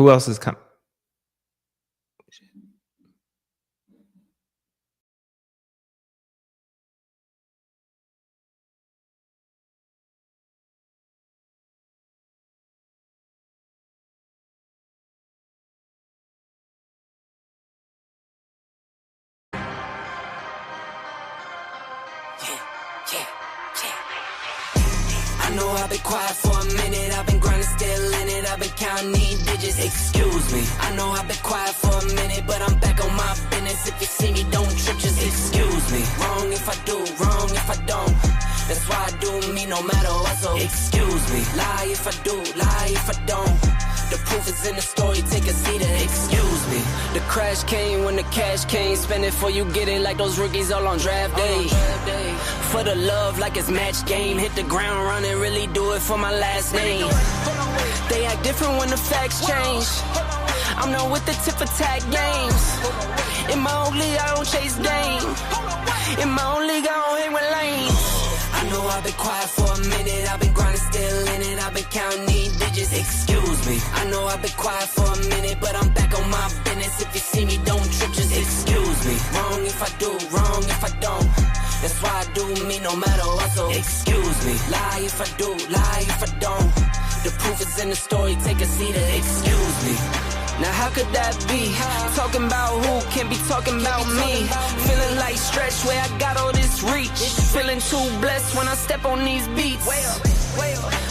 Who else is coming? I know I've been quiet for a minute, I've been grinding, still in it, I've been counting these digits, excuse me. I know I've been quiet for a minute, but I'm back on my business. If you see me, don't trip, just excuse me. Wrong if I do, wrong if I don't. That's why I do me no matter what, so excuse me. Lie if I do, lie if I don't. The proof is in the story, take a seat and excuse me. The crash came when the cash came. Spend it for you get it like those rookies all on draft day. For the love like it's match game. Hit the ground running, really do it for my last name. They act different when the facts change. I'm not with the tip for tag games. In my own league, I don't chase game. In my own league, I don't hang with lanes. I know I've been quiet for a minute, I've been grinding, still in it, I've been counting these digits, excuse me. I know I've been quiet for a minute, but I'm back on my business. If you see me, don't trip, just excuse me. Wrong if I do, wrong if I don't. That's why I do me no matter what, so excuse me. Lie if I do, lie if I don't. The proof is in the story, take a seat and excuse me. Now how could that be? Talking about who can be talking about me. Feeling like stretch where I got all this reach. Feeling too blessed when I step on these beats.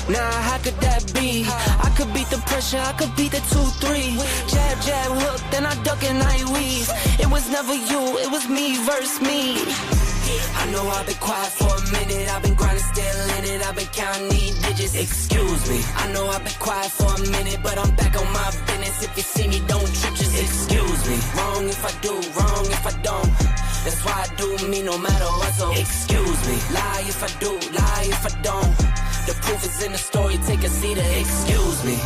Now how could that be? I could beat the pressure, I could beat the 2-3. Jab, jab, hook, then I duck and I weave. It was never you, it was me versus me. I know I've been quiet for a minute, I've been grinding, still in it, I've been counting these digits, excuse me. I know I've been quiet for a minute, but I'm back on my business. If you see me, don't trip, just excuse me. Wrong if I do, wrong if I don't. That's why I do me no matter what, so excuse me. Lie if I do, lie if I don't. The proof is in the story, take a seat and excuse me.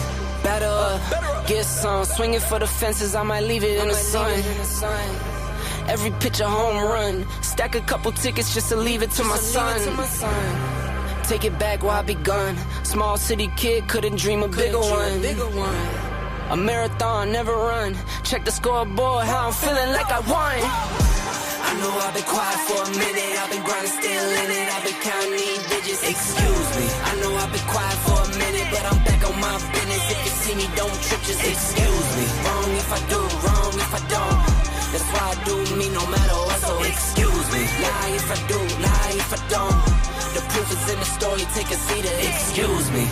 Better up, get some, swinging for the fences, I might leave it in the sun. Every pitch a home run. Stack a couple tickets just to leave it to my son. Take it back while I begun. Small city kid couldn't dream a bigger one. A marathon, never run. Check the scoreboard, how I'm feeling like I won. I know I've been quiet for a minute, I've been grinding, still in it, I've been counting these digits, excuse me. I know I've been quiet for a minute, but I'm back on my business. If you see me, don't trip, just excuse me. Wrong if I do, wrong if I don't. That's why I do me no matter what, so excuse me. Lie if I do, lie if I don't. The proof is in the story, take a seat and excuse me.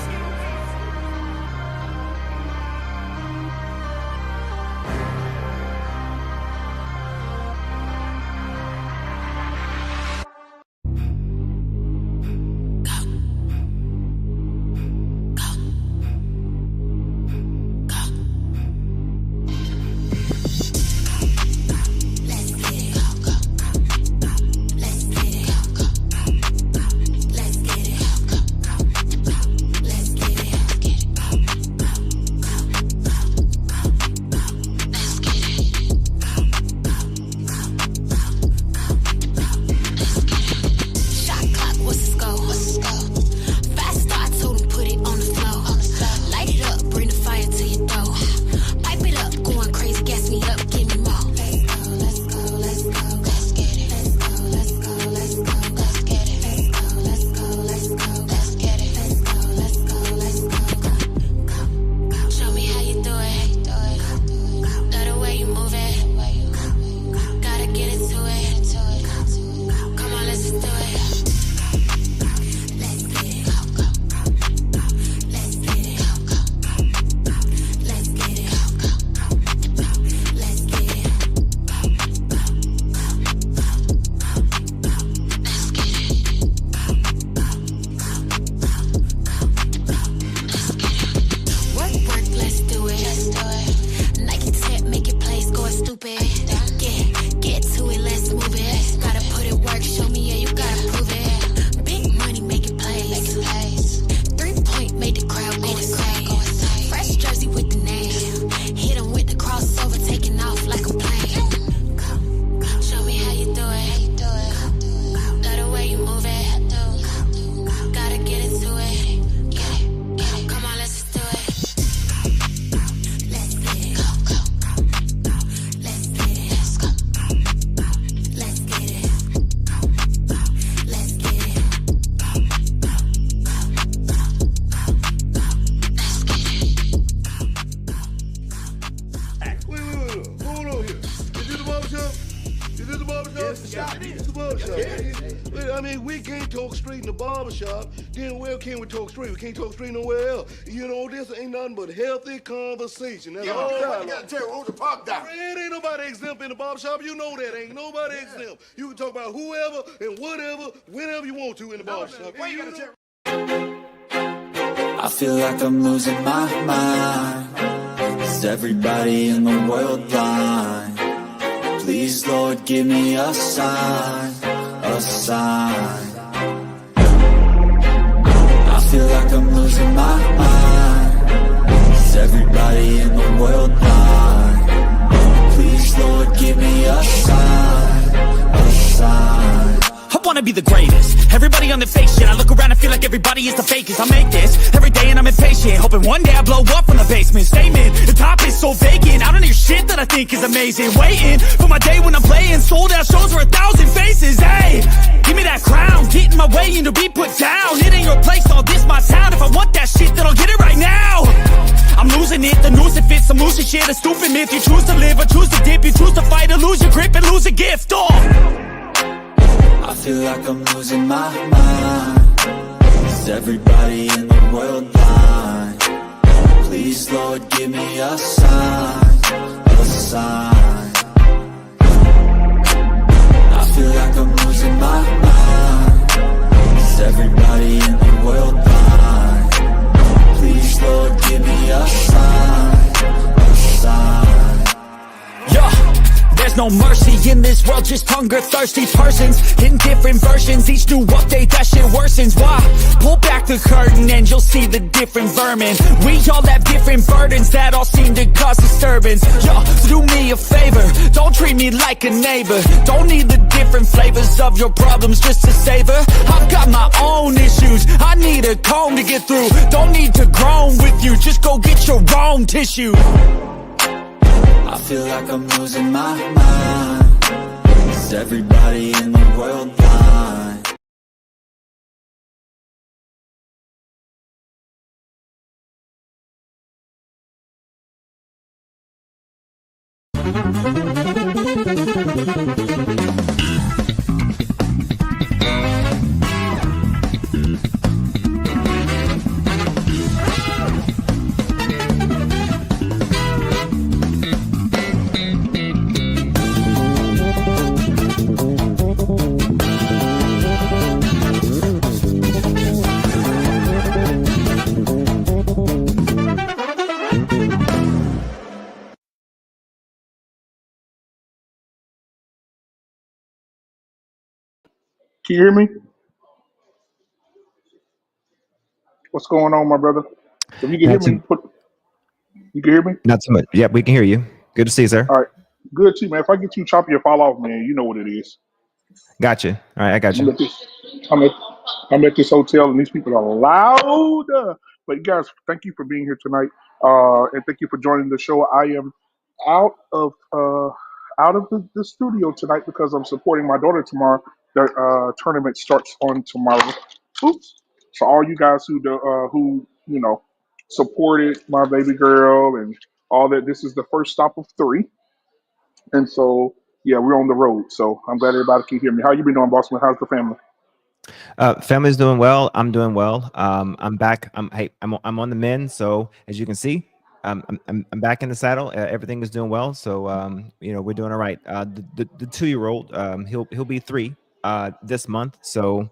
barbershop. It's the barbershop. Well, I mean, we can't talk straight in the barbershop. Then where can we talk straight? We can't talk straight nowhere else. You know, this ain't nothing but healthy conversation. That's all. You gotta tell who the pop down. It ain't nobody exempt in the barbershop. You know that. Ain't nobody exempt. You can talk about whoever and whatever, whenever you want to in the barbershop. Why you gotta tell? I feel like I'm losing my mind. Is everybody in the world blind? Please, Lord, give me a sign, a sign. I feel like I'm losing my mind. Is everybody in the world blind? Please, Lord, give me a sign, a sign. I wanna be the greatest. Everybody on the fake shit. I look around and feel like everybody is the fakest. I make this every day and I'm impatient, hoping one day I blow up from the basement. Statement, the top is so vacant. I don't hear shit that I think is amazing. Waiting for my day when I'm playing sold out shows for 1,000 faces. Hey, give me that crown, get in my way and to be put down. It ain't your place, all this my town. If I want that shit, then I'll get it right now. I'm losing it, the noose it fits. I'm losing shit, a stupid myth. You choose to live or choose to dip. You choose to fight or lose your grip and lose a gift. I feel like I'm losing my mind. Is everybody in the world blind? Please, Lord, give me a sign, a sign. I feel like I'm losing my mind. Is everybody in the world blind? Please, Lord, give me a sign, a sign. Yeah. There's no mercy in this world, just hunger-thirsty persons in different versions. Each new update, that shit worsens. Why? Pull back the curtain and you'll see the different vermin. We all have different burdens that all seem to cause disturbance. Yo, so do me a favor, don't treat me like a neighbor. Don't need the different flavors of your problems just to savor. I've got my own issues, I need a comb to get through. Don't need to groan with you, just go get your own tissue. I feel like I'm losing my mind. Is everybody in the world blind? Can you hear me? What's going on, my brother? If you can hear Not me, too, you can hear me? not too much. Yeah, we can hear you. Good to see you, sir. All right. Good too, man. If I get you choppy or fall off, man, you know what it is. Gotcha. All right, I got I'm you. at this, I'm at, I'm at this hotel, and these people are loud. But guys, thank you for being here tonight, and thank you for joining the show. I am out of the studio tonight because I'm supporting my daughter tomorrow. The tournament starts on tomorrow. Oops. So all you guys who supported my baby girl and all that, this is the first stop of 3, and so yeah, we're on the road. So I'm glad everybody can hear me. How you been doing, Bossman? How's the family? Family's doing well. I'm doing well. I'm back. I'm on the mend. So as you can see, I'm back in the saddle. Everything is doing well. So we're doing all right. The 2-year-old, he'll be 3 this month. So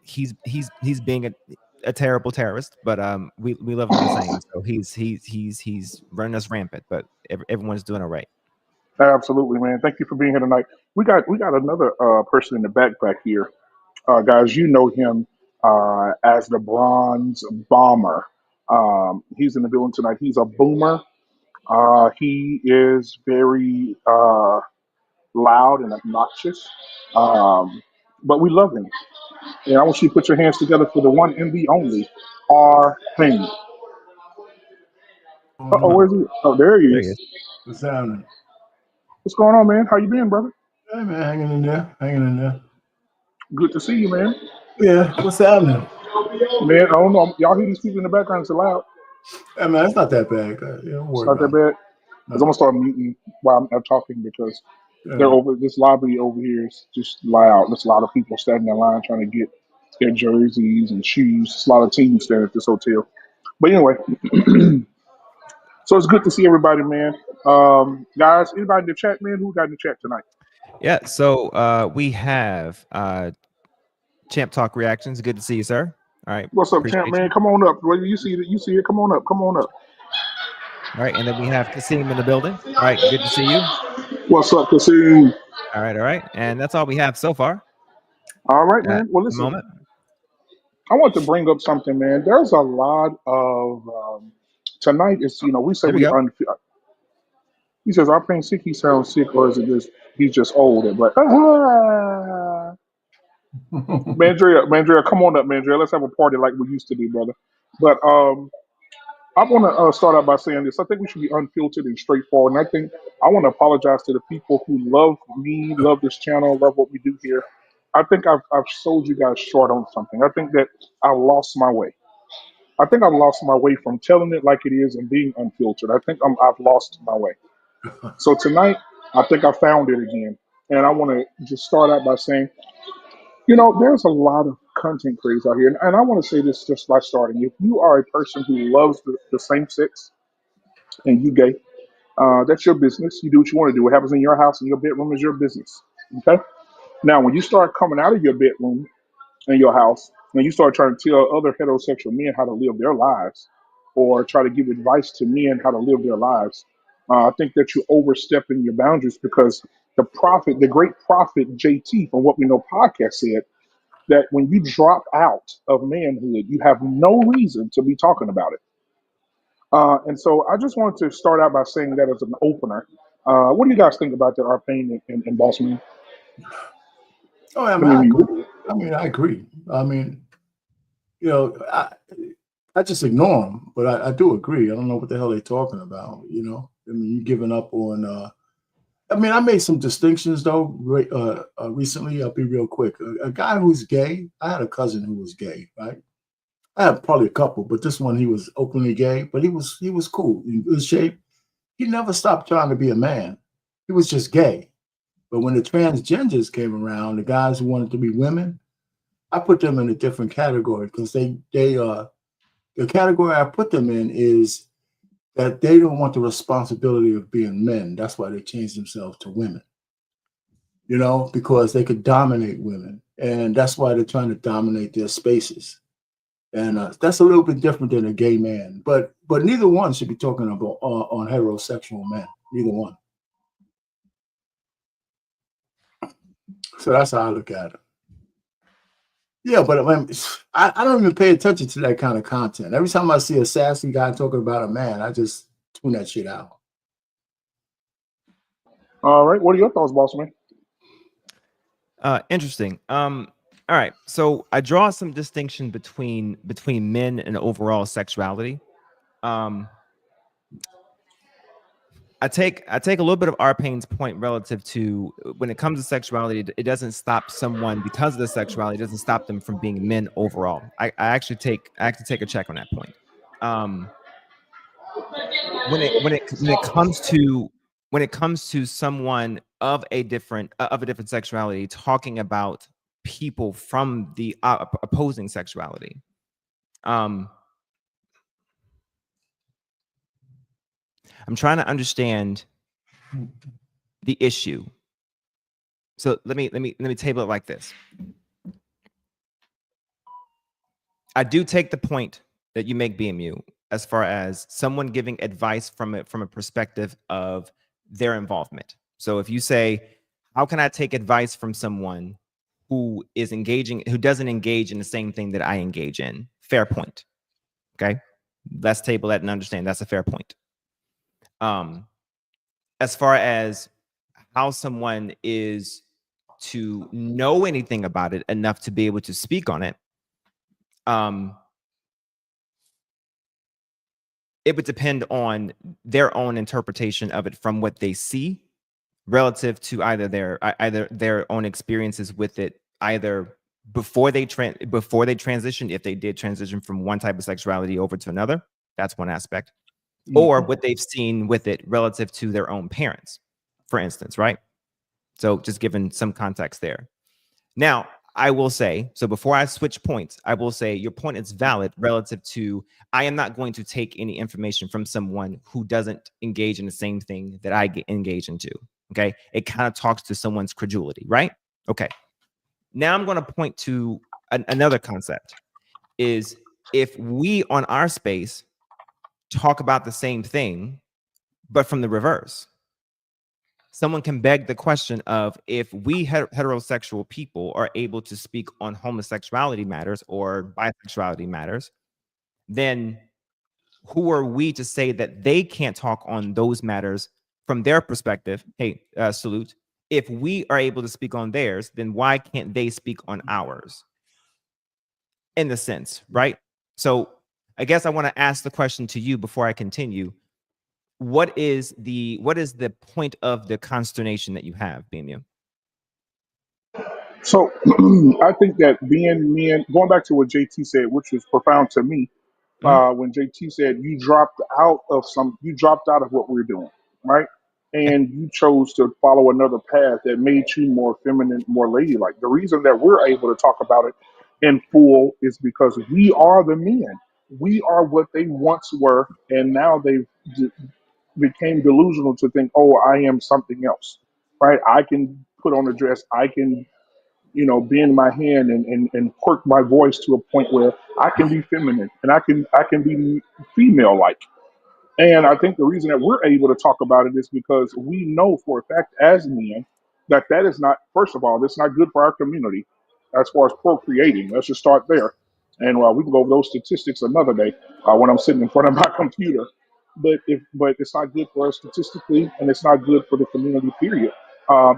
he's being a terrible terrorist, but we love him the same. So he's running us rampant, but everyone's doing all right. Absolutely, man. Thank you for being here tonight. We got another person in the back here, guys. You know him as the Bronze Bomber. He's in the building tonight. He's a boomer. He is very loud and obnoxious, but we love him. And I want you to put your hands together for the one and the only R. Thing. Oh, where's he? Oh, there he There he is. is. What's happening? What's going on, man? How you been, brother? Hey man, hanging in there, hanging in there. Good to see you, man. Yeah, what's happening? Man, I don't know. Y'all hear these people in the background? It's loud. Hey man, it's not that bad. Don't It's worry not that about it. bad. Because I'm gonna start muting while I'm talking because They're Yeah. over this lobby over here is just loud. There's a lot of people standing in line trying to get their jerseys and shoes. There's a lot of teams standing at this hotel. But anyway, so it's good to see everybody, man. Guys, anybody in the chat, man? Who got in the chat tonight? Yeah. So we have Champ Talk Reactions. Good to see you, sir. All right. What's up, champ, Appreciate man? you. Come on up. Whether you see it, you see it. Come on up. Come on up. All right. And then we have Kasim in the building. All right. Good to see you. What's up, Kasim? All right. All right. And that's all we have so far All right, at man. Well, the listen, moment. I want to bring up something, man. There's a lot of tonight. Is we say There we we go. He says, "I'm paying sick. He sounds sick, or is it just he's just older?" But Mandrea, come on up, Mandrea. Let's have a party like we used to do, brother. But I want to start out by saying this. I think we should be unfiltered and straightforward. And I think I want to apologize to the people who love me, love this channel, love what we do here. I think I've sold you guys short on something. I think that I lost my way. I think I've lost my way from telling it like it is and being unfiltered. I think I've lost my way. So tonight, I think I found it again. And I want to just start out by saying, there's a lot of content creators out here. And I want to say this just by starting. If you are a person who loves the same sex and you gay, that's your business. You do what you want to do. What happens in your house, in your bedroom is your business. Okay? Now, when you start coming out of your bedroom in your house and you start trying to tell other heterosexual men how to live their lives or try to give advice to men how to live their lives, I think that you're overstepping your boundaries because the great prophet JT from What We Know podcast said that when you drop out of manhood, you have no reason to be talking about it. And so I just wanted to start out by saying that as an opener. What do you guys think about that, Arpane and Boss Man? Oh, I Let mean, me I read agree. it. I mean, I agree. I mean, you know, I just ignore them, but I do agree. I don't know what the hell they're talking about. I mean, you giving up on. I mean, I made some distinctions though. Recently, I'll be real quick. A guy who's gay. I had a cousin who was gay, right? I have probably a couple, but this one he was openly gay, but he was cool, in good shape. He never stopped trying to be a man. He was just gay. But when the transgenders came around, the guys who wanted to be women, I put them in a different category because the category I put them in is that they don't want the responsibility of being men. That's why they changed themselves to women. Because they could dominate women, and that's why they're trying to dominate their spaces. And that's a little bit different than a gay man, but neither one should be talking about on heterosexual men. Neither one. So that's how I look at it. Yeah, but I don't even pay attention to that kind of content. Every time I see a sassy guy talking about a man, I just tune that shit out. All right. What are your thoughts, Boss Man? Interesting. All right. So I draw some distinction between men and overall sexuality. I take a little bit of Arpane's point relative to when it comes to sexuality, it doesn't stop someone because of the sexuality, it doesn't stop them from being men overall. I actually take a check on that point. When it comes to someone of a different sexuality talking about people from the opposing sexuality, I'm trying to understand the issue. So let me table it like this. I do take the point that you make, BMU, as far as someone giving advice from a perspective of their involvement. So if you say, how can I take advice from someone who doesn't engage in the same thing that I engage in? Fair point. Okay. Let's table that and understand that's a fair point. As far as how someone is to know anything about it enough to be able to speak on it, it would depend on their own interpretation of it from what they see relative to either their own experiences with it, either before they transition, if they did transition from one type of sexuality over to another, that's one aspect, or what they've seen with it relative to their own parents, for instance, right? So just giving some context there. Now, I will say, so before I switch points, I will say your point is valid relative to, I am not going to take any information from someone who doesn't engage in the same thing that I get engaged into. Okay. It kind of talks to someone's credulity, right? Okay. Now I'm going to point to another concept is if we on our space talk about the same thing, but from the reverse. Someone can beg the question of if we heterosexual people are able to speak on homosexuality matters or bisexuality matters, then who are we to say that they can't talk on those matters from their perspective? Hey, salute. If we are able to speak on theirs, then why can't they speak on ours? In the sense, right? So I guess I want to ask the question to you before I continue. What is the point of the consternation that you have, BMU? So I think that being men, going back to what JT said, which was profound to me, when JT said you dropped out of what we're doing, right? And you chose to follow another path that made you more feminine, more ladylike. The reason that we're able to talk about it in full is because we are the men. We are what they once were, and now they've became delusional to think, oh, I am something else, right? I can put on a dress. I can, bend my hand and quirk my voice to a point where I can be feminine and I can be female like. And I think the reason that we're able to talk about it is because we know for a fact as men that that is not, first of all, that's not good for our community as far as procreating. Let's just start there. And we can go over those statistics another day when I'm sitting in front of my computer. But it's not good for us statistically, and it's not good for the community. Period.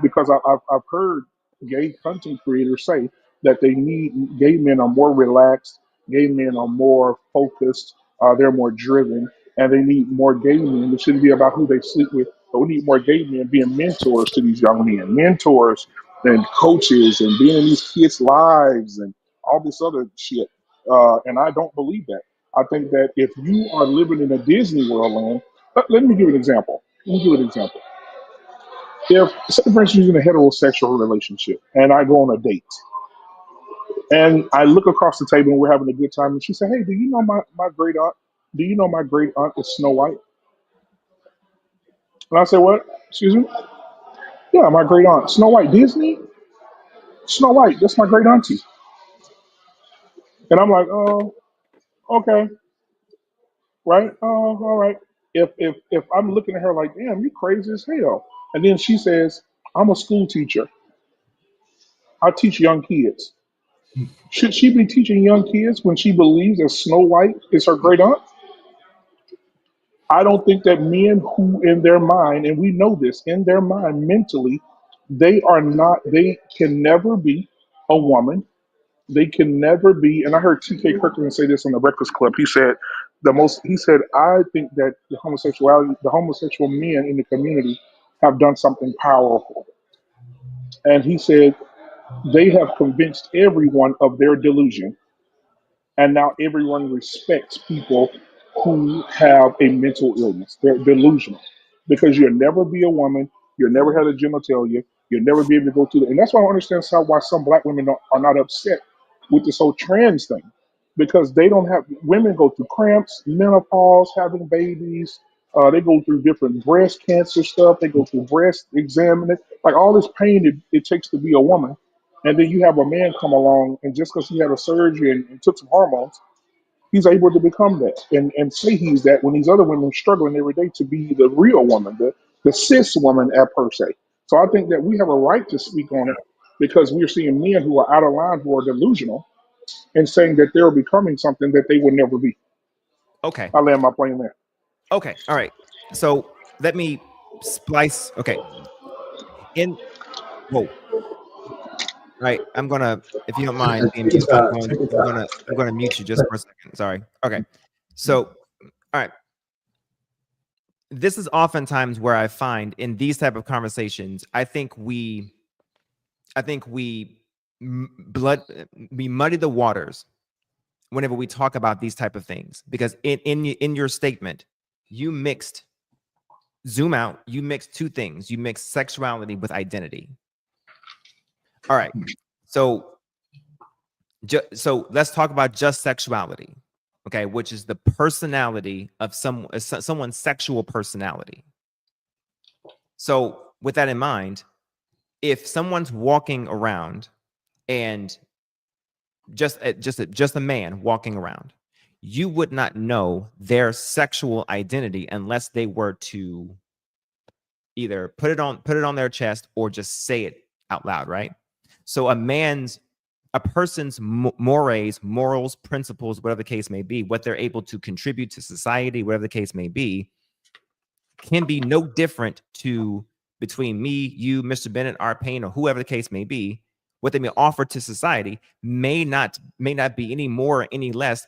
Because I've heard gay content creators say that gay men are more relaxed, gay men are more focused, they're more driven, and they need more gay men. It shouldn't be about who they sleep with, but we need more gay men being mentors to these young men, mentors and coaches, and being in these kids' lives and all this other shit. And I don't believe that. I think that if you are living in a Disney World land, let me give you an example. If, say for instance, you're in a heterosexual relationship, and I go on a date, and I look across the table and we're having a good time, and she said, "Hey, do you know my great aunt? Do you know my great aunt is Snow White?" And I said, "What? Excuse me?" "Yeah, my great aunt, Snow White, Disney, Snow White. That's my great auntie." And I'm like, "Oh, okay, right. Oh, all right." If I'm looking at her like, "Damn, you crazy as hell," and then she says, "I'm a school teacher. I teach young kids." Should she be teaching young kids when she believes that Snow White is her great aunt? I don't think that men who, in their mind, and we know this, in their mind mentally, they can never be a woman. They can never be, and I heard T.K. Kirkland say this on the Breakfast Club. He said, I think that the homosexual men in the community have done something powerful. And he said, they have convinced everyone of their delusion. And now everyone respects people who have a mental illness. They're delusional because you'll never be a woman. You'll never have a genitalia. You'll never be able to go through it. And that's why I don't understand why some black women are not upset with this whole trans thing, because they don't have, women go through cramps, menopause, having babies. They go through different breast cancer stuff. They go through breast examining, like all this pain it takes to be a woman. And then you have a man come along, and just because he had a surgery and took some hormones, he's able to become that and say he's that when these other women struggling every day to be the real woman, the cis woman per se. So I think that we have a right to speak on it because we're seeing men who are out of line, who are delusional, and saying that they're becoming something that they would never be. Okay. I land my plane there. Okay. All right. So let me splice. Okay. Whoa. All right, I'm gonna, if you don't mind, Take your BMU, time. Take your time. I'm gonna mute you just for a second. Sorry. Okay. So, all right. This is oftentimes where I find in these type of conversations, I think we muddy the waters whenever we talk about these type of things, because in your statement, you mixed two things. You mixed sexuality with identity. All right. So so let's talk about just sexuality, okay, which is the personality of someone's sexual personality. So with that in mind, if someone's walking around and just a man walking around, you would not know their sexual identity unless they were to either put it on their chest or just say it out loud, right? So a person's mores, morals, principles, whatever the case may be, what they're able to contribute to society, whatever the case may be, can be no different between me, you, Mr. Bennett, R. Payne, or whoever the case may be. What they may offer to society may not be any more or any less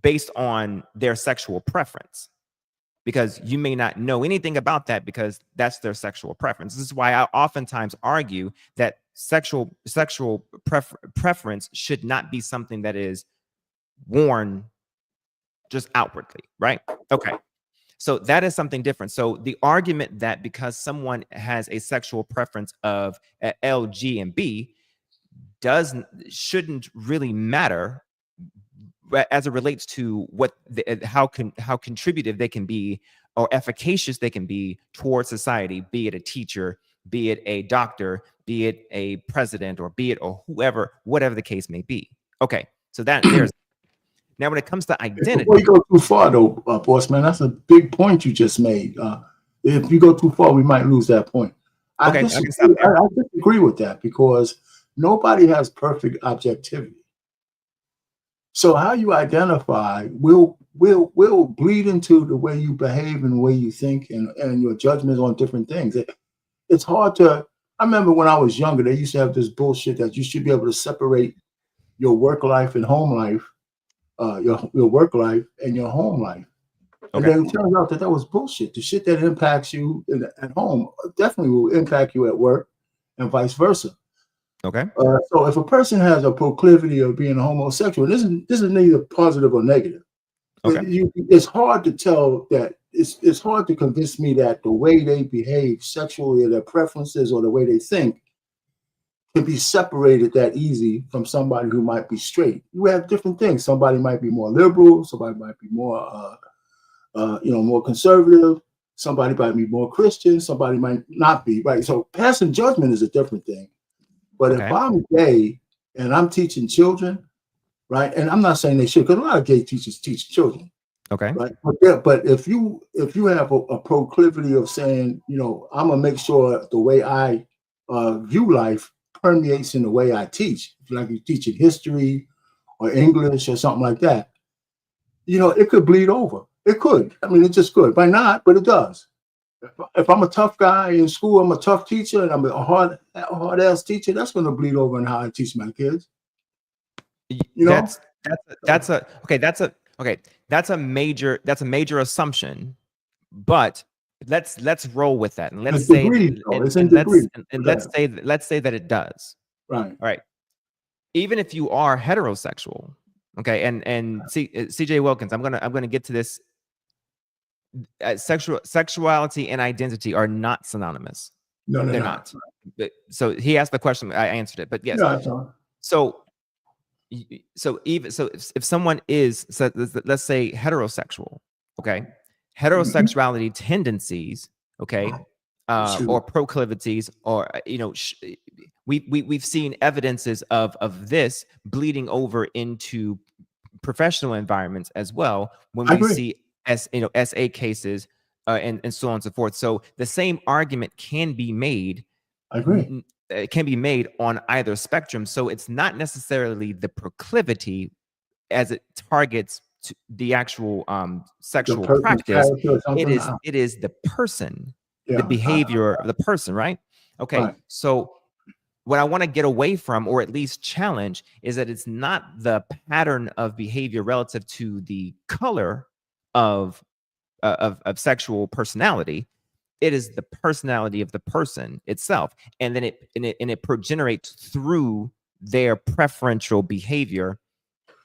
based on their sexual preference, because you may not know anything about that because that's their sexual preference. This is why I oftentimes argue that sexual preference should not be something that is worn just outwardly, right? Okay. So that is something different. So the argument that because someone has a sexual preference of L, G, and B shouldn't really matter as it relates to how contributive they can be or efficacious they can be towards society, be it a teacher, be it a doctor, be it a president, or be it or whatever the case may be. Okay, so there's now when it comes to identity. Before you go too far, though, boss man, that's a big point you just made. If you go too far, we might lose that point. Okay, I disagree with that because nobody has perfect objectivity. So how you identify will bleed into the way you behave and the way you think and your judgments on different things. It's hard to. I remember when I was younger, they used to have this bullshit that you should be able to separate your work life and home life, your work life and your home life. And then it turns out that was bullshit. The shit that impacts you at home definitely will impact you at work, and vice versa. Okay. So if a person has a proclivity of being a homosexual, this is neither positive or negative. Okay. It's hard to tell that. It's hard to convince me that the way they behave sexually or their preferences or the way they think can be separated that easy from somebody who might be straight. You have different things. Somebody might be more liberal. Somebody might be more, more conservative. Somebody might be more Christian. Somebody might not be, right? So passing judgment is a different thing. But if I'm gay and I'm teaching children, right, and I'm not saying they should, because a lot of gay teachers teach children. Okay. Right. But if you have a proclivity of saying, I'm gonna make sure the way I view life permeates in the way I teach, like you teach in history or English or something like that, it could bleed over. It could. I mean, it just could. Might not, but it does. If I'm a tough guy in school, I'm a tough teacher, and I'm a hard ass teacher, that's going to bleed over in how I teach my kids. That's a major assumption, but let's roll with that, and let's say that it does. Right. All right. Even if you are heterosexual, okay, and CJ Wilkins, I'm gonna get to this. Sexuality and identity are not synonymous. No, they're not. So he asked the question, I answered it, but yes. No, so if someone is, let's say heterosexual, okay, heterosexuality tendencies, okay, or proclivities, or we've seen evidences of this bleeding over into professional environments as well when we see SA cases and so on and so forth. So the same argument can be made. I agree. It can be made on either spectrum. So it's not necessarily the proclivity as it targets the actual sexual practice. It is the person, the behavior of the person, right? Okay. Right. So what I want to get away from, or at least challenge, is that it's not the pattern of behavior relative to the color of sexual personality. It is the personality of the person itself, and then it progenerates through their preferential behavior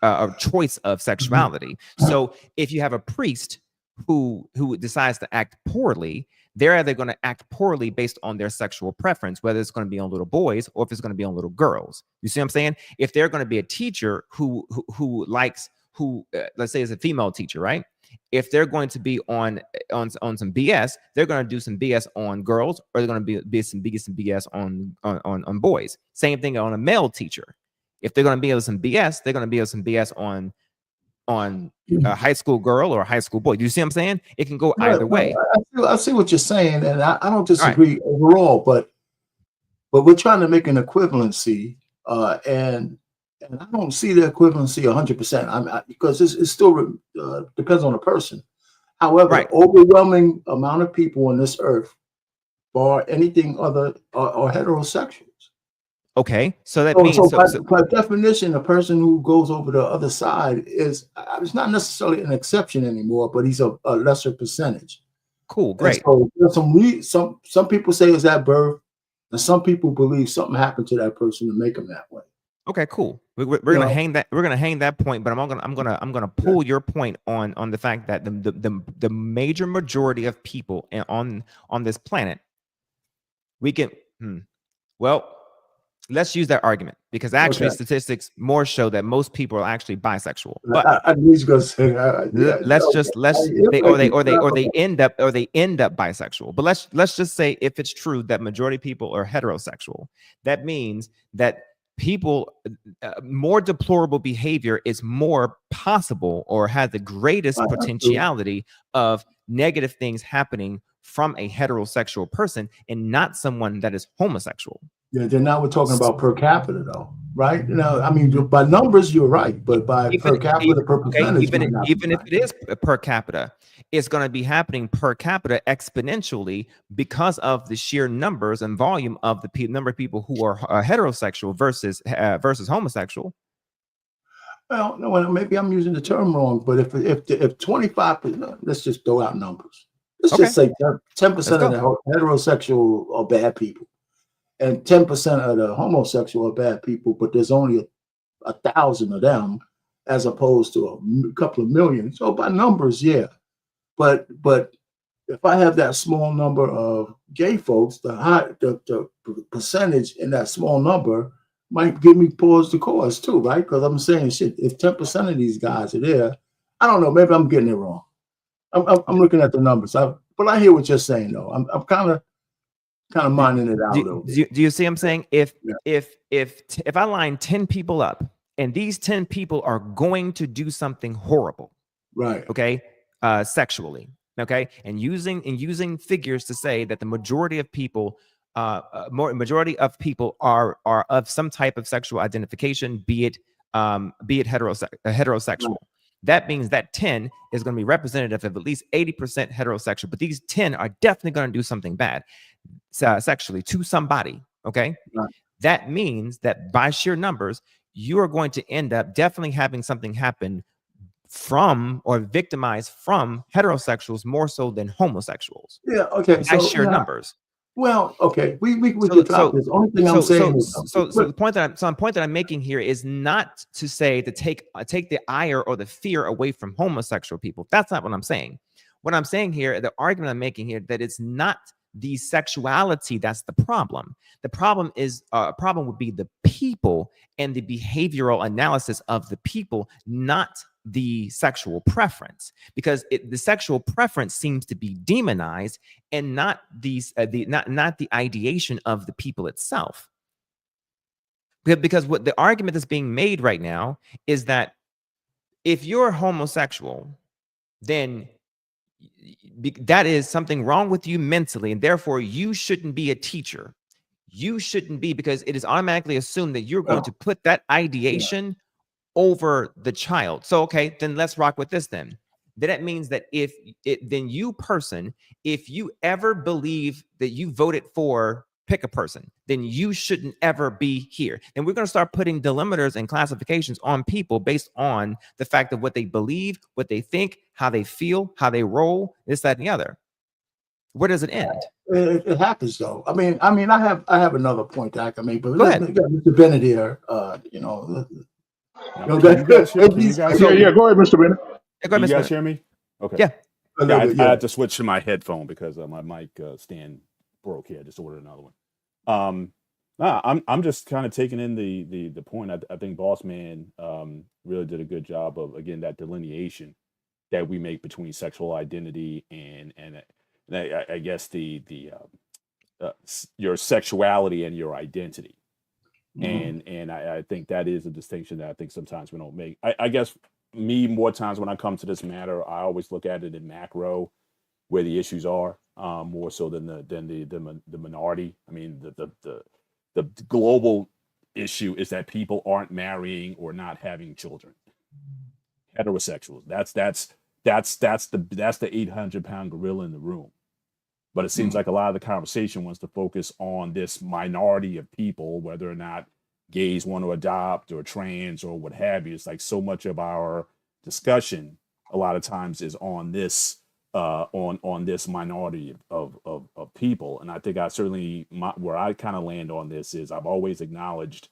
or choice of sexuality. So if you have a priest who decides to act poorly, they're either going to act poorly based on their sexual preference, whether it's going to be on little boys or if it's going to be on little girls. You see what I'm saying? If they're going to be a teacher who likes let's say is a female teacher, right? If they're going to be on some BS, they're going to do some BS on girls, or they're going to be some BS on boys. Same thing on a male teacher. If they're going to be able some BS, they're going to be able some BS on a high school girl or a high school boy. Do you see what I'm saying? It can go either way. I see what you're saying, and I don't disagree overall, but we're trying to make an equivalency, and I don't see the equivalency 100%. Because it still depends on the person. However, overwhelming amount of people on this earth, bar anything other, are heterosexuals. Okay, so that means by definition, a person who goes over the other side is not necessarily an exception anymore, but he's a lesser percentage. Cool, great. And so there's some people say it's at birth, and some people believe something happened to that person to make them that way. Okay, cool. We're gonna hang that. We're gonna hang that point, but I'm gonna pull your point on the fact that the major majority of people on this planet, we can well. Let's use that argument, because actually statistics more show that most people are actually bisexual. But they end up bisexual. But let's just say if it's true that majority of people are heterosexual, that means that people more deplorable behavior is more possible or has the greatest potentiality of negative things happening from a heterosexual person and not someone that is homosexual. Yeah, then now we're talking about per capita, though, right? I mean, by numbers, you're right, but by per capita, per percentage, even if it is per capita, it's going to be happening per capita exponentially because of the sheer numbers and volume of the number of people who are heterosexual versus homosexual. Well, no, maybe I'm using the term wrong, but if 25%, let's just throw out numbers. Let's just say 10% of the heterosexual are bad people. And 10% of the homosexual are bad people, but there's only 1,000 of them, as opposed to a couple of million. So by numbers, yeah. But if I have that small number of gay folks, the percentage in that small number might give me pause to cause too, right? Because I'm saying, shit, if 10% of these guys are there, I don't know, maybe I'm getting it wrong. I'm looking at the numbers, but I hear what you're saying, though. I'm kind of minding it out a little bit. Do you see what I'm saying? If I line 10 people up and these 10 people are going to do something horrible, right? Okay, sexually, okay, and using figures to say that the majority of people, are of some type of sexual identification, be it heterosexual. Right. That means that 10 is going to be representative of at least 80% heterosexual, but these 10 are definitely going to do something bad sexually to somebody. Okay. Right. That means that by sheer numbers, you are going to end up definitely having something happen from or victimized from heterosexuals more so than homosexuals. Yeah. Okay. By sheer numbers. Well, okay. We can talk this. Only thing I'm saying is the point that I'm making here is not to say to take the ire or the fear away from homosexual people. That's not what I'm saying. What I'm saying here, the argument I'm making here, that it's not the sexuality that's the problem. The problem would be the people and the behavioral analysis of the people, not the sexual preference, because the sexual preference seems to be demonized and not not the ideation of the people itself. Because what the argument that's being made right now is that if you're homosexual, then that is something wrong with you mentally, and therefore you shouldn't be a teacher. You shouldn't be, because it is automatically assumed that you're going to put that ideation over the child. So, okay, then let's rock with this then. Then that means that if you ever believe that you voted for, pick a person, then you shouldn't ever be here. And we're going to start putting delimiters and classifications on people based on the fact of what they believe, what they think, how they feel, how they roll, this, that, and the other. Where does it end? It happens, though. I mean, I have another point that I can make, but go ahead. Mr. Bennett here, Can you guys hear me? Yeah, go ahead, Mr. Bennett. Can you guys hear me? Okay. Yeah. a Yeah, little bit. I Yeah. had to switch to my headphone because my mic stand broke here. I just ordered another one. Nah, I'm just kind of taking in the point. I think Boss Man really did a good job of, again, that delineation that we make between sexual identity and I guess your sexuality and your identity. Mhm. And I think that is a distinction that I think sometimes we don't make. I guess me, more times when I come to this matter, I always look at it in macro, where the issues are, more so than the minority. I mean, the global issue is that people aren't marrying or not having children. Heterosexuals. That's the 800-pound gorilla in the room. But it seems Mhm. like a lot of the conversation wants to focus on this minority of people, whether or not gays want to adopt or trans or what have you. It's like so much of our discussion a lot of times is on this on this minority of people. And I think I certainly where I kind of land on this is I've always acknowledged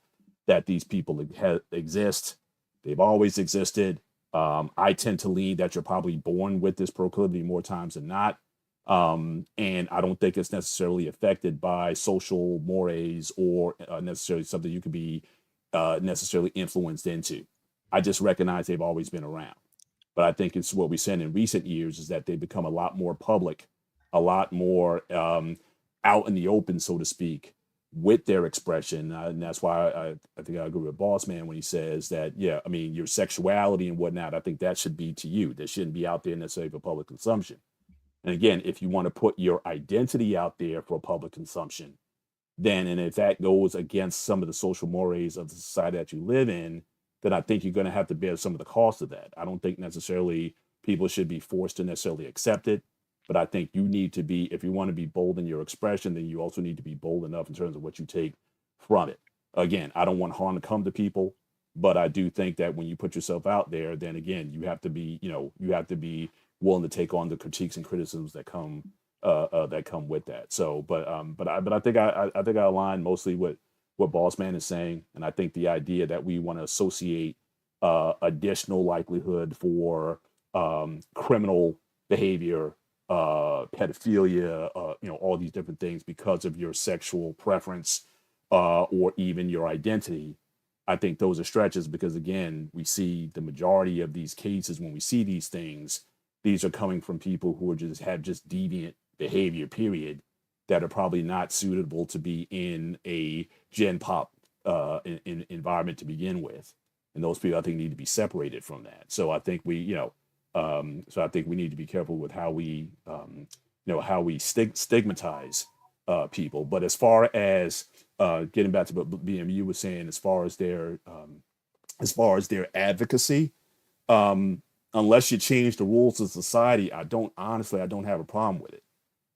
that these people exist. They've always existed. I tend to lean that you're probably born with this proclivity more times than not, and I don't think it's necessarily affected by social mores or necessarily something you could be necessarily influenced into. I just recognize they've always been around. But I think it's what we've seen in recent years is that they've become a lot more public, a lot more out in the open, so to speak, with their expression. And that's why I think I agree with Boss Man when he says that, yeah, I mean, your sexuality and whatnot, I think that should be to you. That shouldn't be out there necessarily for public consumption. And again, if you want to put your identity out there for public consumption, then, and if that goes against some of the social mores of the society that you live in, then I think you're going to have to bear some of the cost of that. I don't think necessarily people should be forced to necessarily accept it, but I think you need to be, if you want to be bold in your expression, then you also need to be bold enough in terms of what you take from it. Again, I don't want harm to come to people, but I do think that when you put yourself out there, then again, you have to be, you have to be willing to take on the critiques and criticisms that come with that. So, but I think I think I align mostly with what Boss Man is saying, and I think the idea that we want to associate additional likelihood for criminal behavior, pedophilia, all these different things because of your sexual preference or even your identity. I think those are stretches because again, we see the majority of these cases when we see these things, these are coming from people who are just deviant behavior, period, that are probably not suitable to be in a gen pop environment to begin with. And those people I think need to be separated from that. So I think so I think we need to be careful with how we how we stigmatize people. But as far as getting back to what BMU was saying, as far as their advocacy, unless you change the rules of society, I don't have a problem with it.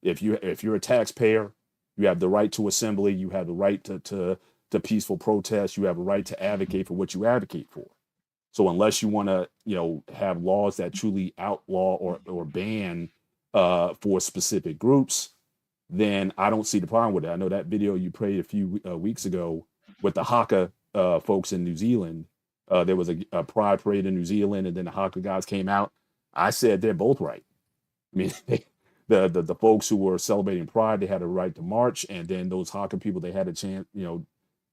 If you're a taxpayer, you have the right to assembly, you have the right to peaceful protest, you have a right to advocate for what you advocate for. So unless you want to, have laws that truly outlaw or ban for specific groups, then I don't see the problem with it. I know that video you played a few weeks ago with the Haka folks in New Zealand. There was a pride parade in New Zealand, and then the Haka guys came out. I said they're both right. I mean, the folks who were celebrating Pride, they had a right to march, and then those Haka people, they had a chance.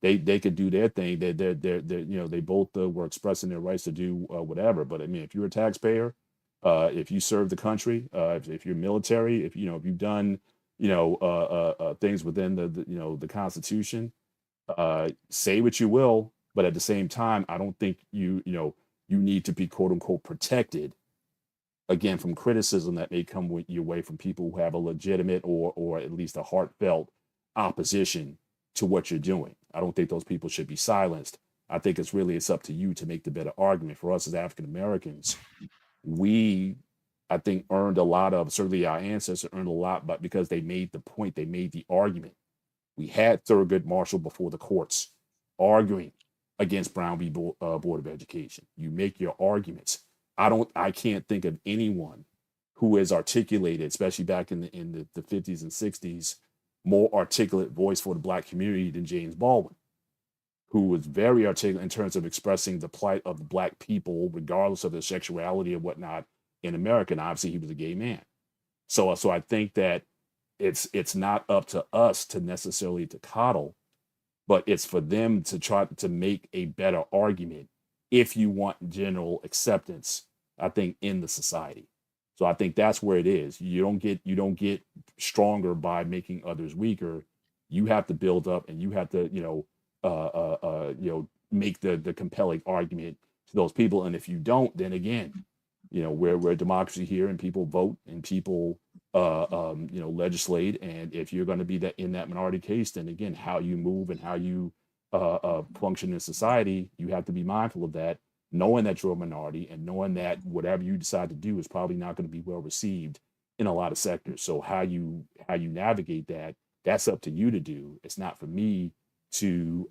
They could do their thing. They both were expressing their rights to do whatever. But I mean, if you're a taxpayer, if you serve the country, if you're military, if you've done things within the Constitution, say what you will, but at the same time, I don't think you need to be quote unquote protected again from criticism that may come your way from people who have a legitimate or at least a heartfelt opposition to what you're doing. I don't think those people should be silenced. I think it's up to you to make the better argument. For us as African Americans, we, I think, earned a lot of, certainly our ancestors earned a lot, but because they made the point, they made the argument. We had Thurgood Marshall before the courts arguing against Brown v. Board of Education. You make your arguments. I can't think of anyone who has articulated, especially back in the 50s and 60s, more articulate voice for the Black community than James Baldwin, who was very articulate in terms of expressing the plight of the Black people, regardless of their sexuality or whatnot in America. And obviously, he was a gay man. So I think that it's not up to us to necessarily to coddle, but it's for them to try to make a better argument if you want general acceptance, I think, in the society. So I think that's where it is. You don't get stronger by making others weaker. You have to build up, and you have to make the compelling argument to those people. And if you don't, then again, we're a democracy here, and people vote, and people legislate. And if you're going to be that in that minority case, then again, how you move and how you function in society, you have to be mindful of that, knowing that you're a minority and knowing that whatever you decide to do is probably not going to be well received in a lot of sectors. So how you navigate that, that's up to you to do. It's not for me to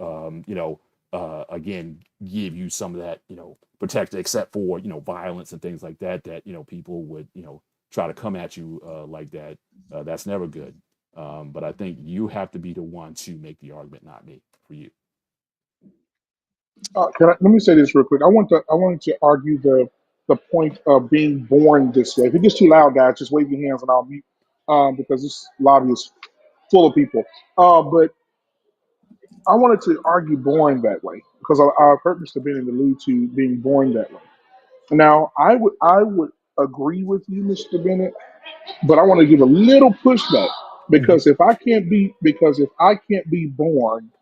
again give you some of that protect, except for violence and things like that people would try to come at you like that. That's never good. But I think you have to be the one to make the argument, not me, for you. Let me say this real quick. I wanted to argue the point of being born this way. If it gets too loud, guys, just wave your hands and I'll mute, because this lobby is full of people. But I wanted to argue born that way because I've heard Mr. Bennett allude to being born that way. Now, I would agree with you, Mr. Bennett, but I want to give a little pushback Mhm. because if I can't be born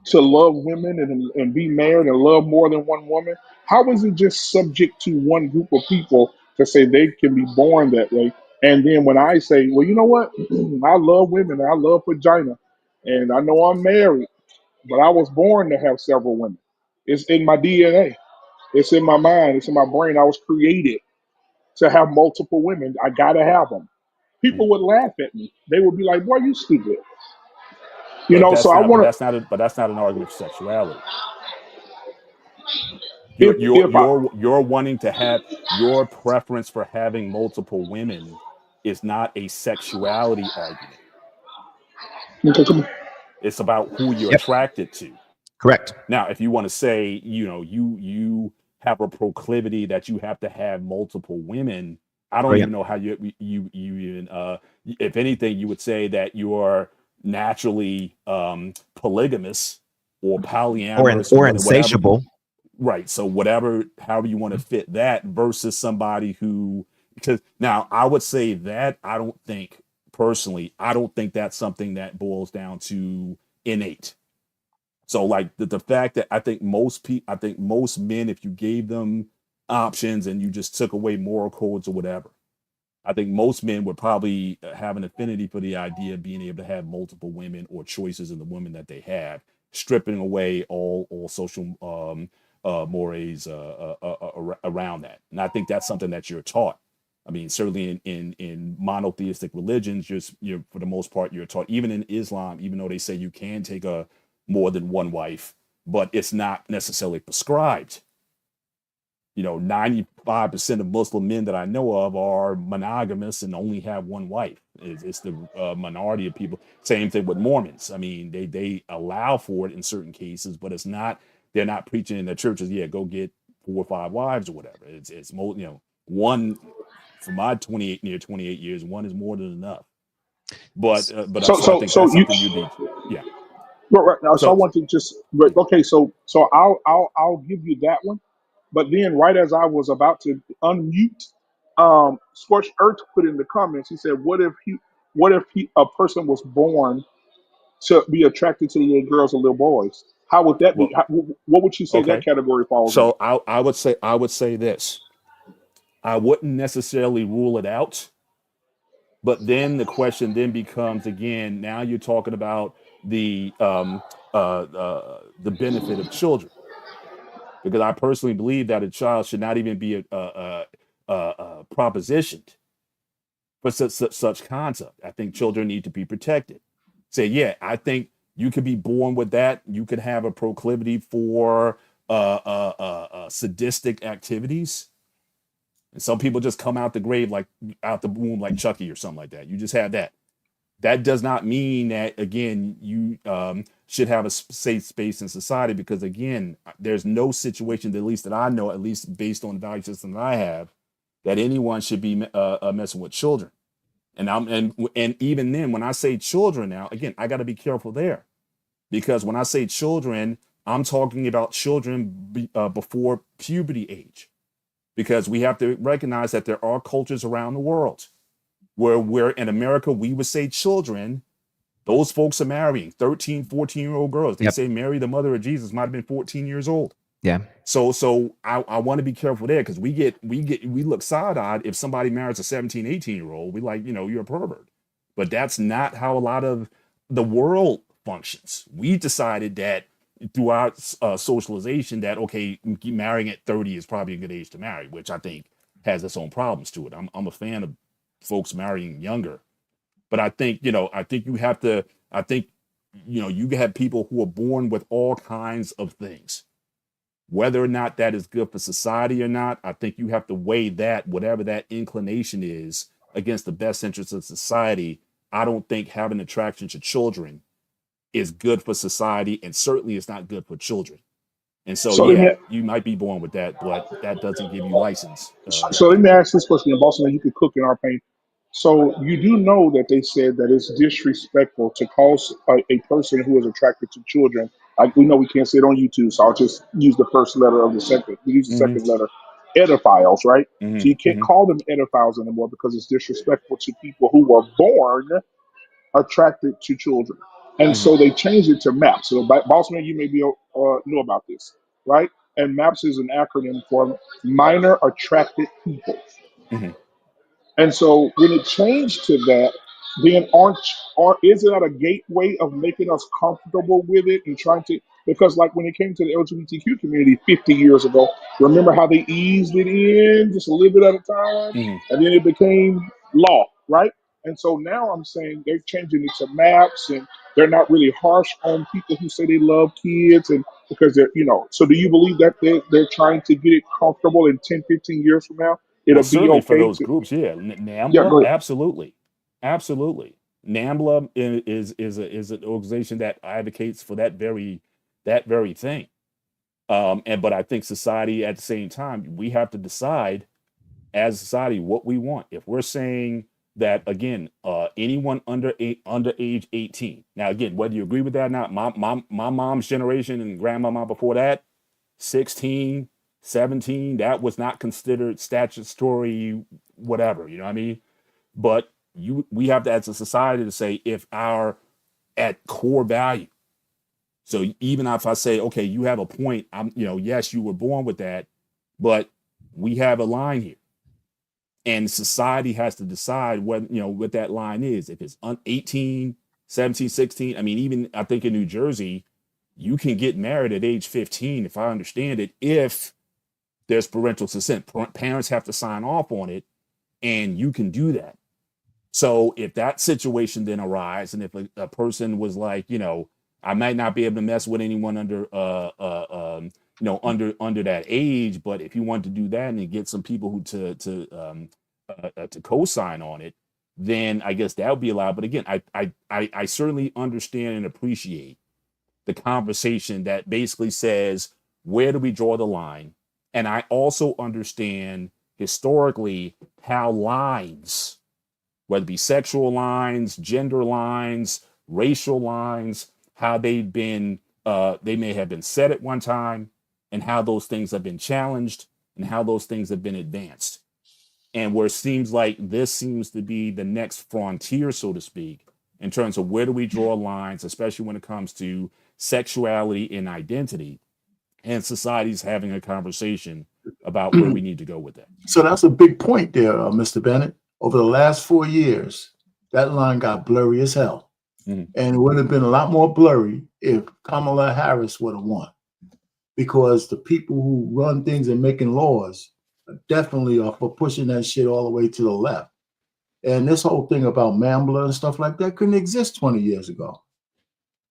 to love women and be married and love more than one woman, how is it just subject to one group of people to say they can be born that way? And then when I say, well, you know what? I love women and I love vagina, and I know I'm married, but I was born to have several women. It's in my DNA. It's in my mind. It's in my brain. I was created to have multiple women. I gotta have them. People Mm. would laugh at me. They would be like, "Boy, you stupid." But So that's I not but want that's not a, but that's not an argument for sexuality. to, You're you're if I, you're you're wanting to have your preference for having multiple women is not a sexuality argument. It's about who you're Yep. attracted to. Correct. Now, if you want to say, you have a proclivity that you have to have multiple women, I Oh don't yeah. even know how you even if anything, you would say that you are naturally polygamous or polyamorous or Or whatever. insatiable. Right. So however you want to fit that versus somebody who, because now I would say that I don't think that's something that boils down to innate. So like the fact that I think most men, if you gave them options and you just took away moral codes or whatever, I think most men would probably have an affinity for the idea of being able to have multiple women or choices in the women that they have, stripping away all social mores around that. And I think that's something that you're taught. I mean, certainly in monotheistic religions, you're for the most part you're taught. Even in Islam, even though they say you can take a more than one wife, but it's not necessarily prescribed. 95% of Muslim men that I know of are monogamous and only have one wife. It's the minority of people. Same thing with Mormons. I mean, they allow for it in certain cases, but they're not preaching in the churches. Yeah, go get 4 or 5 wives or whatever. It's more, one for my 28 years, one is more than enough. But so I think so that's you something you'd be, yeah. right now. So I So want to just yeah. okay. So I'll give you that one. But then, right as I was about to unmute, Scorched Earth put in the comments. He said, what if a person was born to be attracted to little girls and little boys? How would that be? Well, What would you say that okay. category falls in?" So I would say this. I wouldn't necessarily rule it out, but then the question then becomes again. Now you're talking about the benefit of children, because I personally believe that a child should not even be propositioned for such concept. I think children need to be protected. Say, yeah, I think you could be born with that. You could have a proclivity for sadistic activities. And some people just come out the grave, like out the womb, like Chucky or something like that. You just have that. That does not mean that, again, you should have a safe space in society, because, again, there's no situation, at least that I know, at least based on the value system that I have, that anyone should be messing with children. And even then, when I say children now, again, I got to be careful there, because when I say children, I'm talking about children before puberty age, because we have to recognize that there are cultures around the world where in America, we would say children. Those folks are marrying 13, 14-year-old girls. They say Mary, the mother of Jesus, might have been 14 years old. Yeah. So I want to be careful there, because we look side-eyed if somebody marries a 17, 18-year-old. We like, you're a pervert. But that's not how a lot of the world functions. We decided that throughout socialization that, okay, marrying at 30 is probably a good age to marry, which I think has its own problems to it. I'm a fan of folks marrying younger. But I think, you have people who are born with all kinds of things. Whether or not that is good for society or not, I think you have to weigh that, whatever that inclination is, against the best interests of society. I don't think having attraction to children is good for society, and certainly it's not good for children. And so you might be born with that, but that doesn't give you license. So let me ask this question, and Boston, you could cook in our paint. So you do know that they said that it's disrespectful to call a person who is attracted to children. Like, we know we can't say it on YouTube, so I'll just use the first letter of the second. We use the second letter, edophiles, right? So you can't call them edophiles anymore because it's disrespectful to people who were born attracted to children. And so they changed it to MAPS. So, Bossman, you may be know about this, right? And MAPS is an acronym for Minor Attracted People. And so when it changed to that, then is it a gateway of making us comfortable with it and trying to, because like when it came to the LGBTQ community 50 years ago, remember how they eased it in just a little bit at a time, and then it became law, right? And so now I'm saying they're changing it to MAPS, and they're not really harsh on people who say they love kids, and because they're, so do you believe that they're trying to get it comfortable in 10, 15 years from now? It'll be certainly okay for those to, groups, NAMBLA, go ahead. absolutely. NAMBLA is an organization that advocates for that very thing. But I think society, at the same time, we have to decide as a society what we want. If we're saying that, again, anyone under age 18. Now, again, whether you agree with that or not, my mom's generation and grandmama before that, 16, 17, that was not considered statutory, whatever, you know what I mean? But we have to, as a society, to say if our at core value. So even if I say, okay, you have a point, yes, you were born with that, but we have a line here. And society has to decide what that line is. If it's 18, 17, 16, even I think in New Jersey, you can get married at age 15, if I understand it, if there's parental consent. Parents have to sign off on it, and you can do that. So if that situation then arises, and if a person was like, I might not be able to mess with anyone under under that age, but if you want to do that and get some people who to co-sign on it, then I guess that would be allowed. But again, I certainly understand and appreciate the conversation that basically says, where do we draw the line? And I also understand historically how lines, whether it be sexual lines, gender lines, racial lines, how they've been, they may have been set at one time, and how those things have been challenged, and how those things have been advanced. And where it seems like this seems to be the next frontier, so to speak, in terms of where do we draw lines, especially when it comes to sexuality and identity. And society's having a conversation about where we need to go with that. So that's a big point there, Mr. Bennett. Over the last 4 years, that line got blurry as hell. And it would have been a lot more blurry if Kamala Harris would have won. Because the people who run things and making laws definitely are for pushing that shit all the way to the left. And this whole thing about Mambla and stuff like that couldn't exist 20 years ago.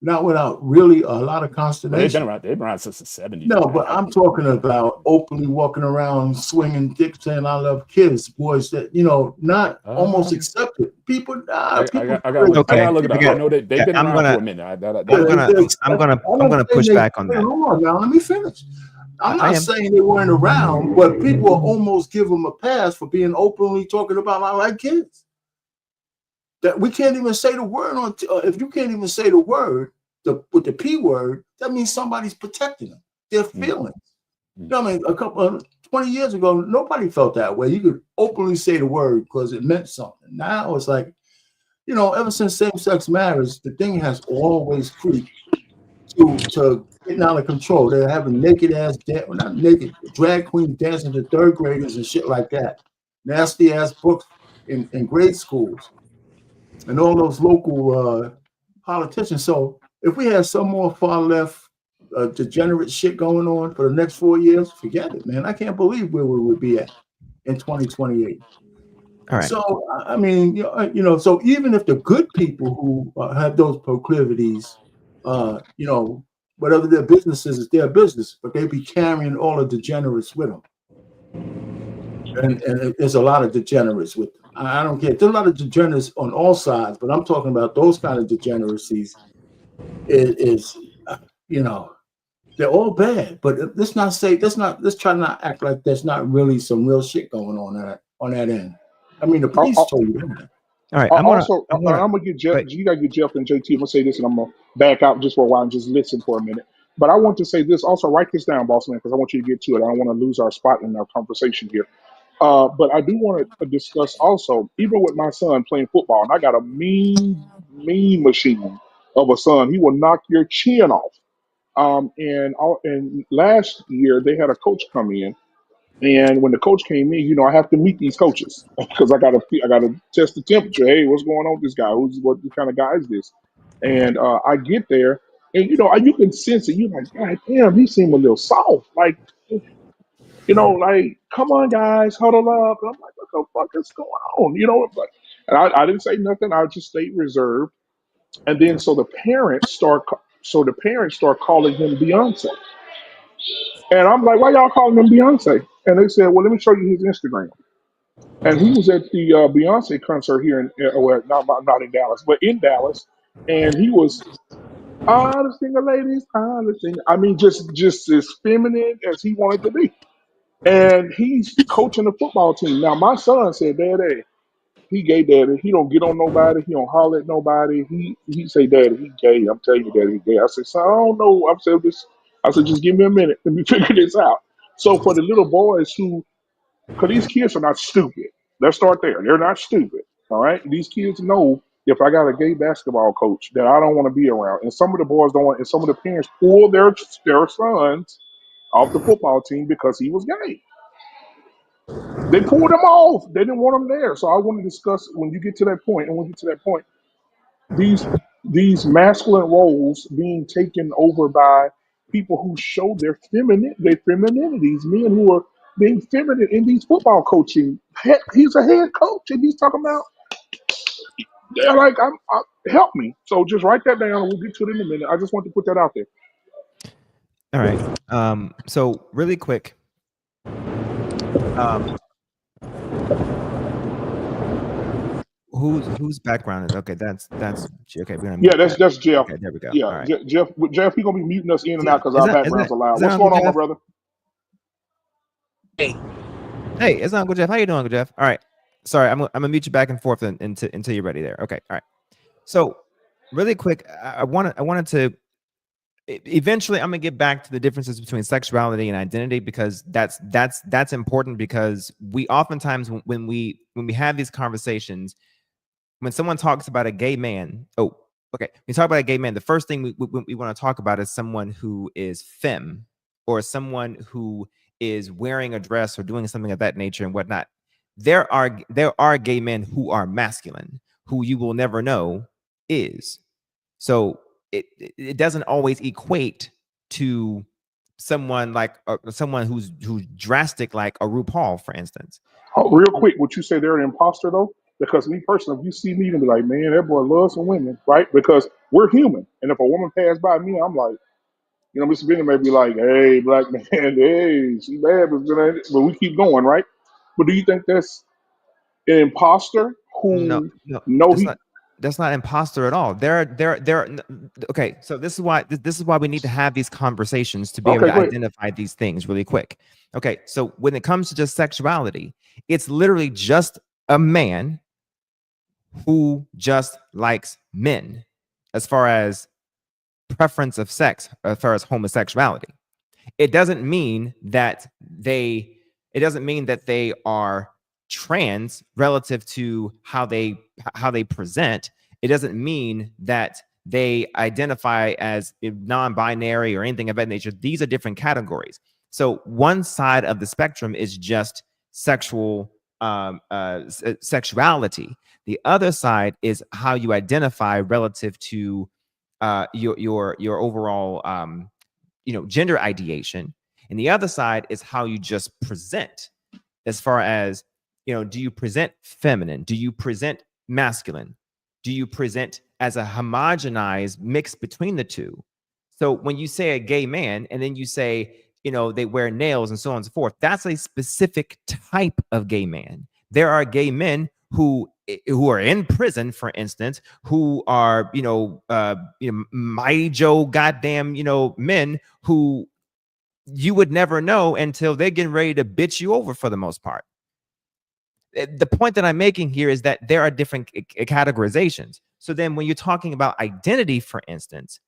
Not without really a lot of consternation. They've been around since the 70s. No, but I'm talking about openly walking around swinging dicks saying I love kids, boys that, not almost accepted. People, I gotta look it up. I know that they've been around for a minute. I'm gonna push back on that. Hold on now, let me finish. I'm I not am. saying they weren't around, but people almost give them a pass for being openly talking about my like kids. That we can't even say the word on. If you can't even say the word, with the P word, that means somebody's protecting them. Their feelings. You know what I mean, a couple of 20 years ago, nobody felt that way. You could openly say the word because it meant something. Now it's like, ever since same-sex marriage, the thing has always creeped to getting out of control. They're having naked ass, not naked, drag queens dancing to third graders and shit like that. Nasty ass books in grade schools and all those local politicians. So if we had some more far left degenerate shit going on for the next 4 years, forget it, man. I can't believe where we would be at in 2028. All right. So I mean, so even if the good people who have those proclivities, whatever their business is their business, but they be carrying all the degenerates with them, and there's a lot of degenerates with them. I don't care. There's a lot of degenerates on all sides, but I'm talking about those kind of degeneracies. Is they're all bad, but let's try not act like there's not really some real shit going on that end. I mean, the police told you that. All right. I'm gonna get Jeff. wait. You gotta get Jeff and JT. I'm gonna say this, and I'm gonna back out just for a while and just listen for a minute. But I want to say this also. Write this down, boss man, because I want you to get to it. I don't want to lose our spot in our conversation here. But I do want to discuss also, even with my son playing football, and I got a mean machine of a son. He will knock your chin off. And last year they had a coach come in, and when the coach came in, I have to meet these coaches because I gotta test the temperature. Hey, what's going on with this guy? What kind of guy is this? And I get there, and you can sense it. You're like, God damn, he seemed a little soft. Like, like, come on, guys, huddle up. And I'm like, what the fuck is going on? But and I didn't say nothing. I just stayed reserved. And then so the parents start calling him Beyonce. And I'm like, why y'all calling him Beyonce? And they said, well, let me show you his Instagram. And he was at the Beyonce concert here well, not in Dallas, but in Dallas. And he was all the single ladies, all the single. I mean, just as feminine as he wanted to be. And he's coaching the football team. Now, my son said, Daddy, he gay, Daddy. He don't get on nobody. He don't holler at nobody. He say, Daddy, he gay. I'm telling you, Daddy, he gay. I said, son, I don't know. I said, just give me a minute. Let me figure this out. So for the little boys because these kids are not stupid. Let's start there. They're not stupid. All right. These kids know if I got a gay basketball coach that I don't want to be around. And some of the boys don't want, and some of the parents pull their sons off the football team because he was gay. They pulled him off. They didn't want him there. So I want to discuss when you get to that point, and when we get to that point, these masculine roles being taken over by people who show their femininities, men who are being feminine in these football coaching. He's a head coach, and he's talking about they're like, help me. So just write that down, and we'll get to it in a minute. I just want to put that out there. All right. So really quick. Whose background is okay? That's okay. We're gonna that's Jeff. Okay, there we go. Yeah, all right. Jeff. He's gonna be muting us in and out because our backgrounds are loud. What's going on, my brother? Hey, it's Uncle Jeff. How you doing, Uncle Jeff? All right. Sorry, I'm gonna mute you back and forth until you're ready there. Okay. All right. So really quick, I wanted to. Eventually, I'm gonna get back to the differences between sexuality and identity because that's important because we oftentimes when we have these conversations, when someone talks about a gay man, when we talk about a gay man, the first thing we want to talk about is someone who is femme or someone who is wearing a dress or doing something of that nature and whatnot. There are gay men who are masculine, who you will never know is. So it doesn't always equate to someone like someone who's drastic like a RuPaul, for instance. Oh, real quick, would you say they're an imposter though? Because me personally, if you see me, you'll be like, man, that boy loves some women, right? Because we're human, and if a woman passed by me, I'm like, Mr. Benny may be like, hey, black man, hey, she bad, but we keep going, right? But do you think that's an imposter who No, That's not imposter at all. Okay, so this is why we need to have these conversations to be able to identify these things really quick. Okay, so when it comes to just sexuality, it's literally just a man who just likes men as far as preference of sex, as far as homosexuality. It doesn't mean that they are trans relative to how they present. It doesn't mean that they identify as non-binary or anything of that nature. These are different categories. So one side of the spectrum is just sexuality. The other side is how you identify relative to your overall gender ideation, and the other side is how you just present, as far as do you present feminine, do you present masculine, do you present as a homogenized mix between the two? So when you say a gay man and then you say they wear nails and so on and so forth, that's a specific type of gay man. There are gay men who are in prison, for instance, who are Mighty Joe goddamn men who you would never know until they're getting ready to bitch you over for the most part. The point that I'm making here is that there are different categorizations. So then when you're talking about identity, for instance,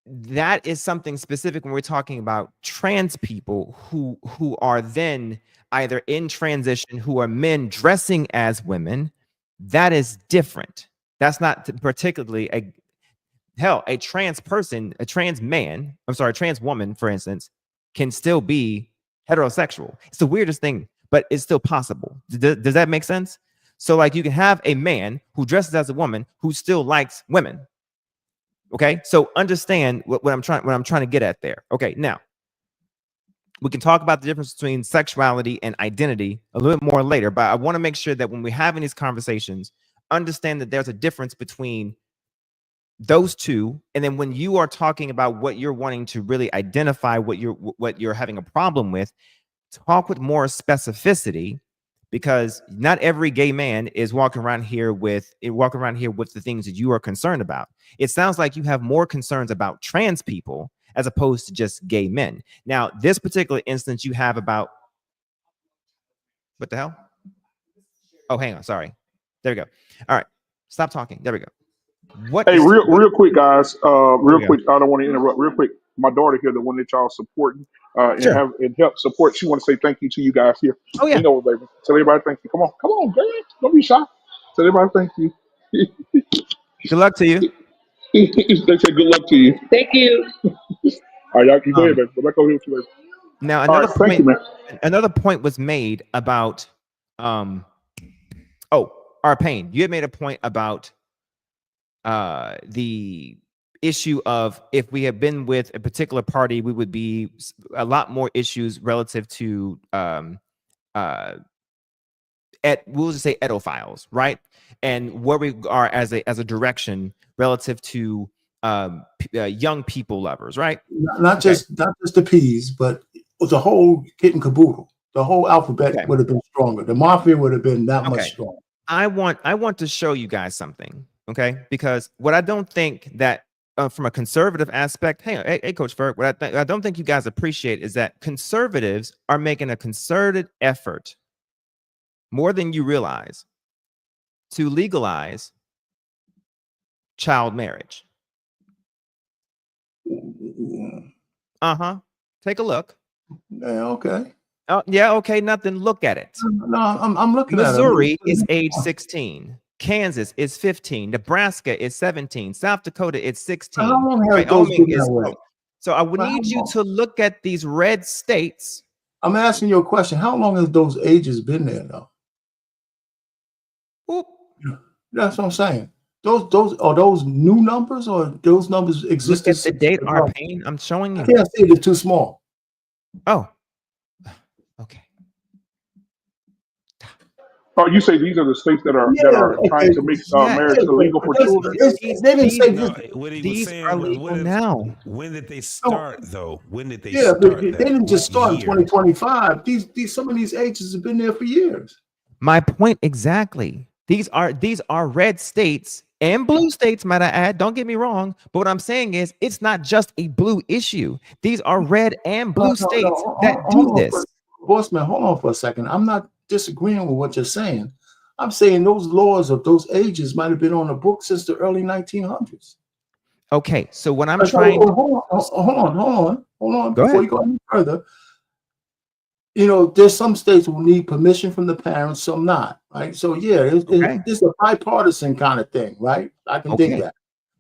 that is something specific when we're talking about trans people who are then either in transition, who are men dressing as women. That is different. That's not particularly a trans person, a trans woman, for instance, can still be heterosexual. It's the weirdest thing, but it's still possible. Does that make sense? So like you can have a man who dresses as a woman who still likes women. Okay, so understand what I'm trying to get at there. Okay, now we can talk about the difference between sexuality and identity a little bit more later, but I want to make sure that when we're having these conversations, understand that there's a difference between those two. And then when you are talking about what you're wanting to really identify, what you're having a problem with, talk with more specificity, because not every gay man is walking around here with the things that you are concerned about. It sounds like you have more concerns about trans people as opposed to just gay men. Now, this particular instance you have about what the hell? Oh, hang on. Sorry. There we go. All right. Stop talking. There we go. Real quick, guys. Real quick. I don't want to interrupt. Real quick. My daughter here, the one that y'all supporting and help support. She want to say thank you to you guys here. Oh yeah. Baby. Tell everybody thank you. Come on, girl. Don't be shy. Tell everybody thank you. Good luck to you. They say good luck to you. Thank you. All right, y'all keep going, baby. Go back over here with you, baby. Now another point was made about our pain. You had made a point about the issue of if we had been with a particular party, we would be a lot more issues relative to we'll just say edophiles, right? And where we are as a direction relative to young people lovers, right? Not just the P's, but the whole kit and caboodle. The whole alphabet would have been stronger. The mafia would have been that much stronger. I want to show you guys something, okay? Because what I don't think that from a conservative aspect, hey, Coach Ferg, what I don't think you guys appreciate is that conservatives are making a concerted effort, more than you realize, to legalize child marriage. Take a look. Yeah, okay. Yeah, okay, nothing. Look at it. No, I'm looking at it. Missouri is age 16. Kansas is 15. Nebraska is 17. South Dakota is 16. How long has those been that way? So I would need you to look at these red states. I'm asking you a question. How long has those ages been there, though? Oop. That's what I'm saying. Those are those new numbers, or those numbers exist? Look at the date Arpain. I'm showing you. I can't see it. It's too small. Oh. Okay. Oh, you say these are the states that are trying to make marriage illegal for children? They didn't say this. These are legal now. When did they start, though? When did they start? But they didn't just start in 2025. Some of these ages have been there for years. My point exactly. These are red states and blue states, might I add. Don't get me wrong. But what I'm saying is it's not just a blue issue. These are red and blue states that do this. Bossman, hold on for a second. I'm not disagreeing with what you're saying. I'm saying those laws of those ages might have been on the books since the early 1900s. Okay, so what I'm trying to hold on. Go Before ahead. you go any further, you know, there's some states who need permission from the parents, some not, right? So yeah, Okay. it's a bipartisan kind of thing, right? I can dig Okay. that,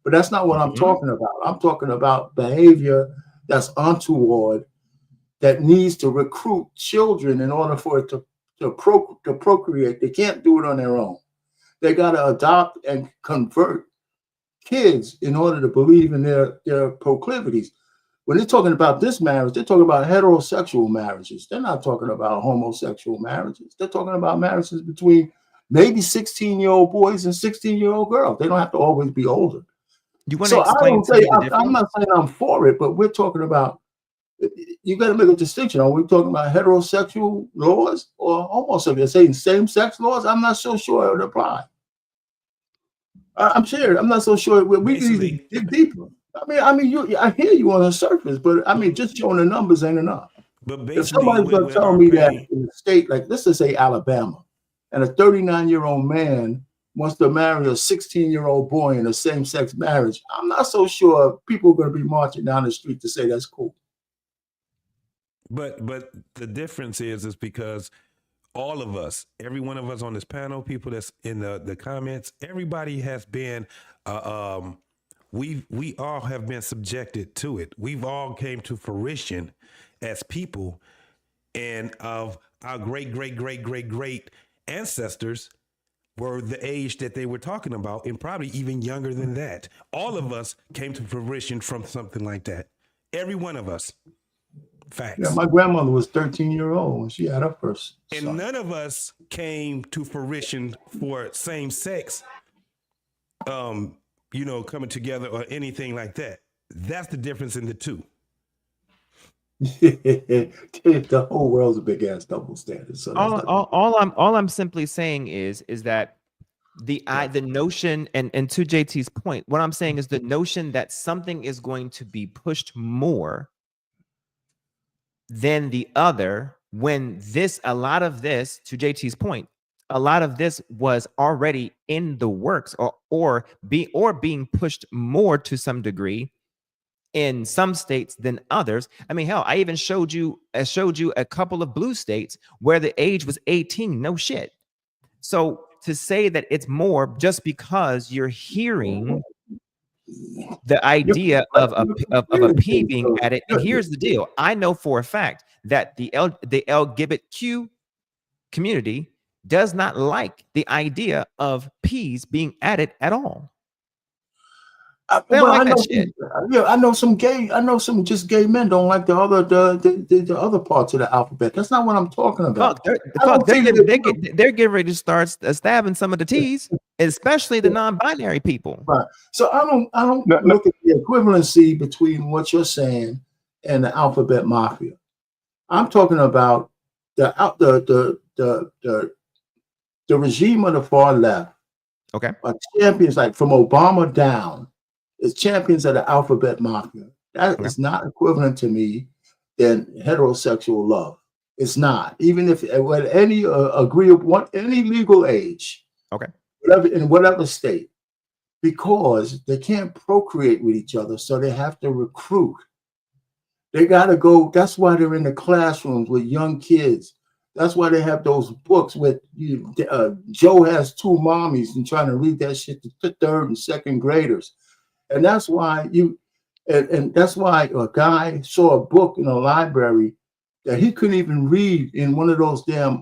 but that's not what I'm Mhm. talking about. I'm talking about behavior that's untoward that needs to recruit children in order for it to procreate. They can't do it on their own. They got to adopt and convert kids in order to believe in their proclivities. When they're talking about this marriage, they're talking about heterosexual marriages. They're not talking about homosexual marriages. They're talking about marriages between maybe 16-year-old boys and 16-year-old girls. They don't have to always be older. You want to So I explain don't to say me the I'm difference? not saying I'm for it, but we're talking about, you got to make a distinction. Are we talking about heterosexual laws or homosexual? Saying same-sex laws? I'm not so sure it would apply. I'm sure. I'm not so sure. We can even Basically, dig deeper. I hear you on the surface, but I mean, just showing the numbers ain't enough. but If basically, somebody's going to with tell our me that pain, in a state like, let's just say Alabama, and a 39-year-old man wants to marry a 16-year-old boy in a same-sex marriage, I'm not so sure people are going to be marching down the street to say that's cool. but the difference is because all of us, every one of us on this panel, people that's in the comments, everybody has been, we all have been subjected to it. We've all came to fruition as people, and of our great ancestors were the age that they were talking about, and probably even younger than that. All of us came to fruition from something like that. Every one of us. Facts. Yeah, my grandmother was 13-year-old when she had her first And son. none of us came to fruition for same sex, coming together or anything like that. That's the difference in the two. The whole world's a big ass double standard. So that's not All I'm simply saying is that the notion, and to JT's point, what I'm saying is the notion that something is going to be pushed more than the other, when a lot of this, to JT's point, a lot of this was already in the works, or being pushed more to some degree in some states than others. I mean, hell, I even showed you a couple of blue states where the age was 18. No shit. So to say that it's more just because you're hearing the idea of a P being added, and here's the deal: I know for a fact that the LGBTQ community does not like the idea of P's being added at all. They don't like that shit. Yeah, I know some just gay men don't like the other parts of the alphabet. That's not what I'm talking about. They're getting ready to start stabbing some of the T's, especially the non-binary people. Right. So I don't look at the equivalency between what you're saying and the alphabet mafia. I'm talking about the regime of the far left. Okay. Are champions, like from Obama down, is champions of the alphabet mafia. That is not equivalent to me than heterosexual love. It's not. Even if at any any legal age, in whatever state, because they can't procreate with each other, so they have to recruit. They got to go. That's why they're in the classrooms with young kids. That's why they have those books with Joe has two mommies and trying to read that shit to third and second graders. And that's why that's why a guy saw a book in a library that he couldn't even read in one of those damn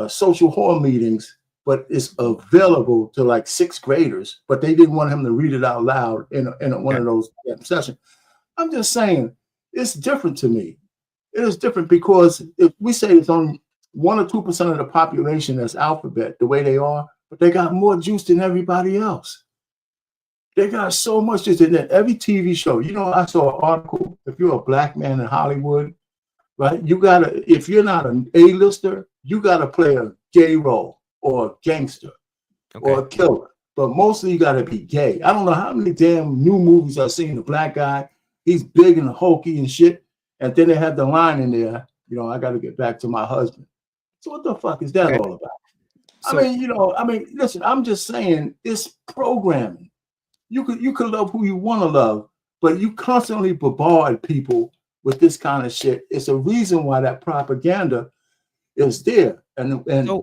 social hall meetings, but it's available to like sixth graders, but they didn't want him to read it out loud in one of those sessions. I'm just saying, it's different to me. It is different because if we say it's only 1 or 2% of the population that's alphabet the way they are, but they got more juice than everybody else. They got so much juice in every TV show. You know, I saw an article, if you're a black man in Hollywood, right? You gotta, if you're not an A-lister, you gotta play a gay role or a gangster or a killer. But mostly you gotta be gay. I don't know how many damn new movies I've seen. The black guy, he's big and hulky and shit. And then they have the line in there, you know, I gotta get back to my husband. So what the fuck is that all about? So, I mean, you know, listen, I'm just saying it's programming. You could love who you want to love, but you constantly bombard people with this kind of shit. It's a reason why that propaganda is there. And so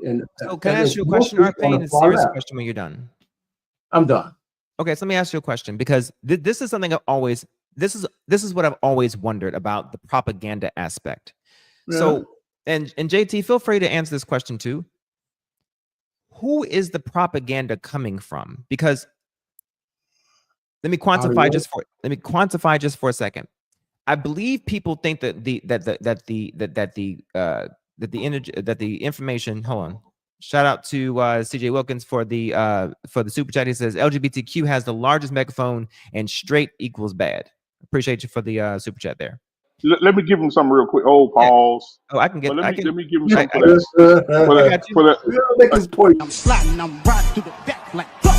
can I ask you a question, Arpain? A serious question when you're done. I'm done. Okay, so let me ask you a question, because this is something I've always, this is what I've always wondered about the propaganda aspect. Yeah. So, and JT, feel free to answer this question too. Who is the propaganda coming from? Because let me quantify just for a second. I believe people think that the information. Hold on. Shout out to CJ Wilkins for the super chat. He says LGBTQ has the largest megaphone and straight equals bad. Appreciate you for the super chat there. Let me give him some real quick. Oh, pause. Oh, I can get. Let Let me give him some for that. Make his point. I'm sliding, I'm riding through the back like fuck.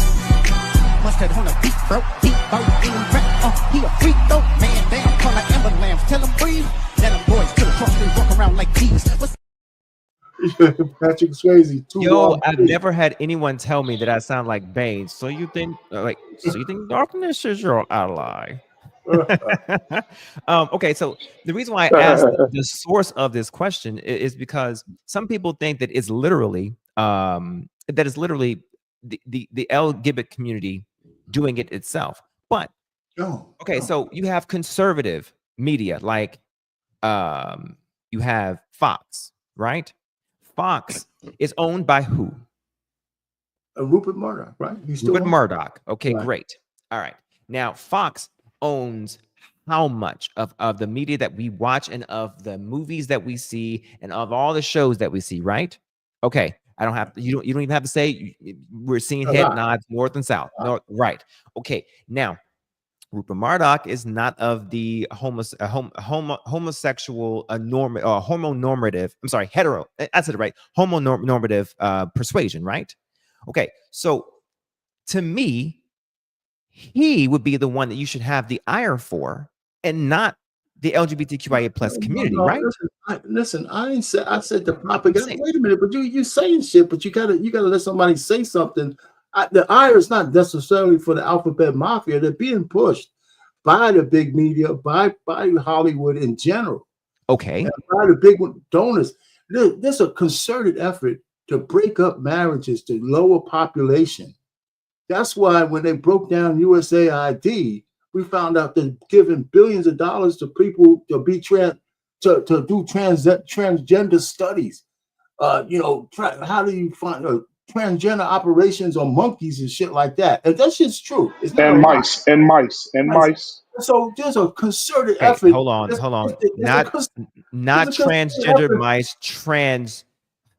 Mustard on the beat, bro. Deep boat in the back. He a freak though, man. Damn, call like Amber Lamb. Tell him breathe. Let him boys kill across they walk around like these. Patrick Swayze. Yo, I've never had anyone tell me that I sound like Bane. So you think darkness is your ally? Okay, so the reason why I asked the source of this question is because some people think that it's literally the LGBT community doing it itself. But okay, so you have conservative media like you have Fox, right? Fox is owned by who? Rupert Murdoch, right? Rupert Murdoch. Okay, right. Great. All right. Now Fox owns how much of the media that we watch and of the movies that we see and of all the shows that we see, right? Okay. I don't have to, you don't even have to say we're seeing head nods north and south. North, right. Okay. Now, Rupert Murdoch is not of the homosexual homonormative. I'm sorry, hetero. I said it right. Homonormative persuasion, right? Okay. So to me, he would be the one that you should have the ire for, and not the LGBTQIA plus community, right? Listen, I said the propaganda. Wait a minute, but you saying shit, but you gotta let somebody say something. The ire is not necessarily for the alphabet mafia. They're being pushed by the big media, by Hollywood in general. Okay. And by the big donors. There's a concerted effort to break up marriages, to lower population. That's why when they broke down USAID, we found out they're giving billions of dollars to people to be to do transgender studies. How do you find transgender operations on monkeys and shit like that? And that shit's true. It's not and mice. So there's a concerted effort. Hold on. Not transgender mice.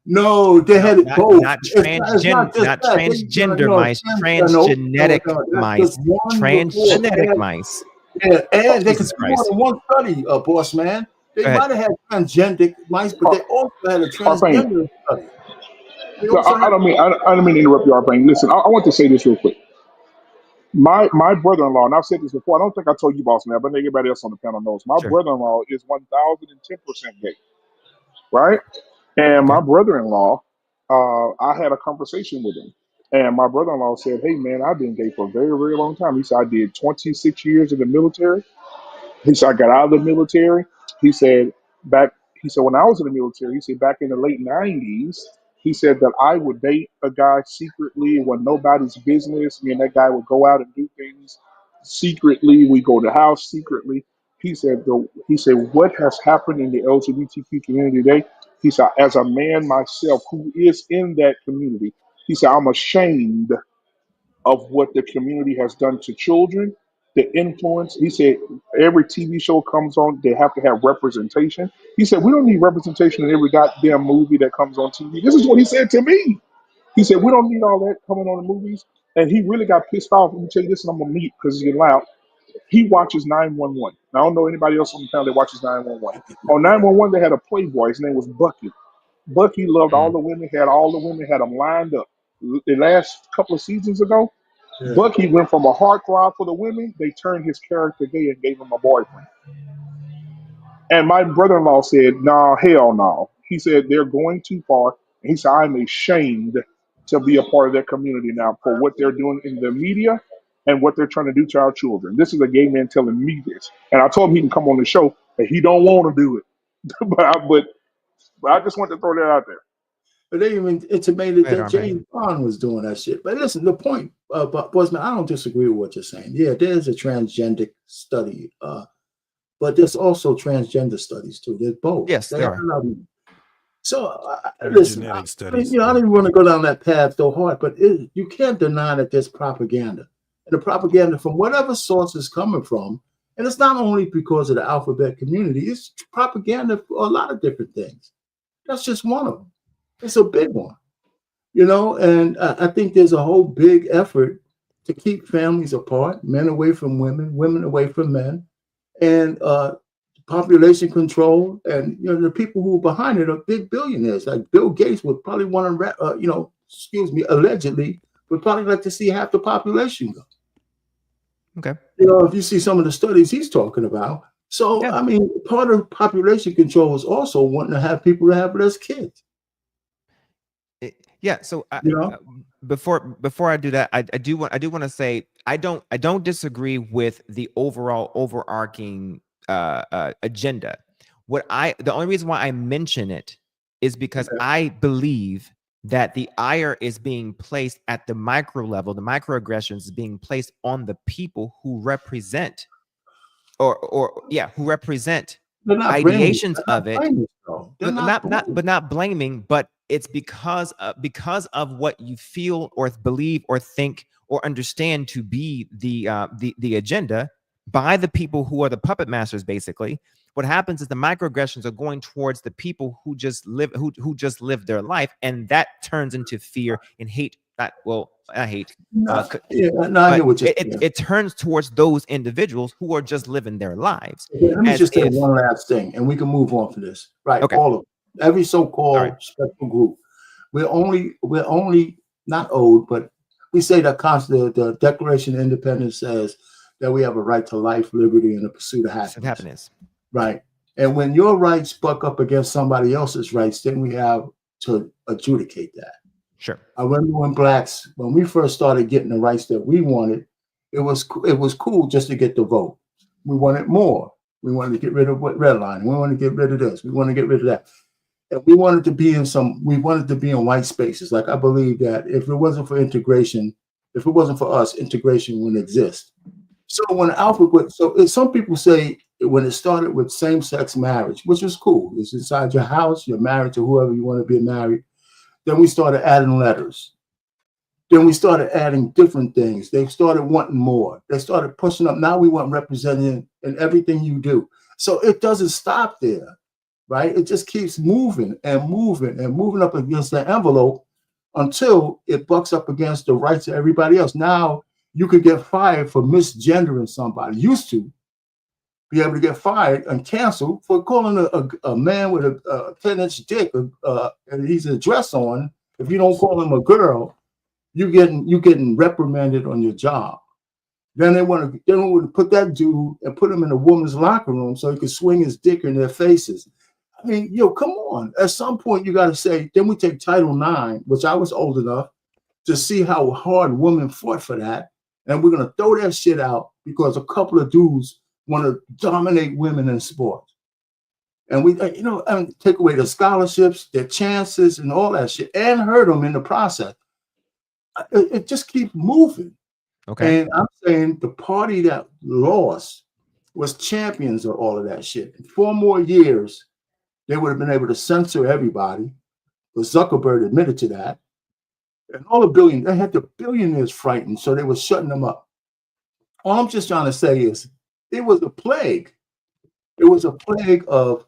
No, they had both. Not transgender mice, transgenic mice, transgenic mice. Yeah, and they could do more than one study, boss man. They might have had transgenic mice, but they also had a transgender study. I don't mean to interrupt you, Arpain. Listen, I want to say this real quick. My brother-in-law, and I've said this before, I don't think I told you, boss man, but everybody else on the panel knows. My brother-in-law is 1,010% gay, right? And my brother-in-law, I had a conversation with him. And my brother-in-law said, hey, man, I've been gay for a very, very long time. He said, I did 26 years in the military. He said, I got out of the military. He said, when I was in the military, he said, back in the late 90s, he said that I would date a guy secretly when nobody's business. Me and that guy would go out and do things secretly. We go to the house secretly. He said, what has happened in the LGBTQ community today? He said, as a man myself who is in that community, he said, I'm ashamed of what the community has done to children, the influence. He said, every TV show comes on, they have to have representation. He said, we don't need representation in every goddamn movie that comes on TV. This is what he said to me. He said, we don't need all that coming on the movies. And he really got pissed off. Let me tell you this, and I'm going to mute because it's getting loud. He watches 911. Now, I don't know anybody else on the panel that watches 911. On 911, they had a playboy. His name was Bucky. Bucky loved all Mm. the women, had them lined up. The last couple of seasons ago, Yeah. Bucky went from a heartthrob for the women, they turned his character gay and gave him a boyfriend. And my brother-in-law said, "No, hell no." He said they're going too far. And he said, "I'm ashamed to be a part of that community now for what they're doing in the media and what they're trying to do to our children." This is a gay man telling me this, and I told him he can come on the show, but he don't want to do it. but I just want to throw that out there. But they even intimated Right that on, man. James Bond was doing that shit. But listen, the point, Boysman, I don't disagree with what you're saying. Yeah, there's a transgender study, but there's also transgender studies too. There's both. Yes, there are. So There are listen, genetic I mean, studies. I didn't want to go down that path so hard, but you can't deny that there's propaganda, and the propaganda from whatever source is coming from, and it's not only because of the alphabet community. It's propaganda for a lot of different things. That's just one of them. It's a big one, and I think there's a whole big effort to keep families apart, men away from women, women away from men, and population control. And the people who are behind it are big billionaires. Like Bill Gates would probably want to, allegedly would probably like to see half the population go. Okay. If you see some of the studies he's talking about. So Yeah. I mean, part of population control is also wanting to have people to have less kids. Yeah. So You know? before I do that, I do want to say I don't disagree with the overall overarching agenda. The only reason why I mention it is because I believe that the ire is being placed at the micro level. The microaggressions is being placed on the people who represent, who represent They're not ideations blaming, of it. They're Not blaming, but it's because of what you feel or believe or think or understand to be the agenda by the people who are the puppet masters. Basically, what happens is the microaggressions are going towards the people who just live their life, and that turns into fear and hate. I hate. I hear what you're saying. It turns towards those individuals who are just living their lives. Let me just say one last thing, and we can move on from this. Right, Okay. all of them. Every so-called spectral group. We're only not owed, but we say that the Declaration of Independence says that we have a right to life, liberty, and the pursuit of happiness. Right. And when your rights buck up against somebody else's rights, then we have to adjudicate that. Sure. I remember when we first started getting the rights that we wanted, it was cool just to get the vote. We wanted more. We wanted to get rid of redlining. We wanted to get rid of this. We wanted to get rid of that. And we wanted to be in white spaces. Like I believe that if it wasn't for integration, if it wasn't for us, integration wouldn't exist. So when some people say when it started with same-sex marriage, which was cool, it's inside your house, you're married to whoever you want to be married. Then we started adding letters. Then we started adding different things. They started wanting more. They started pushing up. Now we want representing in everything you do. So it doesn't stop there, right? It just keeps moving and moving and moving up against the envelope until it bucks up against the rights of everybody else. Now you could get fired for misgendering somebody. Used to be able to get fired and canceled for calling a man with a 10-inch dick and he's a dress on. If you don't call him a girl, you getting reprimanded on your job. Then they want to put that dude and put him in a woman's locker room so he can swing his dick in their faces. I mean, come on. At some point, you got to say, then we take Title IX, which I was old enough to see how hard women fought for that. And we're going to throw that shit out because a couple of dudes want to dominate women in sports. And we, and take away their scholarships, their chances, and all that shit, and hurt them in the process. It just keeps moving. Okay. And I'm saying the party that lost was champions of all of that shit. In 4 more years, they would have been able to censor everybody. But Zuckerberg admitted to that. And all they had the billionaires frightened, so they were shutting them up. All I'm just trying to say is it was a plague. It was a plague of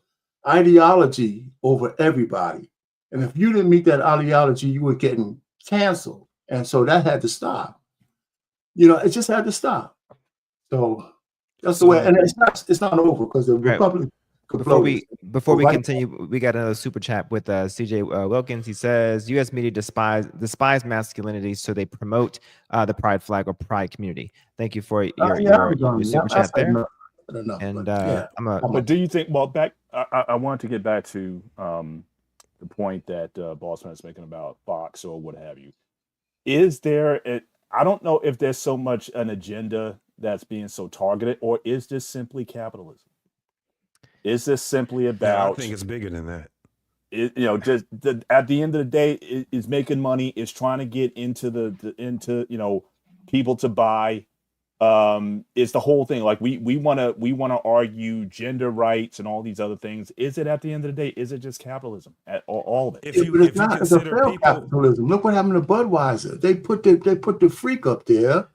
ideology over everybody. And if you didn't meet that ideology, you were getting canceled. And so that had to stop. It just had to stop. So That's the way, and it's not over because the Republic could Before blow we this. continue, we got another super chat with CJ Wilkins. He says U.S. media despise masculinity, so they promote the pride flag or pride community. Thank you for your super chat there. No, I don't know, And but do you think? Well, back I wanted to get back to the point that Bossman is making about Fox or what have you. Is there? I don't know if there's so much an agenda that's being so targeted, or is this simply capitalism? Is this simply about? I think it's bigger than that. Just at the end of the day, is making money, is trying to get into into people to buy. It's the whole thing. Like we want to argue gender rights and all these other things. Is it at the end of the day? Is it just capitalism? All of it. If you consider people, capitalism, look what happened to Budweiser. They put the freak up there.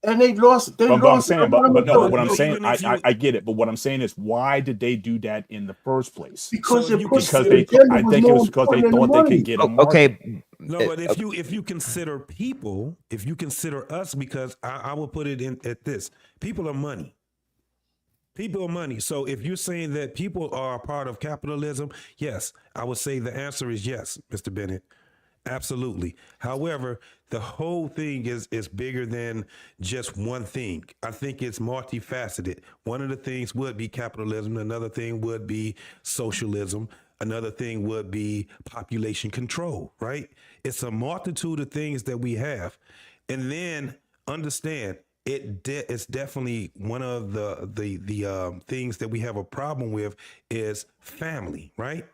And they lost. What I'm saying, I get it. But what I'm saying is, why did they do that in the first place? Because I think it was because they thought they could get a market. Okay. No, but if you consider people, if you consider us, because I will put it in at this: people are money. People are money. So if you're saying that people are a part of capitalism, yes, I would say the answer is yes, Mr. Bennett. Absolutely. However, the whole thing is bigger than just one thing. I think it's multifaceted. One of the things would be capitalism. Another thing would be socialism. Another thing would be population control, right? It's a multitude of things that we have. And then understand it's definitely one of the things that we have a problem with is family, right?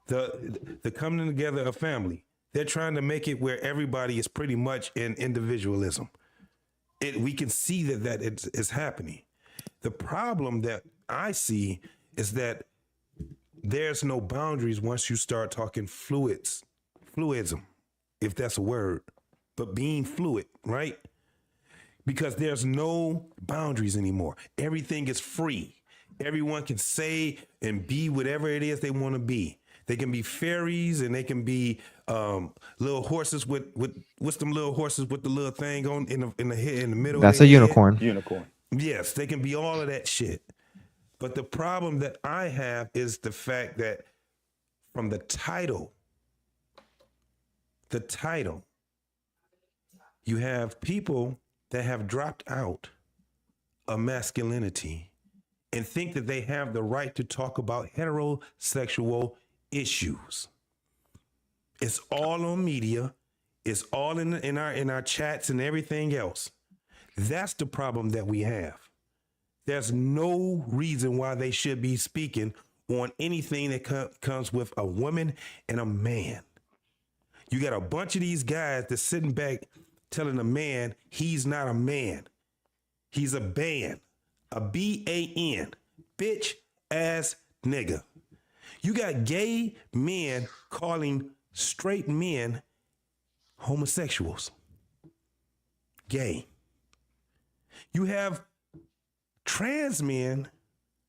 The coming together of family. They're trying to make it where everybody is pretty much in individualism. We can see that it's happening. The problem that I see is that there's no boundaries once you start talking fluidism, if that's a word, but being fluid, right? Because there's no boundaries anymore. Everything is free. Everyone can say and be whatever it is they want to be. They can be fairies and they can be little horses with what's them little horses with the little thing on in the head in the middle. That's a unicorn. Unicorn. Yes, they can be all of that shit. But the problem that I have is the fact that from the title, you have people that have dropped out of masculinity and think that they have the right to talk about heterosexual issues. It's all on media. It's all in our chats and everything else. That's the problem that we have. There's no reason why they should be speaking on anything that comes with a woman and a man. You got a bunch of these guys that's sitting back telling a man he's not a man. He's a ban. A B-A-N. Bitch ass nigga. You got gay men calling straight men homosexuals. Gay. You have trans men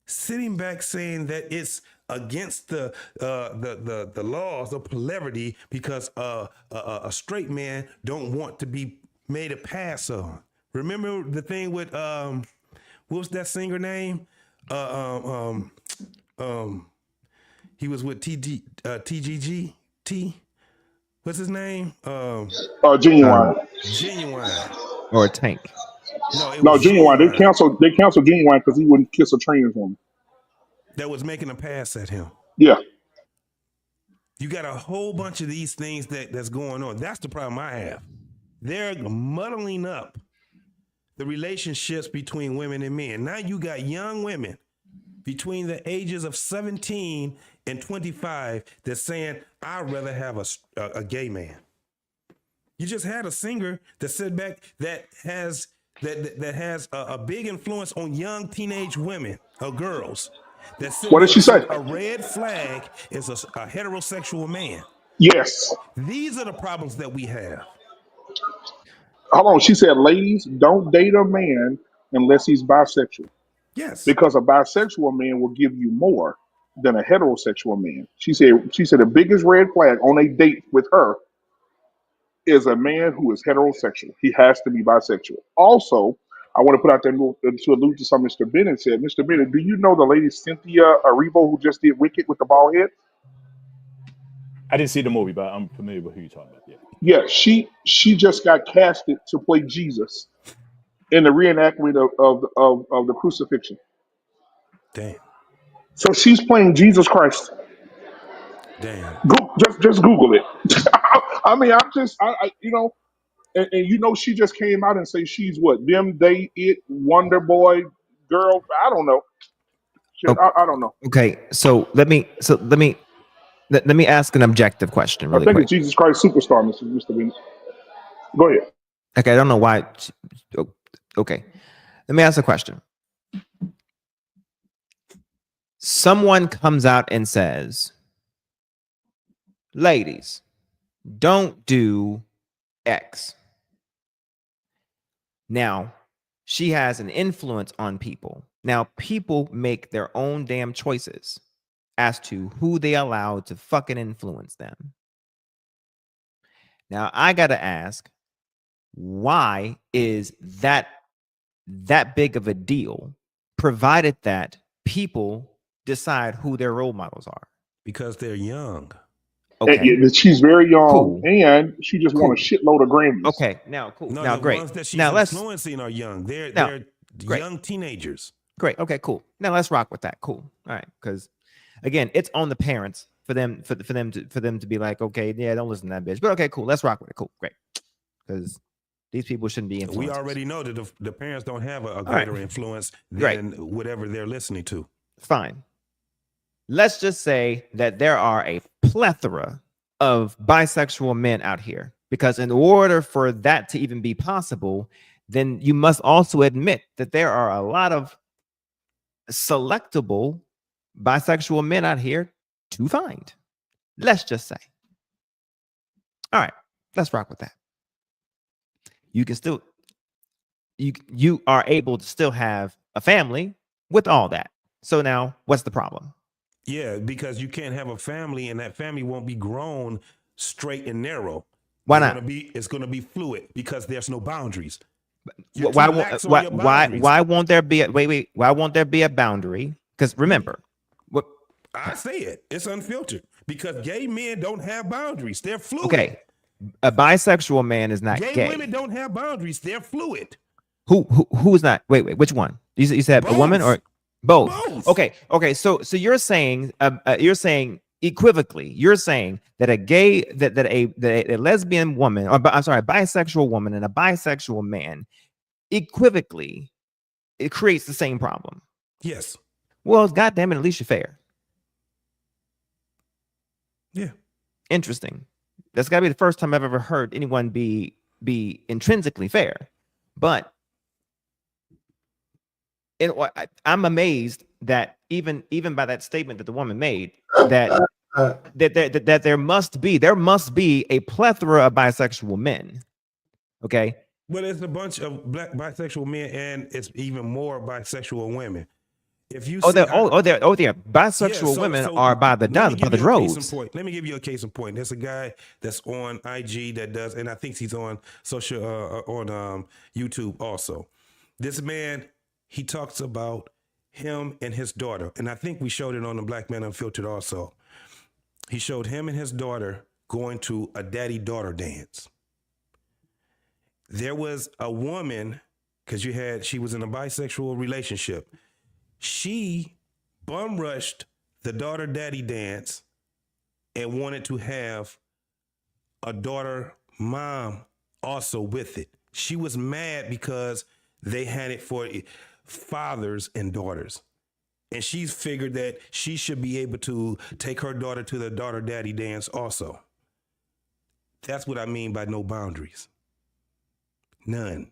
sitting back saying that it's against the laws of polarity because a straight man don't want to be made a pass on. Remember the thing with what was that singer name? He was with TGG. What's his name? Genuine. Genuine. Or a Tank. No, Genuine. They canceled Genuine because he wouldn't kiss a trans woman. That was making a pass at him. Yeah. You got a whole bunch of these things that's going on. That's the problem I have. They're muddling up the relationships between women and men. Now you got young women between the ages of 17 and 25 that's saying, I'd rather have a gay man. You just had a singer that said back that has a big influence on young teenage women or girls. What did she say? A red flag is a heterosexual man. Yes. These are the problems that we have. Hold on. She said, ladies, don't date a man unless he's bisexual. Yes. Because a bisexual man will give you more than a heterosexual man. She said the biggest red flag on a date with her is a man who is heterosexual. He has to be bisexual. Also, I want to put out there to allude to something Mr. Bennett said. Mr. Bennett, do you know the lady Cynthia Erivo who just did Wicked with the bald head? I didn't see the movie, but I'm familiar with who you're talking about. Yeah. Yeah, she just got casted to play Jesus in the reenactment of the crucifixion. Damn. So she's playing Jesus Christ. Damn. Just Google it. I mean, and you know, she just came out and say she's what them, they, it, Wonder Boy, girl. I don't know. Shit, Oh, I don't know. okay, so let me ask an objective question I really think quick. it's Jesus Christ Superstar, Mr. Bennett. Go ahead. Okay, I don't know why. Okay, let me ask a question. Someone comes out and says, ladies, don't do X. Now, she has an influence on people. Now, people make their own damn choices as to who they allow to fucking influence them. Now, I got to ask, why is that big of a deal, provided that people decide who their role models are? Because they're young. Okay. And she's very young, Cool. and she just won a shitload of Grammys. Okay, now cool. No, now the great. ones that she's Now let's influencing are young. They're great. young teenagers. Great. Okay, cool. Now let's rock with that. Cool. All right, because again, it's on the parents for them to be like, okay, yeah, don't listen to that bitch. But okay, cool. Let's rock with it. Cool, great. Because these people shouldn't be influenced. We already know that the parents don't have a greater influence than whatever they're listening to. Fine. Let's just say that there are a plethora of bisexual men out here, because in order for that to even be possible, then you must also admit that there are a lot of selectable bisexual men out here to find. Let's just say. All right, let's rock with that. You can still, you are able to still have a family with all that. So now, what's the problem? Yeah, because you can't have a family and that family won't be grown straight and narrow. Why not? It's going to be fluid because there's no boundaries. Why won't there be why won't there be a boundary? Because remember, what I say it's unfiltered because gay men don't have boundaries. They're fluid. Okay. A bisexual man is not gay. Gay women don't have boundaries. They're fluid. Who's not? Wait, which one? You said both. A woman or both? Okay. So you're saying equivocally, you're saying that a lesbian woman, or I'm sorry, a bisexual woman and a bisexual man, equivocally, it creates the same problem. Yes. Well, goddamn it, at least you're fair. Yeah. Interesting. That's got to be the first time I've ever heard anyone be intrinsically fair. But I'm amazed that even by that statement that the woman made, that that there must be a plethora of bisexual men. Okay. Well, it's a bunch of black bisexual men, and it's even more bisexual women. If you bisexual women are by the dozen, by the droves. Let me give you a case in point. There's a guy that's on IG that does, and I think he's on social on YouTube also. This man, he talks about him and his daughter, and I think we showed it on the Black Man Unfiltered also. He showed him and his daughter going to a daddy-daughter dance. There was a woman, because she was in a bisexual relationship. She bum rushed the daughter daddy dance and wanted to have a daughter mom also with it. She was mad because they had it for fathers and daughters. And she figured that she should be able to take her daughter to the daughter daddy dance also. That's what I mean by no boundaries. None.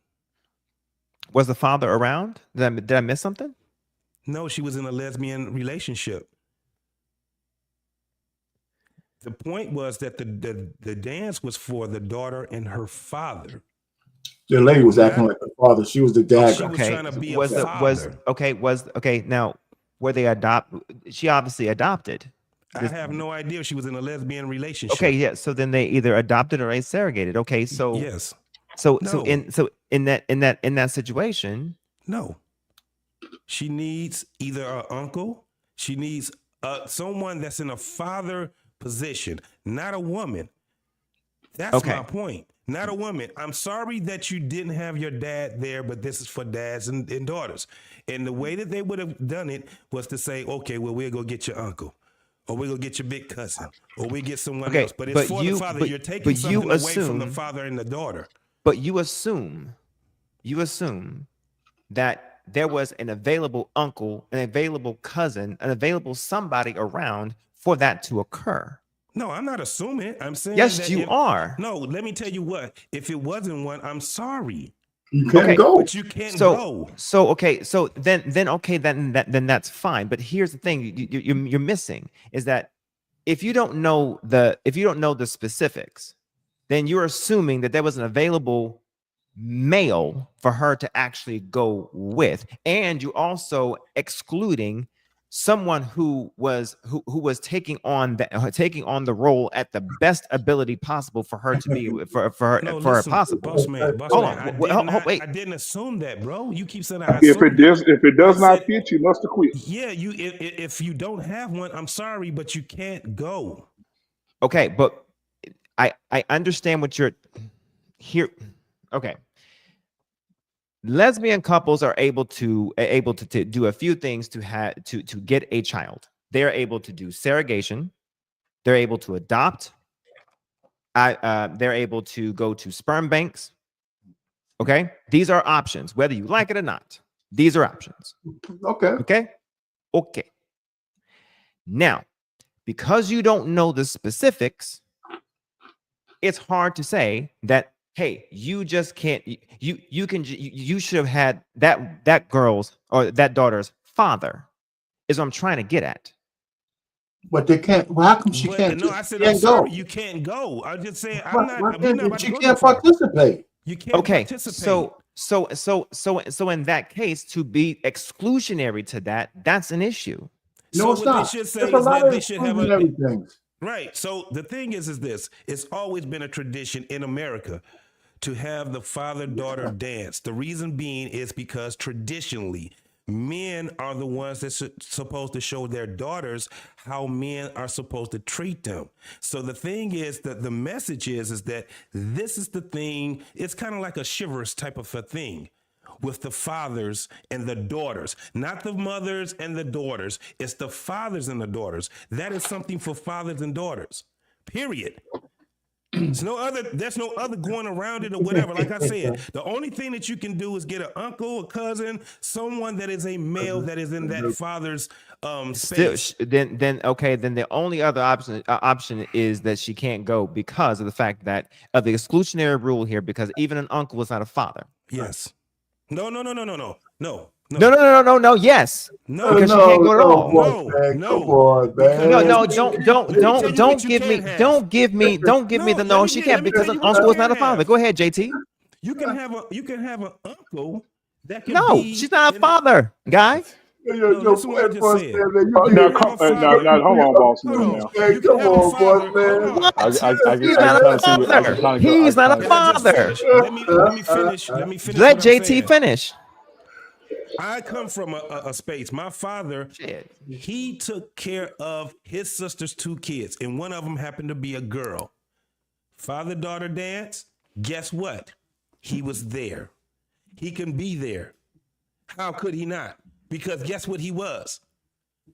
Was the father around? Did I miss something? No, she was in a lesbian relationship. The point was that the dance was for the daughter and her father. The lady was acting like the father. She was the dad. She was trying to be a father. Now were they she obviously adopted. I have no idea if she was in a lesbian relationship. Okay, yeah. So then they either adopted or they surrogated. Okay, so yes. So No. in that situation, No. She needs either an uncle. She needs someone that's in a father position, not a woman. That's Okay. my point. Not a woman. I'm sorry that you didn't have your dad there, but this is for dads and daughters. And the way that they would have done it was to say, okay, well, we'll go get your uncle, or we'll go get your big cousin, or we get someone Okay, else. But it's but for you- the father. but- You're taking but you something away from the assume- father and the daughter. but you assume that there was an available uncle, an available cousin, an available somebody around for that to occur. No, I'm not assuming. I'm saying Yes, that you are. No, let me tell you what. If it wasn't one, I'm sorry, You can't Okay, go. but you can't So go. then that's fine. But here's the thing you're missing is that if you don't know the specifics, then you're assuming that there was an available male for her to actually go with, and you're also excluding someone who was taking on the role at the best ability possible for her to be for her Listen, possible. boss man. Hold on. Wait. I didn't assume that, bro. You keep saying If it does I not said- fit, you must have quit. Yeah, if you don't have one, I'm sorry, but you can't go. Okay, but I understand what you're here. Okay. Lesbian couples are able to do a few things to get a child. They're able to do surrogation. They're able to adopt. They're able to go to sperm banks. Okay, these are options, whether you like it or not. These are options. Okay. Okay. Now, because you don't know the specifics, it's hard to say that, hey, you just can't, you should have had that girl's or that daughter's father, is what I'm trying to get at. But they can't. Well, how come she But, can't? no, I said can't I'm sorry. go? You can't go. I just say Why- I'm not. why we're can't not you- about to she go can't that far. participate. You can't Okay, participate. so in that case, to be exclusionary to that, that's an issue. No, So it's what not. they should say There's a is lot that of they should have a exclusionary things. right. So the thing is this: it's always been a tradition in America to have the father-daughter dance. The reason being is because traditionally, men are the ones that's supposed to show their daughters how men are supposed to treat them. So the thing is that the message is that this is the thing. It's kind of like a chivalrous type of a thing with the fathers and the daughters, not the mothers and the daughters. It's the fathers and the daughters. That is something for fathers and daughters, period. There's no other going around it or whatever. Like I said, the only thing that you can do is get an uncle, a cousin, someone that is a male that is in that father's Still, space. then the only other option is that she can't go because of the fact that of the exclusionary rule here, because even an uncle is not a father. Yes. No. Yes. No. Because she can't go at all. No. Come on, man. No, Let me tell you don't what you give me, can't have. don't give me the No, no. let She me can't because tell an you what uncle you is not a can't father. have. Go ahead, JT. You can have an uncle that can No, be she's not a in- father, guy. Yo, listen what I just boss said. man, man, You Now, can have a father. hold on, boss Hold man. on. Now, Hey, You can come have a on, father. boss man. Hold on. He's not a father. He's not a Can I just father. finish? Let me finish. Let me finish. Let what I'm JT saying. finish. I come from a space. My father, Shit. he took care of his sister's 2 kids, and one of them happened to be a girl. Father-daughter dance, guess what? He was there. He can be there. How could he not? Because guess what he was?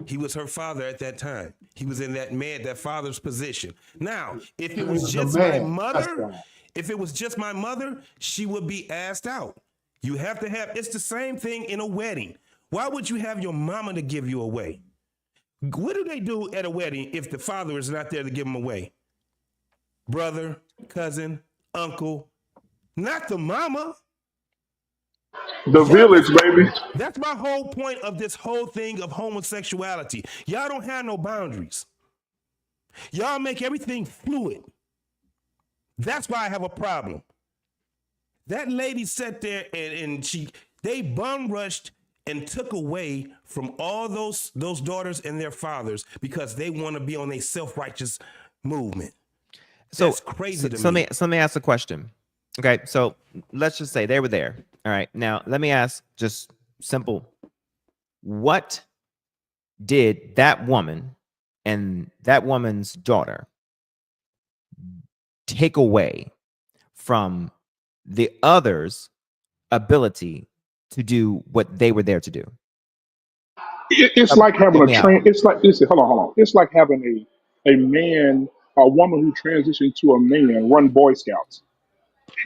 He was her father at that time. He was in that father's position. Now, if it was was a just my man. That's mother, right. if it was just my mother, she would be asked out. You have to have, it's the same thing in a wedding. Why would you have your mama to give you away? What do they do at a wedding if the father is not there to give them away? Brother, cousin, uncle, not the mama. the village, baby. That's my whole point of this whole thing of homosexuality. Y'all don't have no boundaries. Y'all make everything fluid. That's why I have a problem. That lady sat there and they bum rushed and took away from all those daughters and their fathers because they want to be on a self-righteous movement. So That's crazy to so me. let me ask a question. Okay, so let's just say they were there. All right, now let me ask, just simple, what did that woman and that woman's daughter take away from the others' ability to do what they were there to do? It's like having Help a me out. It's like, listen, hold on. It's like having a man, a woman who transitioned to a man run Boy Scouts.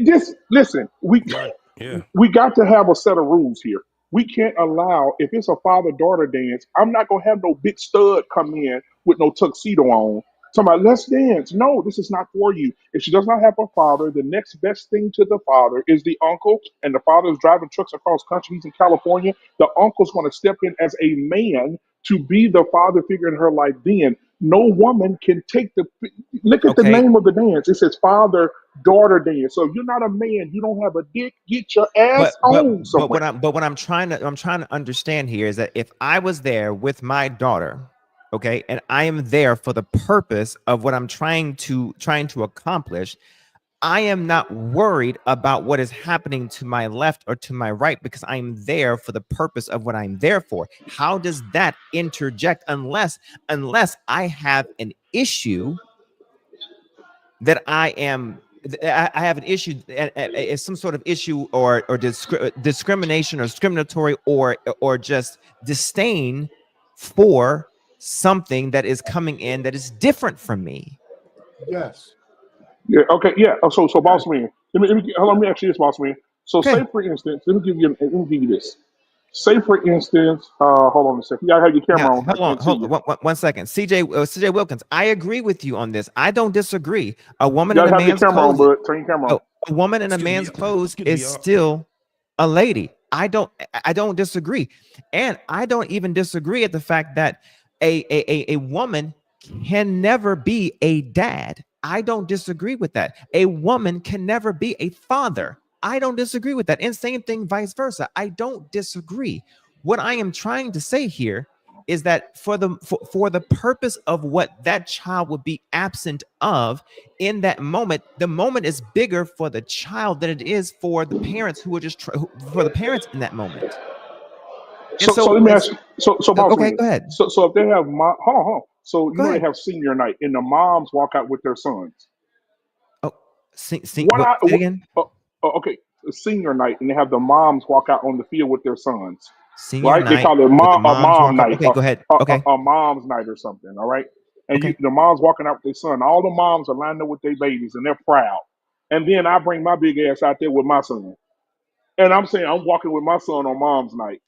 Just listen, Y'all, yeah. we got to have a set of rules here. We can't allow, if it's a father daughter dance, I'm not gonna have no big stud come in with no tuxedo on. Talking about let's dance. No, this is not for you. If she does not have a father, the next best thing to the father is the uncle, and the father is driving trucks across country. He's in California. The uncle's going to step in as a man to be the father figure in her life. Then no woman can take the look at the Okay, name of the dance. It says father daughter dance. So if you're not a man, you don't have a dick. Get your ass home somewhere. what I'm trying to understand here is that if I was there with my daughter, okay, and I am there for the purpose of what I'm trying to accomplish, I am not worried about what is happening to my left or to my right because I'm there for the purpose of what I'm there for. How does that interject unless I have an issue that I have an issue, some sort of issue or discrimination or discriminatory or just disdain for something that is coming in that is different from me. Yes. Yeah. Okay. Yeah. So Yes. boss man. Let me ask you this, boss man. So say Okay. for instance, let me give you this. Say for instance, hold on a second. You gotta have your Now, camera on. I can't see hold you. on, 1 second. CJ Wilkins, I agree with you on this. I don't disagree. A You woman in gotta a have your man's camera on, clothes, bud. Turn your camera on. a woman in a Excuse me. man's clothes Excuse me, is y'all. still a lady. I don't disagree. And I don't even disagree at the fact that a woman can never be a dad. I don't disagree with that. A woman can never be a father. I don't disagree with that. And same thing, vice versa. I don't disagree. What I am trying to say here is that for the purpose of what that child would be absent of in that moment, the moment is bigger for the child than it is for the parents who are just for the parents in that moment. And So let me ask you. So boss okay, man. go ahead. So if they have hold on. So you Go know they ahead. have senior night, and the moms walk out with their sons. Oh, What what? I Say it what, again. okay, senior night, and they have the moms walk out on the field with their sons. Senior Right? They night call it with the a moms mom walk up. night, Okay, go ahead. Okay, a mom's night or something. All right. And okay. the mom's walking out with their son. All the moms are lined up with their babies, and they're proud. And then I bring my big ass out there with my son, and I'm saying I'm walking with my son on mom's night.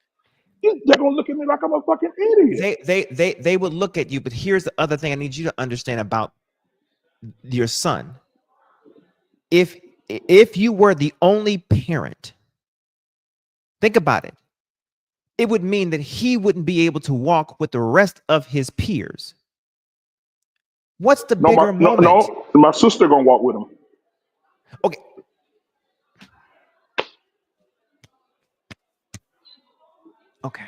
They're gonna look at me like I'm a fucking idiot. They would look at you, but here's the other thing I need you to understand about your son. If you were the only parent, think about it. It would mean that he wouldn't be able to walk with the rest of his peers. What's the No, bigger moment? no, my sister gonna walk with him. Okay, okay.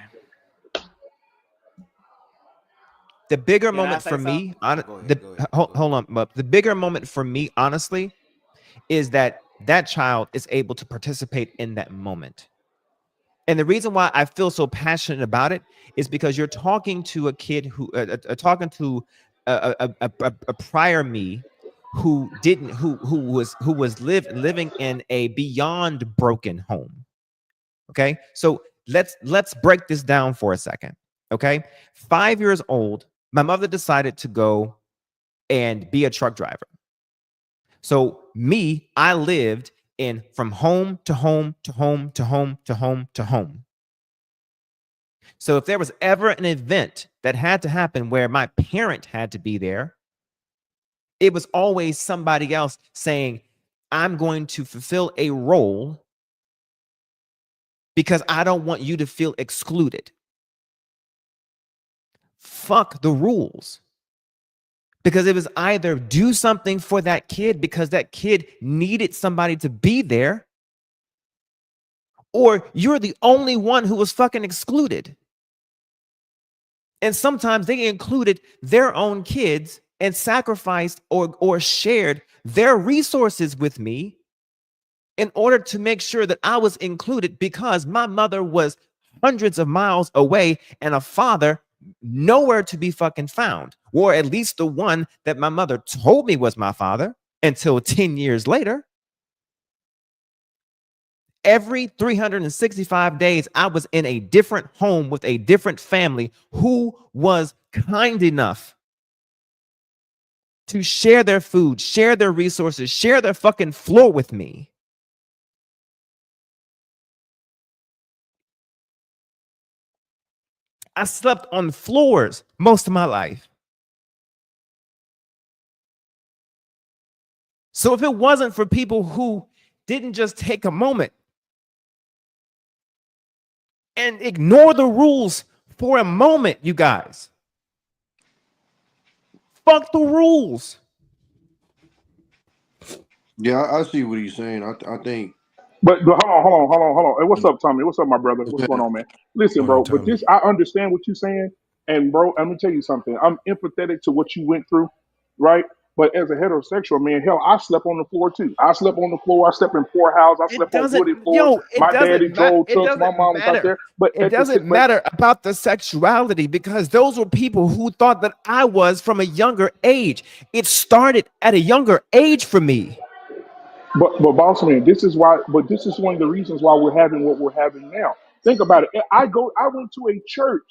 The bigger Can I moment say for something? me, Oh, go ahead. Go ahead. hold on, but the bigger moment for me, honestly, is that that child is able to participate in that moment. And the reason why I feel so passionate about it is because you're talking to a kid who, talking to a prior me who didn't, who was living in a beyond broken home. Okay, so let's break this down for a second. Okay, 5 years old, my mother decided to go and be a truck driver. So me, I lived in from home to home to home to home to home to home. So if there was ever an event that had to happen where my parent had to be there, it was always somebody else saying, I'm going to fulfill a role because I don't want you to feel excluded. Fuck the rules. Because it was either do something for that kid because that kid needed somebody to be there, or you're the only one who was fucking excluded. And sometimes they included their own kids and sacrificed or shared their resources with me in order to make sure that I was included, because my mother was hundreds of miles away and a father nowhere to be fucking found, or at least the one that my mother told me was my father until 10 years later. Every 365 days, I was in a different home with a different family who was kind enough to share their food, share their resources, share their fucking floor with me. I slept on floors most of my life. So if it wasn't for people who didn't just take a moment and ignore the rules for a moment, you guys, fuck the rules. Yeah, I see what he's saying. I think. But hold on. Hey, what's up, Tommy? What's up, my brother? What's going on, man? Listen, Morning, bro. But Tommy. this, I understand what you're saying, and bro, let me tell you something. I'm empathetic to what you went through, right? But as a heterosexual man, hell, I slept on the floor too. I slept on the floor. I slept in poorhouse. I It slept on wooded doesn't, floors. yo, it My daddy doesn't matter. drove It trucks. My doesn't mom was out matter. there. But It at the doesn't matter about the sexuality, because those were people who thought that I was from a younger age. It started at a younger age for me. but boss man, this is why. But this is one of the reasons why we're having what we're having now. Think about it. I went to a church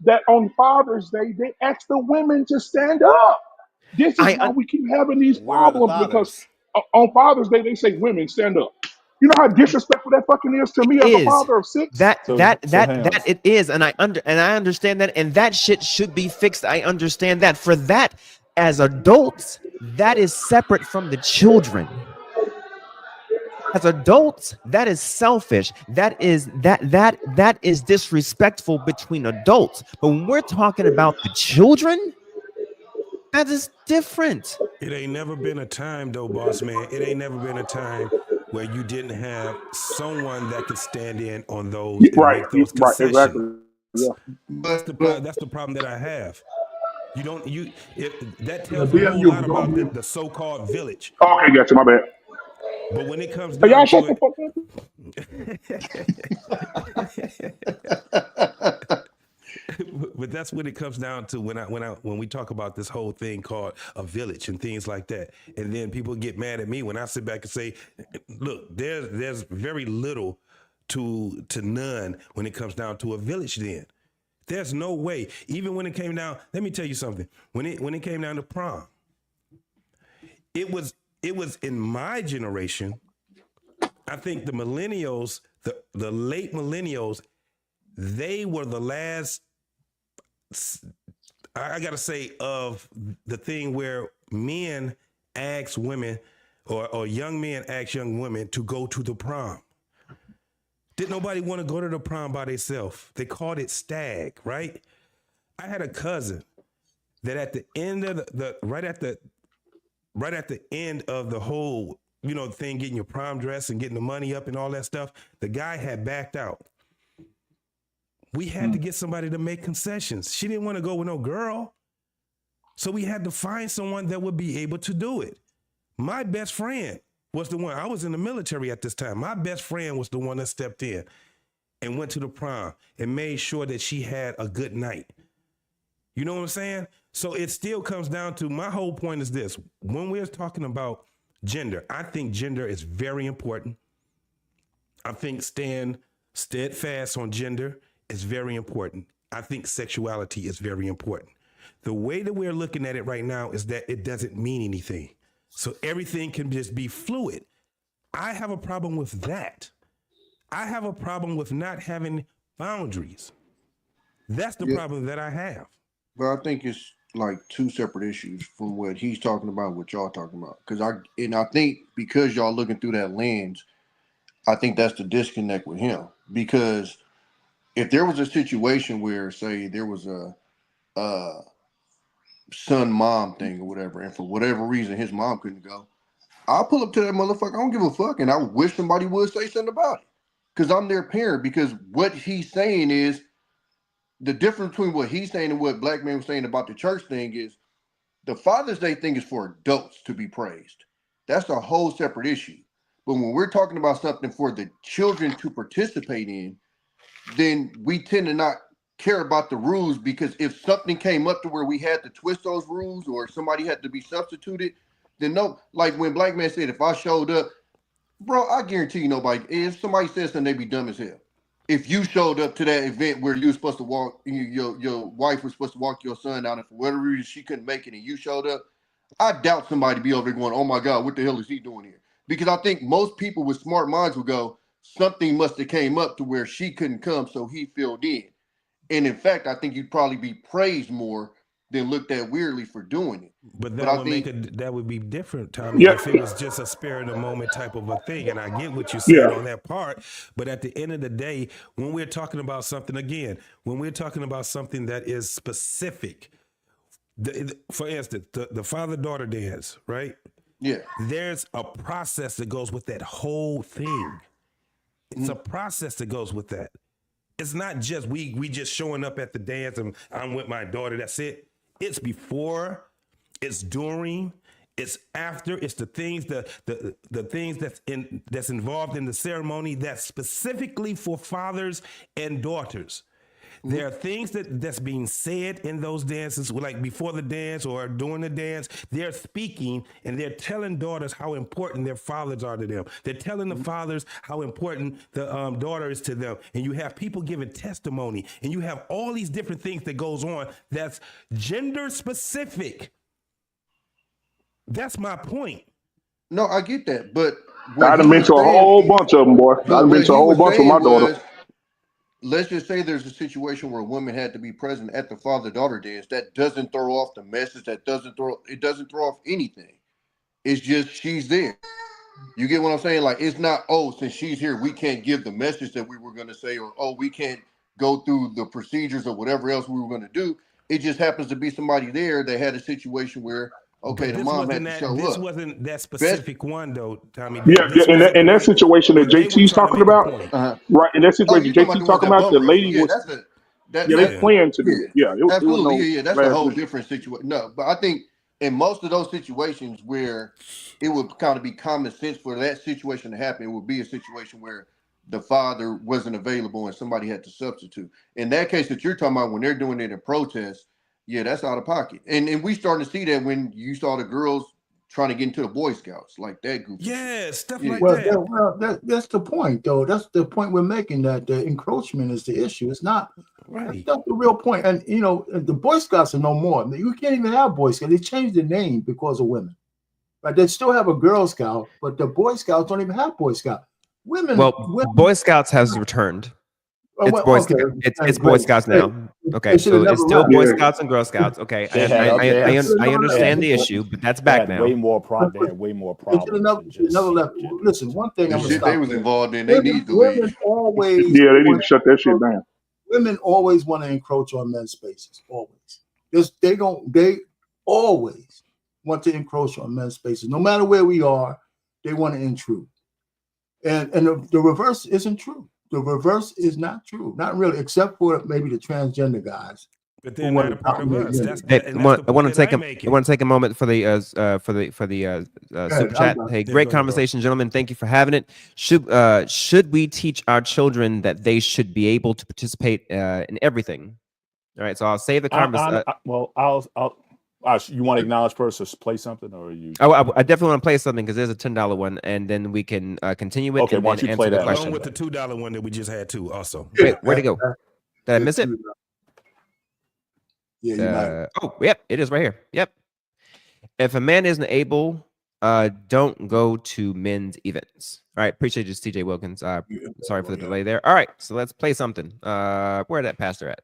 that on Father's Day they asked the women to stand up. This is I why un- we keep having these Where are the problems because fathers? on Father's Day they say women stand up. You know how disrespectful that fucking is to It me as a is father of six. So Hams, it is, and I understand that, and that shit should be fixed. I understand that. For that, as adults, that is separate from the children. As adults, that is selfish. That is disrespectful between adults. But when we're talking about the children, that is different. It ain't never been a time though, boss man. It ain't never been a time where you didn't have someone that could stand in on those and Right, make those right, concessions. exactly. Yeah. But That's the problem that I have. You don't you it that Yeah, tells a DM whole you, lot bro. about the so-called village. Okay, gotcha. My bad. But when it comes Hey, down y'all to shut the it, fuck up. but that's when it comes down to when we talk about this whole thing called a village and things like that. And then people get mad at me when I sit back and say, look, there's very little to none when it comes down to a village then. There's no way. Even when it came down, let me tell you something. When it came down to prom, it was in my generation. I think the millennials, the late millennials, they were the last. I gotta say, of the thing where men ask women, or young men ask young women to go to the prom. Didn't nobody want to go to the prom by themselves? They called it stag, right? I had a cousin that at the end of right at the end of the whole thing, getting your prom dress and getting the money up and all that stuff, the guy had backed out. We had to get somebody to make concessions. She didn't want to go with no girl, so we had to find someone that would be able to do it. My best friend was the one. I was in the military at this time. My best friend was the one that stepped in and went to the prom and made sure that she had a good night. You know what I'm saying? So it still comes down to, my whole point is this. When we're talking about gender, I think gender is very important. I think staying steadfast on gender is very important. I think sexuality is very important. The way that we're looking at it right now is that it doesn't mean anything. So everything can just be fluid. I have a problem with that. I have a problem with not having boundaries. That's the Yeah. problem that I have. But I think it's like two separate issues from what he's talking about, and what y'all talking about. I think because y'all looking through that lens, I think that's the disconnect with him. Because if there was a situation where, say, there was a son mom thing or whatever, and for whatever reason his mom couldn't go, I'll pull up to that motherfucker. I don't give a fuck, and I wish somebody would say something about it, because I'm their parent. Because what he's saying is, the difference between what he's saying and what Black Man was saying about the church thing is, the Father's Day thing is for adults to be praised. That's a whole separate issue. But when we're talking about something for the children to participate in, then we tend to not care about the rules, because if something came up to where we had to twist those rules or somebody had to be substituted, then no, like when Black Man said, if I showed up, bro, I guarantee you nobody, if somebody says something, they be dumb as hell. If you showed up to that event where you were supposed to walk, your wife was supposed to walk your son out, and for whatever reason she couldn't make it and you showed up, I doubt somebody be over there going, oh my God, what the hell is he doing here? Because I think most people with smart minds would go, something must have came up to where she couldn't come, so he filled in. And in fact, I think you'd probably be praised more than looked at weirdly for doing it. But I that would think make it, that would be different, Tommy, Yeah. if it was just a spare of the moment type of a thing. And I get what you said Yeah. on that part. But at the end of the day, when we're talking about something, again, when we're talking about something that is specific, for instance, the father-daughter dance, right? yeah, There's a process that goes with that whole thing. It's a process that goes with that. It's not just we just showing up at the dance and I'm with my daughter, that's it. It's before, it's during, it's after, it's the things the things that's involved in the ceremony that's specifically for fathers and daughters. There are things that's being said in those dances, like before the dance or during the dance. They're speaking and they're telling daughters how important their fathers are to them. They're telling the fathers how important the daughter is to them. And you have people giving testimony, and you have all these different things that goes on that's gender specific. That's my point. no, I get that, but I done been to a whole bunch of them, boy. I done been to a whole bunch with my daughter. Let's just say there's a situation where a woman had to be present at the father-daughter dance. That doesn't throw off the message. It doesn't throw off anything. It's just she's there. You get what I'm saying? Like, it's not, oh, since she's here, we can't give the message that we were going to say, or, oh, we can't go through the procedures or whatever else we were going to do. It just happens to be somebody there that had a situation where, okay, the mom had to show up. This wasn't that specific one, though, Tommy. Yeah, in that situation that JT's talking about, right? In that situation JT's talking about, the lady was, they planned to do it. Yeah, absolutely. That's a whole different situation. No, but I think in most of those situations where it would kind of be common sense for that situation to happen, it would be a situation where the father wasn't available and somebody had to substitute. In that case that you're talking about, when they're doing it in protest, yeah, that's out of pocket. And we starting to see that when you saw the girls trying to get into the Boy Scouts, like that group. Yeah, stuff like Well, that. that's the point, though. That's the point we're making, that the encroachment is the issue. It's not, Right. that's the real point. And, you know, the Boy Scouts are no more. You can't even have Boy Scouts. They changed the name because of women. Right? They still have a Girl Scout, but the Boy Scouts don't even have Boy Scout. Women. Boy Scouts has returned. It's well, Boy okay, Scouts. It's okay, Boy great. Scouts now. Okay, so it's still Boy Scouts and Girl Scouts. Okay, I understand the issue, but that's back now. Way more problems. They had way more problems. Another level. Listen, one thing I'm gonna stop. They was involved in. They need to leave. Women always. Yeah, they need to shut that shit down. Women always want to encroach on men's spaces. Always. They always want to encroach on men's spaces. No matter where we are, they want to intrude. And the reverse isn't true. The reverse is not true. Not really, except for maybe the transgender guys. But they're not a part of us. I want to take a moment for the super chat. Hey, great conversation, gentlemen. Thank you for having it. Should we teach our children that they should be able to participate in everything? All right, so I'll save the conversation. You want to acknowledge first or play something, or you? I definitely want to play something because there's a $10 one, and then we can continue it. Okay, and why don't you play that? Along with the $2 one that we just had too. Also, wait, where'd it go? Did I miss it? Yeah. Oh, yep, it is right here. Yep. If a man isn't able, don't go to men's events. All right, appreciate you, TJ Wilkins. Sorry for the delay there. All right, so let's play something. Where'd that pastor at?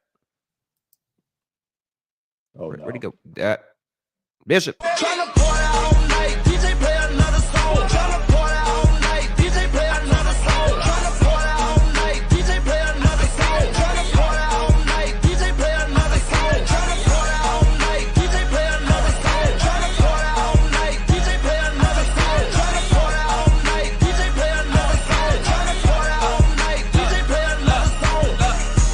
Oh, where'd he go? Bishop. Tryna pour out all night, DJ play another song. Tryna pour out all night, DJ play another song. Tryna pour out all night, DJ play another song. Tryna pour out all night, DJ play another song. Tryna pour out all night, DJ play another song. Tryna pour out all night, DJ play another song. Tryna pour out all night, DJ play another song. Tryna pour out all night, DJ play another song.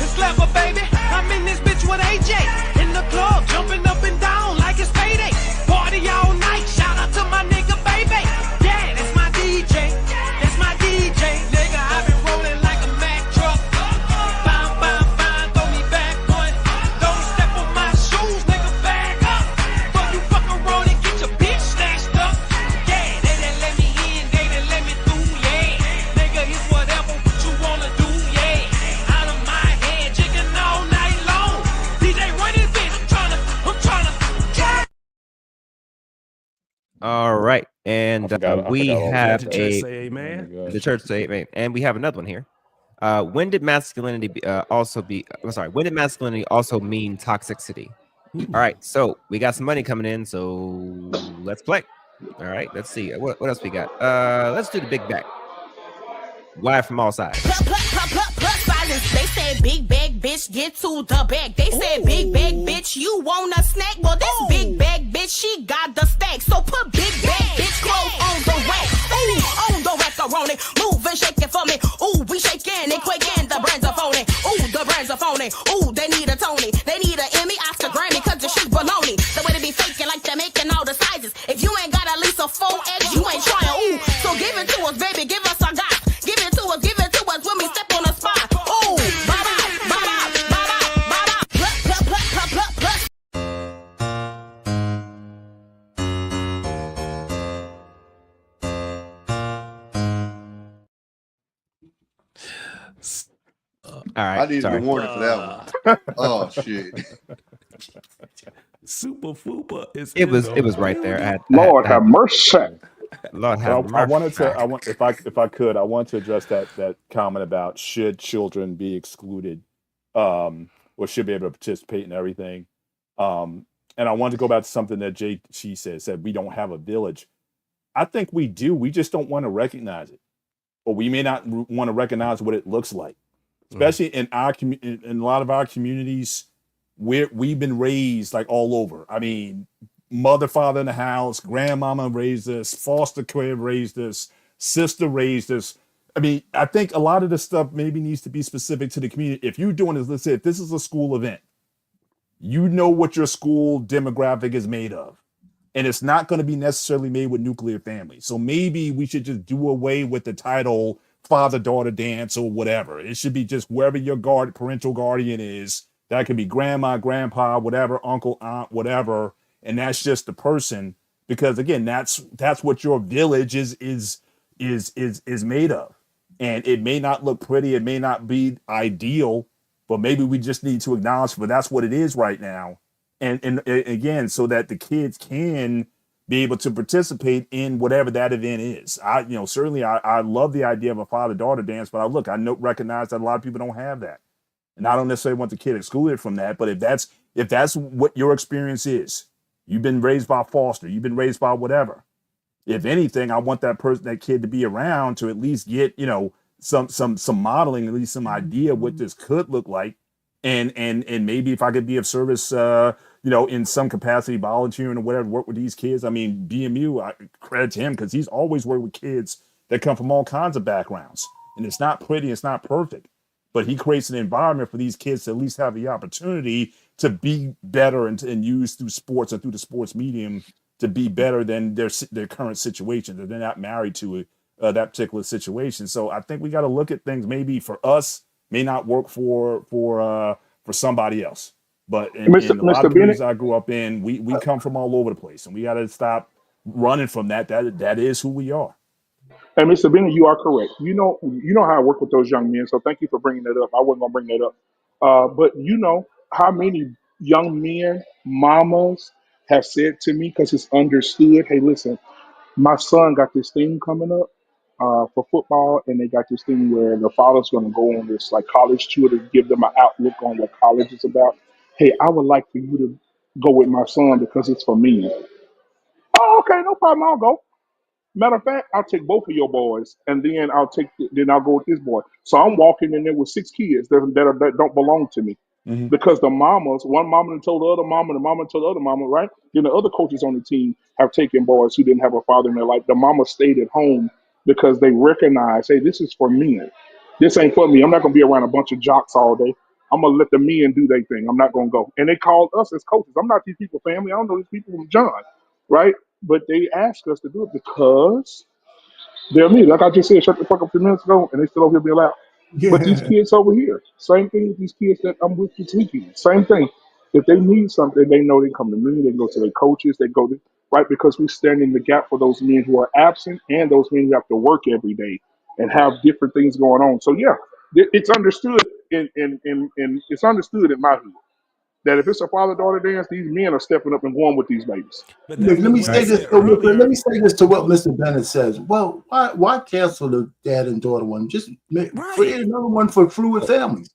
It's Slapper, baby. I'm in this bitch with AJ in the club, jumping up and down like it's payday. Party all night. And I forgot we all Let have the that. church a say Oh my amen. the gosh. church say amen. And we have another one here. When did masculinity also be? I'm sorry. When did masculinity also mean toxicity? All right. So we got some money coming in. So let's play. All right. Let's see. What else we got? Let's do the big back. Wide from all sides. Plus sizes. They said big bag bitch get to the bag. They said big bag bitch you want a snack. Well this big bag bitch she got the stack. So put big bag bitch clothes on the rack. Ooh, on the macaroni. Move and shake it for me. Ooh, we shaking and quaking. The brands are phony. Ooh, the brands are phony. Ooh, they need a Tony. They need a Emmy, Oscar, Grammy, cause the shit's baloney. The way they be faking like they're making all the sizes. If you ain't got at least a 4X, you ain't trying. Ooh, so give it to us, baby. Give us a God. Give it to us when we step on the spot. Ooh, ba-da, ba-da, ba-da, ba-da. Plus. All right. I needed Sorry. a warning for that one. Oh shit. Super Fupa is It was right there. I Lord have mercy. Lord But have I wanted mercy. to. If I could, I want to address that comment about should children be excluded, or should be able to participate in everything. And I wanted to go back to something that she said we don't have a village. I think we do. We just don't want to recognize it, or we may not want to recognize what it looks like, especially in our in a lot of our communities where we've been raised like all over. I mean, mother, father in the house, grandmama raised us, foster care raised us, sister raised us. I mean, I think a lot of this stuff maybe needs to be specific to the community. If you're doing this, let's say if this is a school event, you know what your school demographic is made of. And it's not going to be necessarily made with nuclear families. So maybe we should just do away with the title father-daughter dance or whatever. It should be just wherever your parental guardian is. That could be grandma, grandpa, whatever, uncle, aunt, whatever. And that's just the person. Because again, that's what your village is made of. And it may not look pretty, it may not be ideal, but maybe we just need to acknowledge, but that's what it is right now. And again, so that the kids can be able to participate in whatever that event is. Certainly I love the idea of a father-daughter dance, but I recognize that a lot of people don't have that. And I don't necessarily want the kid excluded from that, but if that's what your experience is, you've been raised by foster, you've been raised by whatever. If anything, I want that kid to be around to at least get, some modeling, at least some idea what this could look like. And maybe if I could be of service, in some capacity, volunteering or whatever, work with these kids. I mean, BMU, I credit to him because he's always worked with kids that come from all kinds of backgrounds. And it's not pretty, it's not perfect, but he creates an environment for these kids to at least have the opportunity to be better and use through sports or through the sports medium to be better than their current situation, that they're not married to that particular situation. So I think we got to look at things maybe for us may not work for somebody else. But in a lot of communities I grew up in, we come from all over the place, and we got to stop running from that. That is who we are. And Mr. Bennett, you are correct. You know how I work with those young men. So thank you for bringing that up. I wasn't gonna bring that up, but you know how many young men, mamas, have said to me because it's understood. Hey, listen, my son got this thing coming up for football, and they got this thing where the father's going to go on this like college tour to give them an outlook on what college is about. Hey, I would like for you to go with my son because it's for me. Oh, okay, no problem. I'll go. Matter of fact, I'll take both of your boys, and then I'll go with this boy. So I'm walking in there with 6 kids that don't belong to me, because the mamas, one mama done told the other mama, the mama told the other mama, right? Then the other coaches on the team have taken boys who didn't have a father in their life. The mama stayed at home because they recognize, hey, this is for me. This ain't for me. I'm not gonna be around a bunch of jocks all day. I'm gonna let the men do their thing. I'm not gonna go. And they called us as coaches. I'm not these people family. I don't know these people from John, right? But they asked us to do it because they're me. Like I just said, shut the fuck up a few minutes ago, and they still over here being loud. But these kids over here, same thing with these kids that I'm with this weekend. Same thing. If they need something, they know they come to me. They go to their coaches. They go to right because we stand in the gap for those men who are absent and those men who have to work every day and have different things going on. So yeah, it's understood in it's understood in my hood. that if it's a father-daughter dance, these men are stepping up and going with these babies. But Look, that's let what me we say this. said Let earlier. me say this to what Those- Mr. Bennett says. Well, why cancel the dad and daughter one? Just Right. create another one for fluid families.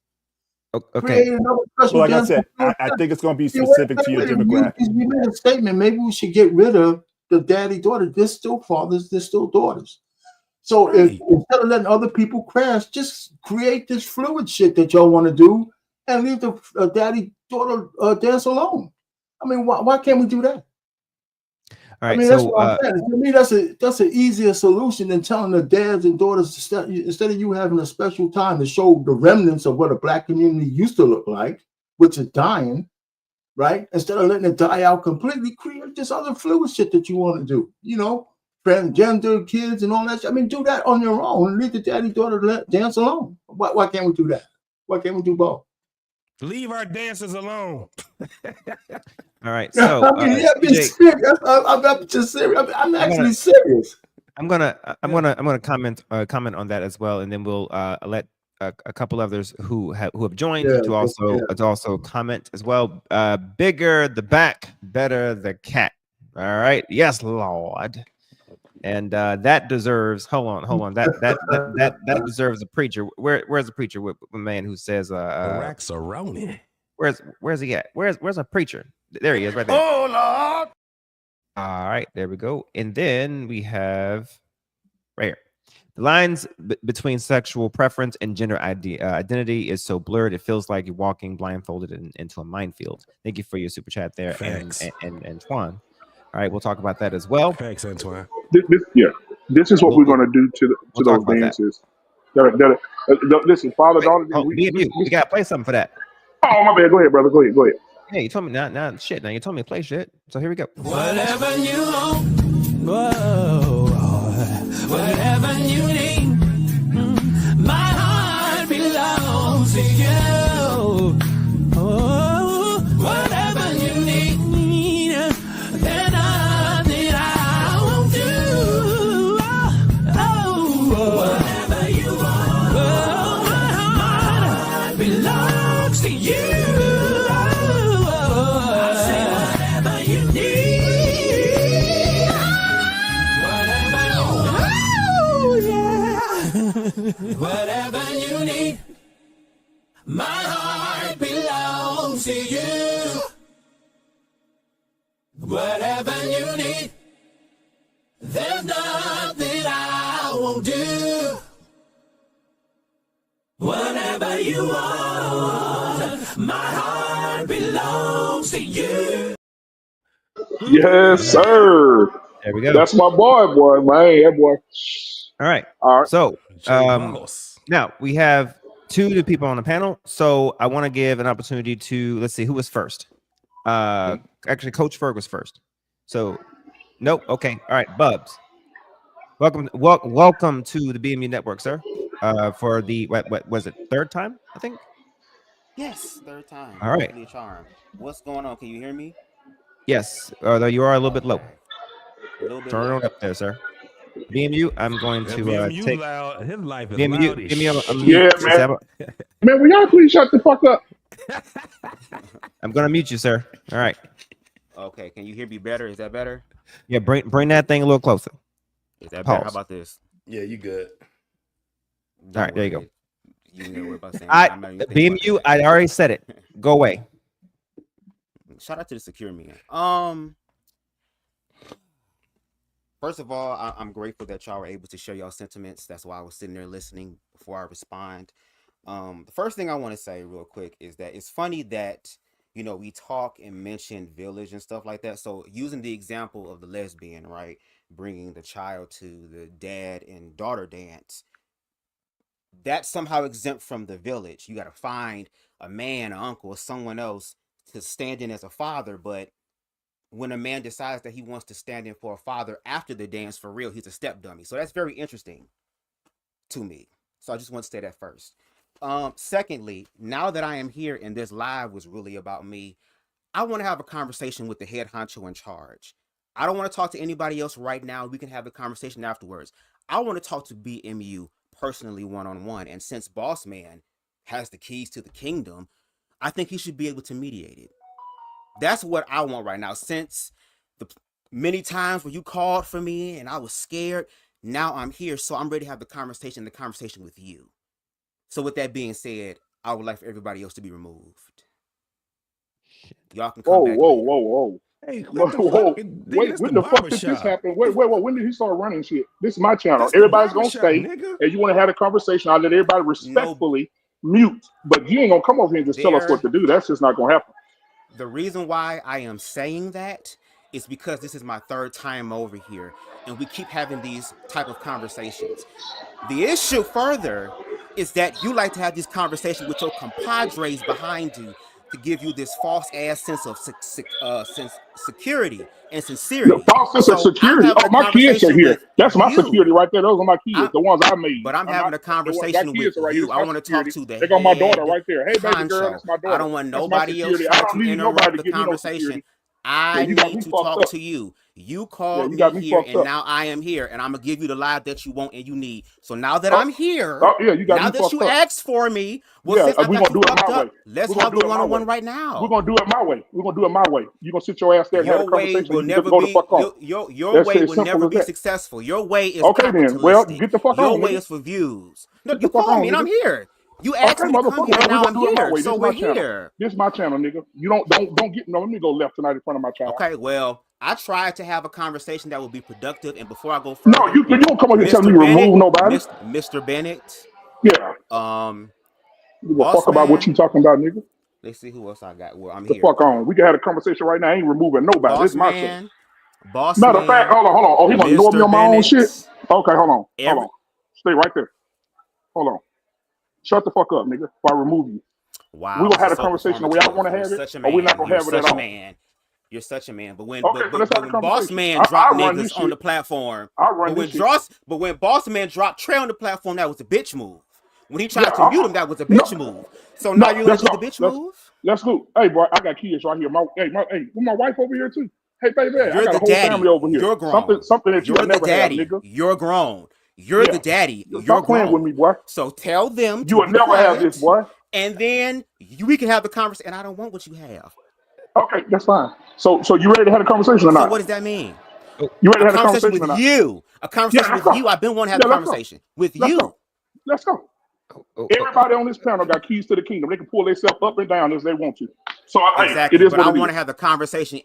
Okay. Create another special Well, like I dance. said, for fluid I think it's going to be families. specific to your demographic. You made a statement. Maybe we should get rid of the daddy daughter. There's still fathers. There's still daughters. So if Right. instead of letting other people crash, just create this fluid shit that y'all want to do and leave the daddy daughter dance alone. I mean, why can't we do that? All right. I mean, that's So what I'm saying. To me, that's an easier solution than telling the dads and daughters instead of you having a special time to show the remnants of what a black community used to look like, which is dying, right? Instead of letting it die out completely, create this other fluid shit that you want to do. You know, transgender kids and all that shit. I mean, do that on your own and leave the daddy daughter dance alone. Why can't we do that? Why can't we do both? Leave our dancers alone. all right. So I mean, yeah, be CJ, serious. I'm just serious. I'm actually serious. I'm gonna comment on that as well, and then we'll let a couple others who have joined to also comment as well. Bigger the back, better the cat. All right. Yes, Lord. And that deserves. Hold on. That deserves a preacher. Where's the preacher? With a man who says, Raxaroni. Where's he at? Where's a preacher? There he is, right there. Oh Lord. All right, there we go. And then we have right here. The lines between sexual preference and gender identity is so blurred, it feels like you're walking blindfolded into a minefield. Thank you for your super chat there, and Antoine. All right, we'll talk about that as well. Thanks, Antoine. This is what we're going to do to those dances. Listen, father-daughter. We got to play something for that. Oh, my bad. Go ahead, brother. Go ahead. Yeah, you told me not shit. Now you told me to play shit. So here we go. Whatever you want, whoa, whatever you need, my heart belongs to you. Oh, whatever you need, then nothing I won't do. Oh, whatever you want, my heart belongs to you. Whatever you need, my heart belongs to you. Whatever you need, there's nothing I won't do. Whatever you want, my heart belongs to you. Yes, sir. There we go. That's my boy, man. That boy. All right. All right. So now we have two of the people on the panel. So I want to give an opportunity to, let's see, who was first? Actually, Coach Ferg was first. So, nope. Okay. All right. Bubs. Welcome to the BMU Network, sir. For the, what was it? Third time, I think? Yes, third time. All right. Charm. What's going on? Can you hear me? Yes. Although you are a little bit low. A little bit Turn it up there, sir. BMU, I'm going to take loud. His life is BMU. loudish. Give me a Yeah, man. Man, will y'all please shut the fuck up? I'm gonna mute you, sir. All right. Okay, can you hear me better? Is that better? Yeah, bring that thing a little closer. Is that better? How Pause. about this? Yeah, you good. All right, there you go. You know what about saying? BMU, I already said it. Go away. Shout out to the secure man. First of all, I'm grateful that y'all were able to share y'all sentiments. That's why I was sitting there listening before I respond. The first thing I want to say real quick is that it's funny that, you know, we talk and mention village and stuff like that. So using the example of the lesbian, right, bringing the child to the dad and daughter dance, that's somehow exempt from the village. You got to find a man, an uncle, or someone else to stand in as a father. But when a man decides that he wants to stand in for a father after the dance for real, he's a step dummy. So that's very interesting to me. So I just want to say that first. Secondly, now that I am here and this live was really about me, I want to have a conversation with the head honcho in charge. I don't want to talk to anybody else right now. We can have the conversation afterwards. I want to talk to BMU personally one-on-one. And since Boss Man has the keys to the kingdom, I think he should be able to mediate it. That's what I want right now. Since the many times when you called for me and I was scared, now I'm here, so I'm ready to have the conversation with you. So with that being said, I would like for everybody else to be removed. Y'all can come back later. Whoa. Hey, Whoa, what the fuck? wait, Nigga, this when the the fuck did this barbershop. happen? Wait, when did he start running shit? This is my channel. This the Everybody's gonna barbershop, stay, nigga. and you want to have a conversation. I'll let everybody respectfully mute, but you ain't gonna come over here and just tell us what to do. That's just not gonna happen. The reason why I am saying that is because this is my third time over here, and we keep having these type of conversations. The issue further is that you like to have these conversations with your compadres behind you to give you this false ass sense of security and sincerity. The false sense of security. Oh, my kids are here. That's my security right there. Those are my kids, the ones I made. But I'm having a conversation with you. I want to talk to the They got my daughter right there. Hey, baby girl, that's my daughter. I don't want nobody else I trying don't to need interrupt nobody to the give me no conversation. security. I you got me need to fucked talk up. to you. You called you got me me here, fucked and up. now I am here, and I'm gonna give you the live that you want and you need. So now that Oh, I'm here, oh, yeah, you got now me that fucked you up. asked for me, well, Yeah, since I we got gonna you do it fucked my up, way. let's We're gonna have do the it my one-on-one way. right now. We're gonna do it my way. We're gonna do it my way. You gonna sit your ass there and have a Your way conversation. will You can never just go the be fuck off. your That's way as will simple never as be that. successful. Your way is Okay then. Well, capitalistic. get the fuck Your on, way nigga. is for views. No, Get you the fuck called on, me and nigga. I'm here. You asked Okay, me to come motherfucker. here, and We're now gonna I'm do it my here. way. So This is we're my channel. here. This is my channel, nigga. You don't get no. Let me go left tonight in front of my child. Okay, well, I tried to have a conversation that would be productive, and before I go further, No, you don't come over here telling me Mr. to Bennett, remove nobody. Mr. Bennett, Yeah. You go Boss fuck about what Man. you talking about, nigga. Let's see who else I got. Well, I'm The here. fuck on. We can have a conversation right now. I ain't removing nobody. Boss This is my Man, shit. Boss Matter of fact, Man. hold on. Oh, he gonna ignore me Mr. on my own Bennett. shit? Okay, hold on. Stay right there. Hold on. Shut the fuck up, nigga, before I remove you. Wow, We gonna this have is a so conversation the way I want to performative. You're have it, such a or we're not man. gonna You're have it at such a all. man. You're such a man. But when Okay, so let's have a when Boss conversation. Man I dropped run this niggas on shit. the platform, I run this shit. but when Boss Man dropped Trey on the platform, that was a bitch move. When he tried Yeah, to mute him, that was a bitch move. So now you're gonna do the bitch move? Let's go. Hey, boy, I got kids right here. Hey, with my wife over here too. Hey, baby, I You're got the a whole daddy. family over here. You're grown. Something that You're you'll the never have, daddy. nigga. You're grown. You're Yeah. the daddy. You're Stop playing grown. with me, boy. So tell them You to will be never quiet, have this, boy. and then we can have the conversation. And I don't want what you have. Okay, that's fine. So you ready to have a conversation or So not? what does that mean? You ready to A have a conversation conversation or with not? you. A conversation let's with go. you. I've been wanting to have a Let's go. conversation with Let's you. go. Let's go. Everybody on this panel got keys to the kingdom. They can pull themselves up and down as they want to. So Exactly. it is But what I it want is. to have the conversation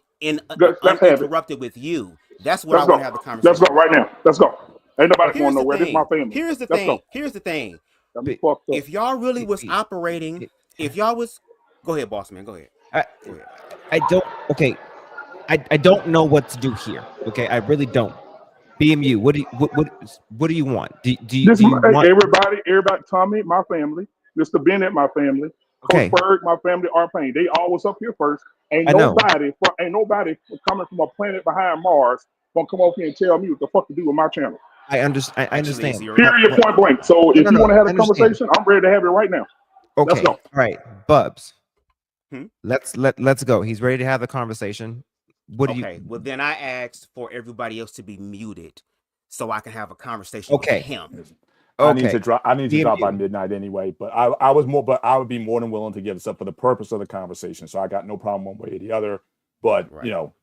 Let's have it. uninterrupted with you. That's what Let's I want to go. have the conversation. Let's go right now. Let's go. Ain't nobody Here's going the nowhere. This is my thing. family. Here's the Let's thing. go. Here's the thing. Got me fucked up. If y'all really was operating, if y'all was, go ahead, boss man. Go ahead. Go ahead. I don't. Okay, I don't know what to do here. Okay, I really don't. BMU, what do you want? Do you want everybody, Tommy, my family, Mr. Bennett, my family, Okay. Coach Berg, my family, our pain. They all was up here first. Ain't I know. nobody coming from a planet behind Mars gonna come over here and tell me what the fuck to do with my channel. I understand. Period, point blank. So if you want to have a conversation, I'm ready to have it right now. Okay. Let's go. All right, Bubs. Let's go. He's ready to have the conversation. What do you? Okay. Well, then I asked for everybody else to be muted so I can have a conversation with him. I need to drop by midnight anyway, but I would be more than willing to give this up for the purpose of the conversation. So I got no problem one way or the other. But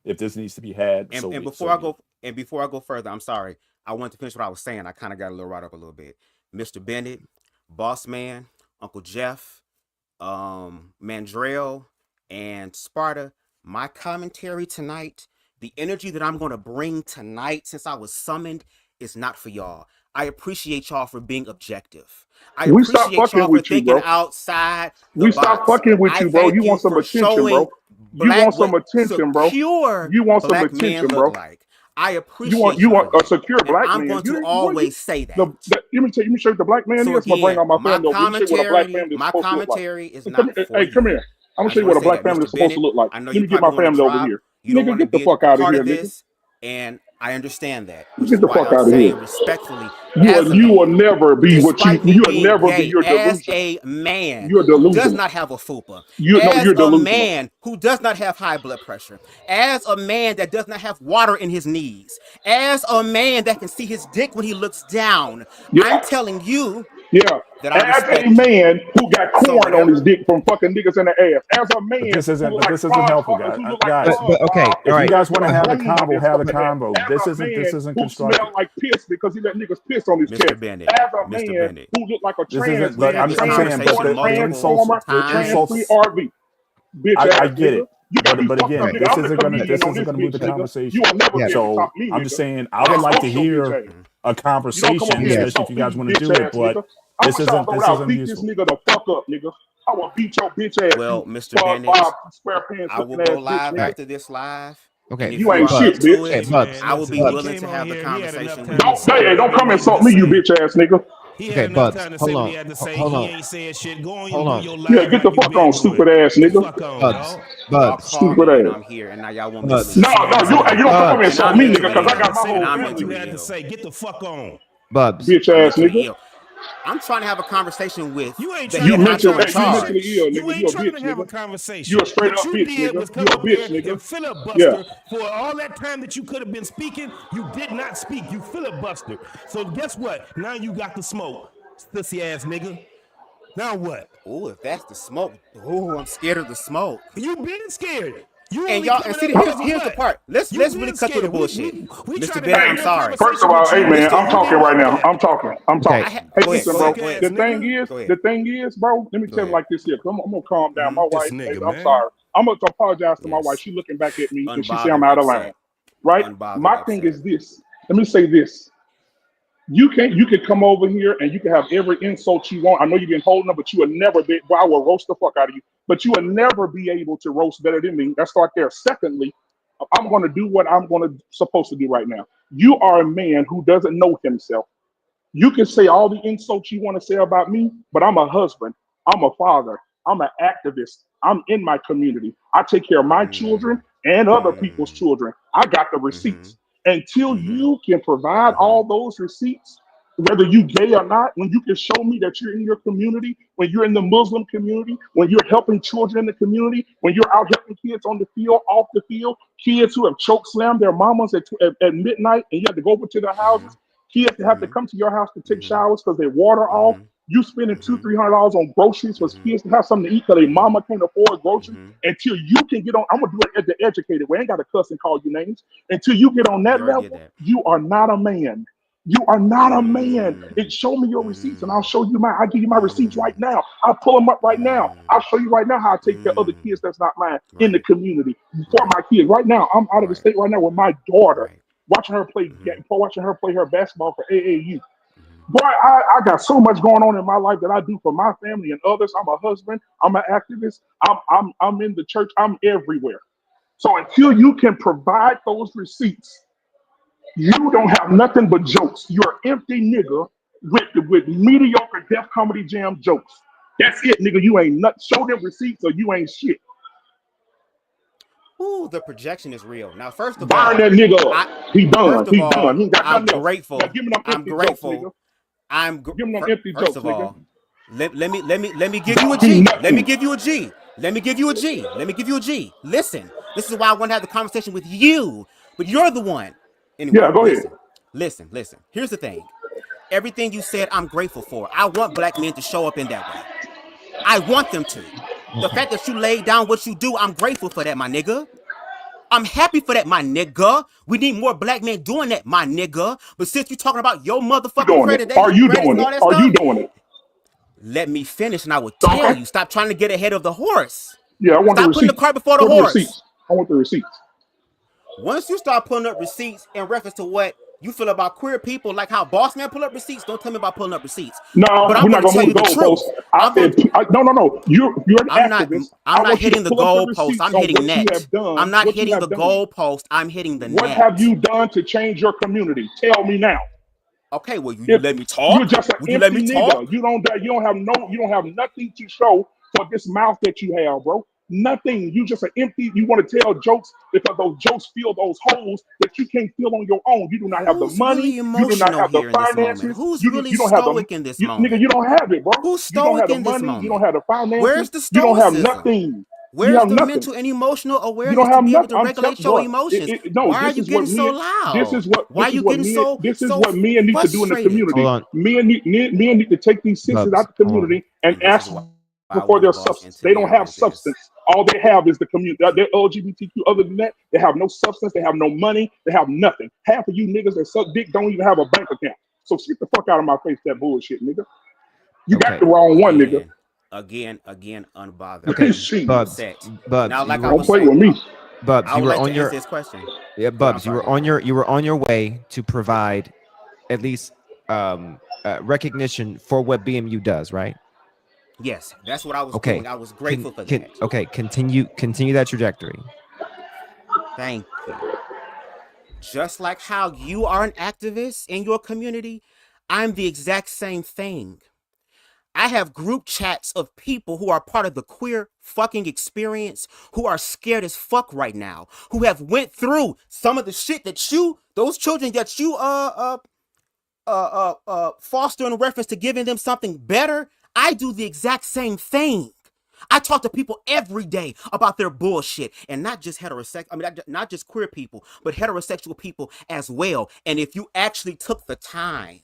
if this needs to be had, and before I go further, I'm sorry. I wanted to finish what I was saying. I kind of got a little right up a little bit. Mr. Bennett, Boss Man, Uncle Jeff, Mandrell, and Sparta. My commentary tonight, the energy that I'm going to bring tonight, since I was summoned, is not for y'all. I appreciate y'all for being objective. We stop fucking with you, bro. Outside. We stop fucking with you, bro. You want some attention, bro. You want some attention, bro. You want some attention, bro. I appreciate you want a secure black man. I'm going to always say that. Let me show you the black man is. I'm gonna bring out my family. My commentary is not for Hey, come here. I'm gonna show you what a black family is supposed to look like. Let me get my family over here. Nigga, get the fuck out of here, nigga. And I understand that. Get the fuck out of here. Respectfully, you will never be what you will never be your delusion. As a man who does not have a fupa, you're a man who does not have high blood pressure, as a man that does not have water in his knees, as a man that can see his dick when he looks down, I'm telling you, that I As respect a man who got corn on whatever- his dick from fucking niggas in the ass. As a man This isn't who look like helpful, SpongeBob, guys. who look like Guys, But okay, SpongeBob, all if right. you guys want to with have the brains and convo, stuff have the like that. convo. As This a isn't man who constructive. smell like piss because he let niggas piss on his Mr. chest. Bennett. As a Mr. man Bennett. who look like a This trans isn't. But man, I'm saying, but conversation the insults, multiple the times. insults. RV. Bitch I ass get nigga. it. You got me But fucked again, up, nigga. this I'm the isn't gonna comedian on this move the bitch, nigga. conversation. You will never be able to So top me, I'm nigga. just saying, I I'll would like to roast your bitch hear ass. a You don't come conversation, over here and especially if talk you to guys me, want to bitch do it. ass But nigga. I'm this gonna start isn't I'll beat this useful. nigga the fuck up, nigga. I will beat your bitch ass. Well, you Mr. Bennett, square pants I will looking go ass bitch, live nigga. after this live. Okay, And if You ain't are shit, into bitch. it, Okay, Bubs. I will be Bubs. willing to have the conversation with Don't say it. Don't come insult me, you bitch ass nigga. He Okay, had enough Bubs, time to hold say what on. he had to say. Hold He on. ain't saying shit. Go on Hold and on. do your live. Yeah, get the like you fuck been on, doing. stupid ass Get the nigga. fuck on, Bubs. dog. y'all Bubs. call me Stupid and ass. I'm here, and now y'all want me to Bubs. listen. No, you don't come Bubs. insult And me, I'm nigga, into because I it. got my Say whole And I'm what family. into you it, had to ill. say. Get the fuck on. Bubs. Bitch I'm ass into it, nigga. ill. I'm trying to have a conversation with You ain't the trying You to have a head honcho in mentally conversation. charge. ill, You nigga. ain't You a trying bitch, to have a nigga. conversation. You a straight What up you bitch, did nigga. was You come a up here bitch, nigga. and filibuster Yeah. for all that time that you could have been speaking. You did not speak. You filibustered. So guess what? Now you got the smoke, pussy ass nigga. Now what? Ooh, if that's the smoke, ooh, I'm scared of the smoke. You been scared. You And only y'all, coming and see, up because of here's the what? part. Let's You really been cut through the scared. bullshit. We Mr. tried to Bennett, have a I'm real sorry. First of conversation all, with hey you. man, Mister, I'm you talking didn't right want now. that. I'm talking. Okay. Hey, Go ahead, listen, go bro. ahead, go ahead. The Nigga. thing is, Go ahead. the thing is, bro. Let me Go tell you ahead. like this here. I'm gonna calm down. My This wife, nigga, I'm man. sorry. I'm gonna apologize to my wife. Yes. She looking back at me and she say I'm Unbothered, out of line. upset. Right? Unbothered, My thing upset. is this. Let me say this. You can come over here and you can have every insult you want. I know you've been holding them, but you will never be. Well, I will roast the fuck out of you, but you will never be able to roast better than me. Let's start there. Secondly, I'm going to do what I'm going to supposed to do right now. You are a man who doesn't know himself. You can say all the insults you want to say about me, but I'm a husband. I'm a father. I'm an activist. I'm in my community. I take care of my children and other people's children. I got the receipts. Until you can provide all those receipts, whether you gay or not, when you can show me that you're in your community, when you're in the Muslim community, when you're helping children in the community, when you're out helping kids on the field, off the field, kids who have choke slammed their mamas at midnight and you have to go over to their houses, kids that have to come to your house to take showers because their water off. You spending $200-300 on groceries for kids to have something to eat because their mama can't afford groceries. Until you can get on, I'm gonna do it the educated way. I ain't got to cuss and call you names. Until you get on that You already did level, that. you are not a man. You are not a man. And show me your receipts, and I'll show you I'll give you my receipts right now. I'll pull them up right now. I'll show you right now how I take care of other kids that's not mine in the community for my kids. Right now, I'm out of the state right now with my daughter, watching her play her basketball for AAU. Boy, I got so much going on in my life that I do for my family and others. I'm a husband. I'm an activist. I'm in the church. I'm everywhere. So until you can provide those receipts, you don't have nothing but jokes. You're an empty nigga with mediocre Def Comedy Jam jokes. That's it, nigga. You ain't nothing. Show them receipts or you ain't shit. Ooh, the projection is real. Now, first of all, Burn that nigga up. He done. First of He all, done. He ain't got I'm nothing else. grateful. Now give me them I'm empty grateful. jokes, I'm give me them empty First jokes, of nigga. all, let me give you a Don't do G. nothing. Let me give you a G. Let me give you a G. Let me give you a G. Listen, this is why I want to have the conversation with you, but you're the one. Anyway, Yeah, go ahead. Listen. Here's the thing. Everything you said, I'm grateful for. I want black men to show up in that way. I want them to. The fact that you laid down what you do, I'm grateful for that, my nigga. I'm happy for that, my nigga. We need more black men doing that, my nigga. But since you're talking about your motherfucking credits Are you and doing all it? that Are stuff, you doing it? let me finish and I will tell Okay. you. Stop trying to get ahead of the horse. Yeah, I want the Stop putting the receipts. cart before the What are horse. receipts? I want the receipts. Once you start pulling up receipts in reference to what you feel about queer people, like how boss man pull up receipts, don't tell me about pulling up receipts. No, but I'm we're not going to gonna tell you move the the truth. goalposts. No. You're an activist. I'm I not want you hitting to the pull up the goalpost. receipts I'm on hitting what you net. have done. I'm not what you hitting have the done. goalpost. I'm hitting the What net. have you done to change your community? Tell me now. Okay, well, you let me talk. You're just an Will you let empty me nigga. talk? You don't have nothing to show for this mouth that you have, bro. Nothing. You just an empty. You want to tell jokes because those jokes fill those holes that you can't fill on your own. You do not have the Who's money. really You do not emotional have the here in this moment? finances. Who's You really don't have the stoic in this nigga. moment? You don't have it, bro. Who's You don't have stoic the in this money. You moment? don't have the finances. Where's the You don't have stoicism? nothing. You Where's have the nothing. mental and emotional You awareness don't to have be able nothing. to I'm telling regulate your bro. emotions? No, Why are this you is what getting so men. This loud? is what. Why This are you is what getting men. so This is what men need to do in the frustrated? community. Hold on, Men need to take these senses Bubs. out the Hold on. community and And this ask is why I for want to their boss substance. into They don't have narrative this. substance. All they have is the community. They're LGBTQ. Other than that, they have no substance. They have no money. They have nothing. Half of you niggas that suck dick don't even have a bank account. So get the fuck out of my face, that bullshit, nigga. You got Okay. the wrong one, nigga. Again, unbothered. Okay. Shit. Bubs. Upset. Bubs. Now, like You I were, Don't was play saying, with me. Bubs. I You would were like to on answer your. this question. Yeah, Go ahead, I'm Bubs. You sorry. were on your. You were on your way to provide at least recognition for what BMU does, right? Yes, that's what I was Okay. doing. I was grateful for that. Okay. Continue that trajectory. Thank you. Just like how you are an activist in your community, I'm the exact same thing. I have group chats of people who are part of the queer fucking experience who are scared as fuck right now, who have went through some of the shit that those children that you foster in reference to giving them something better. I do the exact same thing. I talk to people every day about their bullshit, and not just not just queer people, but heterosexual people as well. And if you actually took the time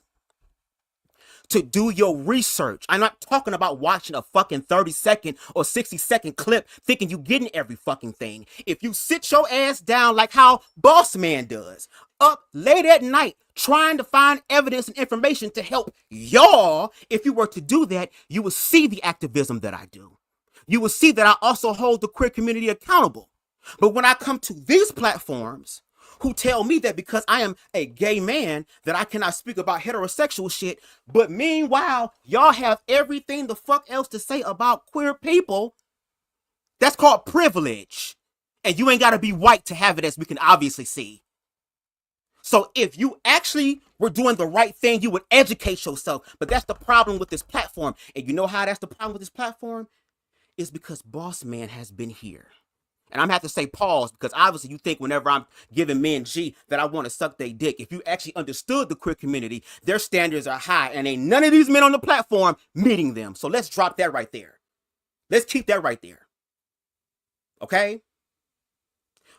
to do your research, I'm not talking about watching a fucking 30-second or 60-second clip thinking you getting every fucking thing. If you sit your ass down like how Boss Man does, up late at night trying to find evidence and information to help y'all, if you were to do that, you would see the activism that I do. You will see that I also hold the queer community accountable. But when I come to these platforms who tell me that because I am a gay man that I cannot speak about heterosexual shit, but meanwhile, y'all have everything the fuck else to say about queer people, that's called privilege. And you ain't got to be white to have it, as we can obviously see. So if you actually were doing the right thing, you would educate yourself. But that's the problem with this platform. And you know how that's the problem with this platform? Is because Boss Man has been here. And I'm gonna have to say pause, because obviously you think whenever I'm giving men G that I want to suck their dick. If you actually understood the queer community, their standards are high, and ain't none of these men on the platform meeting them. So let's drop that right there. Let's keep that right there. Okay?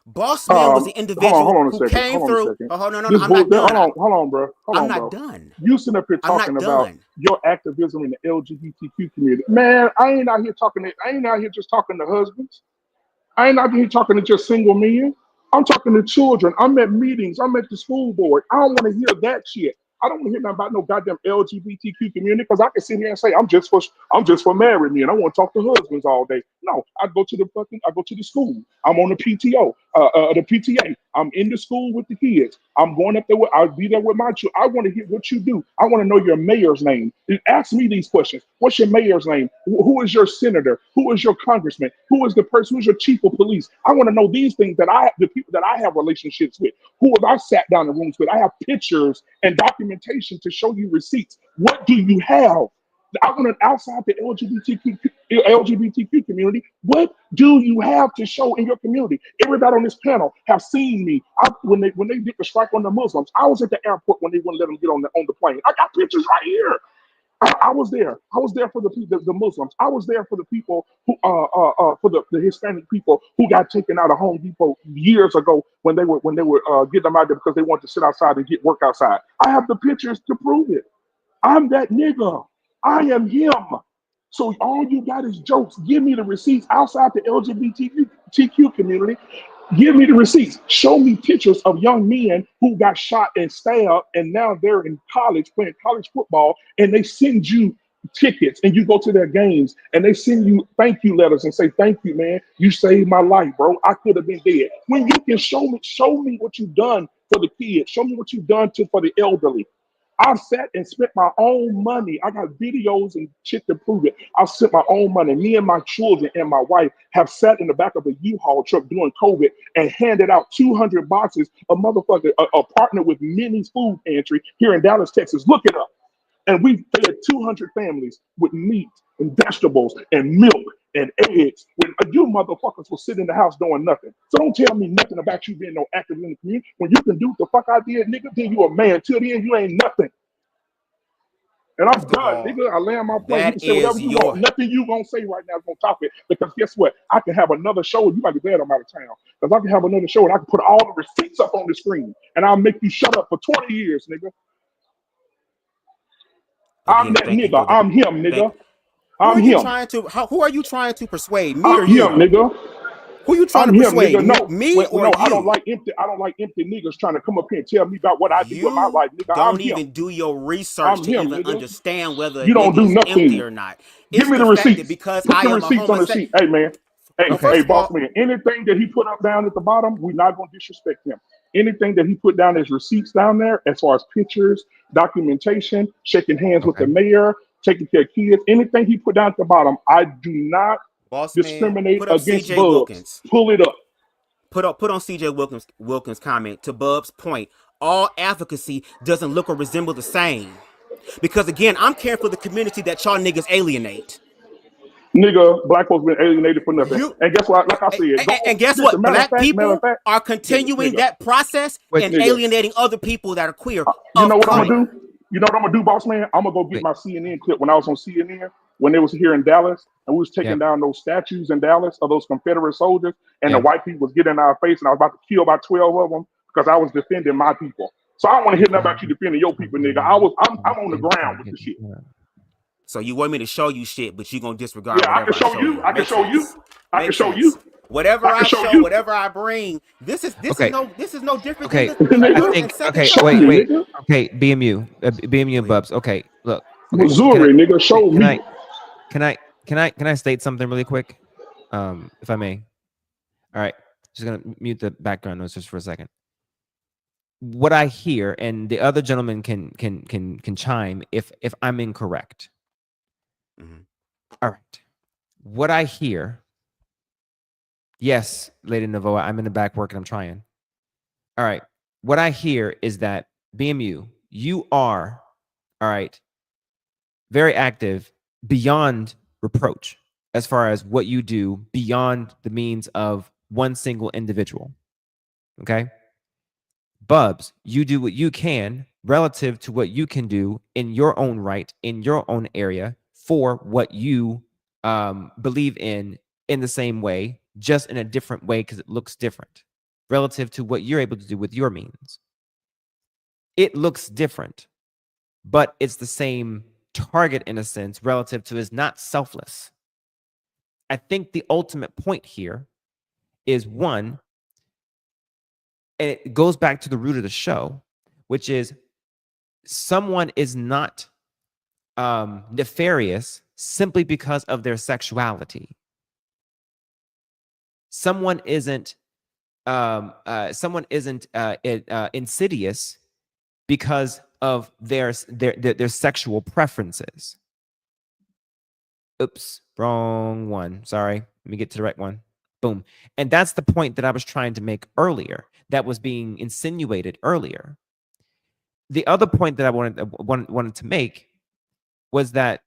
Boss Man was the individual who came through. Oh, no, I'm not done. Hold on, bro. I'm not done. You sitting up here talking about your activism in the LGBTQ community. Man, I ain't out here just talking to husbands. I ain't out here talking to just single men. I'm talking to children. I'm at meetings. I'm at the school board. I don't want to hear that shit. I don't want to hear nothing about no goddamn LGBTQ community, because I can sit here and say I'm just for married men. I want to talk to husbands all day. No, I go to the school. I'm on the PTO, the PTA. I'm in the school with the kids. I'm going up there. I'll be there with my children. I want to hear what you do. I want to know your mayor's name. Ask me these questions. What's your mayor's name? Who is your senator? Who is your congressman? Who is the person? Who's your chief of police? I want to know these things the people that I have relationships with. Who have I sat down in rooms with? I have pictures and documentation to show you receipts. What do you have? I want to outside the LGBTQ community. What do you have to show in your community? Everybody on this panel have seen me. When they did the strike on the Muslims, I was at the airport when they wouldn't let them get on the plane. I got pictures right here. I was there. I was there for the Muslims. I was there for the people who for the Hispanic people who got taken out of Home Depot years ago when they were getting them out there because they wanted to sit outside and get work outside. I have the pictures to prove it. I'm that nigga. I am him. So all you got is jokes. Give me the receipts outside the LGBTQ community. Give me the receipts. Show me pictures of young men who got shot and stabbed, and now they're in college playing college football, and they send you tickets, and you go to their games, and they send you thank you letters and say, "Thank you, man. You saved my life, bro. I could have been dead." When you can show me what you've done for the kids. Show me what you've done for the elderly. I've sat and spent my own money. I got videos and shit to prove it. I've spent my own money. Me and my children and my wife have sat in the back of a U-Haul truck during COVID and handed out 200 boxes of motherfucker, a partner with Minnie's Food Pantry here in Dallas, Texas. Look it up. And we fed 200 families with meat and vegetables and milk and eggs when you motherfuckers will sit in the house doing nothing. So don't tell me nothing about you being no active in the community. When you can do what the fuck I did, nigga, then you a man. Till then, you ain't nothing. And I'm First of done, all, nigga. I land my plane. You can that say whatever is you your. want. Nothing you gonna say right now is gonna top it. Because guess what? I can have another show. You might be glad I'm out of town. Because I can have another show and I can put all the receipts up on the screen. And I'll make you shut up for 20 years, nigga. I'm Again, that thank you nigga. for the. I'm him, Thank, nigga. I'm him. Who are you trying to persuade? Me I'm or him, you? nigga. Who you trying I'm to him, persuade? nigga. No, Me or no, you? I don't like empty niggas trying to come up here and tell me about what I do with my You life, nigga. I'm don't him. even do your research I'm to him, even nigga. understand whether a You don't nigga do is empty nothing. or not. Give It's me the the fact that receipts. because Put I the am a receipts on the homosexual. sheet. Hey, man. Hey, Well, first hey, of boss all, man. Anything that he put up down at the bottom, we're not gonna disrespect him. Anything that he put down as receipts down there, as far as pictures, documentation, shaking hands with Okay. the mayor, taking care of kids, anything he put down at the bottom, I do not boss man, discriminate put up against CJ Bubs. Wilkins. Pull it up. Put on CJ Wilkins' comment to Bub's point. All advocacy doesn't look or resemble the same. Because again, I'm caring for the community that y'all niggas alienate. Nigga, black folks been alienated for nothing. You And guess what? Like I said, and guess listen, what? Black people are continuing nigga, that process Wait, and nigga. alienating other people that are queer You know of what I'm color. gonna do? You know what I'm gonna do, boss man? I'm gonna go get wait. my CNN clip when I was on CNN when they was here in Dallas and we was taking Yep. down those statues in Dallas of those Confederate soldiers and the Yep. white people was getting in our face and I was about to kill about 12 of them because I was defending my people. So I don't want to hear nothing about you defending your people, nigga. I'm on the ground with the shit. So you want me to show you shit, but you gonna disregard Yeah, I whatever can show show you. you. I can Makes show you. sense. I can Makes show sense. you. Whatever I can I show show, you. whatever I bring, this is Okay. no different Okay. than the I first think. and second Okay. Show time. Wait. me, Wait. nigga. Okay. BMU and Bubs. Okay. Look. Okay. Missouri, nigga, show Can me. Can I state something really quick? If I may. All right. Just gonna mute the background noise just for a second. What I hear, and the other gentleman can chime if I'm incorrect. Mhm. All right. What I hear. Yes, Lady Navoa, I'm in the back working. I'm trying. All right. What I hear is that BMU, you are, all right, very active beyond reproach as far as what you do beyond the means of one single individual. Okay. Bubs, you do what you can relative to what you can do in your own right, in your own area for what you believe in the same way, just in a different way because it looks different relative to what you're able to do with your means. It looks different, but it's the same target in a sense relative to is not selfless. I think the ultimate point here is one, and it goes back to the root of the show, which is someone is not nefarious simply because of their sexuality. Someone isn't insidious because of their sexual preferences. Oops, wrong one. Sorry. Let me get to the right one. Boom. And that's the point that I was trying to make earlier, that was being insinuated earlier. The other point that I wanted to make was that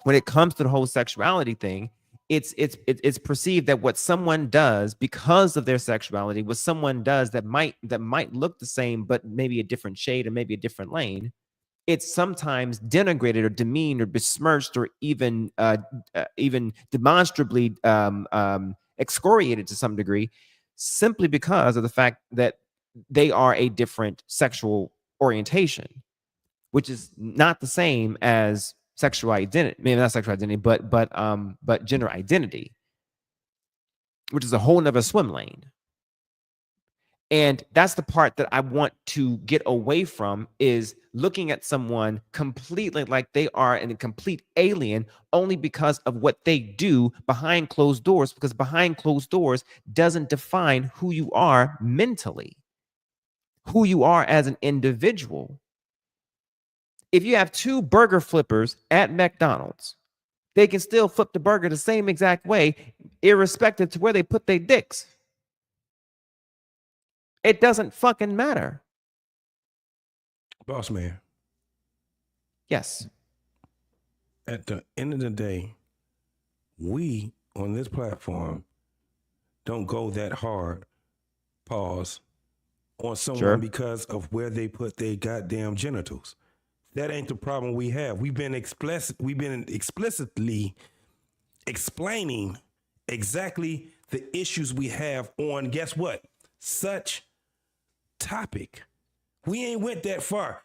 when it comes to the whole sexuality thing, it's perceived that what someone does because of their sexuality, what someone does that might look the same, but maybe a different shade or maybe a different lane, it's sometimes denigrated or demeaned or besmirched or even demonstrably excoriated to some degree, simply because of the fact that they are a different sexual orientation, which is not the same as sexual identity. Maybe not sexual identity, but gender identity, which is a whole nother swim lane. And that's the part that I want to get away from, is looking at someone completely like they are a complete alien only because of what they do behind closed doors, because behind closed doors doesn't define who you are mentally, who you are as an individual. If you have two burger flippers at McDonald's, they can still flip the burger the same exact way, irrespective to where they put their dicks. It doesn't fucking matter. Boss man, Yes. at the end of the day, we on this platform don't go that hard, pause, on someone Sure. because of where they put their goddamn genitals. That ain't the problem we have. We've been explicitly explaining exactly the issues we have on, guess what? Such topic. We ain't went that far.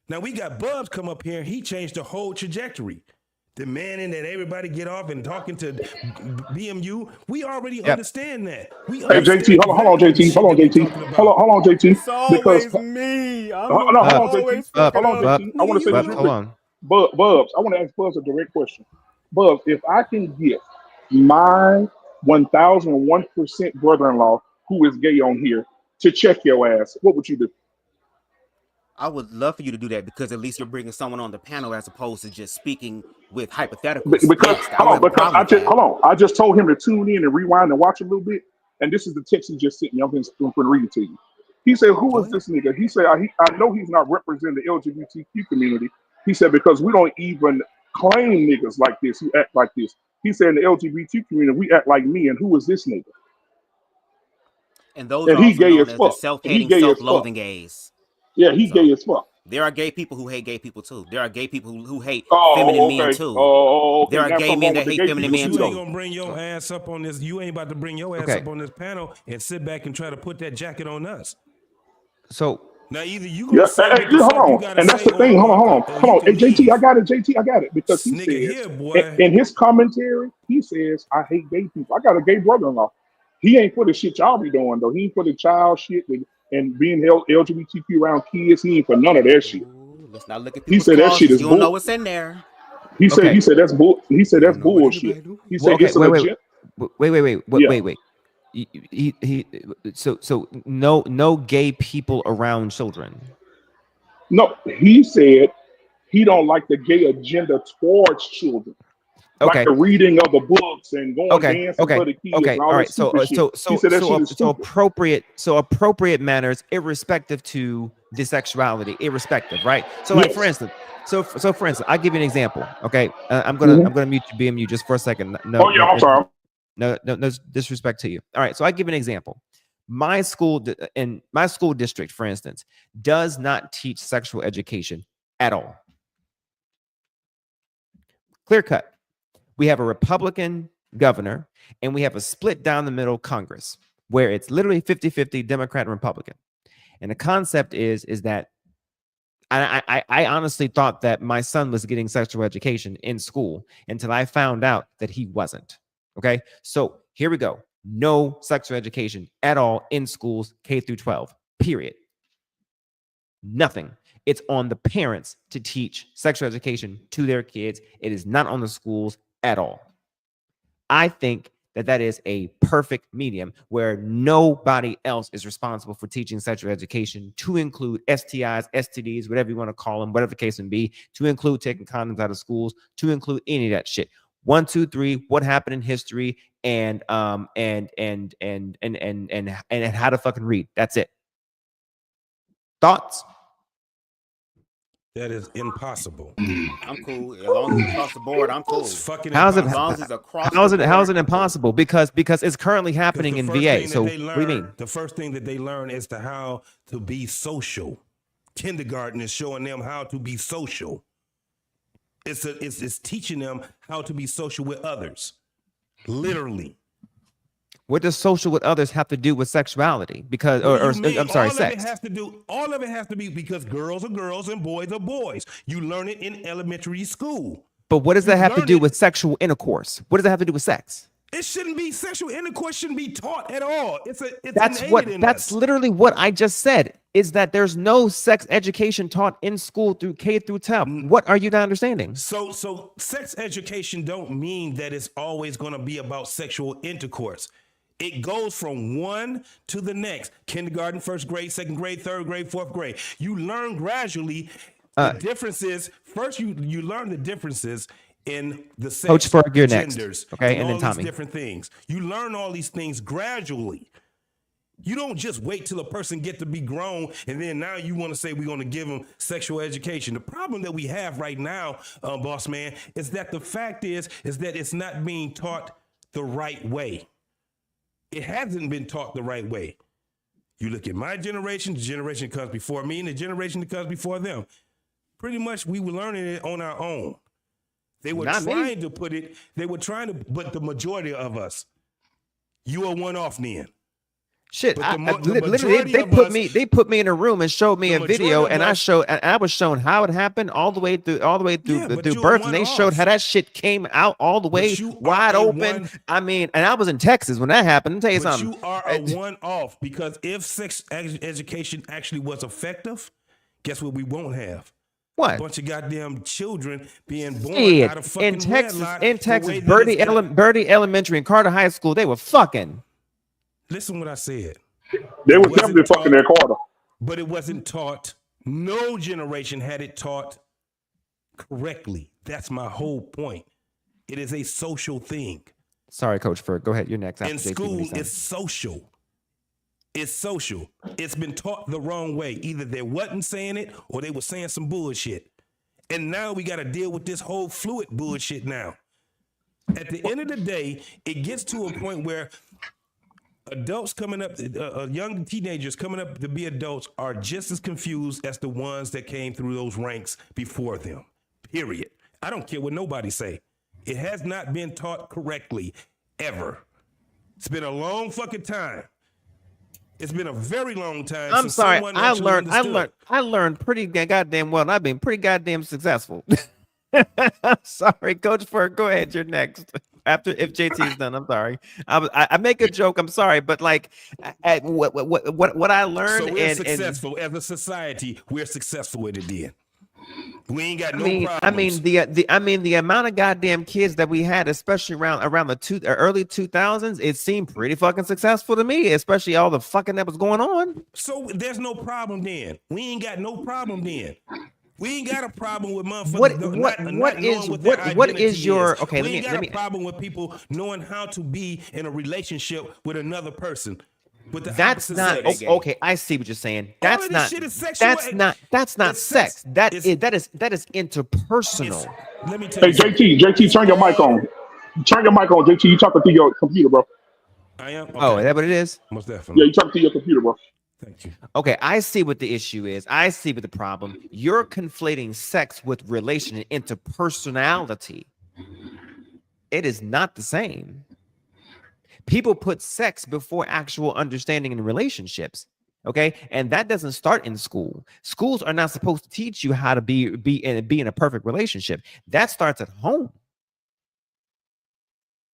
Now we got Bubs come up here. He changed the whole trajectory. Demanding that everybody get off and talking to BMU. We already understand that. We Hey, understand JT, hold on, JT. Hold on, JT. Hold on, JT. It's always Because me. I'm hold the on, one always fucking hold on, up. JT. I want to say this real Hold quick. on. Bubs, I want to ask Bubs a direct question. Bubs, if I can get my 1001% brother-in-law who is gay on here to check your ass, what would you do? I would love for you to do that because at least you're bringing someone on the panel as opposed to just speaking with hypotheticals. Because Yes, I don't have a problem with that. I just told him to tune in and rewind and watch a little bit. And this is the text he just sent me. I'm going to read it to you. He said, "Who is this nigga?" He said, "I know he's not representing the LGBTQ community." He said, "Because we don't even claim niggas like this who act like this." He said, "In the LGBT community, we act like me." And who is this nigga? And those And are he also gay known as as fuck. the self-hating, He gay as fuck. self-loathing gays. Yeah, he gay as fuck. There are gay people who hate gay people too. There are gay people who hate Oh, feminine okay. men too. Okay. There are Now gay something men wrong that with the hate gay feminine people men You too, ain't too. gonna bring your ass up on this. You ain't about to bring your ass up on this panel and sit back and try to put that jacket on us. So Now either you Yeah, gonna say what the hold fuck you on. gotta And that's say, the thing. Hold on. you Hey, can JT, leave. I got it. JT, I got it. Because he Nigga says, here, boy. in his commentary, he says, "I hate gay people." I got a gay brother-in-law. He ain't for the shit y'all be doing, though. He ain't for the child shit and being LGBTQ around kids. He ain't for none of that shit. Ooh, let's not look at He people's said that shit clauses. is You don't know bull. what's in there. He said that's bull. He said You that's don't know what bullshit. everybody do. He well, said okay, it's an agenda. wait. So no gay people around children. No, he said he don't like the gay agenda towards children. Like Okay. the reading of the books and going dancing for the kids and all All that right. stupid shit. He said that shit is stupid. appropriate manners, irrespective to the sexuality, irrespective, right? So, like for Yes. instance, I'll give you an example. Okay, I'm gonna mute you, BMU, just for a second. Oh yeah, I'm sorry. No disrespect to you. All right, so I give an example. My school in my school district, for instance, does not teach sexual education at all. Clear cut. We have a Republican governor and we have a split down the middle Congress where it's literally 50-50 Democrat and Republican. And the concept is that I honestly thought that my son was getting sexual education in school until I found out that he wasn't. Okay, so here we go. No sexual education at all in schools K through 12, period. Nothing. It's on the parents to teach sexual education to their kids. It is not on the schools at all. I think that is a perfect medium where nobody else is responsible for teaching sexual education, to include STIs, STDs, whatever you want to call them, whatever the case may be, to include taking condoms out of schools, to include any of that shit. 1, 2, 3, what happened in history, and how to fucking read. That's it. Thoughts? That is impossible. I'm cool. As long as it's across the board, I'm cool. It's fucking How's it? As long as it's across How is the it? How is board, it impossible? Because it's currently happening in VA. So what do you mean? The first thing that they learn is how to be social. Kindergarten is showing them how to be social. It's teaching them how to be social with others. Literally. What does social with others have to do with sexuality? Because, I'm sorry, sex. All of it has to be because girls are girls and boys are boys. You learn it in elementary school. But what does that have to do with sexual intercourse? What does that have to do with sex? It shouldn't be sexual intercourse. Shouldn't be taught at all. That's literally what I just said. Is that there's no sex education taught in school through K through 12. What are you not understanding? So sex education don't mean that it's always going to be about sexual intercourse. It goes from one to the next. Kindergarten, first grade, second grade, third grade, fourth grade. You learn gradually the differences. First, you learn the differences in the sex, Coach Ferg, you're genders, next. Okay, and then all Tommy. these different things. You learn all these things gradually. You don't just wait till a person get to be grown and then now you want to say we're going to give them sexual education. The problem that we have right now, boss man, is that the fact is that it's not being taught the right way. It hasn't been taught the right way. You look at my generation, the generation that comes before me, and the generation that comes before them. Pretty much, we were learning it on our own. They were Not me. trying to put it. They were trying to, but the majority of us, you are one off then. Shit, But literally, they put me in a room and showed me a video, and I was shown how it happened all the way through birth, and they showed how that shit came out all the way wide open. I mean, and I was in Texas when that happened. Let me tell you something. You are a one off, because if sex education actually was effective, guess what we won't have? What? A bunch of goddamn children being born out of fucking in Texas, Birdie Elementary and Carter High School, they were fucking. Listen what I said. They were definitely fucking their Carter. But it wasn't taught. No generation had it taught correctly. That's my whole point. It is a social thing. Sorry, Coach Ferg. Go ahead. You're next. In school, it's social. It's social. It's been taught the wrong way. Either they wasn't saying it or they were saying some bullshit. And now we got to deal with this whole fluid bullshit now. At the end of the day, it gets to a point where adults coming up, young teenagers coming up to be adults are just as confused as the ones that came through those ranks before them. Period. I don't care what nobody say. It has not been taught correctly ever. It's been a long fucking time. It's been a very long time. I'm sorry. I learned pretty goddamn well, and I've been pretty goddamn successful. Sorry, Coach Ferg. Go ahead. You're next. If JT is done, I'm sorry. I make a joke. I'm sorry, but like, what I learned. So we're successful as a society. We're successful with it. Then we ain't got no problems. The amount of goddamn kids that we had, especially around the early 2000s, it seemed pretty fucking successful to me. Especially all the fucking that was going on. So there's no problem then. We ain't got no problem then. We ain't got a problem with motherfuckers. What is your okay? We ain't got a problem with people knowing how to be in a relationship with another person. That's not okay. I see what you're saying. That's not sex. That is interpersonal. Let me tell you. Hey, JT, turn your mic on. Turn your mic on, JT. You talking through your computer, bro. I am. Okay. Oh, is that what it is? Most definitely. Yeah, you talking through your computer, bro. Thank you. Okay, I see what the issue is. I see what the problem. You're conflating sex with relation and interpersonality. It is not the same. People put sex before actual understanding in relationships. Okay, and that doesn't start in school. Schools are not supposed to teach you how to be in a perfect relationship. That starts at home.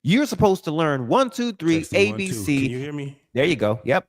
You're supposed to learn 1, 2, 3, ABC. Can you hear me? There you go. Yep.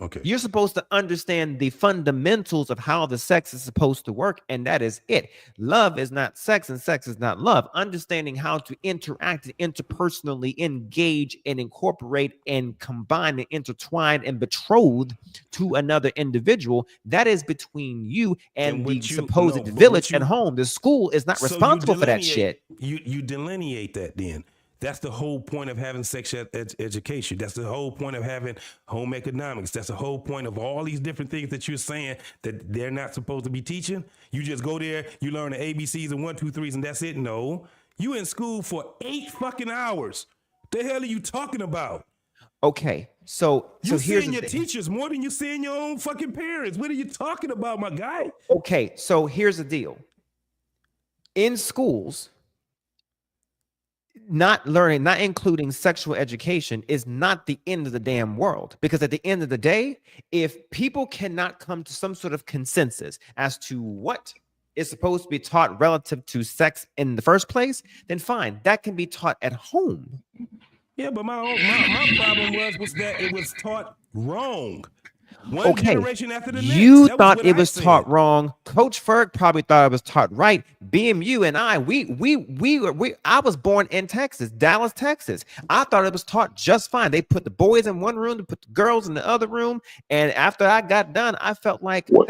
Okay. You're supposed to understand the fundamentals of how the sex is supposed to work, and that is it. Love is not sex, and sex is not love. Understanding how to interact and interpersonally engage and incorporate and combine and intertwine and betroth to another individual, that is between you and the supposed village at home. The school is not responsible for that shit. You delineate that then. That's the whole point of having sex education. That's the whole point of having home economics. That's the whole point of all these different things that you're saying that they're not supposed to be teaching. You just go there, you learn the ABCs and 1, 2, 3s, and that's it. No, you in school for 8 fucking hours. The hell are you talking about? Okay, so you here's seeing your teachers more than you seeing your own fucking parents. What are you talking about, my guy? Okay, so here's the deal. In schools, not including sexual education is not the end of the damn world, because at the end of the day, if people cannot come to some sort of consensus as to what is supposed to be taught relative to sex in the first place, then fine, that can be taught at home. Yeah, but my problem was that it was taught wrong. One generation after the next. You thought it was taught wrong. Coach Ferg probably thought it was taught right. BMU and I, I was born in Texas, Dallas, Texas. I thought it was taught just fine. They put the boys in one room, they put the girls in the other room. And after I got done, I felt like whoa,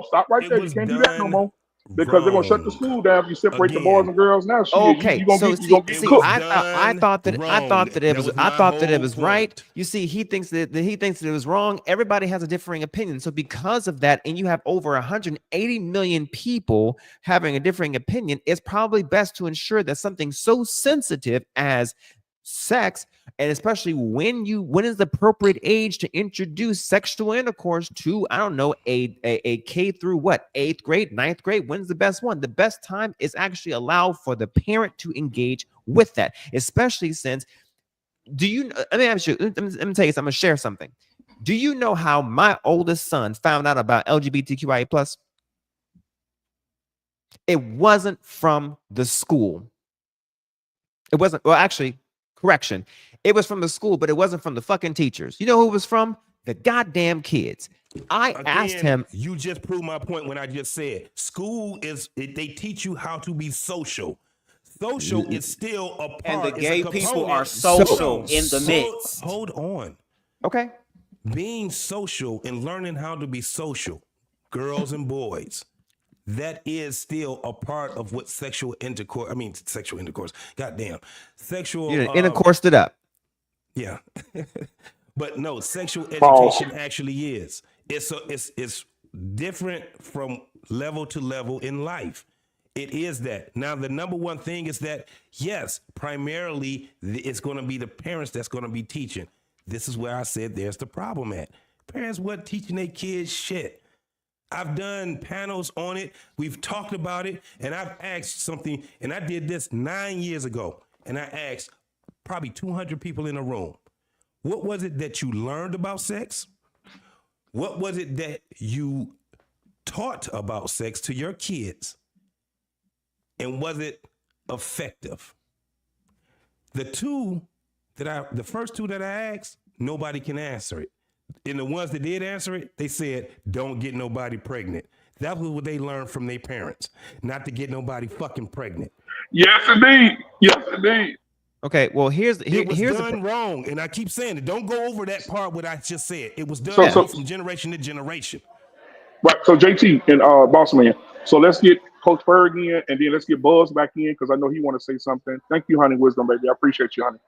stop right there. You can't do that no more. Because they're gonna shut the school down if you separate the boys and girls now. Okay, I thought that it was right. You see, he thinks that it was wrong. Everybody has a differing opinion. So because of that, and you have over 180 million people having a differing opinion, it's probably best to ensure that something so sensitive as sex, and especially when is the appropriate age to introduce sexual intercourse to, I don't know, a K through what, 8th grade, 9th grade? When's the best one? The best time is actually allow for the parent to engage with that, especially since, let me tell you something. I'm gonna share something. Do you know how my oldest son found out about LGBTQIA plus? It wasn't from the school. It wasn't, well, actually, correction. It was from the school, but it wasn't from the fucking teachers. You know who it was from? The goddamn kids. I asked him. You just proved my point when I just said school they teach you how to be social. Social is still a part. And the gay people are social in the midst. Hold on. Okay. Being social and learning how to be social, girls and boys, that is still a part of what sexual intercourse. Goddamn. Sexual. You intercoursed it up. Yeah. But no, sexual education actually is. It's different from level to level in life. It is that. Now, the number one thing is that, yes, primarily it's going to be the parents that's going to be teaching. This is where I said there's the problem at. Parents weren't teaching their kids shit. I've done panels on it. We've talked about it. And I've asked something, and I did this 9 years ago. And I asked probably 200 people in a room. What was it that you learned about sex? What was it that you taught about sex to your kids? And was it effective? The first two that I asked, nobody can answer it. And the ones that did answer it, they said, don't get nobody pregnant. That was what they learned from their parents, not to get nobody fucking pregnant. Yes, indeed. Yes, indeed. Okay, well, here's done wrong, and I keep saying it. Don't go over that part what I just said. It was done wrong from generation to generation. Right. So JT and Boss Man. So let's get Coach Berg in, and then let's get Buzz back in because I know he want to say something. Thank you, honey. Wisdom, baby. I appreciate you, honey.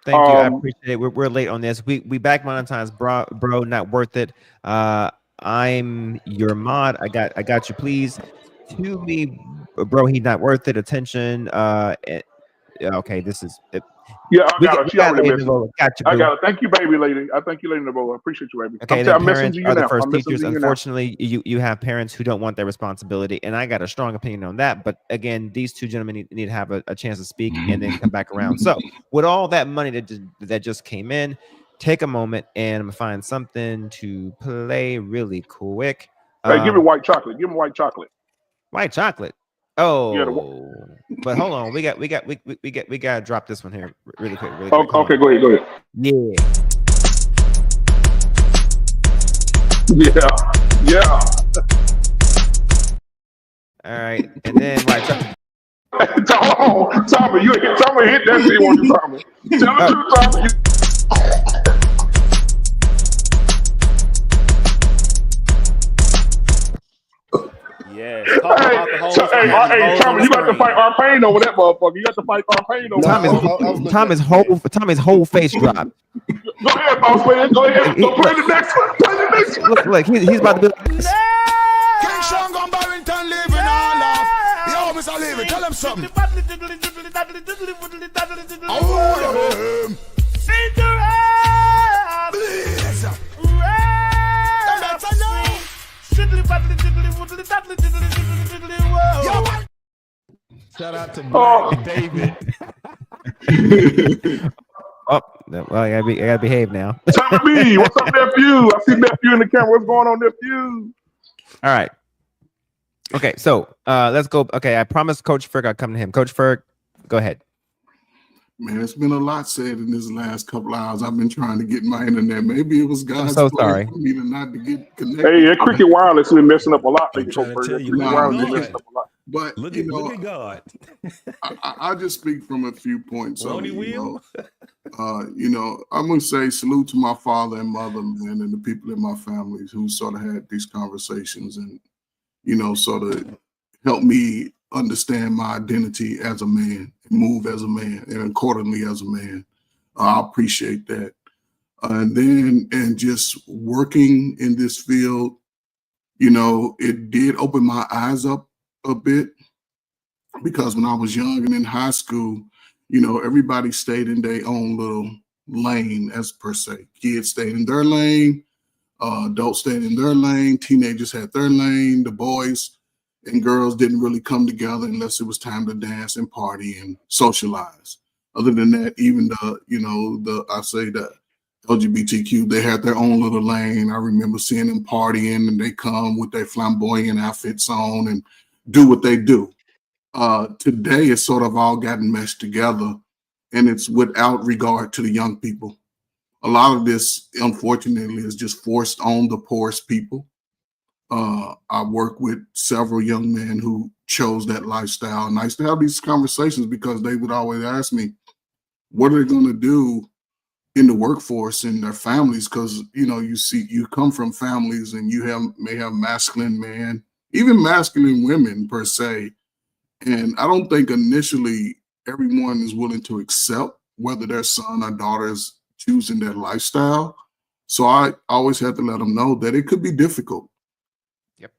Thank you. I appreciate it. We're late on this. We back monetize, bro. Not worth it. I'm your mod. I got you. Please to me, bro. He's not worth it. Attention. Okay, this is it. Yeah, I got it. She already missed it. Got you, I got it. Thank you, baby lady. I thank you, lady Nabo. I appreciate you, baby. Okay, the parents are the first teachers. Unfortunately, you have parents who don't want their responsibility, and I got a strong opinion on that. But again, these two gentlemen need to have a chance to speak and then come back around. So, with all that money that just came in, take a moment and I'm gonna find something to play really quick. Hey, give me white chocolate. Give me white chocolate. White chocolate. Oh, yeah, but hold on, we got to drop this one here really quick. Okay, go ahead. Yeah. All right, and then white chocolate. Tommy, hit that shit, won't you, Tommy? Tell the truth, Tommy. Yes. Hey, Tommy, you got to fight our pain over that motherfucker. You got to fight our pain over that. Tommy's whole face dropped. Go ahead, boss man. Go ahead. Go play the next one. Look, he's about to be like this. King Sean gone Barrington living all off. Yo, Mr. Levy, tell him something. Oh, Shout out to David. Oh, well, I gotta behave now. Tommy, what's up, nephew? I see nephew in the camera. What's going on, nephew? All right. Okay, so let's go. Okay, I promised Coach Ferg I'd come to him. Coach Ferg, go ahead. Man, it's been a lot said in this last couple of hours. I've been trying to get my internet. Maybe it was God's so sorry for me to not to get connected. Hey, that Cricket Wireless has been messing up a lot. But look at God. I'll just speak from a few points. I'm gonna say salute to my father and mother, man, and the people in my families who sort of had these conversations and sort of helped me understand my identity as a man, move as a man, and accordingly as a man. I appreciate that. And just working in this field, it did open my eyes up a bit, because when I was young and in high school, You know, everybody stayed in their own little lane, as per se. Kids stayed in their lane, adults stayed in their lane, teenagers had their lane, the boys and girls didn't really come together unless it was time to dance and party and socialize. Other than that, even the LGBTQ, they had their own little lane. I remember seeing them partying, and they come with their flamboyant outfits on and do what they do. Today, it's sort of all gotten meshed together, and it's without regard to the young people. A lot of this, unfortunately, is just forced on the poorest people. I work with several young men who chose that lifestyle, and I used to have these conversations because they would always ask me, what are they going to do in the workforce and their families? Because, you know, you come from families and you may have masculine men, even masculine women per se. And I don't think initially everyone is willing to accept whether their son or daughter is choosing that lifestyle. So I always have to let them know that it could be difficult. Yep.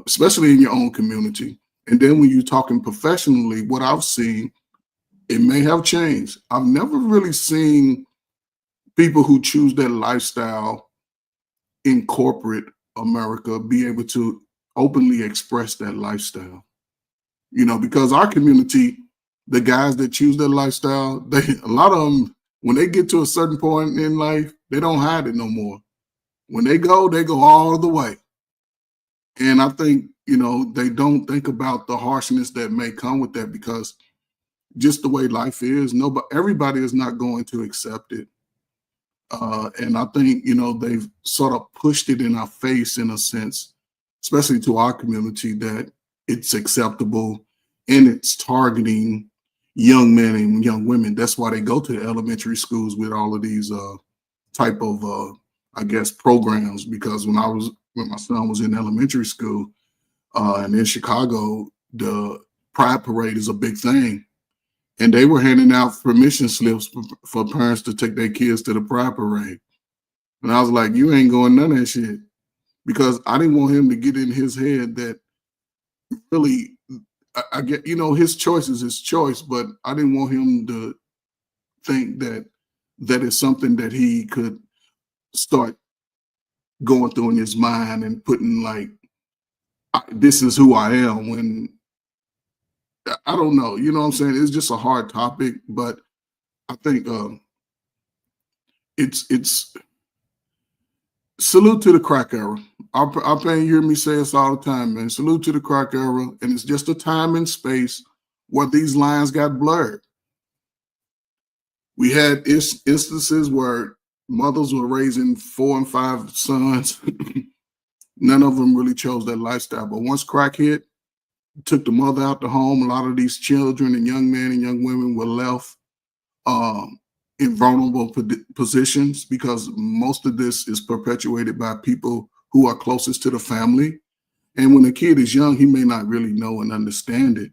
Especially in your own community. And then when you're talking professionally, what I've seen, it may have changed. I've never really seen people who choose that lifestyle in corporate America be able to openly express that lifestyle. You know, because our community, the guys that choose that lifestyle, a lot of them, when they get to a certain point in life, they don't hide it no more. When they go all the way. And I think, you know, they don't think about the harshness that may come with that, because just the way life is, everybody is not going to accept it. And I think, you know, they've sort of pushed it in our face in a sense, especially to our community, that it's acceptable and it's targeting young men and young women. That's why they go to the elementary schools with all of these type of, I guess, programs. Because when my son was in elementary school and in Chicago, the Pride Parade is a big thing. And they were handing out permission slips for parents to take their kids to the Pride Parade. And I was like, you ain't going none of that shit. Because I didn't want him to get in his head that really, I get, you know, his choice is his choice, but I didn't want him to think that that is something that he could start going through in his mind and putting like, this is who I am, when I don't know, you know what I'm saying? It's just a hard topic, but I think it's salute to the crack era. I think you hear me say this all the time, man. Salute to the crack era, and it's just a time and space where these lines got blurred. We had instances where mothers were raising 4 and 5 sons. None of them really chose that lifestyle, but once crack hit, took the mother out the home. A lot of these children and young men and young women were left in vulnerable positions, because most of this is perpetuated by people who are closest to the family. And when a kid is young, he may not really know and understand it.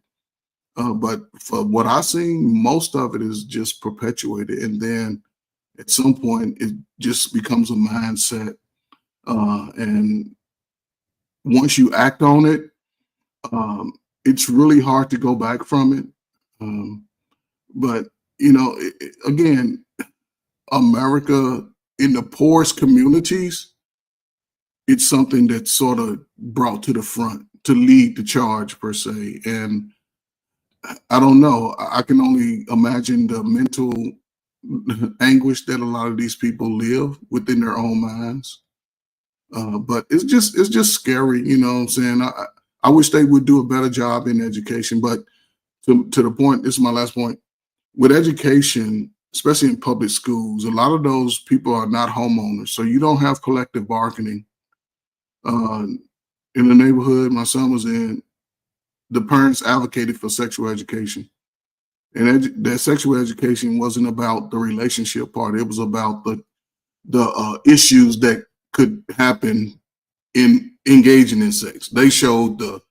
But for what I've seen, most of it is just perpetuated. And then at some point, it just becomes a mindset. And once you act on it, it's really hard to go back from it. But, you know, again, America in the poorest communities, it's something that's sort of brought to the front to lead the charge per se. And I don't know, I can only imagine the mental anguish that a lot of these people live within their own minds. But it's just scary, you know what I'm saying? I wish they would do a better job in education, but to the point, this is my last point, with education, especially in public schools, a lot of those people are not homeowners, so you don't have collective bargaining. In the neighborhood my son was in, the parents advocated for sexual education. And that sexual education wasn't about the relationship part. It was about the issues that could happen in engaging in sex. They showed the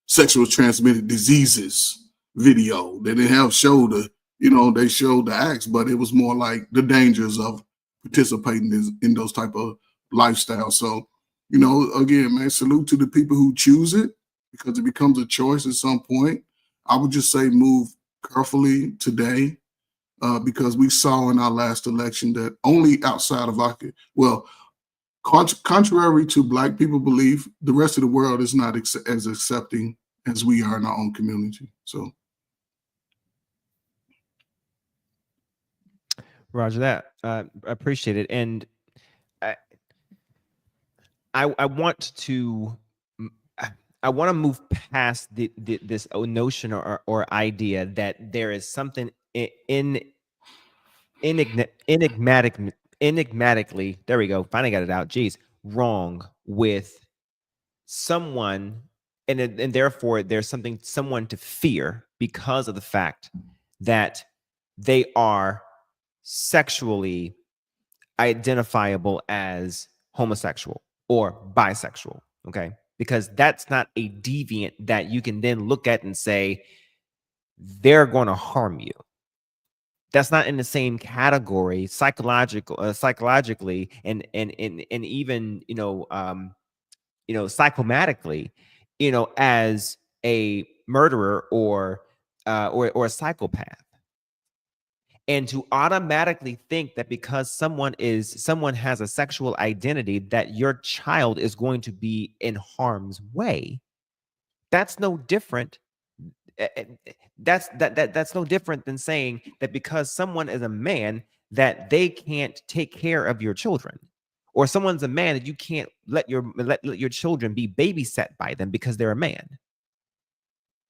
sexual transmitted diseases video. They didn't show they showed the acts, but it was more like the dangers of participating in those type of lifestyles. So, you know, again, man, salute to the people who choose it, because it becomes a choice at some point. I would just say move carefully today because we saw in our last election that only outside of contrary to Black people belief, the rest of the world is not as accepting as we are in our own community. So, Roger that. I appreciate it, and I want to move past this notion or idea that there is something enigmatically, there we go, finally got it out, geez, wrong with someone, and therefore there's someone to fear because of the fact that they are sexually identifiable as homosexual or bisexual, okay? Because that's not a deviant that you can then look at and say they're going to harm you. That's not in the same category psychologically and even psychomatically, as a murderer or a psychopath. And to automatically think that because someone has a sexual identity that your child is going to be in harm's way, that's no different. That's no different than saying that because someone is a man that they can't take care of your children, or someone's a man that you can't let your children be babysat by them because they're a man.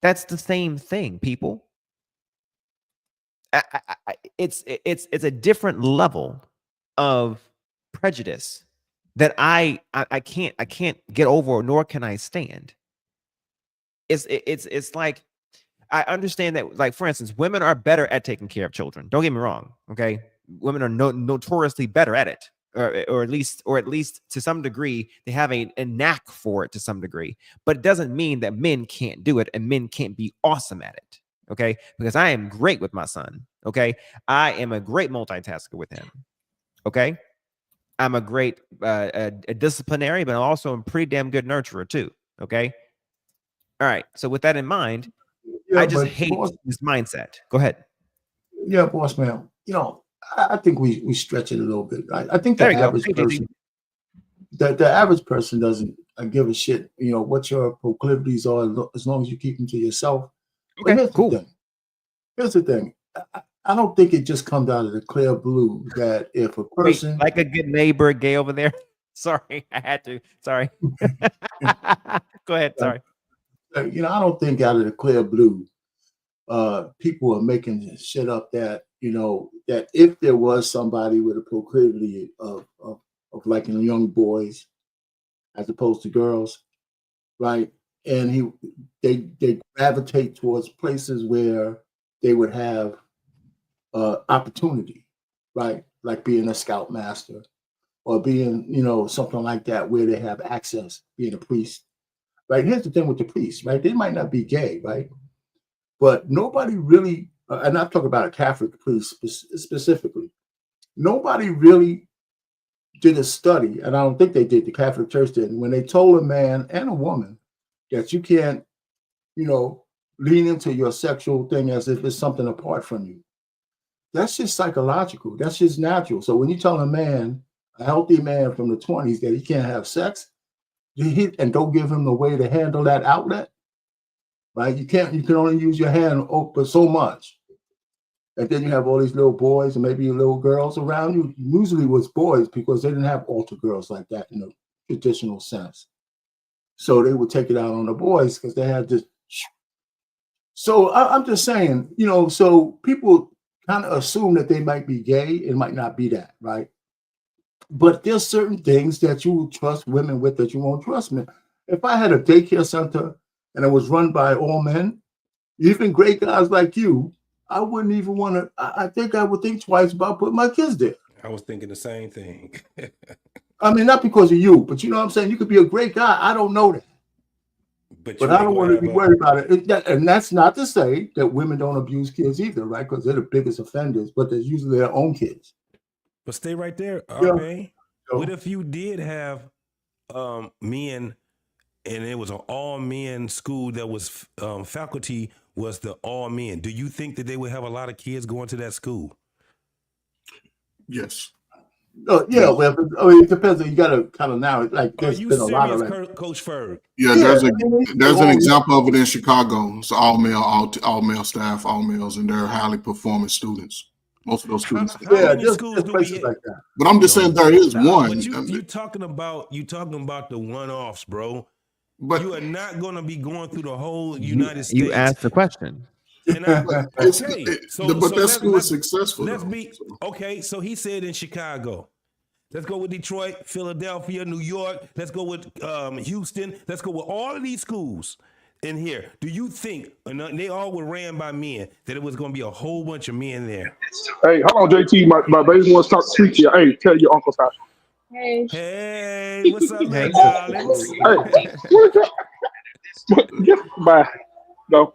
That's the same thing, people. It's a different level of prejudice that I can't get over, nor can I stand. It's like, I understand that, like, for instance, women are better at taking care of children. Don't get me wrong, okay? Women are notoriously better at it, or at least to some degree, they have a knack for it to some degree. But it doesn't mean that men can't do it and men can't be awesome at it. Okay, because I am great with my son. Okay, I am a great multitasker with him. Okay, I'm a great a disciplinary, but I'm also a pretty damn good nurturer too. Okay, all right. So with that in mind, I just hate this mindset. Go ahead. Yeah, boss man. I think we stretch it a little bit. I think the average person, the average person doesn't give a shit. What your proclivities are, as long as you keep them to yourself. Okay, Here's the thing. I don't think it just comes out of the clear blue that if a person... Wait, like a good neighbor gay over there. Sorry, I had to. Sorry. Go ahead. Sorry. I don't think out of the clear blue, people are making shit up that, that if there was somebody with a proclivity of liking young boys as opposed to girls, right? And they gravitate towards places where they would have opportunity, right? Like being a scoutmaster or being, something like that, where they have access, being a priest, right? Here's the thing with the priests, right? They might not be gay, right? But nobody really, and I'm talking about a Catholic priest specifically, nobody really did a study, and I don't think they did, the Catholic Church did, when they told a man and a woman that you can't, lean into your sexual thing as if it's something apart from you. That's just psychological. That's just natural. So when you tell a healthy man from the 20s, that he can't have sex, and don't give him the way to handle that outlet, right? You can only use your hand for so much. And then you have all these little boys and maybe little girls around you. Usually it was boys because they didn't have altar girls like that in the traditional sense. So they would take it out on the boys because they had this. So I'm just saying, so people kind of assume that they might be gay. It might not be that, right? But there's certain things that you will trust women with that you won't trust men. If I had a daycare center and it was run by all men, even great guys like you, I wouldn't even want to. I think I would think twice about putting my kids there. I was thinking the same thing. I mean, not because of you, but you know what I'm saying? You could be a great guy. I don't know that. But I don't want to be worried about it. And that's not to say that women don't abuse kids either, right? Because they're the biggest offenders, but they're usually their own kids. But stay right there, RP. What if you did have men, and it was an all-men school that was faculty was the all men. Do you think that they would have a lot of kids going to that school? Yes. Yeah, well, I mean, it depends. You got to kind of now. Like, Are there's you been a lot of serious, Coach Ferg? Yeah, there's an example of it in Chicago. It's all male staff, all males, and they're highly performing students. Most of those students. How many schools do we have? Like that. But I'm just saying there is one. But you talking about the one-offs, bro. But you are not going to be going through the whole United States. You asked the question. And but that school is successful. Okay, so he said in Chicago. Let's go with Detroit, Philadelphia, New York. Let's go with Houston. Let's go with all of these schools in here. Do you think, and they all were ran by men, that it was going to be a whole bunch of men there? Hey, hold on, JT. My baby wants to talk to you. Hey, tell your Uncle Sasha. Hey, what's up, man, darlings? Hey, bye. Go.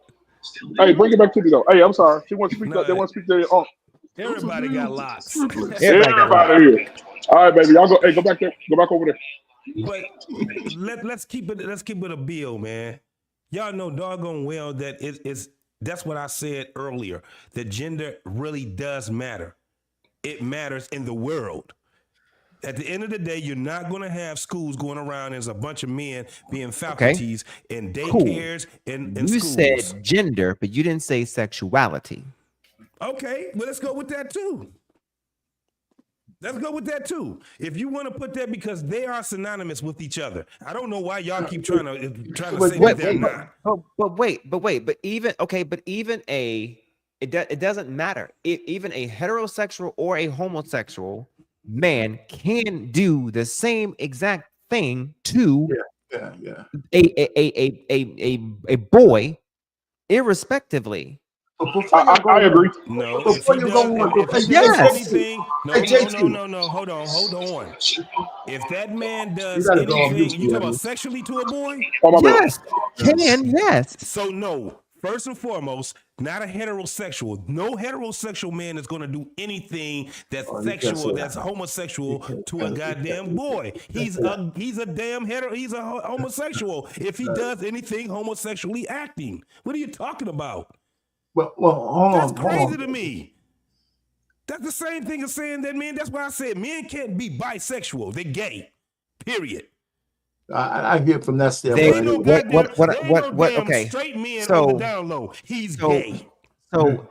Hey, bring it back to me though. Hey, I'm sorry. She wants to speak. They want to speak to your uncle. Everybody got lots. Everybody here. All right, baby. Y'all go. Hey, go back there. Go back over there. But let's keep it a bill, man. Y'all know doggone well that that's what I said earlier. That gender really does matter. It matters in the world. At the end of the day, you're not going to have schools going around as a bunch of men being faculties in daycares and you schools. Said gender, but you didn't say sexuality. Okay, well, let's go with that too. Let's go with that too. If you want to put that, because they are synonymous with each other. I don't know why y'all keep trying to say that they're not. But even it doesn't matter. Even a heterosexual or a homosexual man can do the same exact thing to a boy, irrespectively. I agree. No, before if he you does, go on, if he does anything, no, hold on. If that man does anything, you talking about sexually to a boy? Yes, yes. So no, first and foremost, not a heterosexual. No heterosexual man is going to do anything that's sexual, that's homosexual to a goddamn boy. He's a homosexual if he does anything homosexually acting. What are you talking about? Well, that's crazy to me. That's the same thing as saying that men. That's why I said men can't be bisexual. They're gay. Period. I hear from that standpoint. Okay. Straight men on the down low. He's gay. So,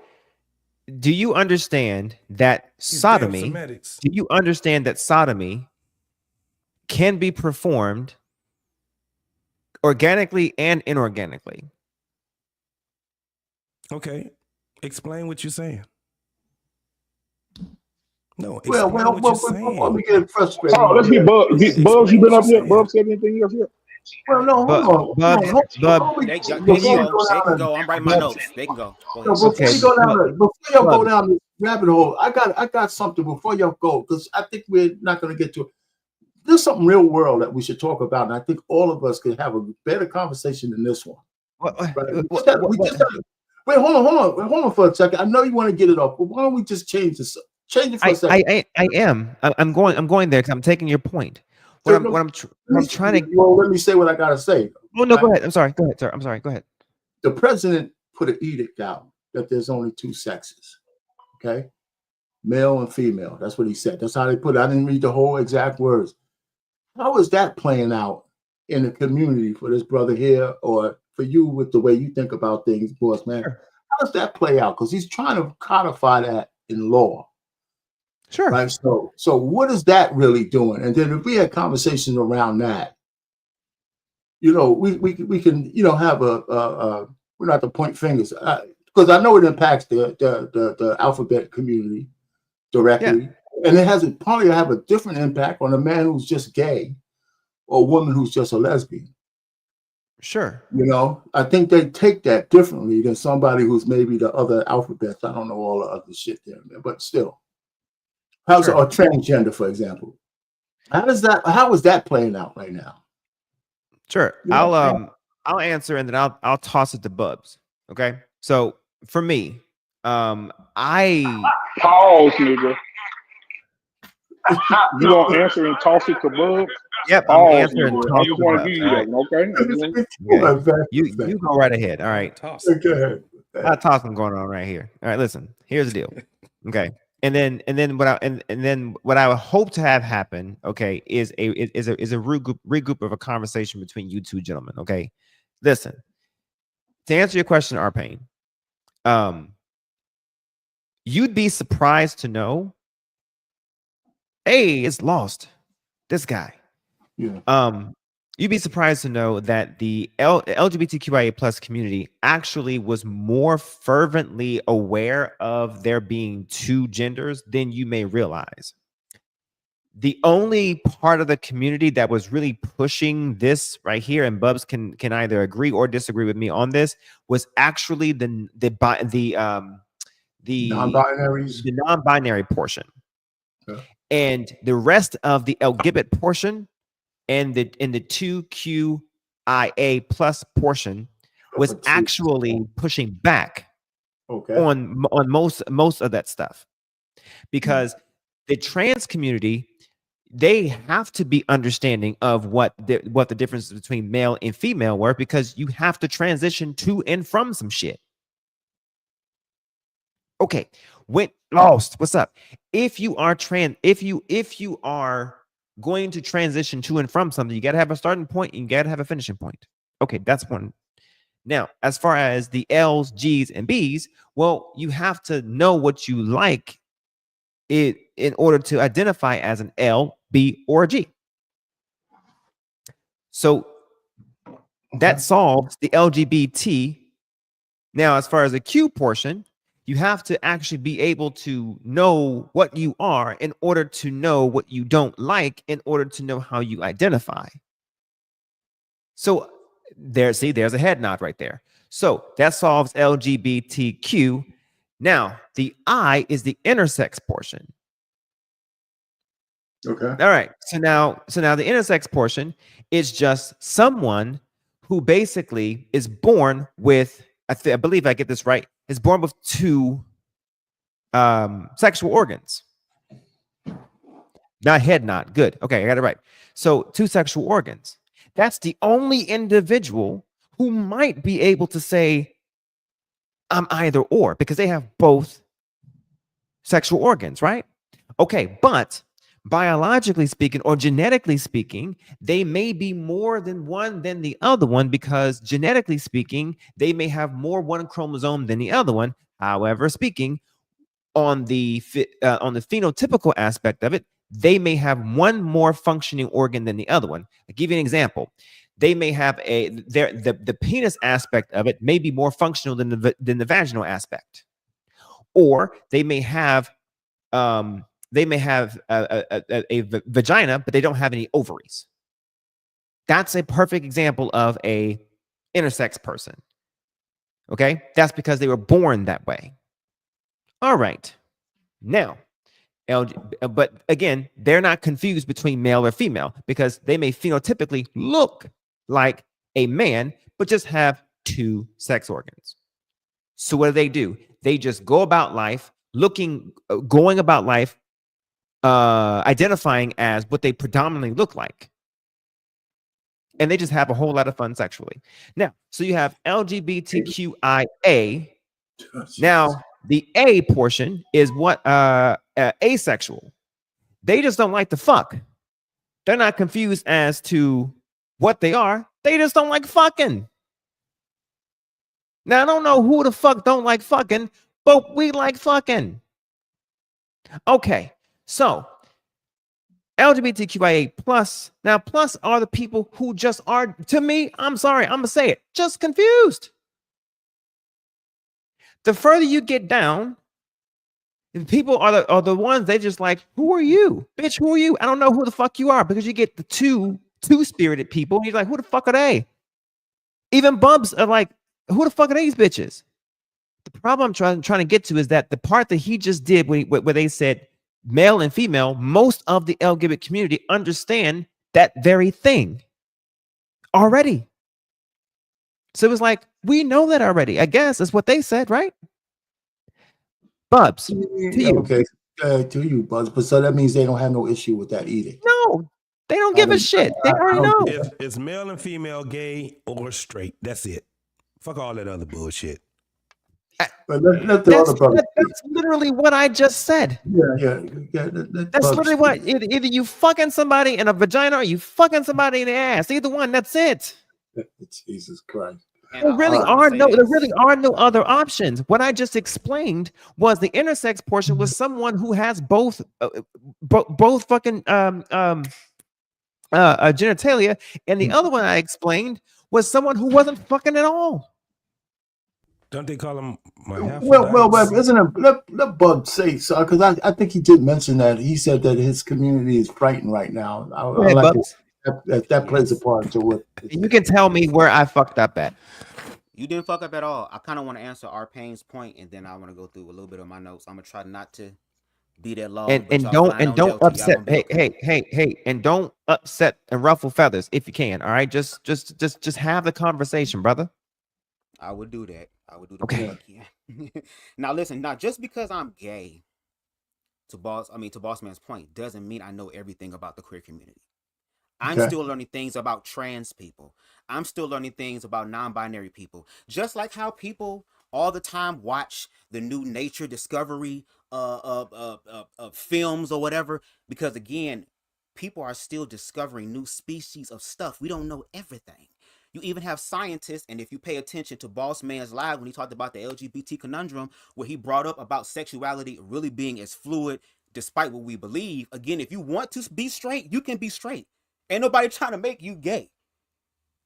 do you understand that sodomy? Do you understand that sodomy can be performed organically and inorganically? Okay, explain what you're saying. No, well, we get frustrated. Oh, let's get Bubs. Bubs, you been up here? Bubs said anything else yet? Well, no, hold on. They can go. I'm writing my notes. They can go. Before y'all go down this rabbit hole, I got something before y'all go, because I think we're not going to get to it. There's something real world that we should talk about, and I think all of us could have a better conversation than this one. Wait, hold on for a second. I know you want to get it off, but why don't we just change this? Change it for a second. I am. I'm going there because I'm taking your point. I'm trying to. You won't let me say what I gotta say. Oh no, go ahead. I'm sorry. Go ahead, sir. I'm sorry. Go ahead. The president put an edict out that there's only two sexes. Okay, male and female. That's what he said. That's how they put it. I didn't read the whole exact words. How is that playing out in the community for this brother here, or for you with the way you think about things, boss man? Sure. How does that play out? Because he's trying to codify that in law. Sure. Right. So what is that really doing? And then if we had conversations around that, we can have we're not to point fingers, because I know it impacts the alphabet community directly, and it has probably have a different impact on a man who's just gay or a woman who's just a lesbian. Sure. I think they take that differently than somebody who's maybe the other alphabets. I don't know all the other shit there, but still. How's or transgender, for example? How is that playing out right now? Sure. I'll answer, and then I'll toss it to Bubs. Okay. So for me, I pause, nigga. You gonna answer and toss it to Bubs? Yep, I'm answering. I just want to give you that, okay? You go right ahead. All right. Go ahead. A lot of talking going on right here. All right, listen. Here's the deal. Okay, and then what I would hope to have happen, okay, is a regroup of a conversation between you two gentlemen. Okay, listen. To answer your question, Arpain, you'd be surprised to know. Hey, it's Lost. This guy. Yeah. You'd be surprised to know that the LGBTQIA plus community actually was more fervently aware of there being two genders than you may realize. The only part of the community that was really pushing this right here, and Bubs can either agree or disagree with me on this, was actually the non-binary portion, and the rest of the LGBT portion and the 2QIA plus portion was actually pushing back on most of that stuff, because the trans community, they have to be understanding of what the differences between male and female were, because you have to transition to and from some shit. Okay, Lost, what's up? If you are going to transition to and from something, you got to have a starting point and you got to have a finishing point. Okay, that's one. Now, as far as the L's, G's, and B's, well, you have to know what you like in order to identify as an L, B, or a G. So that solves the LGBT. Now, as far as the Q portion, you have to actually be able to know what you are in order to know what you don't like, in order to know how you identify. So there's a head nod right there. So that solves LGBTQ. Now, the I is the intersex portion. Okay. All right. So now the intersex portion is just someone who basically is born with, I believe I get this right, is born with two sexual organs. Not head nod. Good. Okay, I got it right. So two sexual organs. That's the only individual who might be able to say, I'm either or, because they have both sexual organs, right? Okay, but biologically speaking or genetically speaking, they may be more than one than the other one, because genetically speaking, they may have more one chromosome than the other one. However, speaking on the phenotypical aspect of it, they may have one more functioning organ than the other one. I'll give you an example. They may have the penis aspect of it may be more functional than the vaginal aspect, or they may have a vagina, but they don't have any ovaries. That's a perfect example of a intersex person. Okay, that's because they were born that way. All right, now. But again, they're not confused between male or female, because they may phenotypically look like a man, but just have two sex organs. So what do? They just go about life identifying as what they predominantly look like. And they just have a whole lot of fun sexually. Now, so you have LGBTQIA. Now, the A portion is what asexual. They just don't like to fuck. They're not confused as to what they are. They just don't like fucking. Now, I don't know who the fuck don't like fucking, but we like fucking. Okay, so LGBTQIA plus. Now, plus are the people who just are, to me, I'm sorry, I'm gonna say it, just confused. The further you get down, the people are the ones they just like, who are you? Bitch, who are you? I don't know who the fuck you are, because you get the two-spirited people. And you're like, who the fuck are they? Even Bubs are like, who the fuck are these bitches? The problem I'm trying to get to is that the part that he just did where they said male and female, most of the LGBT community understand that very thing already. So it was like, we know that already. I guess that's what they said, right? Bubs, to you. Okay, to you, Bubs. But so that means they don't have no issue with that either. No, they don't give a shit. They already know. It's male and female, gay or straight. That's it. Fuck all that other bullshit. But let the other brother. That's literally what I just said. Yeah. That's literally what. Either you fucking somebody in a vagina or you fucking somebody in the ass. Either one. That's it. Jesus Christ. And There really are no other options. What I just explained was the intersex portion was someone who has both fucking genitalia, and the other one I explained was someone who wasn't fucking at all. Don't they call him my well, isn't it? Let Bub say so, because I think he did mention that. He said that his community is frightened right now. I like that plays a part to what you can tell me where I fucked up at. You didn't fuck up at all. I kind of want to answer Arpane's point, and then I want to go through a little bit of my notes. I'm gonna try not to be that long. And don't upset. Hey, and don't upset and ruffle feathers if you can. All right, just have the conversation, brother. I would do that. I would do the okay. best I can. Now listen, not just because I'm gay, to Boss Man's point, doesn't mean I know everything about the queer community. I'm still learning things about trans people. I'm still learning things about non-binary people. Just like how people all the time watch the new nature discovery films or whatever, because again, people are still discovering new species of stuff. We don't know everything. You even have scientists, and if you pay attention to Boss Man's Live when he talked about the LGBT conundrum, where he brought up about sexuality really being as fluid despite what we believe. Again, if you want to be straight, you can be straight. Ain't nobody trying to make you gay.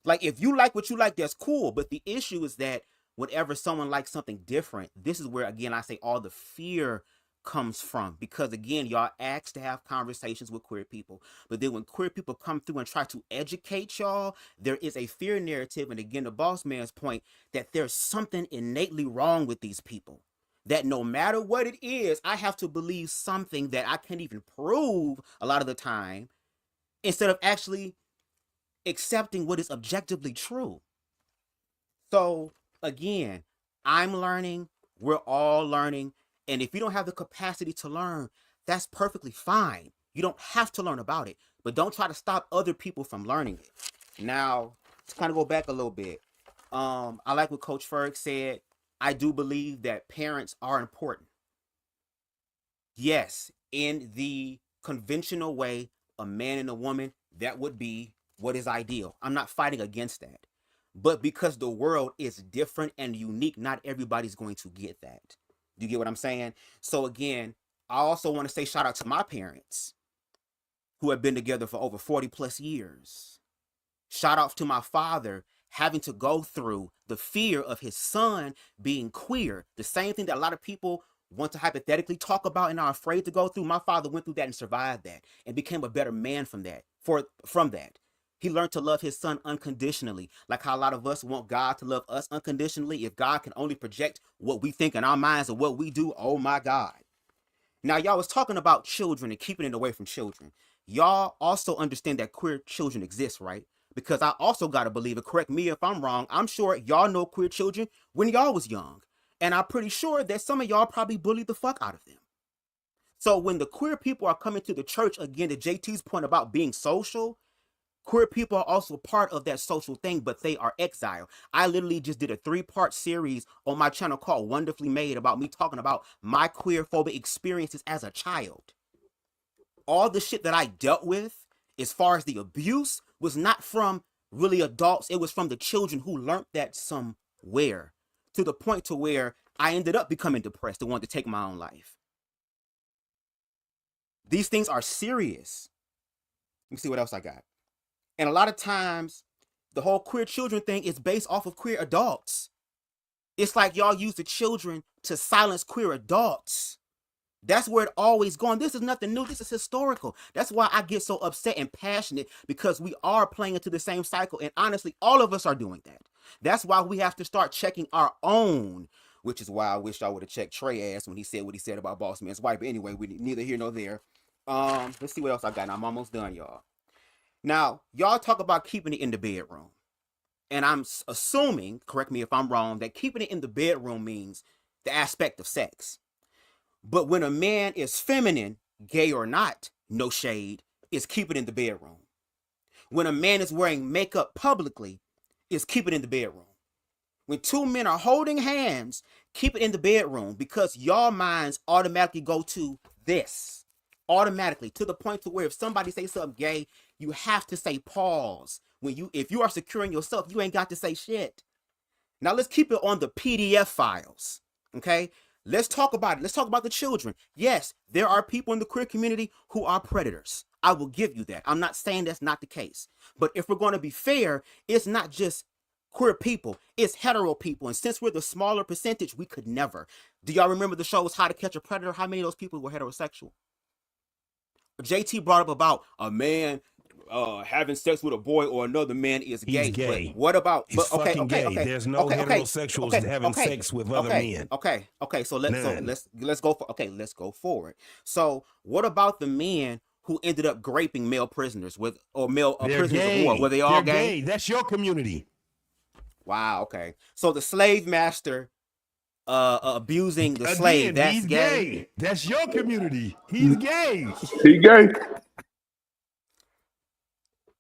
Like, if you like what you like, that's cool. But the issue is that whenever someone likes something different, this is where, again, I say all the fear comes from. Because, again, y'all asked to have conversations with queer people. But then when queer people come through and try to educate y'all, there is a fear narrative. And again, the Boss Man's point, that there's something innately wrong with these people. That no matter what it is, I have to believe something that I can't even prove a lot of the time, instead of actually accepting what is objectively true. So again, I'm learning, we're all learning, and if you don't have the capacity to learn, that's perfectly fine. You don't have to learn about it, but don't try to stop other people from learning it. Now, to kind of go back a little bit, I like what Coach Ferg said. I do believe that parents are important. Yes, in the conventional way, a man and a woman, that would be what is ideal. I'm not fighting against that. But because the world is different and unique, not everybody's going to get that. Do you get what I'm saying? So again, I also want to say shout out to my parents who have been together for over 40 plus years. Shout out to my father having to go through the fear of his son being queer. The same thing that a lot of people want to hypothetically talk about and are afraid to go through. My father went through that and survived that and became a better man from that. He learned to love his son unconditionally, like how a lot of us want God to love us unconditionally. If God can only project what we think in our minds or what we do, oh my God. Now, y'all was talking about children and keeping it away from children. Y'all also understand that queer children exist, right? Because I also got to believe it. Correct me if I'm wrong. I'm sure y'all know queer children when y'all was young. And I'm pretty sure that some of y'all probably bullied the fuck out of them. So when the queer people are coming to the church, again, to JT's point about being social, queer people are also part of that social thing, but they are exiled. I literally just did a 3-part series on my channel called Wonderfully Made about me talking about my queer phobic experiences as a child. All the shit that I dealt with, as far as the abuse, was not from really adults. It was from the children who learned that somewhere, to the point to where I ended up becoming depressed and wanted to take my own life. These things are serious. Let me see what else I got. And a lot of times, the whole queer children thing is based off of queer adults. It's like y'all use the children to silence queer adults. That's where it always going. This is nothing new. This is historical. That's why I get so upset and passionate, because we are playing into the same cycle. And honestly, all of us are doing that. That's why we have to start checking our own, which is why I wish I would have checked Trey ass when he said what he said about Boss Man's wife. But anyway, we neither here nor there. Let's see what else I got. Now, I'm almost done, y'all. Now, y'all talk about keeping it in the bedroom. And I'm assuming, correct me if I'm wrong, that keeping it in the bedroom means the aspect of sex. But when a man is feminine, gay or not, no shade, is keep it in the bedroom. When a man is wearing makeup publicly, is keep it in the bedroom. When two men are holding hands, Keep it in the bedroom, because y'all minds automatically go to this. Automatically, to the point to where if somebody say something gay, you have to say pause. If you are securing yourself, you ain't got to say shit. Now let's keep it on the PDF files. Okay? Let's talk about it. Let's talk about the children. Yes, there are people in the queer community who are predators. I will give you that. I'm not saying that's not the case. But if we're going to be fair, it's not just queer people, it's hetero people. And since we're the smaller percentage, we could never. Do y'all remember the shows How to Catch a Predator? How many of those people were heterosexual? JT brought up about a man having sex with a boy or another man is gay. He's gay. But what about? He's fucking gay. There's no heterosexuals having sex with other men. Okay. So let's go. Let's go forward. So what about the men who ended up raping male prisoners male prisoners of war? Were they all gay? That's your community. Wow. Okay. So the slave master abusing the slave, that's he's gay. That's your community. He's gay. He gay.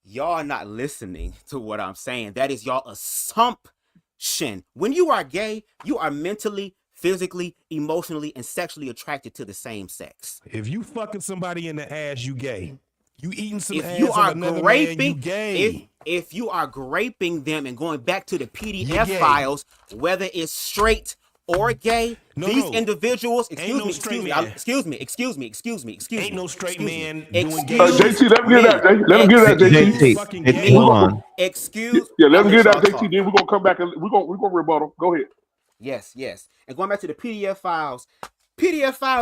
Y'all are not listening to what I'm saying. That is y'all assumption. When you are gay, you are mentally, physically, emotionally, and sexually attracted to the same sex. If you fucking somebody in the ass, you gay. You eating some ass you are of another graping, man, you gay. If you are graping them and going back to the PDF files, whether it's straight or gay, these individuals, excuse me. Ain't no straight man doing gay. JT, let him get that. Let him get that, JT. Hold on. Let him get that, JT. Then we're gonna come back and we're gonna rebuttal. Go ahead. Yes. And going back to the PDF files,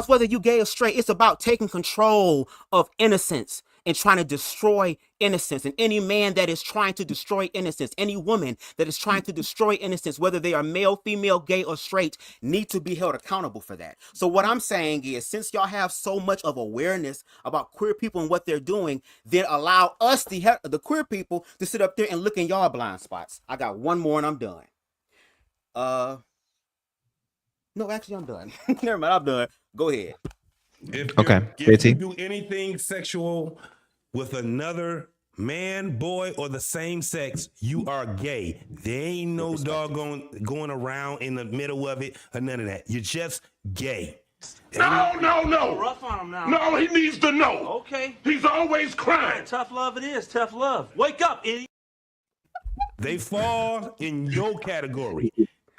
whether you gay or straight, it's about taking control of innocence and trying to destroy innocence. And any man that is trying to destroy innocence, any woman that is trying to destroy innocence, whether they are male, female, gay, or straight, need to be held accountable for that. So what I'm saying is, since y'all have so much of awareness about queer people and what they're doing, then allow us, the queer people, to sit up there and look in y'all blind spots. I got one more and I'm done. No, actually, I'm done. Never mind, I'm done. Go ahead. If you do anything sexual with another man, boy, or the same sex, you are gay. There ain't no doggone going around in the middle of it or none of that. You're just gay. No. Rough on him now. No, he needs to know. Okay. He's always crying. Tough love it is. Tough love. Wake up, idiot. They fall in your category.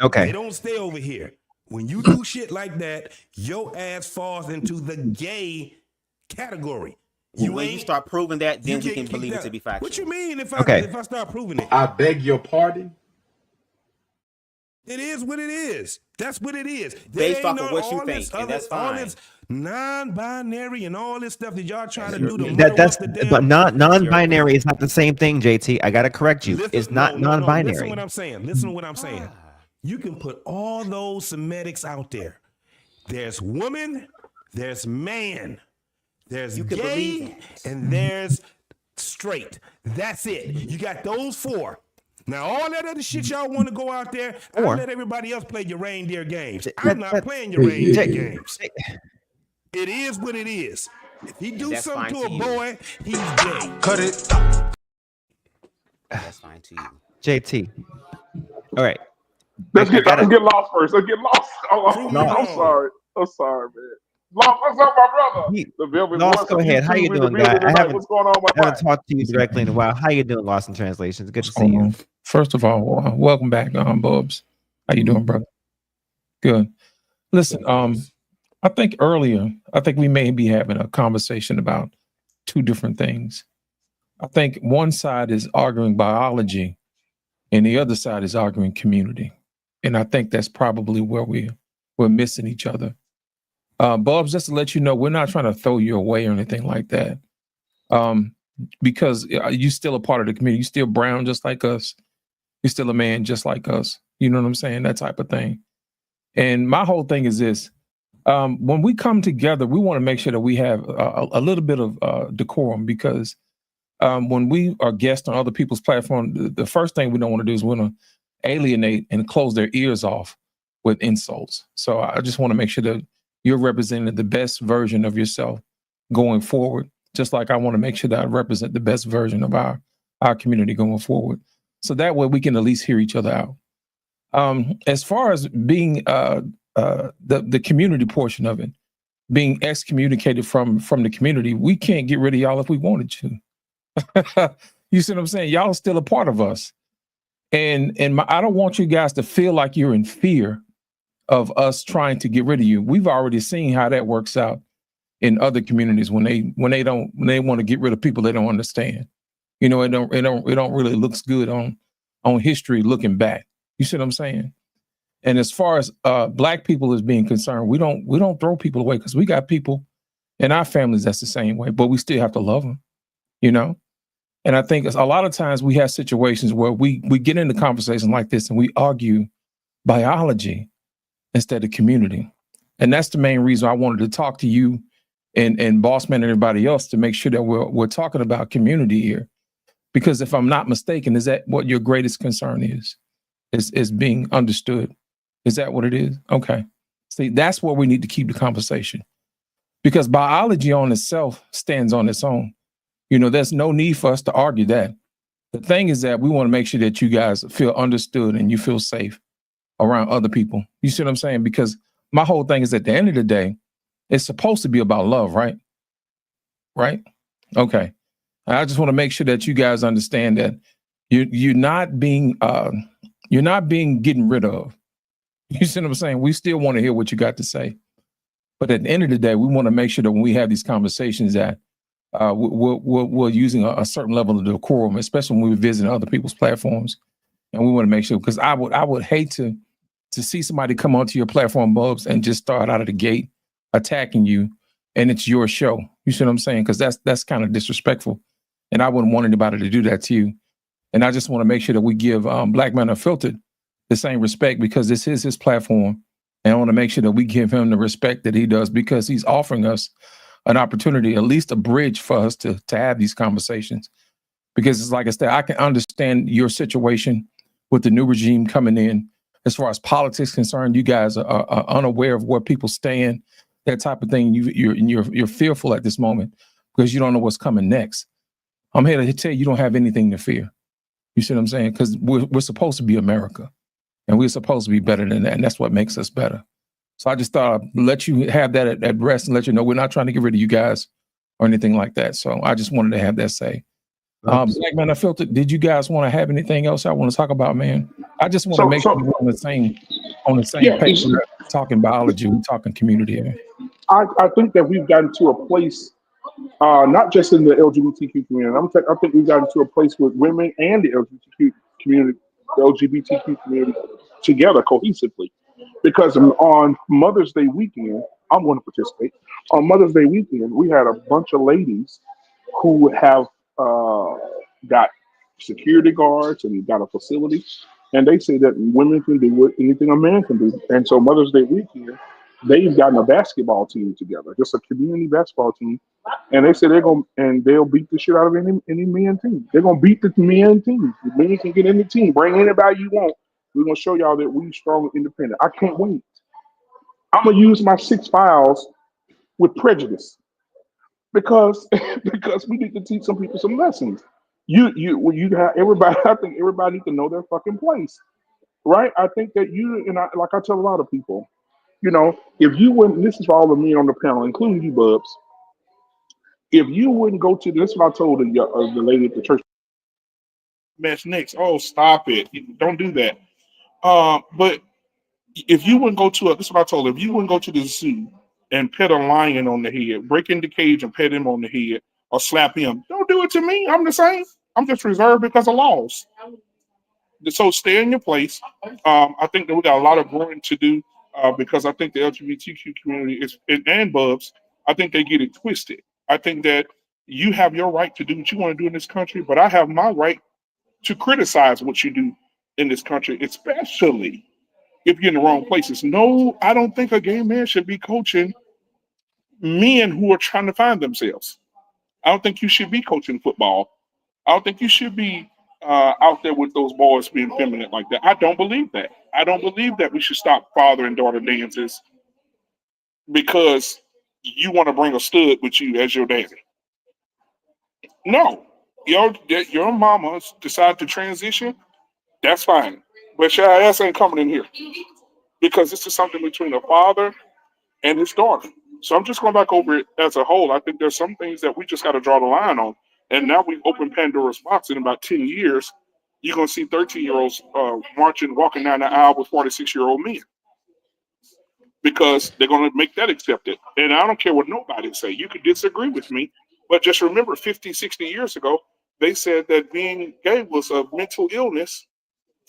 Okay. They don't stay over here. When you do shit like that, your ass falls into the gay category. When you start proving that, then we can believe it to be factual. What you mean if I start proving it? I beg your pardon? It is what it is. That's what it is. Based off of what you think, and that's fine. All this non-binary and all this stuff that y'all trying to do. But non-binary is not the same thing, JT. I gotta correct you. It's not non-binary. Listen to what I'm saying. Listen to what I'm saying. You can put all those semetics out there. There's woman, there's man, there's gay, and there's straight. That's it. You got those four. Now, all that other shit y'all want to go out there, I'll let everybody else play your reindeer games. I'm not playing your reindeer games. It is what it is. If he do something to a boy, he's gay. Cut it. That's fine to you. JT. All right. Let's get lost first. Let's get lost. I'm sorry, man. Lost, what's up, my brother? Lost, go ahead. How you doing, guy? I haven't going on, talked to you directly in a while. How you doing, Lost in Translation? It's good to see you. First of all, welcome back, Bubs. How you doing, brother? Good. Listen, I think we may be having a conversation about two different things. I think one side is arguing biology, and the other side is arguing community. And I think that's probably where we're missing each other. Bubs, just to let you know, we're not trying to throw you away or anything like that. Because you're still a part of the community. You're still brown just like us. You're still a man just like us. You know what I'm saying? That type of thing. And my whole thing is this. When we come together, we want to make sure that we have a little bit of decorum, because when we are guests on other people's platform, the first thing we don't want to do is we want to alienate and close their ears off with insults. So I just want to make sure that you're representing the best version of yourself going forward, just like I want to make sure that I represent the best version of our community going forward. So that way we can at least hear each other out. As far as being the community portion of it, being excommunicated from the community. We can't get rid of y'all if we wanted to. You see what I'm saying? Y'all are still a part of us. And I don't want you guys to feel like you're in fear of us trying to get rid of you. We've already seen how that works out in other communities when they want to get rid of people they don't understand. You know, it don't really looks good on history looking back. You see what I'm saying? And as far as Black people is being concerned, we don't throw people away, because we got people in our families that's the same way, but we still have to love them, you know? And I think a lot of times we have situations where we get into conversations like this and we argue biology instead of community. And that's the main reason I wanted to talk to you and Bossman and everybody else, to make sure that we're talking about community here. Because if I'm not mistaken, is that what your greatest concern is being understood? Is that what it is? Okay. See, that's where we need to keep the conversation, because biology on itself stands on its own. You know, there's no need for us to argue that. The thing is that we want to make sure that you guys feel understood and you feel safe around other people. You see what I'm saying? Because my whole thing is, at the end of the day, it's supposed to be about love, right? Right? Okay. I just want to make sure that you guys understand that you're not being getting rid of. You see what I'm saying? We still want to hear what you got to say. But at the end of the day, we want to make sure that when we have these conversations that we're using a certain level of decorum, especially when we're visiting other people's platforms. And we want to make sure, because I would hate to see somebody come onto your platform, Bubs, and just start out of the gate attacking you, and it's your show. You see what I'm saying? Because that's kind of disrespectful. And I wouldn't want anybody to do that to you. And I just want to make sure that we give Black Man Unfiltered the same respect, because this is his platform. And I want to make sure that we give him the respect that he does, because he's offering us an opportunity, at least a bridge for us to have these conversations. Because it's like I said, I can understand your situation with the new regime coming in. As far as politics concerned, you guys are unaware of where people stand, that type of thing. You're fearful at this moment because you don't know what's coming next. I'm here to tell you, you don't have anything to fear. You see what I'm saying? Because we're supposed to be America, and we're supposed to be better than that, and that's what makes us better. So I just thought I'd let you have that at rest and let you know we're not trying to get rid of you guys or anything like that. So I just wanted to have that say. Black Man Unfiltered, did you guys want to have anything else I want to talk about, man? I just want to make sure we're on the same page. We're talking biology, we're talking community. I think that we've gotten to a place, not just in the LGBTQ community. I think we've gotten to a place with women and the LGBTQ community, together cohesively. Because on Mother's Day weekend, I'm going to participate. On Mother's Day weekend, we had a bunch of ladies who have got security guards and got a facility, and they say that women can do anything a man can do. And so Mother's Day weekend, they've gotten a basketball team together, just a community basketball team, and they say they'll beat the shit out of any men team. They're gonna beat the men team. The men can get in the team, bring anybody you want. We're gonna show y'all that we strong and independent. I can't wait. I'm gonna use my 6 files with prejudice, because we need to teach some people some lessons. You have everybody. I think everybody needs to know their fucking place, right? I think that like I tell a lot of people, you know, if you wouldn't, this is for all the men on the panel, including you, Bubs. If you wouldn't go to this, is what I told the lady at the church. Match next. Oh, stop it! Don't do that. But if you wouldn't go to this is what I told her. If you wouldn't go to the zoo and pet a lion on the head, break in the cage and pet him on the head, or slap him, don't do it to me. I'm the same. I'm just reserved because of laws. So stay in your place. I think that we got a lot of growing to do, because I think the LGBTQ community and Bubs, I think they get it twisted. I think that you have your right to do what you want to do in this country, but I have my right to criticize what you do in this country, especially if you're in the wrong places. No, I don't think a gay man should be coaching men who are trying to find themselves. I don't think you should be coaching football. I don't think you should be out there with those boys being feminine like that. I don't believe that. I don't believe that we should stop father and daughter dances because you want to bring a stud with you as your daddy. No, your mama decide to transition. That's fine, but your ass ain't coming in here. because this is something between a father and his daughter. So I'm just going back over it as a whole. I think there's some things that we just got to draw the line on. And now we've opened Pandora's box. In about 10 years, you're going to see 13-year-olds walking down the aisle with 46-year-old men because they're going to make that accepted. And I don't care what nobody say. You could disagree with me, but just remember 50, 60 years ago, they said that being gay was a mental illness,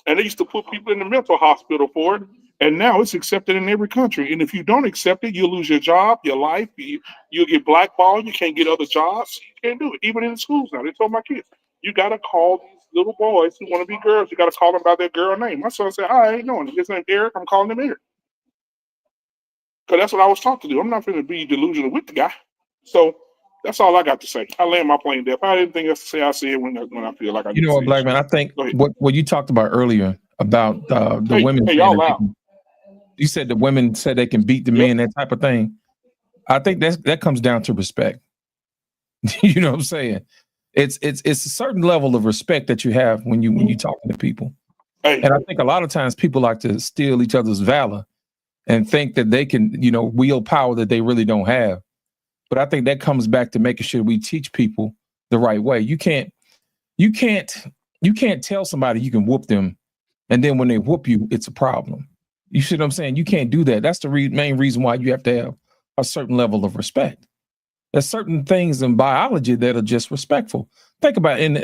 and they used to put people in the mental hospital for it. And now it's accepted in every country. And if you don't accept it, you'll lose your job, your life. You'll get blackballed. You can't get other jobs. You can't do it. Even in the schools now, they told my kids, you got to call these little boys who want to be girls. You got to call them by their girl name. My son said, I ain't knowing. His name Eric. I'm calling him Eric. Because that's what I was taught to do. I'm not going to be delusional with the guy. So that's all I got to say. I land my plane there. If I had anything else to say, I'll say it when I feel like I need You know to what, say Black it. Man? I think what you talked about earlier about the women. Hey, saying y'all that they out. can- you said the women said they can beat the men, that type of thing. I think that comes down to respect. You know what I'm saying? It's a certain level of respect that you have when you talking to people. Hey. And I think a lot of times people like to steal each other's valor and think that they can, wield power that they really don't have. But I think that comes back to making sure we teach people the right way. You can't tell somebody you can whoop them, and then when they whoop you, it's a problem. You see what I'm saying? You can't do that. That's the main reason why you have to have a certain level of respect. There's certain things in biology that are just respectful. Think about in the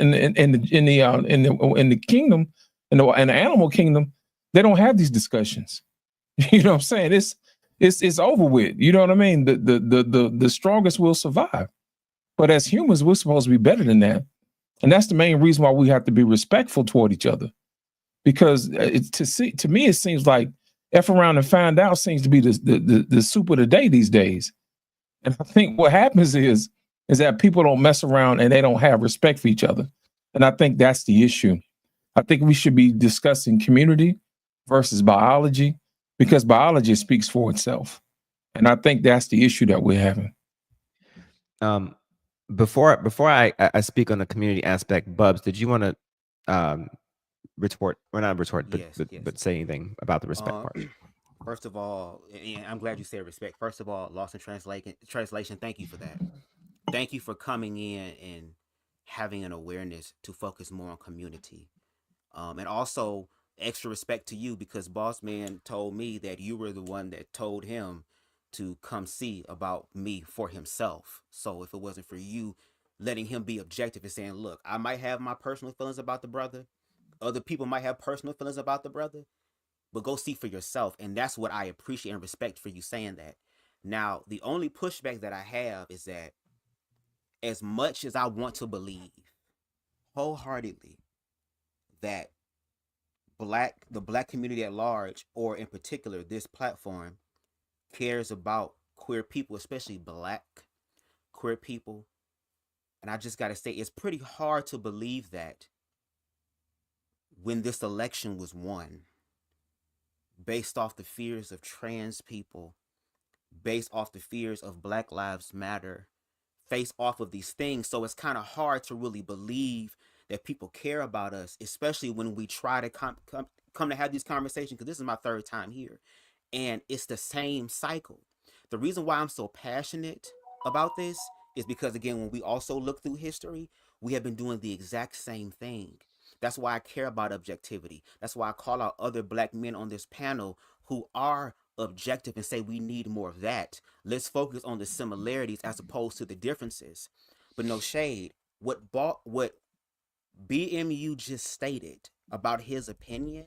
kingdom, in the animal kingdom, they don't have these discussions. You know what I'm saying? It's over with. You know what I mean? The strongest will survive. But as humans, we're supposed to be better than that. And that's the main reason why we have to be respectful toward each other. Because to me, it seems like F around and find out seems to be the soup of the day these days. And I think what happens is that people don't mess around and they don't have respect for each other. And I think that's the issue. I think we should be discussing community versus biology, because biology speaks for itself. And I think that's the issue that we're having. Before I speak on the community aspect, Bubs, did you want to retort, or not retort, but say anything about the respect part? First of all, and I'm glad you said respect. First of all, lost in translation, thank you for that. Thank you for coming in and having an awareness to focus more on community. And also extra respect to you, because Boss Man told me that you were the one that told him to come see about me for himself. So if it wasn't for you letting him be objective and saying, look, I might have my personal feelings about the brother, other people might have personal feelings about the brother, but go see for yourself. And that's what I appreciate and respect for you saying that. Now, the only pushback that I have is that as much as I want to believe wholeheartedly that the black community at large, or in particular this platform, cares about queer people, especially black queer people, and I just gotta say, it's pretty hard to believe that when this election was won based off the fears of trans people, based off the fears of Black Lives Matter, based off of these things. So it's kind of hard to really believe that people care about us, especially when we try to come to have these conversations, because this is my third time here. And it's the same cycle. The reason why I'm so passionate about this is because, again, when we also look through history, we have been doing the exact same thing. That's why I care about objectivity. That's why I call out other black men on this panel who are objective and say we need more of that. Let's focus on the similarities as opposed to the differences. But no shade. What BMU just stated about his opinion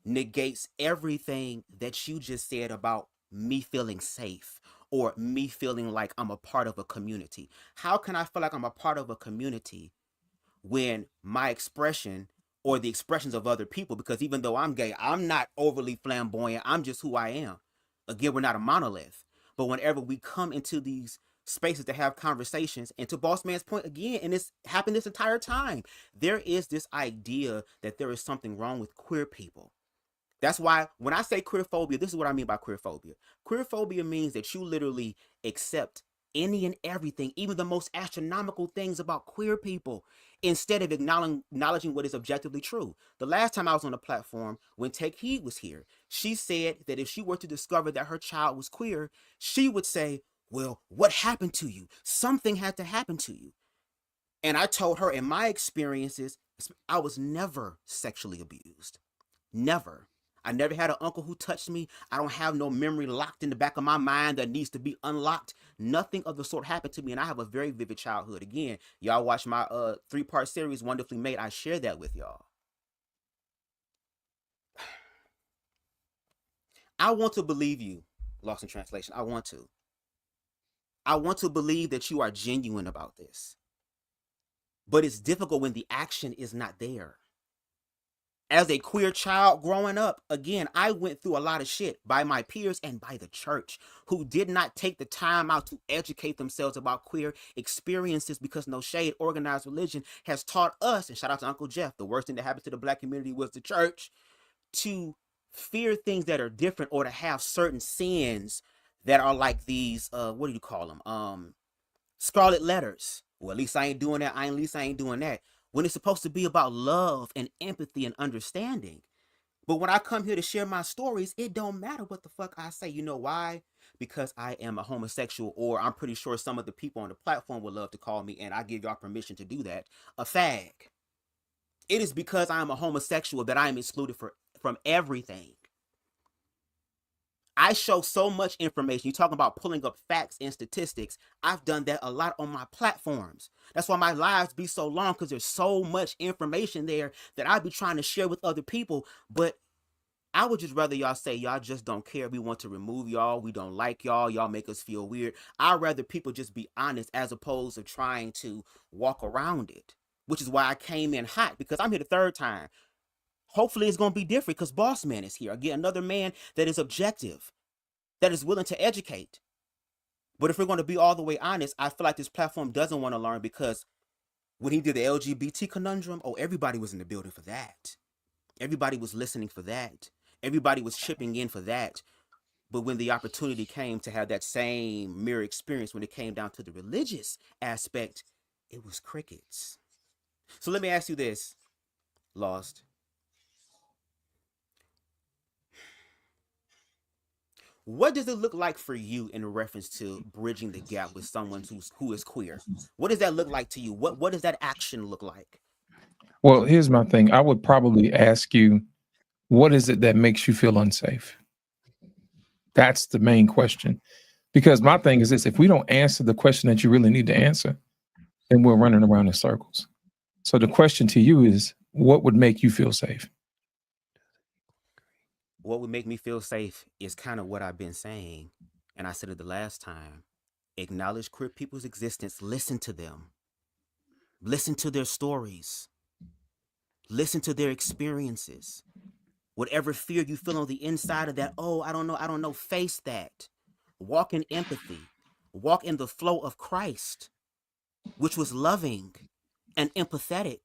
negates everything that you just said about me feeling safe or me feeling like I'm a part of a community. How can I feel like I'm a part of a community when my expression or the expressions of other people, because even though I'm gay, I'm not overly flamboyant, I'm just who I am. Again, we're not a monolith. But whenever we come into these spaces to have conversations, and to Boss Man's point again, and it's happened this entire time, there is this idea that there is something wrong with queer people. That's why when I say queer phobia, this is what I mean by queer phobia. Queer phobia means that you literally accept any and everything, even the most astronomical things about queer people, instead of acknowledging what is objectively true. The last time I was on the platform, when Take Heed was here, she said that if she were to discover that her child was queer, she would say, well, what happened to you? Something had to happen to you. And I told her, in my experiences, I was never sexually abused. Never. I never had an uncle who touched me. I don't have no memory locked in the back of my mind that needs to be unlocked. Nothing of the sort happened to me, and I have a very vivid childhood. Again, y'all watch my 3-part series, Wonderfully Made. I share that with y'all. I want to believe you, Lost in Translation. I want to. I want to believe that you are genuine about this. But it's difficult when the action is not there. As a queer child growing up, again, I went through a lot of shit by my peers and by the church, who did not take the time out to educate themselves about queer experiences, because no shade, organized religion has taught us, and shout out to Uncle Jeff, the worst thing that happened to the black community was the church, to fear things that are different, or to have certain sins that are like these, what do you call them? Scarlet letters. Well, at least I ain't doing that. At least I ain't doing that. When it's supposed to be about love and empathy and understanding. But when I come here to share my stories, it don't matter what the fuck I say. You know why? Because I am a homosexual, or I'm pretty sure some of the people on the platform would love to call me, and I give y'all permission to do that, a fag. It is because I am a homosexual that I am excluded from everything. I show so much information. You're talking about pulling up facts and statistics. I've done that a lot on my platforms. That's why my lives be so long, because there's so much information there that I be trying to share with other people. But I would just rather y'all say y'all just don't care. We want to remove y'all. We don't like y'all. Y'all make us feel weird. I'd rather people just be honest, as opposed to trying to walk around it, which is why I came in hot, because I'm here the third time. Hopefully it's going to be different, because Boss Man is here. Again, another man that is objective, that is willing to educate. But if we're going to be all the way honest, I feel like this platform doesn't want to learn, because when he did the LGBT conundrum, oh, everybody was in the building for that. Everybody was listening for that. Everybody was chipping in for that. But when the opportunity came to have that same mirror experience, when it came down to the religious aspect, it was crickets. So let me ask you this, Lost. What does it look like for you in reference to bridging the gap with someone who is queer? What does that look like to you? What does that action look like? Well, here's my thing. I would probably ask you, what is it that makes you feel unsafe? That's the main question. Because my thing is this: if we don't answer the question that you really need to answer, then we're running around in circles. So the question to you is, what would make you feel safe? What would make me feel safe is kind of what I've been saying. And I said it the last time. Acknowledge queer people's existence. Listen to them. Listen to their stories. Listen to their experiences. Whatever fear you feel on the inside of that, oh, I don't know, face that. Walk in empathy. Walk in the flow of Christ, which was loving and empathetic.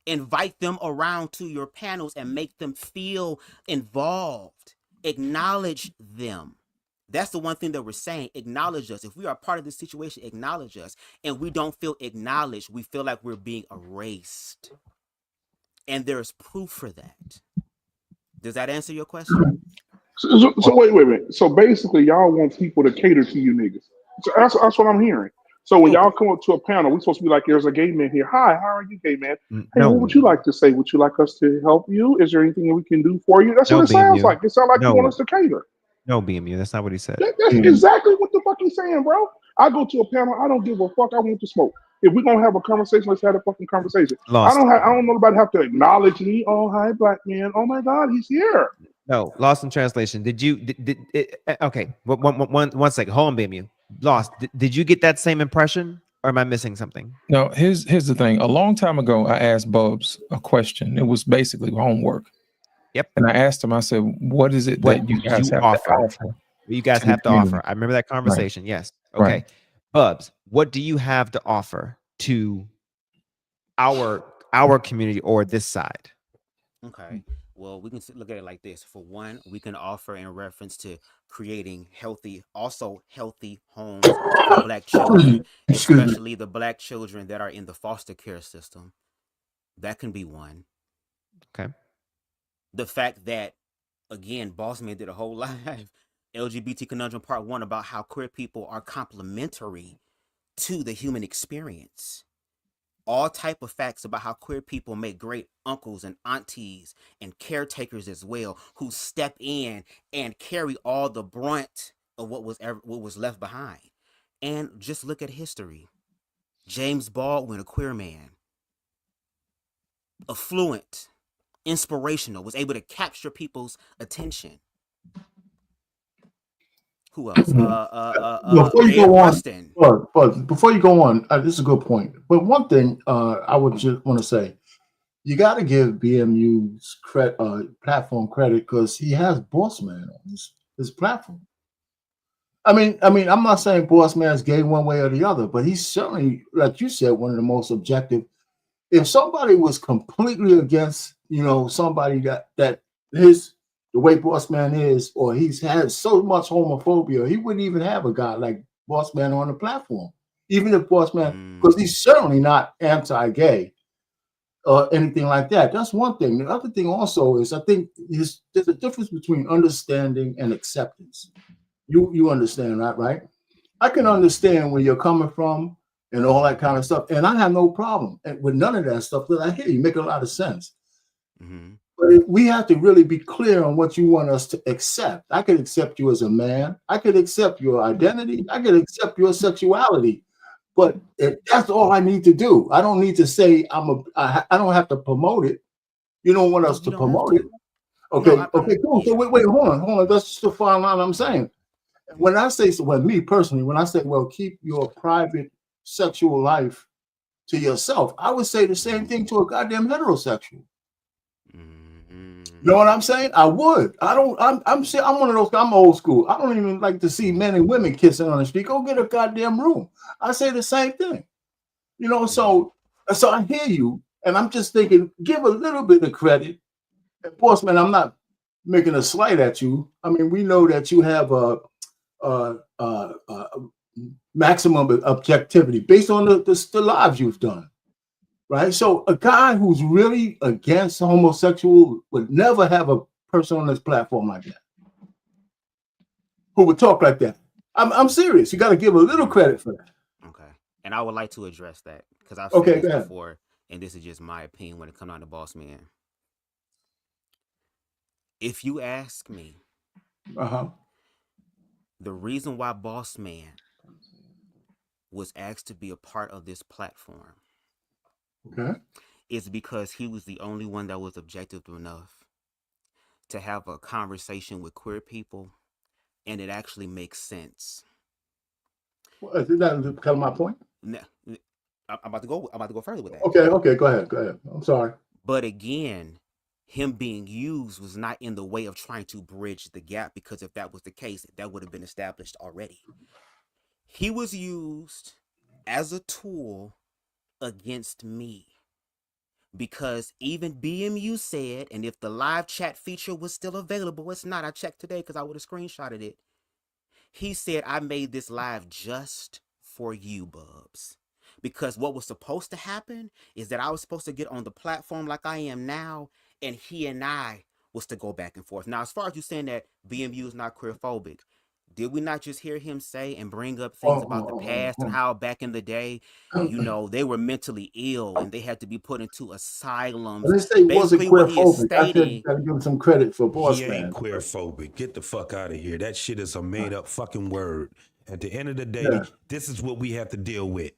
Invite them around to your panels and make them feel involved. Acknowledge them. That's the one thing that we're saying. Acknowledge us. If we are part of this situation, acknowledge us. And we don't feel acknowledged. We feel like we're being erased. And there's proof for that. Does that answer your question? So wait a minute. So basically, y'all want people to cater to you niggas. So that's what I'm hearing. So when y'all come up to a panel, we're supposed to be like, there's a gay man here. Hi, how are you, gay man? Hey, No. what would you like to say? Would you like us to help you? Is there anything that we can do for you? That's No, what it sounds BMU. like. It sounds like you want us to cater. No, BMU. That's not what he said. That's exactly what the fuck he's saying, bro. I go to a panel. I don't give a fuck. I want to smoke. If we're gonna have a conversation, let's have a fucking conversation. Lost. I don't know about have to acknowledge me. Oh, hi, black man. Oh my God, he's here. No, Lost in Translation. Did you? Okay. One second. Hold on, BMU. Lost. Did you get that same impression, or am I missing something? No. Here's the thing. A long time ago, I asked Bubs a question. It was basically homework. Yep. And I asked him. I said, "What is it that you guys have to offer? You guys have to offer." I remember that conversation. Right. Yes. Okay. Right. Bubs, what do you have to offer to our community or this side? Okay. Well, we can look at it like this. For one, we can offer in reference to creating healthy homes for Black children, Excuse me. especially the Black children that are in the foster care system. That can be one. Okay. The fact that, again, Bossman did a whole live LGBT Conundrum Part 1 about how queer people are complementary to the human experience. All type of facts about how queer people make great uncles and aunties and caretakers as well, who step in and carry all the brunt of what was left behind. And just look at history. James Baldwin, a queer man, affluent, inspirational, was able to capture people's attention. Who else? Before you Ed go on, Rustin. but before you go on, this is a good point. But one thing I would just want to say, you got to give BMU's platform credit because he has Bossman on his platform. I mean, I'm not saying Bossman's gay one way or the other, but he's certainly, like you said, one of the most objective. If somebody was completely against, somebody that the way Bossman is, or he's had so much homophobia, he wouldn't even have a guy like Bossman on the platform. Even if Bossman, because he's certainly not anti-gay or anything like that. That's one thing. The other thing also is, I think there's a difference between understanding and acceptance. You understand that, right? I can understand where you're coming from and all that kind of stuff, and I have no problem with none of that stuff that I hear. You make a lot of sense. Mm-hmm. But we have to really be clear on what you want us to accept. I could accept you as a man. I could accept your identity. I could accept your sexuality. But that's all I need to do. I don't need to say I don't have to promote it. You don't want us to promote it. Okay, No, okay, cool. So wait, hold on. That's just the fine line I'm saying. When I say, me personally, when I say, well, keep your private sexual life to yourself, I would say the same thing to a goddamn heterosexual. You know what I'm saying? I would. I'm one of those. I'm old school. I don't even like to see men and women kissing on the street. Go get a goddamn room. I say the same thing. So I hear you, and I'm just thinking, give a little bit of credit. Of course, man, I'm not making a slight at you. I mean, we know that you have a maximum objectivity based on the lives you've done. Right. So a guy who's really against homosexual would never have a person on this platform like that who would talk like that. I'm serious. You got to give a little credit for that. Okay. And I would like to address that because I've said this before, and this is just my opinion when it comes down to Bossman. If you ask me, the reason why Bossman was asked to be a part of this platform is because he was the only one that was objective enough to have a conversation with queer people, and it actually makes sense. Well, is that kind of my point? No, I'm about to go further with that. Okay, go ahead. I'm sorry. But again, him being used was not in the way of trying to bridge the gap, because if that was the case, that would have been established already. He was used as a tool against me, because even BMU said, and if the live chat feature was still available, it's not. I checked today because I would have screenshotted it. He said, I made this live just for you, Bubs. Because what was supposed to happen is that I was supposed to get on the platform like I am now, and he and I was to go back and forth. Now, as far as you saying that BMU is not queerphobic, did we not just hear him say and bring up things about the past and how back in the day, they were mentally ill and they had to be put into asylums? Let's say he wasn't queerphobic. I said gotta give him some credit for Bossman. He ain't queerphobic. Get the fuck out of here. That shit is a made up fucking word. At the end of the day, this is what we have to deal with.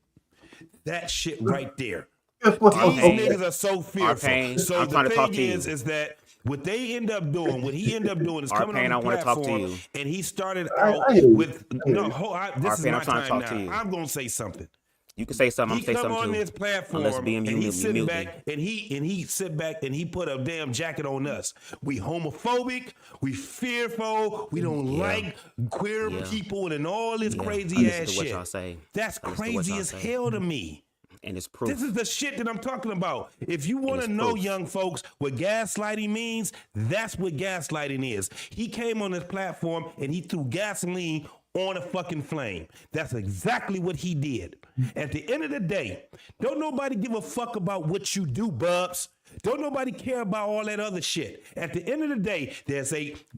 That shit right there. These niggas are so fearful. So the thing is that what they end up doing, what he ended up doing is coming on the platform, and he started out with this is my time now. I'm gonna say something. You can say something. I'm gonna say something on too. this platform, and he sit back and he put a damn jacket on us. We homophobic, we fearful, we don't like queer people and all this crazy ass shit. That's crazy as hell to me. and it's proof. This is the shit that I'm talking about. If you want to know, young folks, what gaslighting means, that's what gaslighting is. He came on this platform and he threw gasoline on a fucking flame. That's exactly what he did. At the end of the day, don't nobody give a fuck about what you do, Bubs. Don't nobody care about all that other shit. At the end of the day,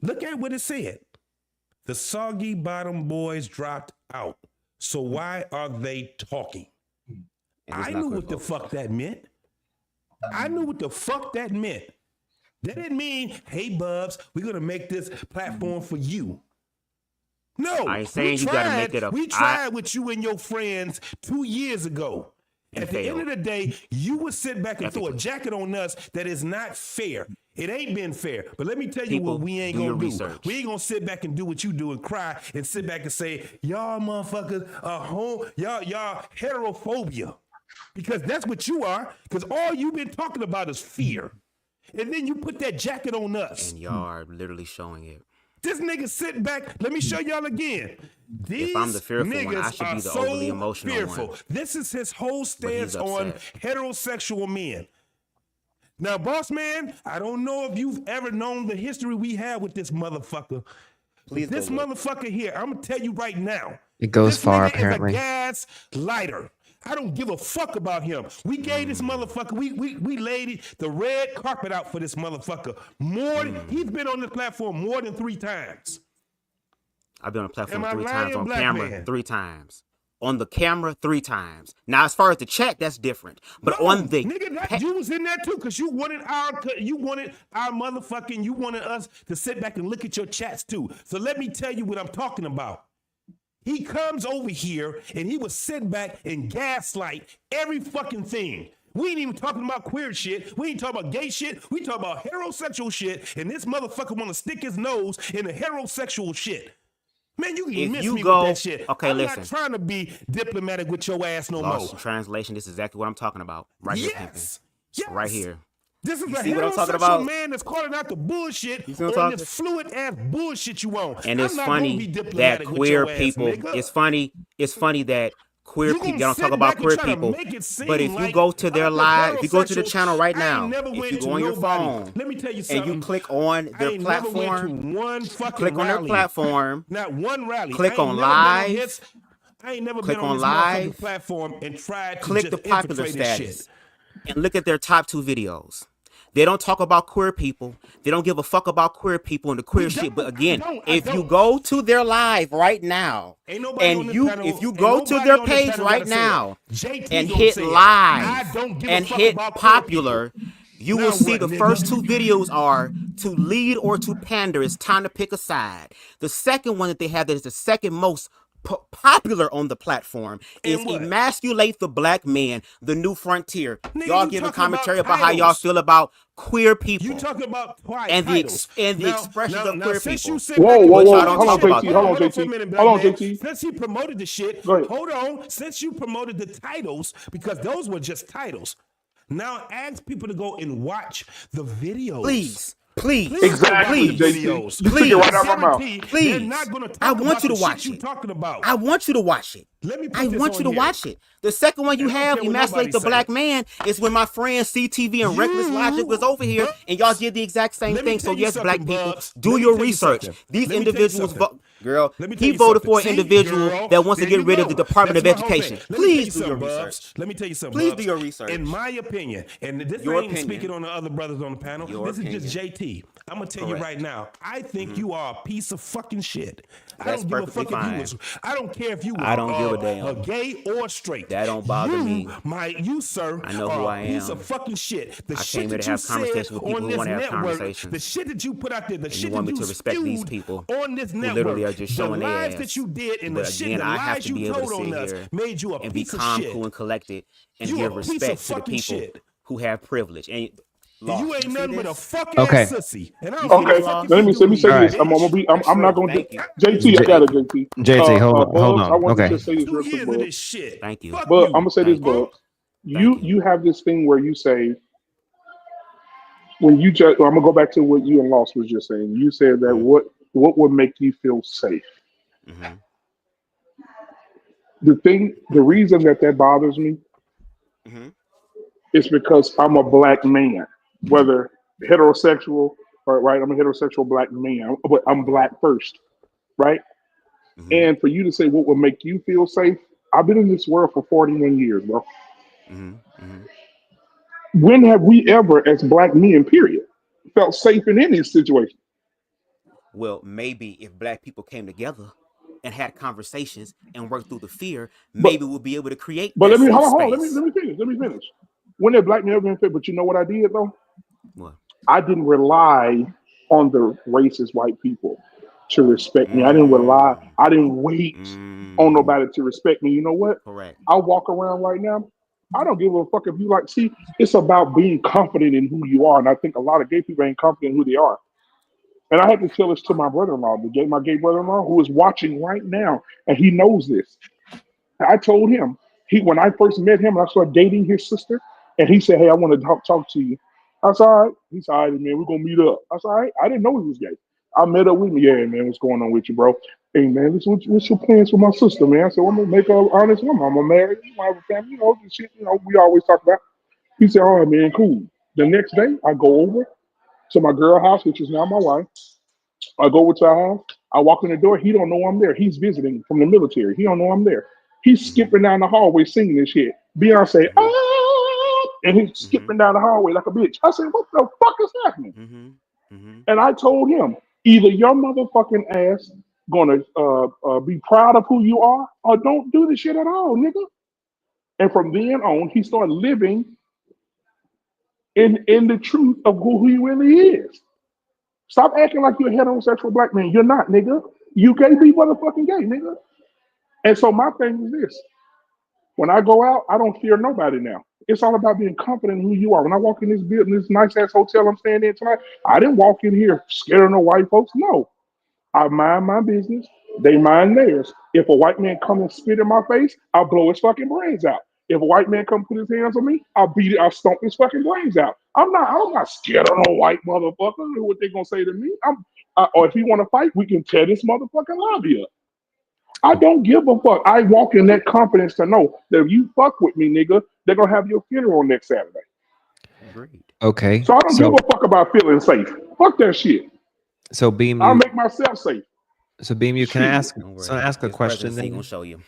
look at what it said. The Soggy Bottom Boys dropped out. So why are they talking? I knew what the fuck that meant. I knew what the fuck that meant. That didn't mean, hey, Bubs, we're going to make this platform for you. No. I ain't saying you got to make it up. We tried with you and your friends 2 years ago. At the end of the day, you would sit back and throw a jacket on us that is not fair. It ain't been fair. But let me tell you what we ain't going to do. We ain't going to sit back and do what you do and cry and sit back and say, y'all motherfuckers are y'all heterophobia. Because that's what you are. Because all you've been talking about is fear. And then you put that jacket on us. And y'all are literally showing it. This nigga sitting back. Let me show y'all again. If I'm the fearful one, I should be the overly emotional one. This is his whole stance on heterosexual men. Now, boss man, I don't know if you've ever known the history we have with this motherfucker. This motherfucker here, I'm gonna tell you right now. It goes far, apparently. Is a gas lighter. I don't give a fuck about him. We gave this motherfucker, we laid the red carpet out for this motherfucker. He's been on this platform more than 3 times. I've been on the platform 3 times, on camera 3 times. On the camera 3 times. Now, as far as the chat, that's different. But on the nigga, you was in there too, because you wanted our motherfucking, you wanted us to sit back and look at your chats too. So let me tell you what I'm talking about. He comes over here and he was sitting back and gaslight every fucking thing. We ain't even talking about queer shit. We ain't talking about gay shit. We talking about heterosexual shit. And this motherfucker want to stick his nose in the heterosexual shit. Man, you can miss me with that shit. Okay, I'm listen. not trying to be diplomatic with your ass no more. Lost in translation, this is exactly what I'm talking about. Right here, yes. Right here. This is you a see what I'm talking about? man that's calling out the bullshit on this fluid ass bullshit you want. And it's funny that queer people. It's funny that queer people don't talk about queer people. But if you go to their live, if you go to the channel right now, if you go on your phone, let me tell you something, and you click on their platform, click on their platform, not one rally. Click on live. I ain't never click been on this live platform and tried to click just the popular infiltrate status and look at their top 2 videos. They don't talk about queer people. They don't give a fuck about queer people and the queer shit. But again, if you go to their live right now, and if you go to their page right now and hit live and hit popular, you will see the first 2 videos are to lead or to pander. It's time to pick a side. The second one that they have that is the second most popular on the platform is emasculate the black man, the new frontier. Y'all giving commentary about how y'all feel about queer people. You talking about and the expressions of queer people. Whoa, hold on, JT. Hold on, JT. Since he promoted the shit, hold on. Since you promoted the titles, because those were just titles. Now ask people to go and watch the videos. Please. Exactly, Please. You took it right out of my mouth. Please. I want you to watch it. I want you to watch it. I want you to watch it. The second one you have, emasculate the black man, is when my friend CTV and Reckless Logic was over here, and y'all did the exact same thing. So yes, black people, do your research. These individuals, girl, he voted for an individual that wants to get rid of the Department of Education. Please do your research. Let me tell you something. Please do your research. In my opinion, and this ain't speaking on the other brothers on the panel. This is just JT. I'm gonna tell you right now. I think you are a piece of fucking shit. I don't give a fuck if you was. I don't care if you were. I don't give a damn. Gay or straight. That don't bother me. You, sir, I know who I am. Piece of fucking shit. The I shit came here that to you have conversations with people who want to have conversations. The shit that you put out there, the shit you want that me you to respect these people on this who network, literally are just showing the their lies ass. that you did and But the shit, again, the I have lies to you be able told to on sit us here made you a and be piece of calm, shit. cool, and collected, and You give a piece of respect to the fucking people shit. who have privilege. And You ain't nothing but a fucking Okay. sissy. Okay, let me say this. I'm not gonna do JT. I got it, JT. JT, hold Bugs, on. I want Okay. to just say this real 2 quick, years of Bugs. this shit. Thank you. But I'm gonna say this, Bugs. You have this thing where you say when you just. I'm gonna go back to what you and Lost was just saying. You said that what would make you feel safe. Mm-hmm. The reason that bothers me Mm-hmm. It's because I'm a black man, whether heterosexual or right. I'm a heterosexual black man, but I'm black first, right? Mm-hmm. And for you to say what would make you feel safe, I've been in this world for 41 years, bro. Mm-hmm. Mm-hmm. When have we ever, as black men, period, felt safe in any situation? Well, maybe if black people came together and had conversations and worked through the fear, But maybe we'll be able to create but that let me hold safe on, hold on. space. Let me finish. When have black men ever been fit? But you know what I did though? What? I didn't rely on the racist white people to respect me. I didn't rely. Mm, I didn't wait on mm, nobody to respect me. You know what? correct. I walk around right now. I don't give a fuck if you like. See, it's about being confident in who you are, and I think a lot of gay people ain't confident in who they are. And I had to tell this to my brother-in-law, my gay brother-in-law, who is watching right now, and he knows this. I told him when I first met him, and I started dating his sister, and he said, "Hey, I want to talk to you." I said, "All right." He said, "All right, man, we're gonna meet up." I said, "All right." I didn't know he was gay. I met up with him. Yeah, man, what's going on with you, bro? Hey, man, what's your plans for my sister, man? I said, well, I'm gonna make her an honest woman. I'm gonna marry her. I'm gonna have a family. You know, the shit. You know, we always talk about. He said, "All right, man, cool." The next day, I go over to my girl house, which is now my wife. I go over to our house. I walk in the door. He don't know I'm there. He's visiting from the military. He don't know I'm there. He's Mm-hmm. skipping down the hallway singing this shit. Beyonce, Mm-hmm. and he's Mm-hmm. skipping down the hallway like a bitch. I said, what the fuck is happening? Mm-hmm. Mm-hmm. And I told him, either your motherfucking ass gonna be proud of who you are, or don't do the shit at all, nigga. And from then on, he started living in the truth of who he really is. Stop acting like you're a heterosexual black man. You're not, nigga. You gay, be motherfucking gay, nigga. And so my thing is this: when I go out, I don't fear nobody now. It's all about being confident in who you are. When I walk in this building, this nice ass hotel I'm staying in tonight, I didn't walk in here scared of no white folks. No, I mind my business. They mind theirs. If a white man come and spit in my face, I'll blow his fucking brains out. If a white man come put his hands on me, I'll beat it. I'll stomp his fucking brains out. I'm not scared of no white motherfucker. What they gonna say to me? Or if he want to fight, we can tear this motherfucking lobby up. I don't give a fuck. I walk in that confidence to know that if you fuck with me, nigga, they're gonna have your funeral next Saturday. Agreed. Okay. So I don't give a fuck about feeling safe. Fuck that shit. So Beam, I'll you. make myself safe. So Beam, you can I Shit. ask. Don't So I worry. ask a His question presidency gonna then. show you.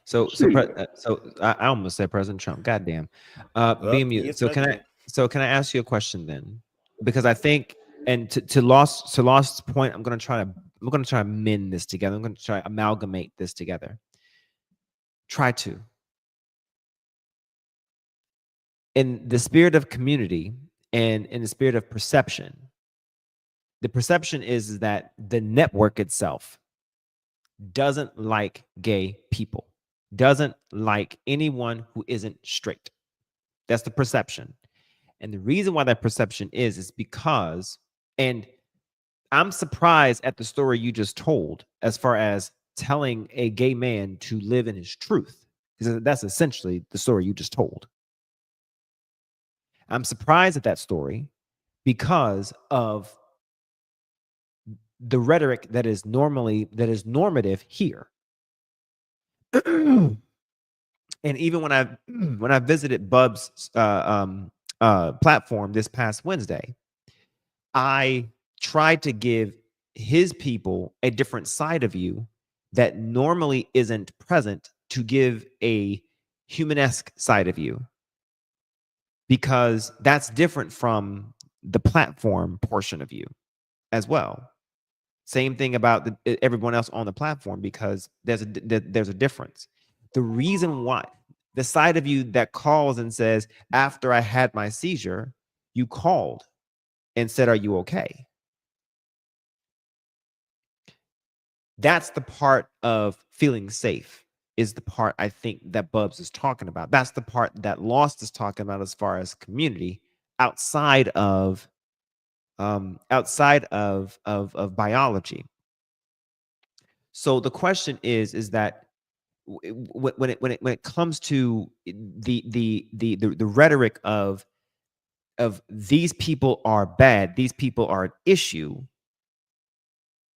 Shit. So I almost said President Trump. Goddamn. Up, Beam, he you. is So can I? president. So can I ask you a question then? Because I think, and to Lost's point, I'm gonna try to mend this together. I'm gonna try to amalgamate this together. Try to. In the spirit of community and in the spirit of perception, the perception is that the network itself doesn't like gay people, doesn't like anyone who isn't straight. That's the perception. And the reason why that perception is because, and I'm surprised at the story you just told as far as telling a gay man to live in his truth, because that's essentially the story you just told. I'm surprised at that story because of the rhetoric that is normative here. And even when I visited Bub's platform this past Wednesday, I tried to give his people a different side of you that normally isn't present, to give a humanesque side of you, because that's different from the platform portion of you as well. Same thing about everyone else on the platform, because there's a difference. The reason why the side of you that calls and says, after I had my seizure, you called and said, are you okay? That's the part of feeling safe, is the part I think that Bubs is talking about. That's the part that Lost is talking about as far as community outside of biology. So the question is that when it comes to the rhetoric of these people are bad, these people are an issue,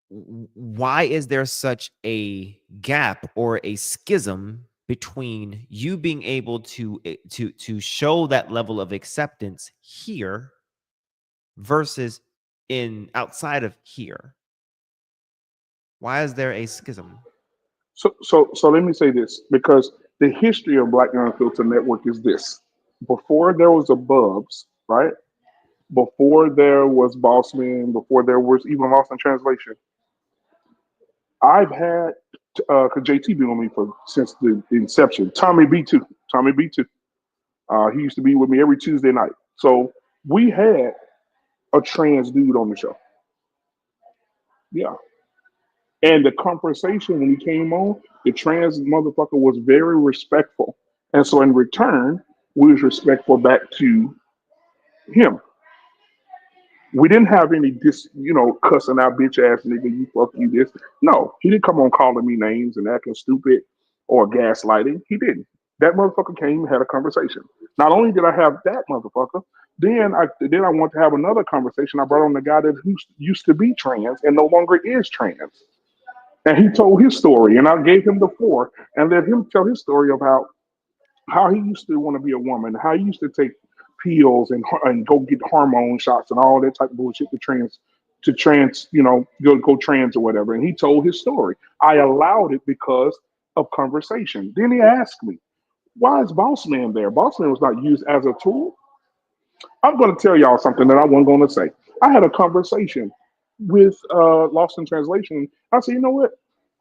why is there such a gap or a schism between you being able to show that level of acceptance here versus in outside of here? Why is there a schism? So let me say this, because the history of Black Unfiltered Network is this. Before there was a Bubs, right? Before there was Bossman, before there was even Lost in Translation, I've had, because JT been with me since the inception. Tommy B2. He used to be with me every Tuesday night. So we had a trans dude on the show. Yeah. And the conversation when he came on, the trans motherfucker was very respectful. And so in return, we was respectful back to him. We didn't have any cussing out bitch ass nigga, you fuck you this. No, he didn't come on calling me names and acting stupid or gaslighting. He didn't. That motherfucker came and had a conversation. Not only did I have that motherfucker, then I want to have another conversation. I brought on the guy that used to be trans and no longer is trans. And he told his story, and I gave him the floor and let him tell his story about how he used to want to be a woman, how he used to take pills and go get hormone shots and all that type of bullshit to trans, go trans or whatever. And he told his story. I allowed it because of conversation. Then he asked me, why is Bossman there? Bossman was not used as a tool. I'm going to tell y'all something that I wasn't going to say. I had a conversation with Lost in Translation. I said, you know what?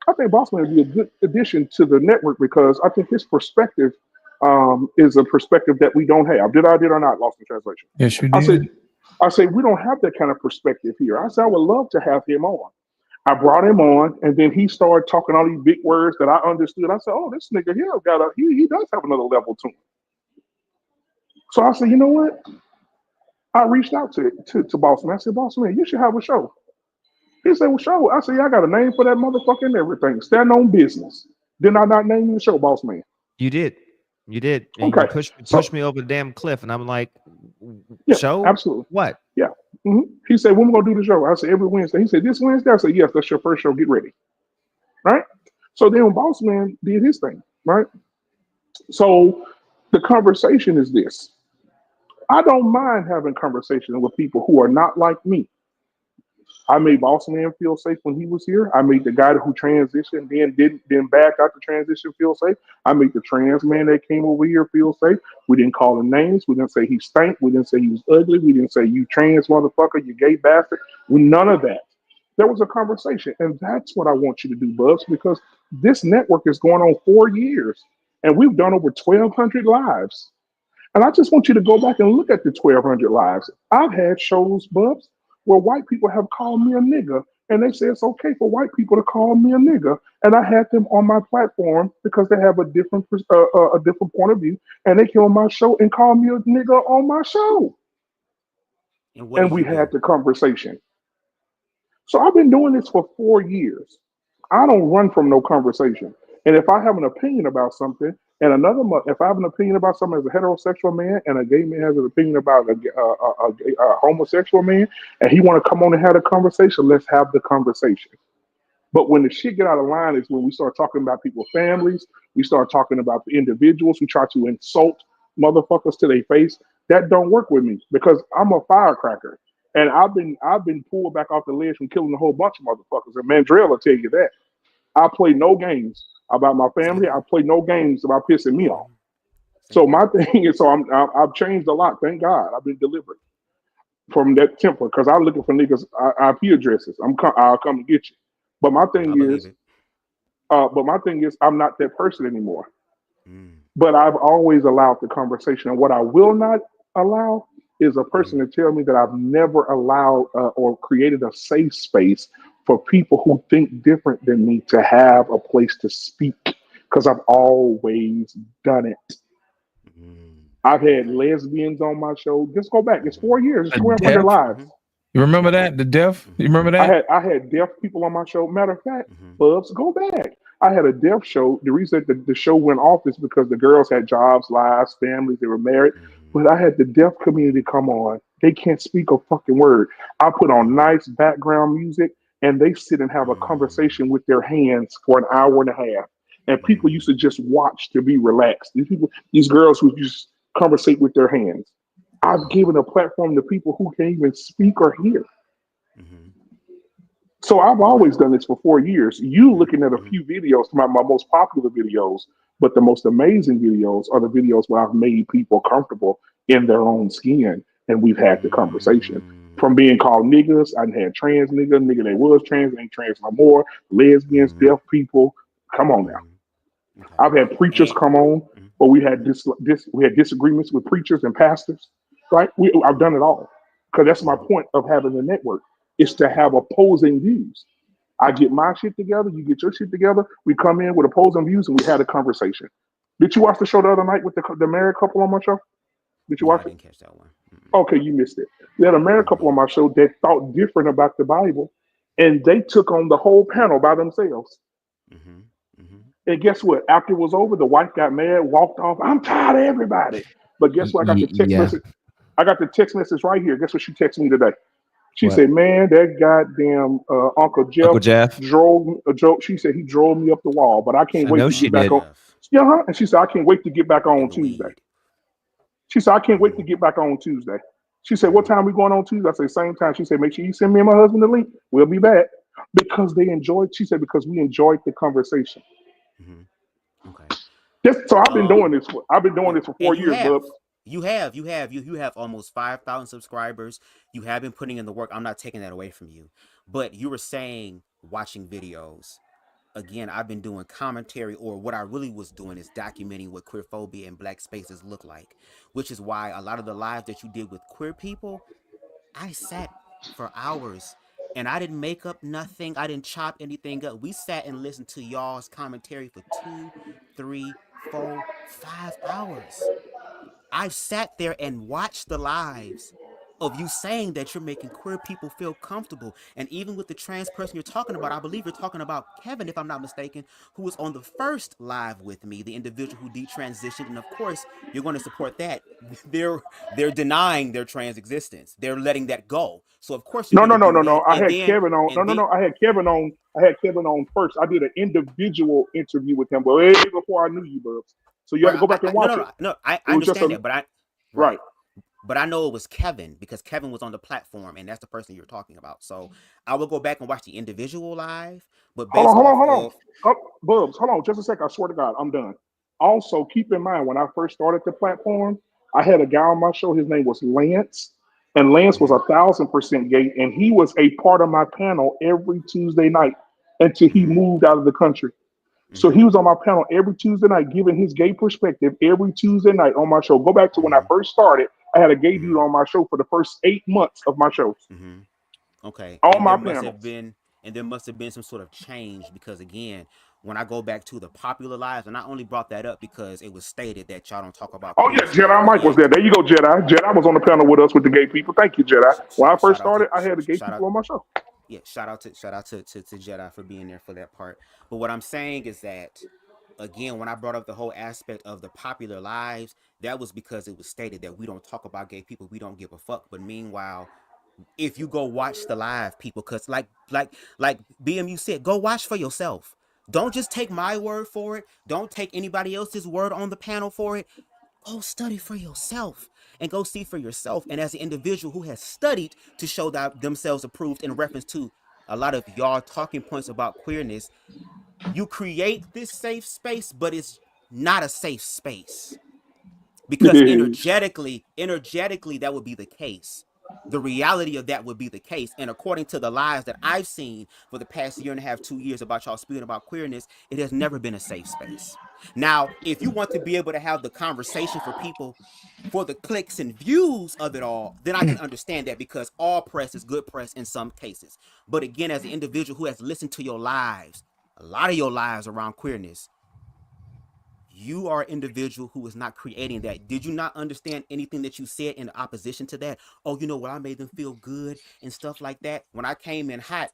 I think Bossman would be a good addition to the network because I think his perspective is a perspective that we don't have. Did or not, Lost in Translation? Yes, you did. I said, we don't have that kind of perspective here. I said, I would love to have him on. I brought him on, and then he started talking all these big words that I understood. I said, oh, this nigga here he does have another level to him. So I said, you know what? I reached out to Bossman. I said, Bossman, you should have a show. He said, well, show. I said, yeah, I got a name for that motherfucker and everything. Stand on business. Did I not name you the show, Bossman? You did. And okay. You pushed me over the damn cliff, and I'm like, yeah, show? Absolutely. What? Yeah. Mm-hmm. He said, when we going to do the show? I said, every Wednesday. He said, this Wednesday? I said, yes, that's your first show. Get ready. Right? So then Bossman did his thing, right? So the conversation is this. I don't mind having conversations with people who are not like me. I made Bossman feel safe when he was here. I made the guy who transitioned then backed out the transition feel safe. I made the trans man that came over here feel safe. We didn't call him names. We didn't say he stank. We didn't say he was ugly. We didn't say you trans motherfucker, you gay bastard. None of that. There was a conversation, and that's what I want you to do, Bubs, because this network is going on 4 years, and we've done over 1,200 lives. And I just want you to go back and look at the 1,200 lives. I've had shows, Bubs, where white people have called me a nigga, and they say it's okay for white people to call me a nigga. And I had them on my platform because they have a different point of view, and they came on my show and called me a nigga on my show. And we had the conversation. So I've been doing this for 4 years. I don't run from no conversation. And if I have an opinion about something, and if I have an opinion about something as a heterosexual man, and a gay man has an opinion about a homosexual man, and he want to come on and have a conversation, let's have the conversation. But when the shit get out of line is when we start talking about people's families, we start talking about the individuals who try to insult motherfuckers to their face. That don't work with me because I'm a firecracker. And I've been pulled back off the ledge from killing a whole bunch of motherfuckers. And Mandrell will tell you that. I play no games about my family. I play no games about pissing me off. So my thing is, I've changed a lot. Thank God, I've been delivered from that temper because I'm looking for niggas IP addresses. I'll come and get you. But my thing is, I'm not that person anymore. But I've always allowed the conversation. And what I will not allow is a person to tell me that I've never allowed or created a safe space for people who think different than me to have a place to speak, because I've always done it. I've had lesbians on my show. Just go back. It's 4 years. It's 1,200 lives. You remember that? The deaf? You remember that? I had deaf people on my show. Matter of fact, Bubs, go back. I had a deaf show. The reason that the show went off is because the girls had jobs, lives, families, they were married. But I had the deaf community come on. They can't speak a fucking word. I put on nice background music, and they sit and have a conversation with their hands for an hour and a half. and people used to just watch to be relaxed. These girls who just conversate with their hands. I've given a platform to people who can't even speak or hear. So I've always done this for 4 years. You looking at a few videos, my most popular videos, but the most amazing videos are the videos where I've made people comfortable in their own skin, and we've had the conversation. From being called niggas, I had trans nigga that was trans, ain't trans no more, lesbians, deaf people. Come on now. I've had preachers come on, but we had we had disagreements with preachers and pastors. Right? I've done it all because that's my point of having a network. Is to have opposing views. I get my shit together, you get your shit together. We come in with opposing views, and we had a conversation. Did you watch the show the other night with the married couple on my show? Did you watch it? I didn't catch that one. Okay, you missed it. We had a married couple on my show that thought different about the Bible, and they took on the whole panel by themselves. And guess what? After it was over, the wife got mad, walked off. I'm tired of everybody. But guess what? I got the text message. I got the text message right here. Guess what she texted me today? She said, "Man, that goddamn Uncle Jeff drove. She said he drove me up the wall, but I can't wait to get back on." Yeah, and she said, "I can't wait to get back on Tuesday." She said, "I can't wait to get back on Tuesday." She said, "What time we going on Tuesday?" I said, "Same time." She said, "Make sure you send me and my husband the link. We'll be back." Because they enjoyed. She said, "Because we enjoyed the conversation." So I've been doing this. I've been doing this for 4 years, bub. You have almost 5,000 subscribers. You have been putting in the work. I'm not taking that away from you. But you were saying watching videos. Again, I've been doing commentary, or what I really was doing is documenting what queerphobia and black spaces look like, which is why a lot of the lives that you did with queer people, I sat for hours and I didn't make up nothing. I didn't chop anything up. We sat and listened to y'all's commentary for 2, 3, 4, 5 hours. I've sat there and watched the lives of you saying that you're making queer people feel comfortable. And even with the trans person you're talking about, I believe you're talking about Kevin, if I'm not mistaken, who was on the first live with me, the individual who detransitioned. And of course, you're going to support that. They're denying their trans existence. They're letting that go. So of course No. I had Kevin on. No. I had Kevin on. I had Kevin on first. I did an individual interview with him, but way before I knew you, Bubs. So you have to go back and watch it. No, I understand that, but right. But I know it was Kevin because Kevin was on the platform, and that's the person you're talking about. So I will go back and watch the individual live. But hold on. Bubs, hold on, just a second. I swear to God, I'm done. Also, keep in mind when I first started the platform, I had a guy on my show. His name was Lance, and Lance was 1,000% gay, and he was a part of my panel every Tuesday night until he moved out of the country. So he was on my panel every Tuesday night, giving his gay perspective every Tuesday night on my show. Go back to when I first started. I had a gay dude on my show for the first 8 months of my shows. Okay. On my panel. There must have been some sort of change because, again, when I go back to the popular lives, and I only brought that up because it was stated that y'all don't talk about. Oh, yeah, Jedi Mike was there. There you go, Jedi. Jedi was on the panel with us with the gay people. Thank you, Jedi. When I first started, I had the gay people on my show. Yeah, shout out to Jedi for being there for that part. But what I'm saying is that, again, when I brought up the whole aspect of the popular lives, that was because it was stated that we don't talk about gay people, we don't give a fuck. But meanwhile, if you go watch the live, people, because like BMU said, go watch for yourself. Don't just take my word for it. Don't take anybody else's word on the panel for it. Go study for yourself and go see for yourself. And as an individual who has studied to show that themselves approved in reference to a lot of y'all talking points about queerness, you create this safe space, but it's not a safe space. Because energetically, that would be the case. The reality of that would be the case. And according to the lives that I've seen for the past 1.5 years, 2 years about y'all speaking about queerness, it has never been a safe space. Now, if you want to be able to have the conversation for people for the clicks and views of it all, then I can understand that because all press is good press in some cases. But again, as an individual who has listened to your lives, a lot of your lives around queerness, you are an individual who is not creating that. Did you not understand anything that you said in opposition to that? Oh, you know what? I made them feel good and stuff like that. When I came in hot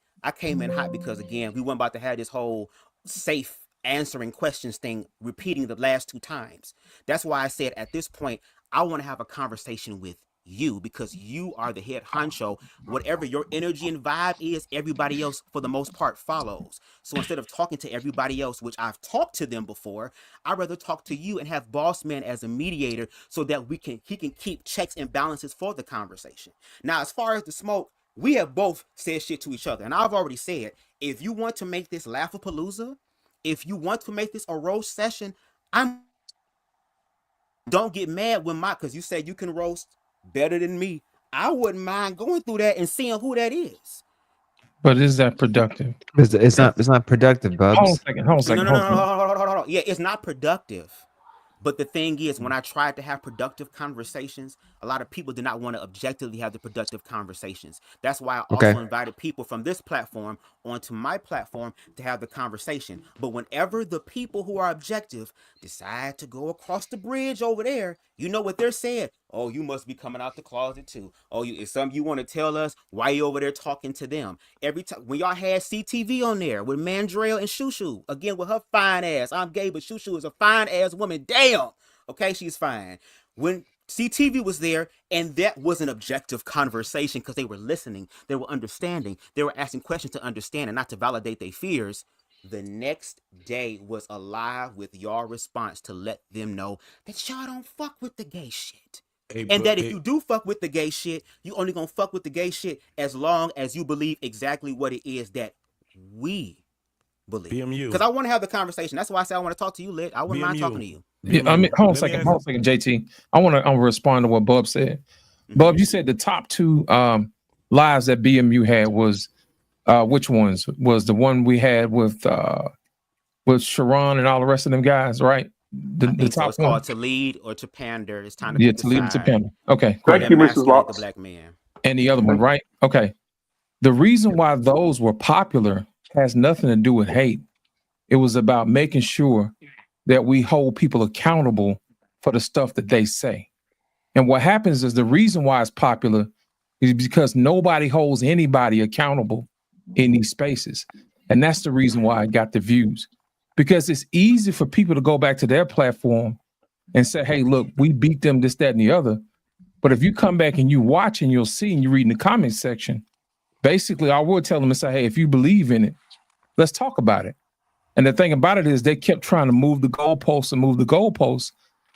because, again, we weren't about to have this whole safe answering questions thing repeating the last 2 times. That's why I said at this point, I want to have a conversation with you, because you are the head honcho. Whatever your energy and vibe is, everybody else for the most part follows. So instead of talking to everybody else, which I've talked to them before, I'd rather talk to you and have Boss Man as a mediator so that he can keep checks and balances for the conversation. Now, as far as the smoke, we have both said shit to each other. And I've already said, if you want to make this Laugh-A-Palooza, if you want to make this a roast session, don't get mad when because you said you can roast better than me. I wouldn't mind going through that and seeing who that is. But is that productive? It's not productive, Bubs. Hold on a second. No. Yeah, it's not productive. But the thing is, when I tried to have productive conversations, a lot of people did not want to objectively have the productive conversations. That's why I also invited people from this platform onto my platform to have the conversation. But whenever the people who are objective decide to go across the bridge over there, you know what they're saying? Oh, you must be coming out the closet too. Oh, it's something you want to tell us? Why you over there talking to them? Every time when y'all had CTV on there with Mandrell and Shushu, again with her fine ass. I'm gay, but Shushu is a fine ass woman. Damn. Okay, she's fine. When CTV was there, and that was an objective conversation because they were listening, they were understanding, they were asking questions to understand and not to validate their fears. The next day was alive with your response to let them know that y'all don't fuck with the gay shit. And that if you do fuck with the gay shit, you only gonna fuck with the gay shit as long as you believe exactly what it is that we believe. Because I want to have the conversation. That's why I said I want to talk to you, Lit. I wouldn't mind talking to you. Yeah, I mean, hold on a second, JT. I want to respond to what Bub said. Bub, you said the top two lives that BMU had was which ones? Was the one we had with Sharon and all the rest of them guys, right? The top so it's one called To Lead or To Pander. It's time to to lead to pander. Okay, thank you, Mrs. Locks. The black man. And the other one, right? Okay. The reason why those were popular has nothing to do with hate. It was about making sure that we hold people accountable for the stuff that they say. And what happens is the reason why it's popular is because nobody holds anybody accountable in these spaces. And that's the reason why I got the views. Because it's easy for people to go back to their platform and say, hey, look, we beat them, this, that, and the other. But if you come back and you watch and you'll see and you read in the comment section, basically I would tell them and say, hey, if you believe in it, let's talk about it. And the thing about it is they kept trying to move the goalposts.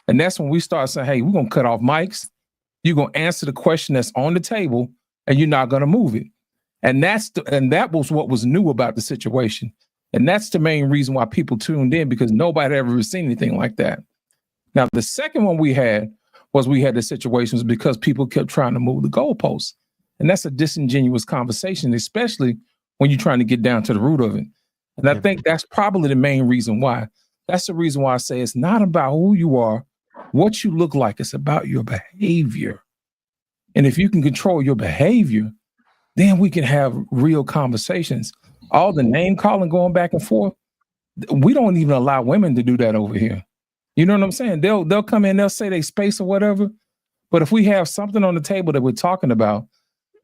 And that's when we start saying, hey, we're going to cut off mics. You're going to answer the question that's on the table and you're not going to move it. And that was what was new about the situation. And that's the main reason why people tuned in, because nobody had ever seen anything like that. Now, the second one we had the situations because people kept trying to move the goalposts. And that's a disingenuous conversation, especially when you're trying to get down to the root of it. And I think that's probably the main reason why. That's the reason why I say it's not about who you are, what you look like. It's about your behavior. And if you can control your behavior, then we can have real conversations. All the name calling going back and forth, we don't even allow women to do that over here. You know what I'm saying? They'll come in, they'll say they space or whatever. But if we have something on the table that we're talking about,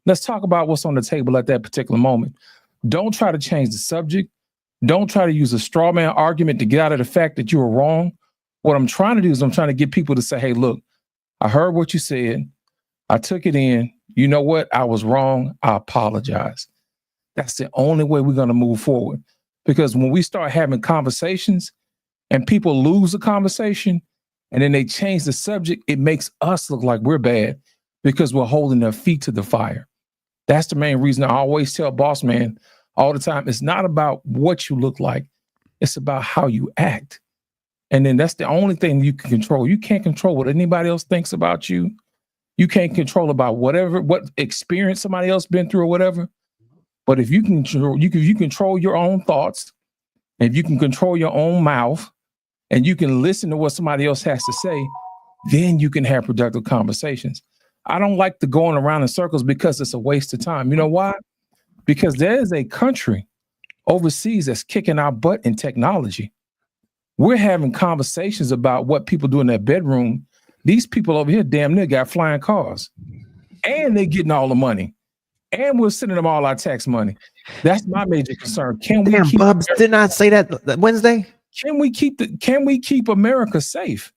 let's talk about what's on the table at that particular moment. Don't try to change the subject. Don't try to use a straw man argument to get out of the fact that you were wrong. What I'm trying to do is I'm trying to get people to say, hey, look, I heard what you said. I took it in. You know what? I was wrong. I apologize. That's the only way we're going to move forward. Because when we start having conversations and people lose the conversation and then they change the subject, it makes us look like we're bad because we're holding their feet to the fire. That's the main reason I always tell Boss Man all the time. It's not about what you look like. It's about how you act. And then that's the only thing you can control. You can't control what anybody else thinks about you. You can't control about what experience somebody else been through or whatever. But if you can control your own thoughts, if you can control your own mouth, and you can listen to what somebody else has to say, then you can have productive conversations. I don't like the going around in circles because it's a waste of time. You know why? Because there is a country overseas that's kicking our butt in technology. We're having conversations about what people do in their bedroom. These people over here damn near got flying cars. And they're getting all the money. And we're sending them all our tax money. That's my major concern. Bubs did not say that Wednesday. Can we keep America safe?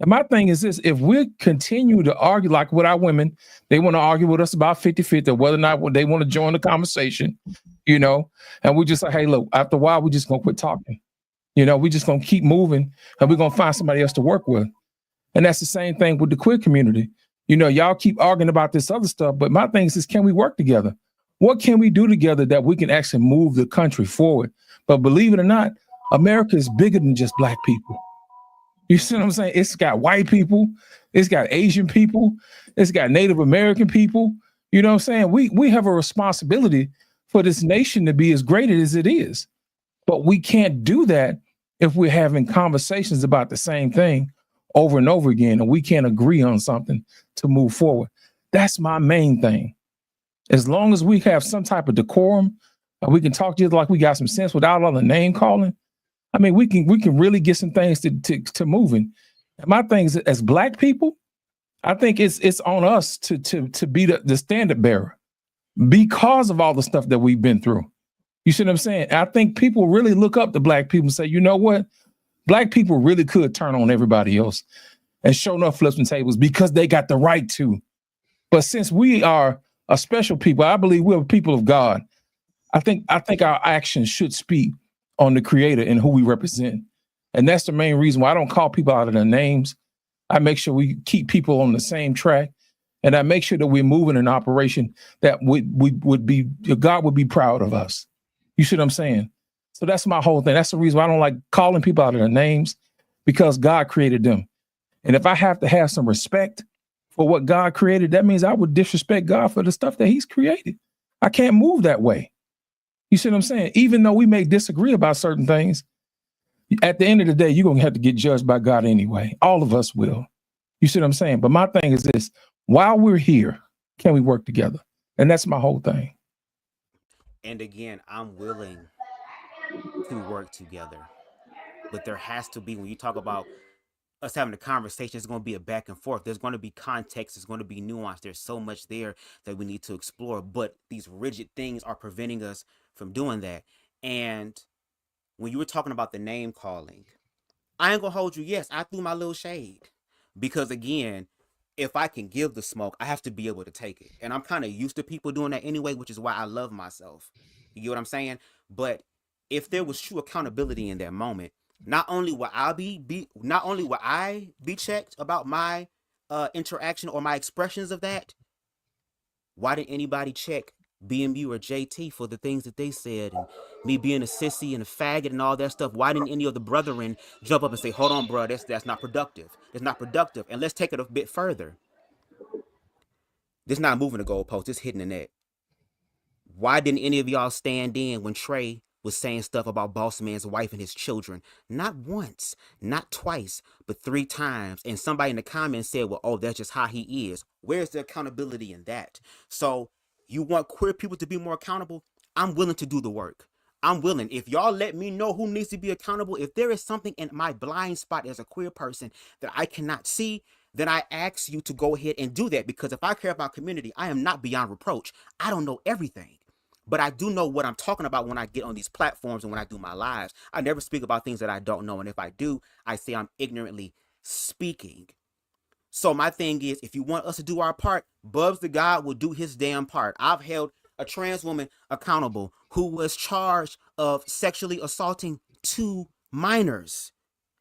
And my thing is this: if we continue to argue like with our women, they want to argue with us about 50-50, or whether or not they want to join the conversation, you know, and we just like, hey, look, after a while, we're just gonna quit talking. You know, we're just gonna keep moving, and we're gonna find somebody else to work with. And that's the same thing with the queer community. You know, y'all keep arguing about this other stuff, but my thing is, can we work together? What can we do together that we can actually move the country forward? But believe it or not, America is bigger than just black people. You see what I'm saying? It's got white people, it's got Asian people, it's got Native American people. You know what I'm saying? We have a responsibility for this nation to be as great as it is. But we can't do that if we're having conversations about the same thing over and over again, and we can't agree on something to move forward. That's my main thing. As long as we have some type of decorum, and we can talk to you like we got some sense without all the name calling, I mean, we can really get some things to moving. And my thing is, as black people, I think it's on us to be the standard bearer because of all the stuff that we've been through. You see what I'm saying? I think people really look up to black people and say, you know what? Black people really could turn on everybody else and show enough flips and tables because they got the right to. But since we are a special people, I believe we're people of God. I think our actions should speak on the creator and who we represent. And that's the main reason why I don't call people out of their names. I make sure we keep people on the same track. And I make sure that we're moving an operation that God would be proud of us. You see what I'm saying? So that's my whole thing. That's the reason why I don't like calling people out of their names, because God created them. And if I have to have some respect for what God created, that means I would disrespect God for the stuff that he's created. I can't move that way. You see what I'm saying? Even though we may disagree about certain things, at the end of the day, you're going to have to get judged by God anyway. All of us will. You see what I'm saying? But my thing is this: while we're here, can we work together? And that's my whole thing. And again, I'm willing to work together. But there has to be, when you talk about us having a conversation, it's going to be a back and forth. There's going to be context. There's going to be nuance. There's so much there that we need to explore. But these rigid things are preventing us from doing that. And when you were talking about the name calling, I ain't going to hold you. Yes, I threw my little shade. Because again, if I can give the smoke, I have to be able to take it. And I'm kind of used to people doing that anyway, which is why I love myself. You get what I'm saying? But if there was true accountability in that moment, not only will I be checked about my interaction or my expressions of that, why didn't anybody check BMU or JT for the things that they said, and me being a sissy and a faggot and all that stuff? Why didn't any of the brethren jump up and say, hold on, bro, that's not productive. It's not productive. And let's take it a bit further. This not moving the goalpost, it's hitting the net. Why didn't any of y'all stand in when Trey was saying stuff about Boss Man's wife and his children? Not once, not twice, but 3 times. And somebody in the comments said, well, oh, that's just how he is. Where's the accountability in that? So you want queer people to be more accountable? I'm willing to do the work. I'm willing. If y'all let me know who needs to be accountable, if there is something in my blind spot as a queer person that I cannot see, then I ask you to go ahead and do that. Because if I care about community, I am not beyond reproach. I don't know everything. But I do know what I'm talking about when I get on these platforms and when I do my lives. I never speak about things that I don't know. And if I do, I say I'm ignorantly speaking. So my thing is, if you want us to do our part, Bubs the God will do his damn part. I've held a trans woman accountable who was charged of sexually assaulting 2 minors.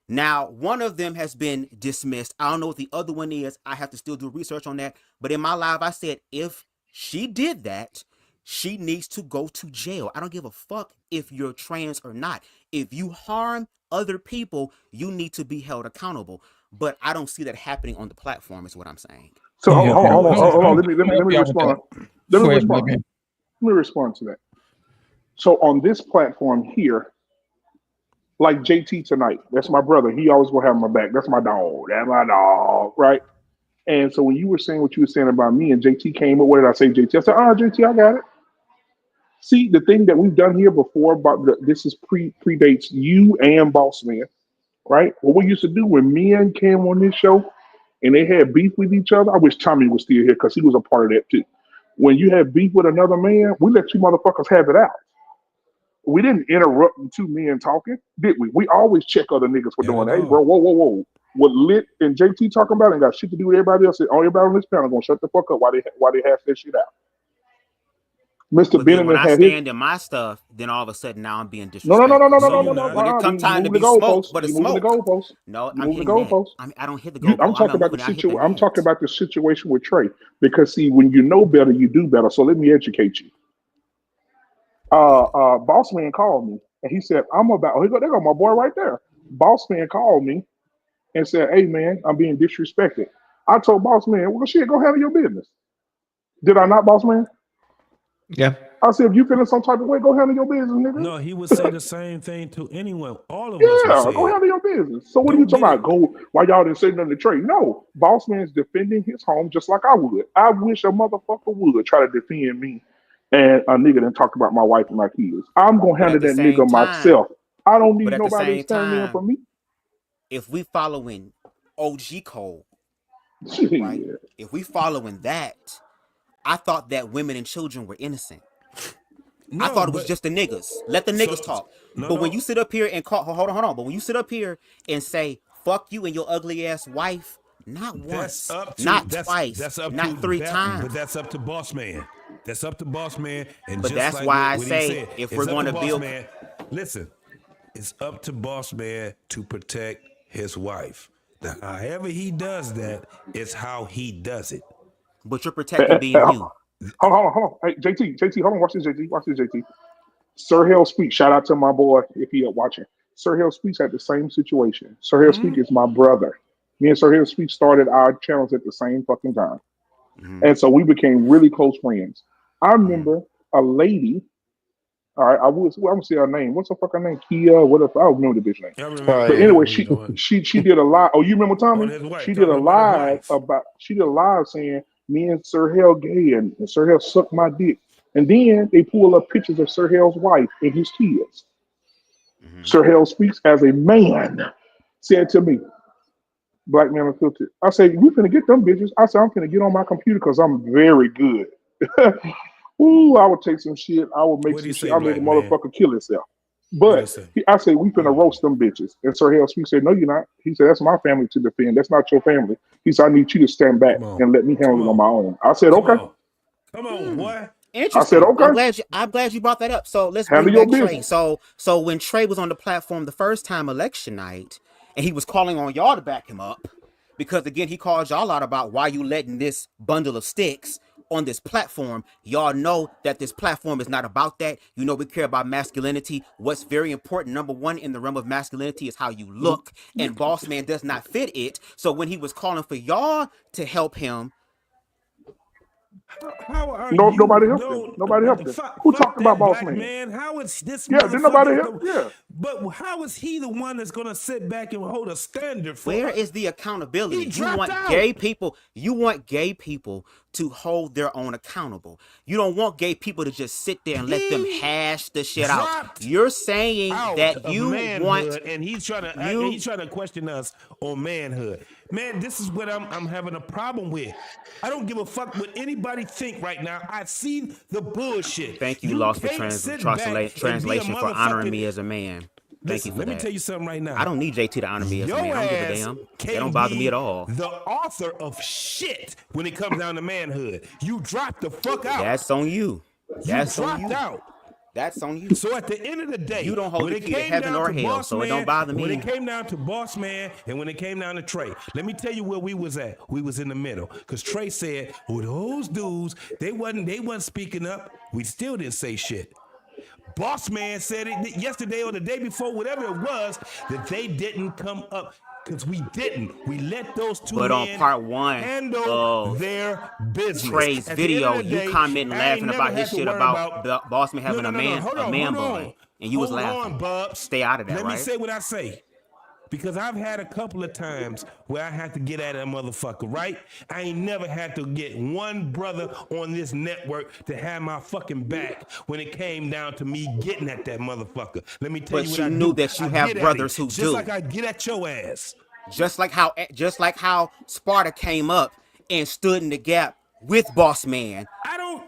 Now, one of them has been dismissed. I don't know what the other one is. I have to still do research on that. But in my live, I said, if she did that, she needs to go to jail. I don't give a fuck if you're trans or not. If you harm other people, you need to be held accountable. But I don't see that happening on the platform, is what I'm saying. So hold on. Let me respond. Let me respond to that. So on this platform here, like JT tonight, that's my brother. He always will have my back. That's my dog. That's my dog, right? And so when you were saying what you were saying about me and JT came up, what did I say, JT? I said, JT, I got it. See, the thing that we've done here before, this is predates you and Boss Man, right? What we used to do when men came on this show and they had beef with each other, I wish Tommy was still here because he was a part of that too. When you had beef with another man, we let you motherfuckers have it out. We didn't interrupt the 2 men talking, did we? We always check other niggas for doing that. Hey, bro, whoa. what Lit and JT talking about ain't got shit to do with everybody else. Everybody on this panel gonna shut the fuck up while they hash that shit out. Mr. But then when Bennett I had his stand in my stuff, then all of a sudden now I'm being no. disrespectful. No, When it you're come You time to moving the be smoked, goalposts. but You it's moving the smoke. goalposts. No, You I'm moving the hitting that. goalposts. I don't hit the I'm goalpost. I'm talking not about the moving it. I hit the situation. I'm talking net. about the situation with Trey because see, when you know better, you do better. So let me educate you. Boss man called me and he said, "I'm about." Oh, there go my boy right there. Boss man called me and said, "Hey man, I'm being disrespected." I told boss man, "Well, shit, go handle your business." Did I not, boss man? Yeah. I said, if you feeling some type of way, go handle your business, nigga. No, he would say the same thing to anyone. All of us would Yeah, say go it. handle your business. So what are you talking about? Go why y'all didn't say nothing to Trey? No, boss man's defending his home just like I would. I wish a motherfucker would try to defend me and a nigga done talk about my wife and my kids. I'm gonna But handle at the that same nigga time, myself. I don't but need at the nobody same standing in for time, me. if we following OG code, right? Yeah. If we following that, I thought that women and children were innocent. I thought it was just the niggas. Let the niggas talk. But when you sit up here and call, hold on. But when you sit up here and say, fuck you and your ugly ass wife, not once, not twice, not 3 times. But that's up to boss man. That's up to boss man. And But just that's like why I what he say, said, if it's we're up going to boss build, man. Listen, it's up to boss man to protect his wife. Now, however he does that, is how he does it. But you're protecting being you. Hold on. Hey, JT, hold on. Watch this, JT. Sir Hell Speaks. Shout out to my boy if he up watching. Sir Hell Speaks had the same situation. Sir Hell Speaks is my brother. Me and Sir Hell Speaks started our channels at the same fucking time. And so we became really close friends. I remember a lady, all right, I'm gonna say her name. What's her fucking name? Kia, whatever. I don't remember the bitch name. But anyway, she did a live. Oh, you remember Tommy? She did a live saying me and Sir Hell gay and Sir Hell sucked my dick. And then they pull up pictures of Sir Hell's wife and his kids. Sir Hell Speaks as a man said to me, Black Man Unfiltered. I said, we finna get them bitches. I said, I'm finna get on my computer because I'm very good. Ooh, I would take some shit. I would make some shit. I made a motherfucker kill himself. But I said, we finna roast them bitches. And Sir Hell Speaks said, no, you're not. He said, that's my family to defend. That's not your family. He said, I need you to stand back and let me handle it on my own. I said, okay. Come on, boy. Interesting. I said, okay. I'm glad you brought that up. So let's Handle bring back your Trey. business. So when Trey was on the platform the first time election night, and he was calling on y'all to back him up, because again he called y'all out about why you letting this bundle of sticks on this platform. Y'all know that this platform is not about that. You know we care about masculinity. What's very important, number one in the realm of masculinity, is how you look, and Boss Man does not fit it. So when he was calling for y'all to help him, Nobody helped him. Nobody helped him. Who talked about Boss Man? How is this didn't nobody help? Yeah. But how is he the one that's gonna sit back and hold a standard for? Where is the accountability? You want gay people. You want gay people to hold their own accountable. You don't want gay people to just sit there and let them hash the shit out. You're saying that you want, and he's trying to question us on manhood. Man, this is what I'm having a problem with. I don't give a fuck what anybody think right now. I've seen the bullshit. Thank you, Lost for translation for honoring me as a man. Thank you for that. Let me tell you something right now. I don't need JT to honor me as a man. I don't give a damn. They don't bother me at all. The author of shit when it comes down to manhood. You dropped the fuck out. That's on you. That's on you. Out. That's on you. So at the end of the day, you don't hold the key to heaven or hell, so it don't bother me. When it came down to Boss Man and when it came down to Trey, let me tell you where we was at. We was in the middle. Because Trey said, well, those dudes, they wasn't speaking up. We still didn't say shit. Boss Man said it yesterday or the day before, whatever it was, that they didn't come up. Because we didn't. We let those two men on part one handle their business. Trey's video, you commenting laughing about his shit about Boss Man having a man bun. And you was laughing. Bub. Stay out of that, Let right? me say what I say. Because I've had a couple of times where I had to get at a motherfucker, right? I ain't never had to get one brother on this network to have my fucking back when it came down to me getting at that motherfucker. Let me tell you what I do. But you knew that you have brothers who do. Just like I get at your ass. Just like how Sparta came up and stood in the gap with Boss Man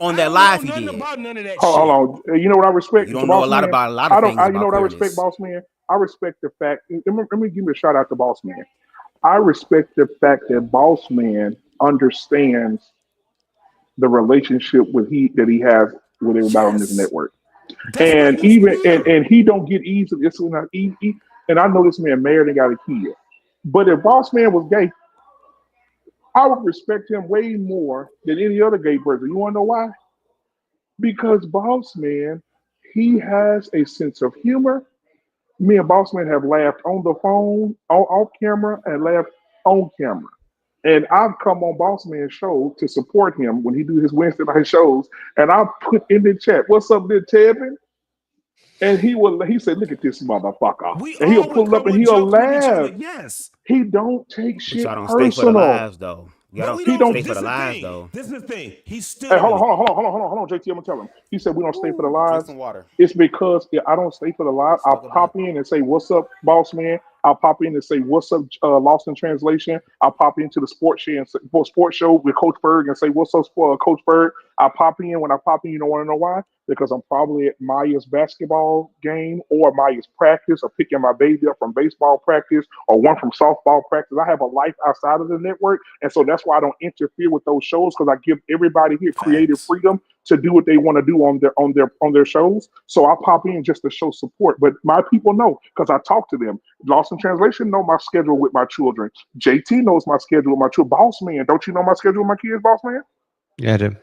on that live he did. About none of that Hold on. You know what I respect? You don't know a lot about a lot of things. You know what I respect, Boss Man? I respect the fact. Let me give me a shout out to Boss Man. I respect the fact that Boss Man understands the relationship that he has with everybody on this Yes. network. That's why And he's even there. and he don't get easily. It's not easy. And I know this man married and got a kid. But if Boss Man was gay, I would respect him way more than any other gay person. You want to know why? Because Boss Man, he has a sense of humor. Me and Boss Man have laughed on the phone, off camera, and laughed on camera. And I've come on Boss Man's show to support him when he do his Wednesday night shows. And I put in the chat, "What's up, there, Tevin?" And he said, "Look at this motherfucker." We And he'll all would pull up come and with he'll jokes with each other. laugh. Yes. He don't take But shit y'all don't stay for the personal. lives though. But Y'all we don't don't. stay for This the is the lives thing. though. This is the thing. He stood Hey, on hold it. on, JT. I'm gonna tell him. He said we don't stay for the Drink lives. some water. It's because I don't stay for the live. I'll Smoke a blunt. pop in and say, "What's up, Boss Man?" I'll pop in and say, "What's up, Lost in Translation?" I'll pop into the sports show with Coach Berg and say, "What's up, Coach Berg?" I pop in. When I pop in, you don't want to know why? Because I'm probably at Maya's basketball game or Maya's practice or picking my baby up from baseball practice or one from softball practice. I have a life outside of the network. And so that's why I don't interfere with those shows, because I give everybody here creative Facts. freedom to do what they want to do on their shows. So I pop in just to show support. But my people know because I talk to them. Lost in Translation know my schedule with my children. JT knows my schedule with my children. Boss Man, don't you know my schedule with my kids, Boss Man? Yeah, I do.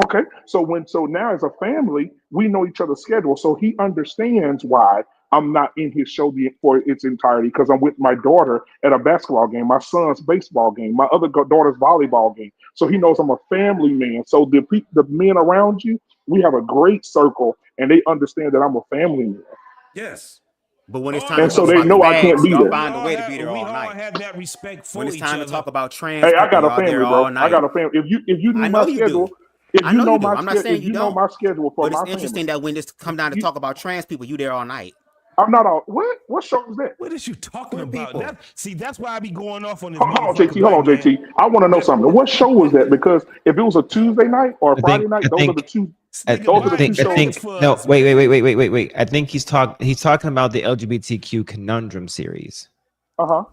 Okay, so now as a family, we know each other's schedule, so he understands why I'm not in his show for its entirety because I'm with my daughter at a basketball game, my son's baseball game, my other daughter's volleyball game. So he knows I'm a family man. So the men around you, we have a great circle, and they understand that I'm a family man, Yes. But when it's All time to and of talk so us they about the know do. I can't bags, be y'all there. find a way to be there We all all night. have that respect for When it's each time to other. talk about trans Hey, I people, got a y'all there family, all bro. I night. got a family. If you knew I my know you do. schedule, if I you know know you do. my I'm not saying if you you know don't. my schedule for But it's my interesting family, that when it's come down to talk about trans people, you there all night. I'm not all. What show is that? What is you talking Queer about? people. That's why I be going off on this Hold on, motherfucker JT. Hold black on, man. JT. I want to know something. What show was that? Because if it was a Tuesday night or a I Friday think. night, I those are the think. two. I, Nigga Those I are the two buying think. I shows. tickets think. for No. us, Wait. man. Wait. I think he's talking about the LGBTQ conundrum series. Uh-huh.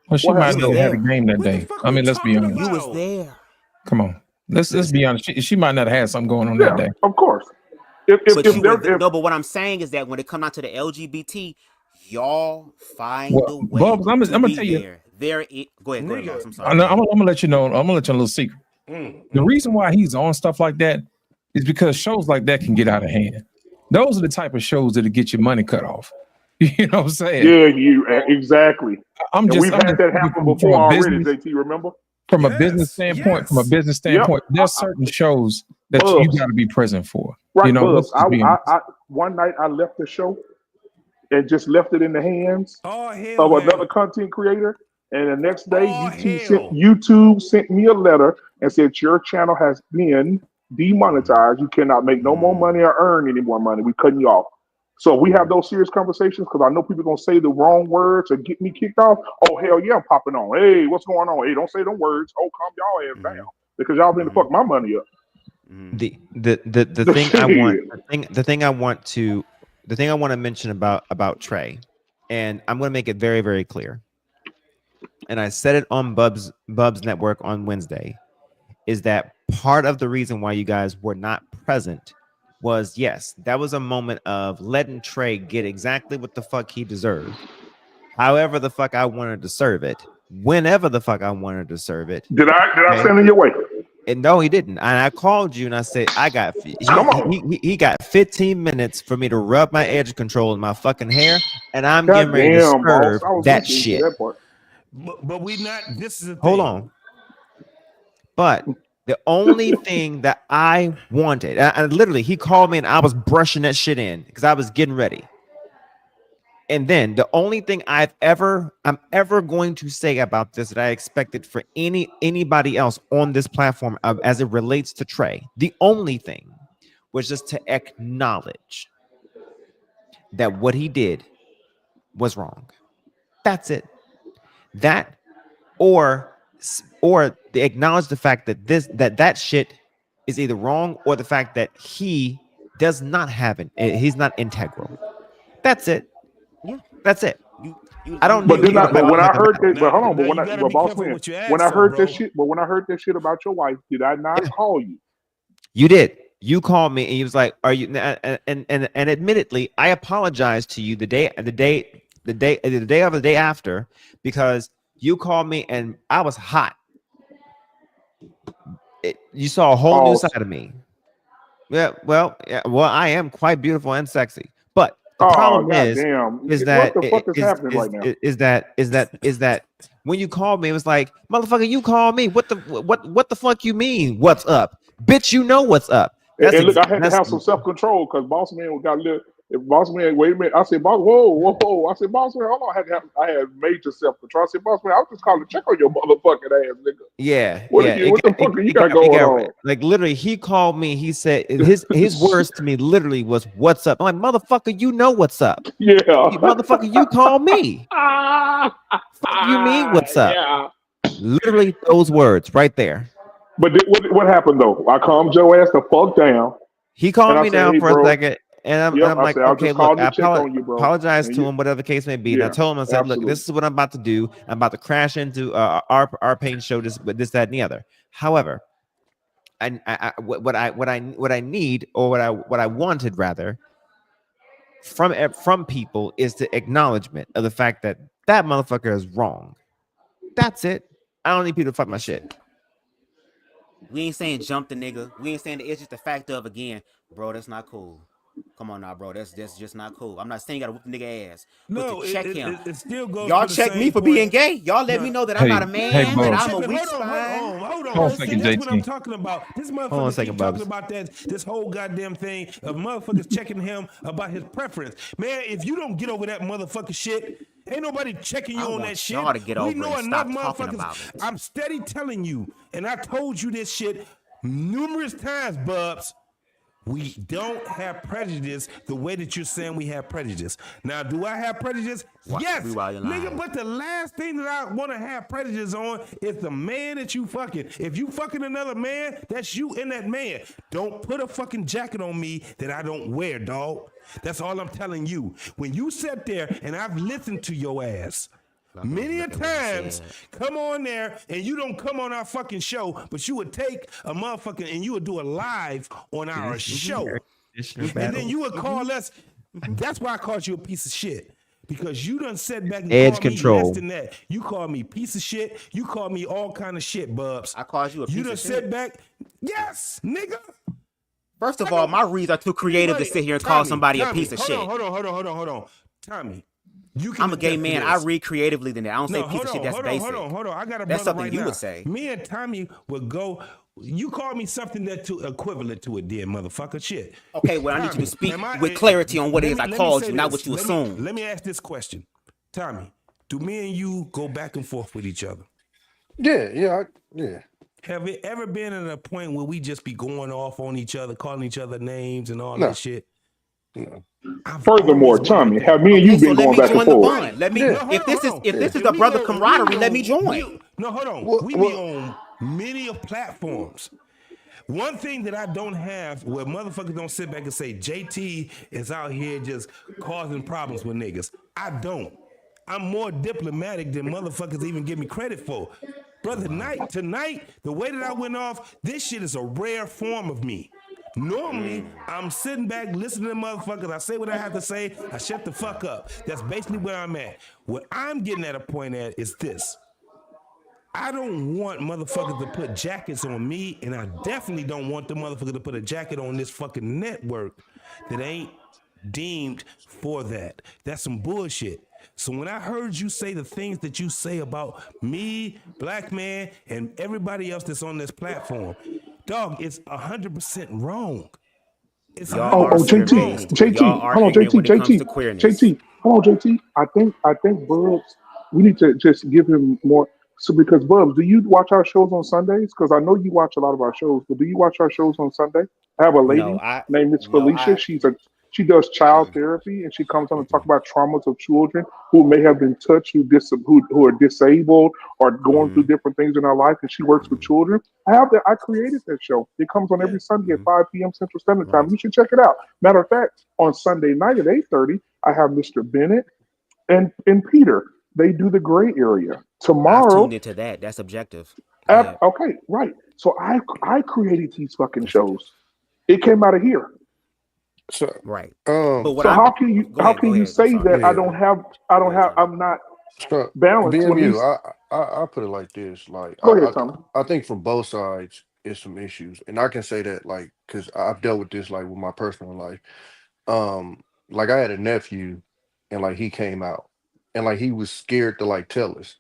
Well, she What might You happened was not though? have had a there. game that What the day. fuck I we mean, let's be talking honest. You was about? there. Come on, let's be honest. She might not have had something going on that Yeah, day. of course. If if But if you were they're if no. But what I'm saying is that when it comes down to the LGBT, y'all find Well, a way Bubs, I'm to gonna be tell you. there. There it. Go ahead, Nigga. Lost. I'm sorry. I'm Go ahead. gonna let you know. I'm gonna let you know a little secret. The reason why he's on stuff like that is because shows like that can get out of hand. Those are the type of shows that'll get your money cut off. You know what I'm saying? exactly. I'm And just we've had that speaking happen from before a already, business JT. Remember? from a business Yes. standpoint. From a Yes. business Yep. standpoint, there's certain shows that you Bubs. got to be present for. You Right, know, let's Bubs. just be honest. I one night I left the show and just left it in the hands Oh hell of yeah. another content creator. And the next day, Oh hell. YouTube sent me a letter and said your channel has been demonetized. You cannot make no more money or earn any more money. We cutting you off. So we have those serious conversations because I know people are gonna say the wrong words or get me kicked off. Oh hell yeah, I'm popping on. Hey, what's going on? Hey, don't say them words. Oh, calm y'all ass down because y'all been to fuck my money up. The thing I want the thing I want to mention about Trey, and I'm going to make it very, very clear. And I said it on Bub's Network on Wednesday, is that part of the reason why you guys were not present was, yes, that was a moment of letting Trey get exactly what the fuck he deserved. However the fuck I wanted to serve it, whenever the fuck I wanted to serve it. Did I send it your way? And no, he didn't. And I called you and I said, I got he got 15 minutes for me to rub my edge control in my fucking hair, and I'm getting ready to serve that shit. That part. But we not. This is the thing. Hold on. But the only thing that I wanted, and literally, he called me and I was brushing that shit in because I was getting ready. And then the only thing I'm ever going to say about this that I expected for anybody else on this platform as it relates to Trey, the only thing was just to acknowledge that what he did was wrong. That's it. That or they acknowledge the fact that that shit is either wrong or the fact that he does not have it. He's not integral. That's it. Yeah. That's it. I don't But need then, you to when I heard that, Now, but hold on, now but you gotta be boss careful man, what you ask when I for, heard bro. that shit, but when I heard that shit about your wife, did I not call you? You did. You called me and you was like, "Are you?" And admittedly, I apologized to you the day of the day after because you called me and I was hot. You saw a whole new side of me. Yeah, well, I am quite beautiful and sexy, but the problem goddamn! is What that the fuck is happening right now? is that when you called me, it was like, motherfucker, you called me. What the fuck you mean? What's up, bitch? You know what's up. And look, I had to have some self control because boss man got a little. If boss man, wait a minute, I said, boss, whoa. I said, boss man, hold on. I had major self control. I said, boss man, I was just calling to check on your motherfucking ass, nigga. Yeah, what the fuck you got going on? Like literally, he called me. He said his words to me literally was, "What's up?" I'm like, motherfucker, you know what's up. Yeah, motherfucker, you called me. Fuck you mean what's up? Yeah. Literally those words right there. But what happened though? I calmed Joe ass the fuck down. He called me down for a second, and I'm like, said, okay, look, I apologize and to him, whatever the case may be. Yeah, and I told him, I said, absolutely. look, this is what I'm about to do. I'm about to crash into our pain show, this, that, and the other. However, what I need, or what I wanted rather, from people is the acknowledgement of the fact that that motherfucker is wrong. That's it. I don't need people to fuck my shit. We ain't saying jump the nigga. We ain't saying that. It's just the fact of, again, bro, that's not cool. Come on now, bro. That's just not cool. I'm not saying you gotta whoop the nigga ass. No, but to check him. It still goes. Y'all check me for being gay. Y'all let me know that I'm not a man, that I'm a weak spine. Hold on. Hold on a second, That's JT. what I'm talking about. This motherfucker keep talking about this whole goddamn thing of motherfuckers checking him about his preference. Man, if you don't get over that motherfucker shit, ain't nobody checking you on that shit. Y'all to get over we know it. enough Stop talking motherfuckers. about it. I'm steady telling you, and I told you this shit numerous times, Bubs. We don't have prejudice the way that you're saying we have prejudice. Now, do I have prejudice? Yes, nigga, but the last thing that I want to have prejudice on is the man that you fucking. If you fucking another man, that's you and that man. Don't put a fucking jacket on me that I don't wear, dog. That's all I'm telling you. When you sit there, and I've listened to your ass many a times, come on there, and you don't come on our fucking show, but you would take a motherfucking and you would do a live on our show, and then you would call us. That's why I called you a piece of shit, because you done sat back and called me less than that. You called me piece of shit. You called me all kind of shit, Bubs. I called you a piece of shit. You done sat back. Yes, nigga. First of all, my reads are too creative to sit here and call somebody a piece of shit. Hold on. Tommy. I'm a gay man. I read creatively than that. I don't say piece of shit. That's basic. Hold on. I got a That's brother something right you now. would say. Me and Tommy would go. You call me something that's equivalent to it, dear motherfucker. Shit. Okay, well, I need you to speak with clarity on what it is I called you, not what you assume. Let me ask this question, Tommy. Do me and you go back and forth with each other? Yeah. Have it ever been at a point where we just be going off on each other, calling each other names and all that shit? No. Furthermore, Tommy, have me and you been going back and forth? Let me. If this is a brother camaraderie, let me join. No, hold on. We be on many of platforms. One thing that I don't have, where motherfuckers don't sit back and say JT is out here just causing problems with niggas. I don't. I'm more diplomatic than motherfuckers even give me credit for. Brother, tonight, the way that I went off, this shit is a rare form of me. Normally, I'm sitting back listening to motherfuckers. I say what I have to say. I shut the fuck up. That's basically where I'm at. What I'm getting at a point at is this. I don't want motherfuckers to put jackets on me, and I definitely don't want the motherfucker to put a jacket on this fucking network that ain't deemed for that. That's some bullshit. So when I heard you say the things that you say about me, black man, and everybody else that's on this platform, dog, it's 100% wrong. It's JT, hold on, JT. Hold on, JT. I think Bubs, we need to just give him more. So because Bubs, do you watch our shows on Sundays? Because I know you watch a lot of our shows, but do you watch our shows on Sunday? I have a lady named Miss Felicia. She does child therapy, and she comes on and talk about traumas of children who may have been touched, who are disabled or going through different things in our life, and she works with children. I created that show. It comes on every Sunday at 5 p.m. Central Standard Time. You should check it out. Matter of fact, on Sunday night at 8:30, I have Mr. Bennett and Peter, they do the gray area. I've Tomorrow, tuned into that. That's objective. Go ahead. okay, right. So I created these fucking shows. It came out of here. So, Right. But what So I'm how can you go ahead, I'm say sorry. that I don't have I'm not So, balanced when these? BMU, I put it like this. Like, Go ahead, Tommy. I think from both sides is some issues, and I can say that like because I've dealt with this like with my personal life. Like I had a nephew, and like he came out, and like he was scared to like tell us,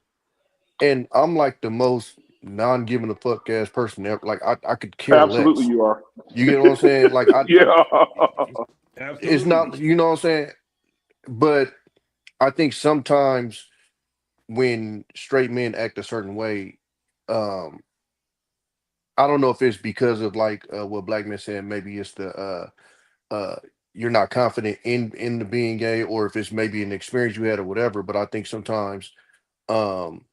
and I'm like the most non-giving a fuck ass person ever. Like I could care Absolutely, less. you are. You get what I'm saying? Like Yeah. it's not. You know what I'm saying? But I think sometimes when straight men act a certain way, um, I don't know if it's because of like what Black men said, maybe it's the you're not confident in the being gay, or if it's maybe an experience you had or whatever. But I think sometimes um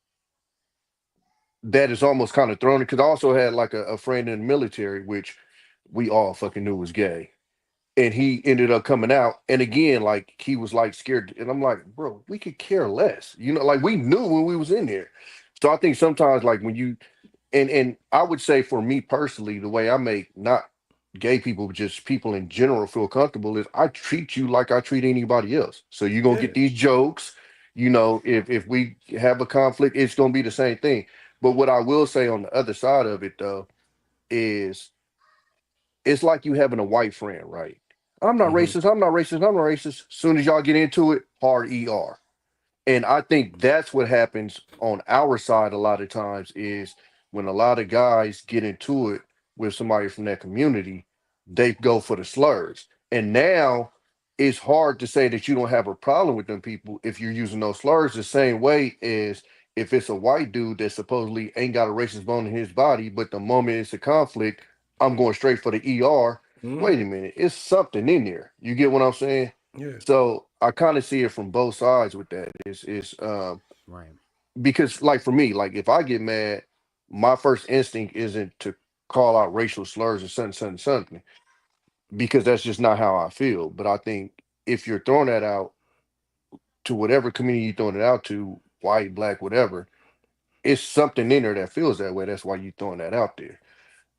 that is almost kind of thrown because I also had like a friend in the military, which we all fucking knew was gay. And he ended up coming out. And again, like he was like scared. And I'm like, bro, we could care less. You know, like we knew when we was in there. So I think sometimes like when you and I would say for me personally, the way I make not gay people, but just people in general feel comfortable is I treat you like I treat anybody else. So you're gonna get these jokes. You know, if we have a conflict, it's gonna be the same thing. But what I will say on the other side of it though is it's like you having a white friend, right? I'm not racist. I'm not racist. I'm not racist. Soon as y'all get into it, hard ER. And I think that's what happens on our side a lot of times is when a lot of guys get into it with somebody from that community, they go for the slurs. And now it's hard to say that you don't have a problem with them people if you're using those slurs the same way as if it's a white dude that supposedly ain't got a racist bone in his body, but the moment it's a conflict, I'm going straight for the ER. Wait a minute, it's something in there. You get what I'm saying? Yeah. So I kind of see it from both sides with that. It's Right. because like for me, like if I get mad, my first instinct isn't to call out racial slurs or something, because that's just not how I feel. But I think if you're throwing that out to whatever community you're throwing it out to, white, black, whatever, it's something in there that feels that way. That's why you're throwing that out there.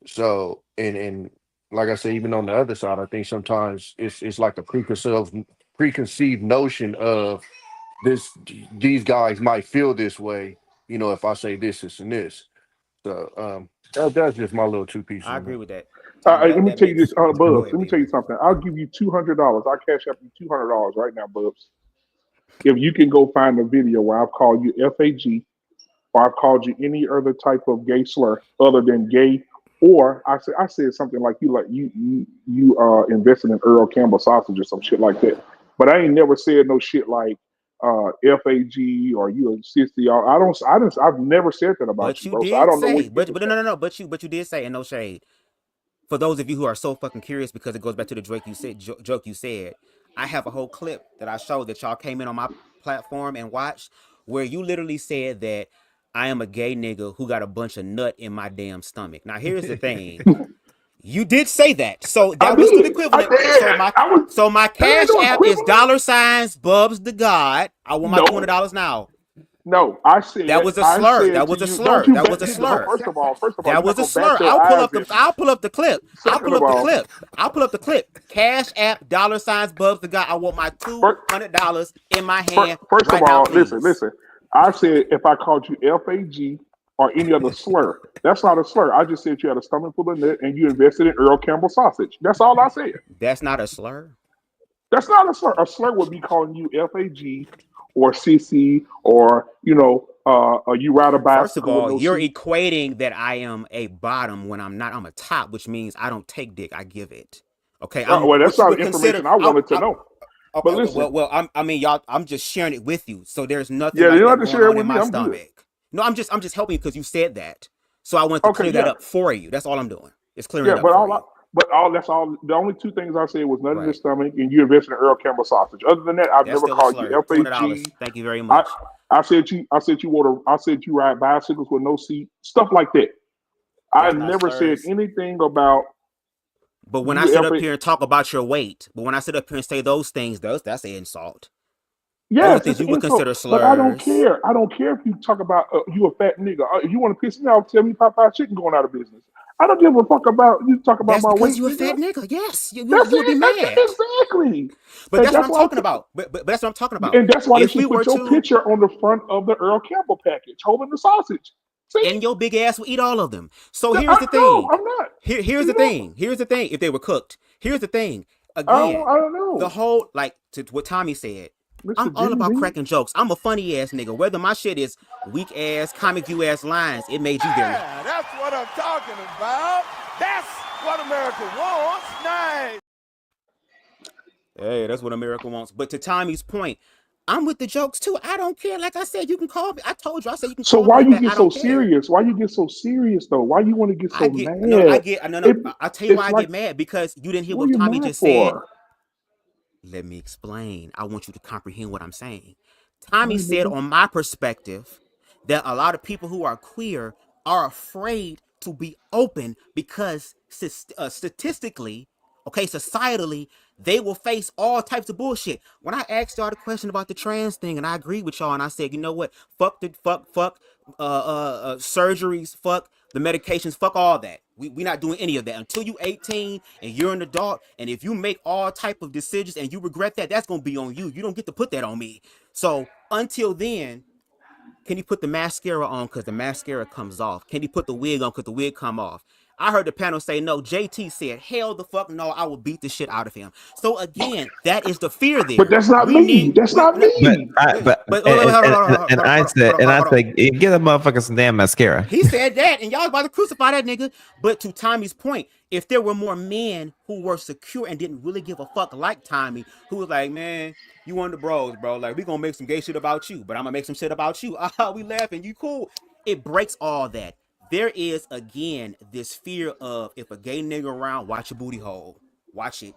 So and like I say, even on the other side, I think sometimes it's like a preconceived notion of these guys might feel this way, you know, if I say this and this. So that's just my little two pieces I on agree it. with that. Tommy, Let me that tell you makes this, Bubs. go ahead, Let me tell you baby. something. I'll give you $200. I cash up you $200 right now, Bubs. If you can go find a video where I've called you FAG or I've called you any other type of gay slur other than gay, or I said something like you invested in Earl Campbell sausage or some shit like that. But I ain't never said no shit like FAG or you a sissy. I've never said that about But you, you bro. So I did don't know where say, you get but this no, from. no, no, no. But you did say, and no shade. For those of you who are so fucking curious, because it goes back to the joke you said, I have a whole clip that I showed that y'all came in on my platform and watched, where you literally said that I am a gay nigga who got a bunch of nut in my damn stomach. Now here's the thing. You did say that. So I that was the did. equivalent. So my That ain't cash no app is equivalent. $Bubs the God. I want my No, $200 now. no. I said That was a slur. That to was a you. Don't slur. you That bet? was a slur. First of all, That you're not was a gonna bat slur. your eyes at me. I'll pull up the clip. I'll Second pull of up the all, clip. I'll pull up the clip. Cash app $Bubs the guy. I want my $200 in my hand first of right now, all, please. listen. I said if I called you FAG or any other slur, that's not a slur. I just said you had a stomach full of nut and you invested in Earl Campbell sausage. That's all I said. That's not a slur. That's not a slur. A slur would be calling you FAG or CC or you ride a First of bicycle with all, no you're seat. equating that I am a bottom when I'm not. I'm a top, which means I don't take dick. I give it. Okay, I'm Well, that's what you not would the consider. information I wanted to know. Okay, But listen, I mean, y'all. I'm just sharing it with you. So there's nothing yeah, you like don't have that to going share it on with in me. my I'm good. stomach. No, I'm just helping you because you said that. So I wanted to Okay, clear that yeah, up for you. That's all I'm doing. It's clearing yeah. it up for you. That's all. The only two things I said was nut in the Right. stomach and you invested in Earl Campbell sausage. Other than that, I've That's never still a called you slur. $200. FAG. Thank you very much. I said you ride bicycles with no seat, stuff like that. I That's not never said slurs. anything about But when I you sit up FAG. here and talk about your weight, but when I sit up here and say those things, that's an insult. Those are Yes, things it's you an would consider insult. But I don't slurs. care. I don't care if you talk about you a fat nigga. If you want to piss me off, tell me Popeye chicken going out of business. I don't give a fuck about you talk about That's my because weight, you a nigga. fat nigga. Yes, That's you would be it. mad. Exactly. But And that's what that's I'm why. talking about. But that's what I'm talking about. And that's why they If we should were put your to, picture on the front of the Earl Campbell package, holding the sausage. See, and your big ass will eat all of them. So here's the no, thing. I'm not. Here's the thing. Here's the thing. If they were cooked, here's the thing. I Again, don't know. the whole like to what Tommy said. I'm Mr. all about Jimmy. cracking jokes. I'm a funny ass nigga. Whether my shit is weak ass, comic view ass lines, it made you very. Yeah, that's what I'm talking about. That's what America wants. Nice. Hey, that's what America wants. But to Tommy's point, I'm with the jokes too. I don't care. Like I said, you can call me. I told you. I said you can So call why me. you Back. get I so don't care. serious? Why you get so serious though? Why you want to get so mad? No. I'll tell you why I like, get mad, because you didn't hear what what are you Tommy mad just said. for? Let me explain. I want you to comprehend what I'm saying. Tommy Right, said, nigga. on my perspective, that a lot of people who are queer are afraid to be open because statistically, okay, societally, they will face all types of bullshit. When I asked y'all the question about the trans thing, and I agreed with y'all, and I said, you know what? Fuck surgeries, fuck the medications, fuck all that. We not doing any of that until you 18 and you're an adult. And if you make all type of decisions and you regret that, that's gonna be on you. You don't get to put that on me. So until then, can you put the mascara on because the mascara comes off? Can you put the wig on because the wig come off? I heard the panel say no. JT said, hell the fuck no, I will beat the shit out of him. So again, that is the fear there. But that's not me. That's not me. And I said, give the motherfucker some damn mascara. He said that, and y'all about to crucify that nigga. But to Tommy's point, if there were more men who were secure and didn't really give a fuck like Tommy, who was like, man, you one of the bros, bro. Like, we gonna make some gay shit about you, but I'm gonna make some shit about you. We laughing, you cool. It breaks all that. There is, again, this fear of, if a gay nigga around, watch your booty hole. Watch it.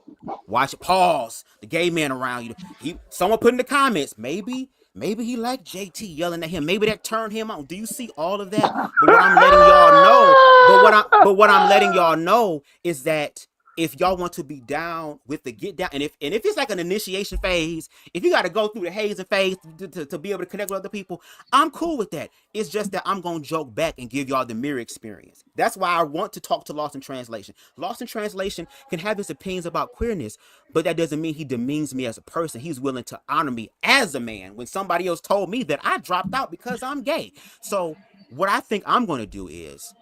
Pause. The gay man around you. Someone put in the comments, maybe he liked JT yelling at him. Maybe that turned him on. Do you see all of that? But what I'm letting y'all know, but what I'm letting y'all know is that if y'all want to be down with the get down, and if it's like an initiation phase, if you got to go through the hazing phase to be able to connect with other people, I'm cool with that. It's just that I'm going to joke back and give y'all the mirror experience. That's why I want to talk to Lost in Translation. Lost in Translation can have his opinions about queerness, but that doesn't mean he demeans me as a person. He's willing to honor me as a man when somebody else told me that I dropped out because I'm gay. So what I think I'm going to do is,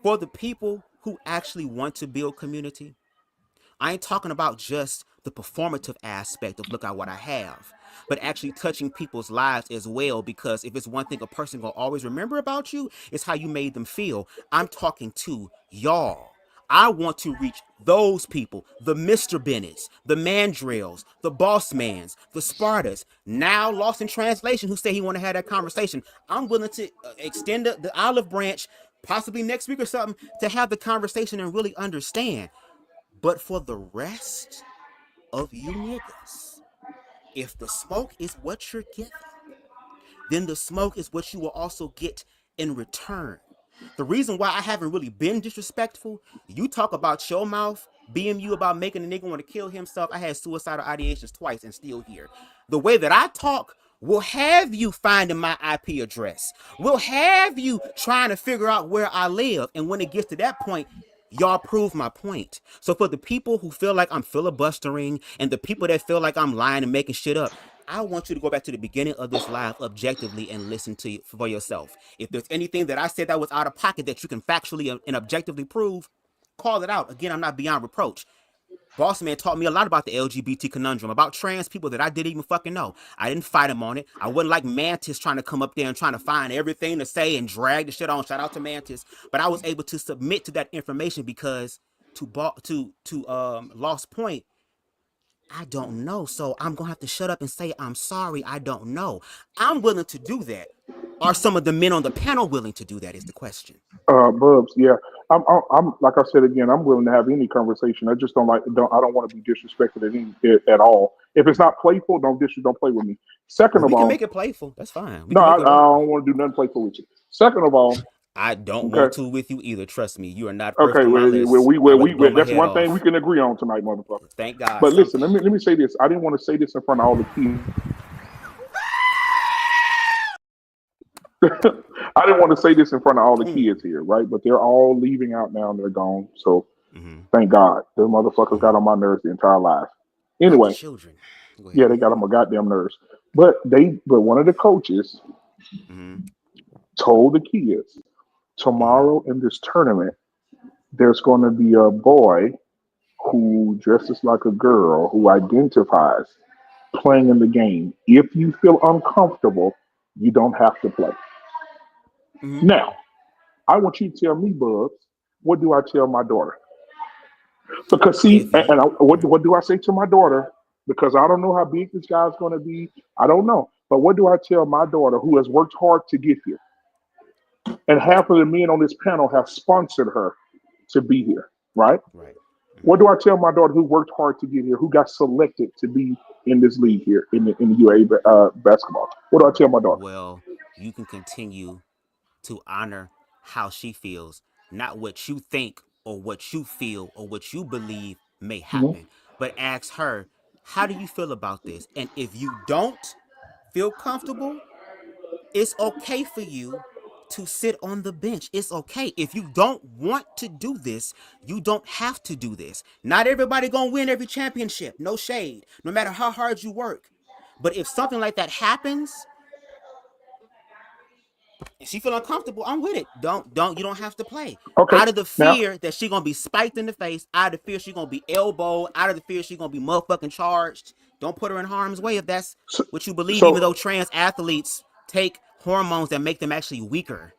for the people who actually want to build community, I ain't talking about just the performative aspect of look at what I have, but actually touching people's lives as well, because if it's one thing a person gonna always remember about you, it's how you made them feel. I'm talking to y'all. I want to reach those people, the Mr. Bennetts, the Mandrills, the Boss Mans, the Spartas, now Lost in Translation, who say he want to have that conversation. I'm willing to extend the olive branch, possibly next week or something, to have the conversation and really understand. But for the rest of you niggas, if the smoke is what you're getting, then the smoke is what you will also get in return. The reason why I haven't really been disrespectful, you talk about your mouth, BMU about making a nigga want to kill himself. I had suicidal ideations twice and still here. The way that I talk will have you finding my IP address. Will have you trying to figure out where I live. And when it gets to that point, y'all prove my point. So for the people who feel like I'm filibustering and the people that feel like I'm lying and making shit up, I want you to go back to the beginning of this live objectively and listen to it for yourself. If there's anything that I said that was out of pocket that you can factually and objectively prove, call it out. Again, I'm not beyond reproach. Boss Man taught me a lot about the LGBT conundrum, about trans people that I didn't even fucking know. I didn't fight him on it. I wasn't like Mantis trying to come up there and trying to find everything to say and drag the shit on. Shout out to Mantis. But I was able to submit to that information because to Lost Point, I don't know. So I'm going to have to shut up and say, I'm sorry, I don't know. I'm willing to do that. Are some of the men on the panel willing to do that is the question. Bubs, yeah. I'm like I said again, I'm willing to have any conversation. I just I don't want to be disrespected at all. If it's not playful, don't play with me. Second of all, we can make it playful. That's fine. No, I don't want to do nothing playful with you. Second of all, I don't want to with you either. Trust me, you are not okay. On my list. That's one thing we can agree on tonight, motherfucker. Thank God. But listen, let me say this. I didn't want to say this in front of all the people. I didn't want to say this in front of all the kids here, right? But they're all leaving out now and they're gone. So thank God. Those motherfuckers got on my nerves the entire life. Anyway, children. Go ahead. yeah, they got on my goddamn nerves. But one of the coaches told the kids tomorrow in this tournament, there's going to be a boy who dresses like a girl who identifies playing in the game. If you feel uncomfortable, you don't have to play. Now, I want you to tell me, Bubs, what do I tell my daughter? Because see, what do I say to my daughter? Because I don't know how big this guy's going to be. I don't know. But what do I tell my daughter who has worked hard to get here? And half of the men on this panel have sponsored her to be here, right? Right. What do I tell my daughter who worked hard to get here, who got selected to be in this league here in the UAA basketball? What do I tell my daughter? Well, you can continue to honor how she feels, not what you think or what you feel or what you believe may happen, but ask her, how do you feel about this? And if you don't feel comfortable, it's okay for you to sit on the bench. It's okay. If you don't want to do this, you don't have to do this. Not everybody gonna win every championship. No shade. No matter how hard you work. But if something like that happens, and she feel uncomfortable, I'm with it. You don't have to play. Okay. Out of the fear that she gonna be spiked in the face, out of the fear she gonna be elbowed, out of the fear she gonna be motherfucking charged. Don't put her in harm's way if that's what you believe, even though trans athletes take hormones that make them actually weaker.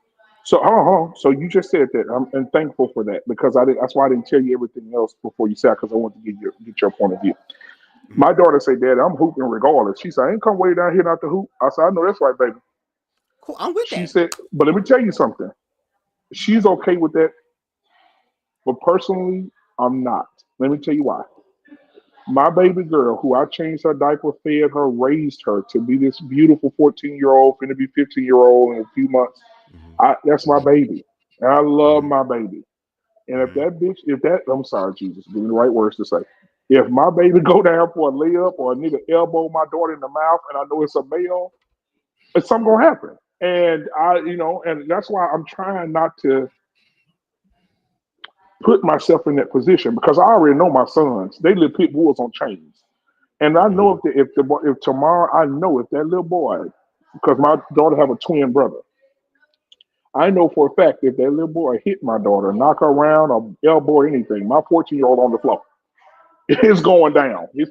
So hold on. So you just said that. I'm thankful for that because that's why I didn't tell you everything else before you said, because I want to get your point of view. My daughter said, Dad, I'm hooping regardless. She said, I ain't come way down here not to hoop. I said, I know that's right, baby. Cool, I'm with that. She said, but let me tell you something. She's okay with that. But personally, I'm not. Let me tell you why. My baby girl, who I changed her diaper, fed her, raised her to be this beautiful 14-year-old, finna be 15-year-old in a few months. That's my baby. And I love my baby. And if that bitch, I'm sorry, Jesus, give me the right words to say. If my baby go down for a layup or a nigga elbow my daughter in the mouth and I know it's a male, it's something gonna happen. And and that's why I'm trying not to put myself in that position because I already know my sons. They live pit bulls on chains. And I know if tomorrow, I know if that little boy, because my daughter have a twin brother, I know for a fact if that little boy hit my daughter, knock her around or elbow or anything, my 14-year-old on the floor, it's going down. Her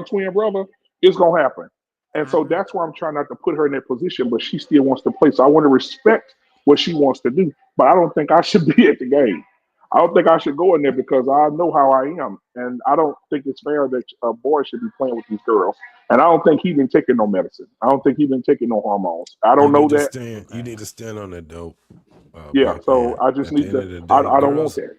twin brother, it's gonna happen. And so that's why I'm trying not to put her in that position, but she still wants to play. So I want to respect what she wants to do, but I don't think I should be at the game. I don't think I should go in there because I know how I am. And I don't think it's fair that a boy should be playing with these girls. And I don't think he's been taking no medicine. I don't think he's been taking no hormones. I don't know that. You need to stand on that, though. Yeah, so I just need to, I don't want that.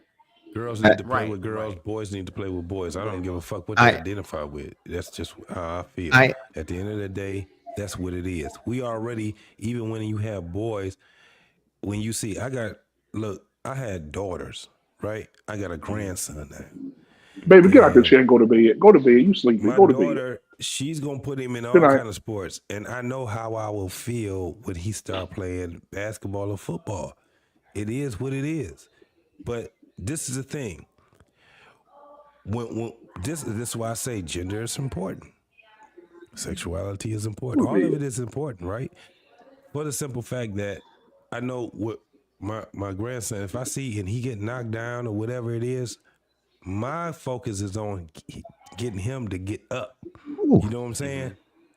Girls need to play with girls. Boys need to play with boys. I don't give a fuck what they identify with. That's just how I feel. At the end of the day, that's what it is. We already, even when you have boys, when you see, I had daughters, right? I got a grandson now. Baby, get out the chair and go to bed. Go to bed. You sleeping. Go to bed. She's going to put him in all kind of sports. And I know how I will feel when he start playing basketball or football. It is what it is. But this is the thing. This is why I say gender is important. Sexuality is important. All of it is important, right? For the simple fact that I know what my grandson, if I see and he get knocked down or whatever it is, my focus is on getting him to get up. You know what I'm saying?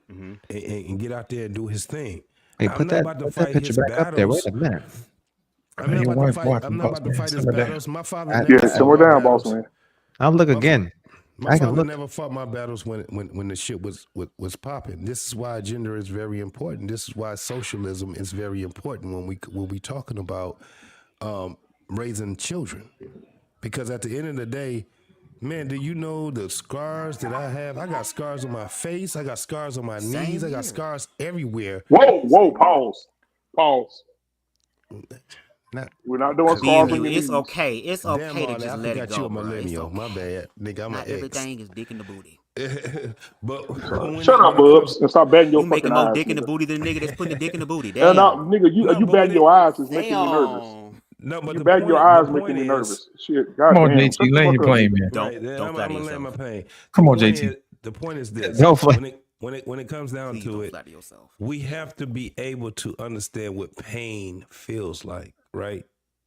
And get out there and do his thing. Hey, I'm not about to fight his battles. Wait a minute. I'm not about to fight his battles. My father never fought my battles. Boss man. I'll look again. My father never fought my battles when the shit was popping. This is why gender is very important. This is why socialism is very important when we talking about raising children. Because at the end of the day, man, do you know the scars that I have? I got scars on my face. I got scars on my knees. I got scars everywhere. Whoa, pause. We're not doing squabbling and It's knees. okay. It's okay Damn, to Marley, just I let it forgot go, you a bro. It's millennial. okay. My bad, nigga. I'm Not an ex. everything is dick in the booty. but when Shut up, Bubs, and stop batting your You fucking making more eyes, dick in the nigga. booty than the nigga that's putting the dick in the booty. And now, Damn. nigga, you no, but batting when your it, eyes is making me nervous. Damn. no, but You the batting your point, eyes the making point me is, nervous. Shit, Come on, goddamn. JT, Shut the land fuck your up. plane, man. right? Don't I'm flatter gonna land my yourself. pain. Come on, Point JT. is, the point is this: Go for when it comes down Please to don't it, flatter yourself. we have to be able to understand what pain feels like, right?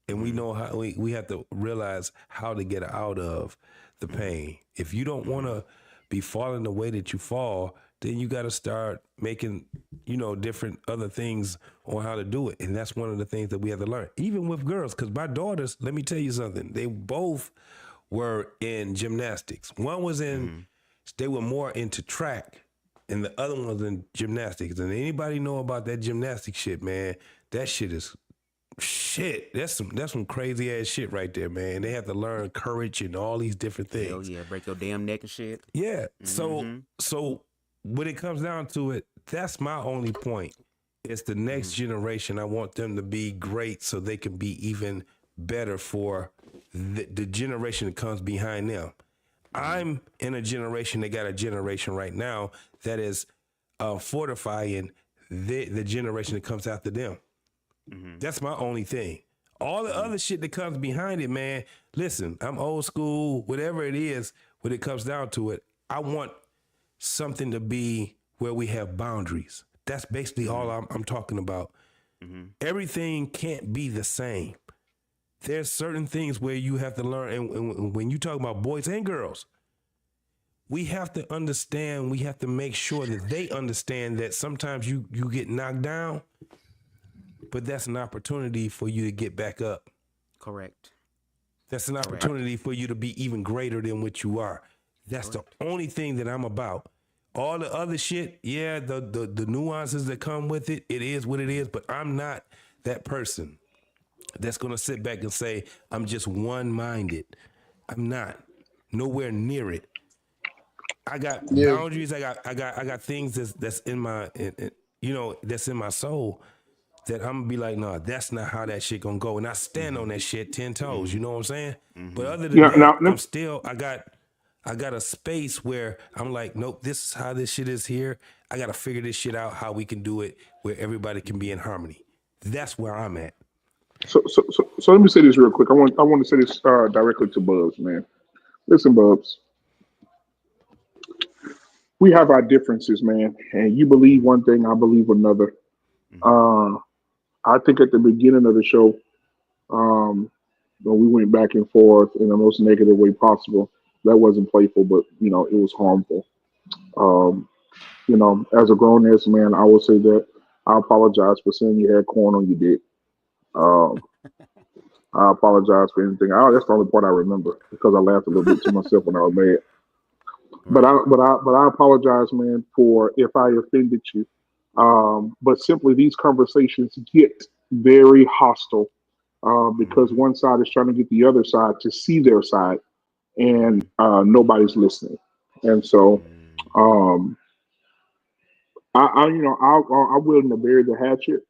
And we know how we have to realize how to get out of the pain. If you don't want to be falling the way that you fall, then you got to start making, different other things on how to do it. And that's one of the things that we have to learn, even with girls. Because my daughters, let me tell you something, they both were in gymnastics. One was they were more into track, and the other one was in gymnastics. And anybody know about that gymnastic shit, man? That shit is shit. That's some crazy ass shit right there, man. They have to learn courage and all these different things. Hell yeah, break your damn neck and shit. Yeah. So when it comes down to it, that's my only point. It's the next generation. I want them to be great so they can be even better for the generation that comes behind them. I'm in a generation that got a generation right now that is fortifying the generation that comes after them. That's my only thing. All the other shit that comes behind it, man, listen, I'm old school, whatever it is, when it comes down to it, I want something to be where we have boundaries. That's basically all I'm talking about. Everything can't be the same. There's certain things where you have to learn, and when you talk about boys and girls, we have to understand, we have to make sure that they understand that sometimes you get knocked down, but that's an opportunity for you to get back up. Correct. That's an opportunity for you to be even greater than what you are. That's the only thing that I'm about. All the other shit, yeah, the nuances that come with it, it is what it is, but I'm not that person that's gonna sit back and say, I'm just one-minded. I'm not. Nowhere near it. I got boundaries, I got things that's in my that's in my soul that I'm gonna be like, no, that's not how that shit gonna go. And I stand on that shit 10 toes, you know what I'm saying? But other than that, I'm still, I got a space where I'm like, nope, this is how this shit is here. I gotta figure this shit out, how we can do it where everybody can be in harmony. That's where I'm at. So let me say this real quick. I want to say this directly to Bubs, man. Listen, Bubs. We have our differences, man, and you believe one thing, I believe another. I think at the beginning of the show, when we went back and forth in the most negative way possible, that wasn't playful, but it was harmful. As a grown ass man, I will say that I apologize for saying you had corn on your dick. Um, I apologize for anything. That's the only part I remember because I laughed a little bit to myself when I was mad. But I apologize, man, for if I offended you. But simply, these conversations get very hostile because one side is trying to get the other side to see their side, and nobody's listening. And so, I'm willing to bury the hatchet.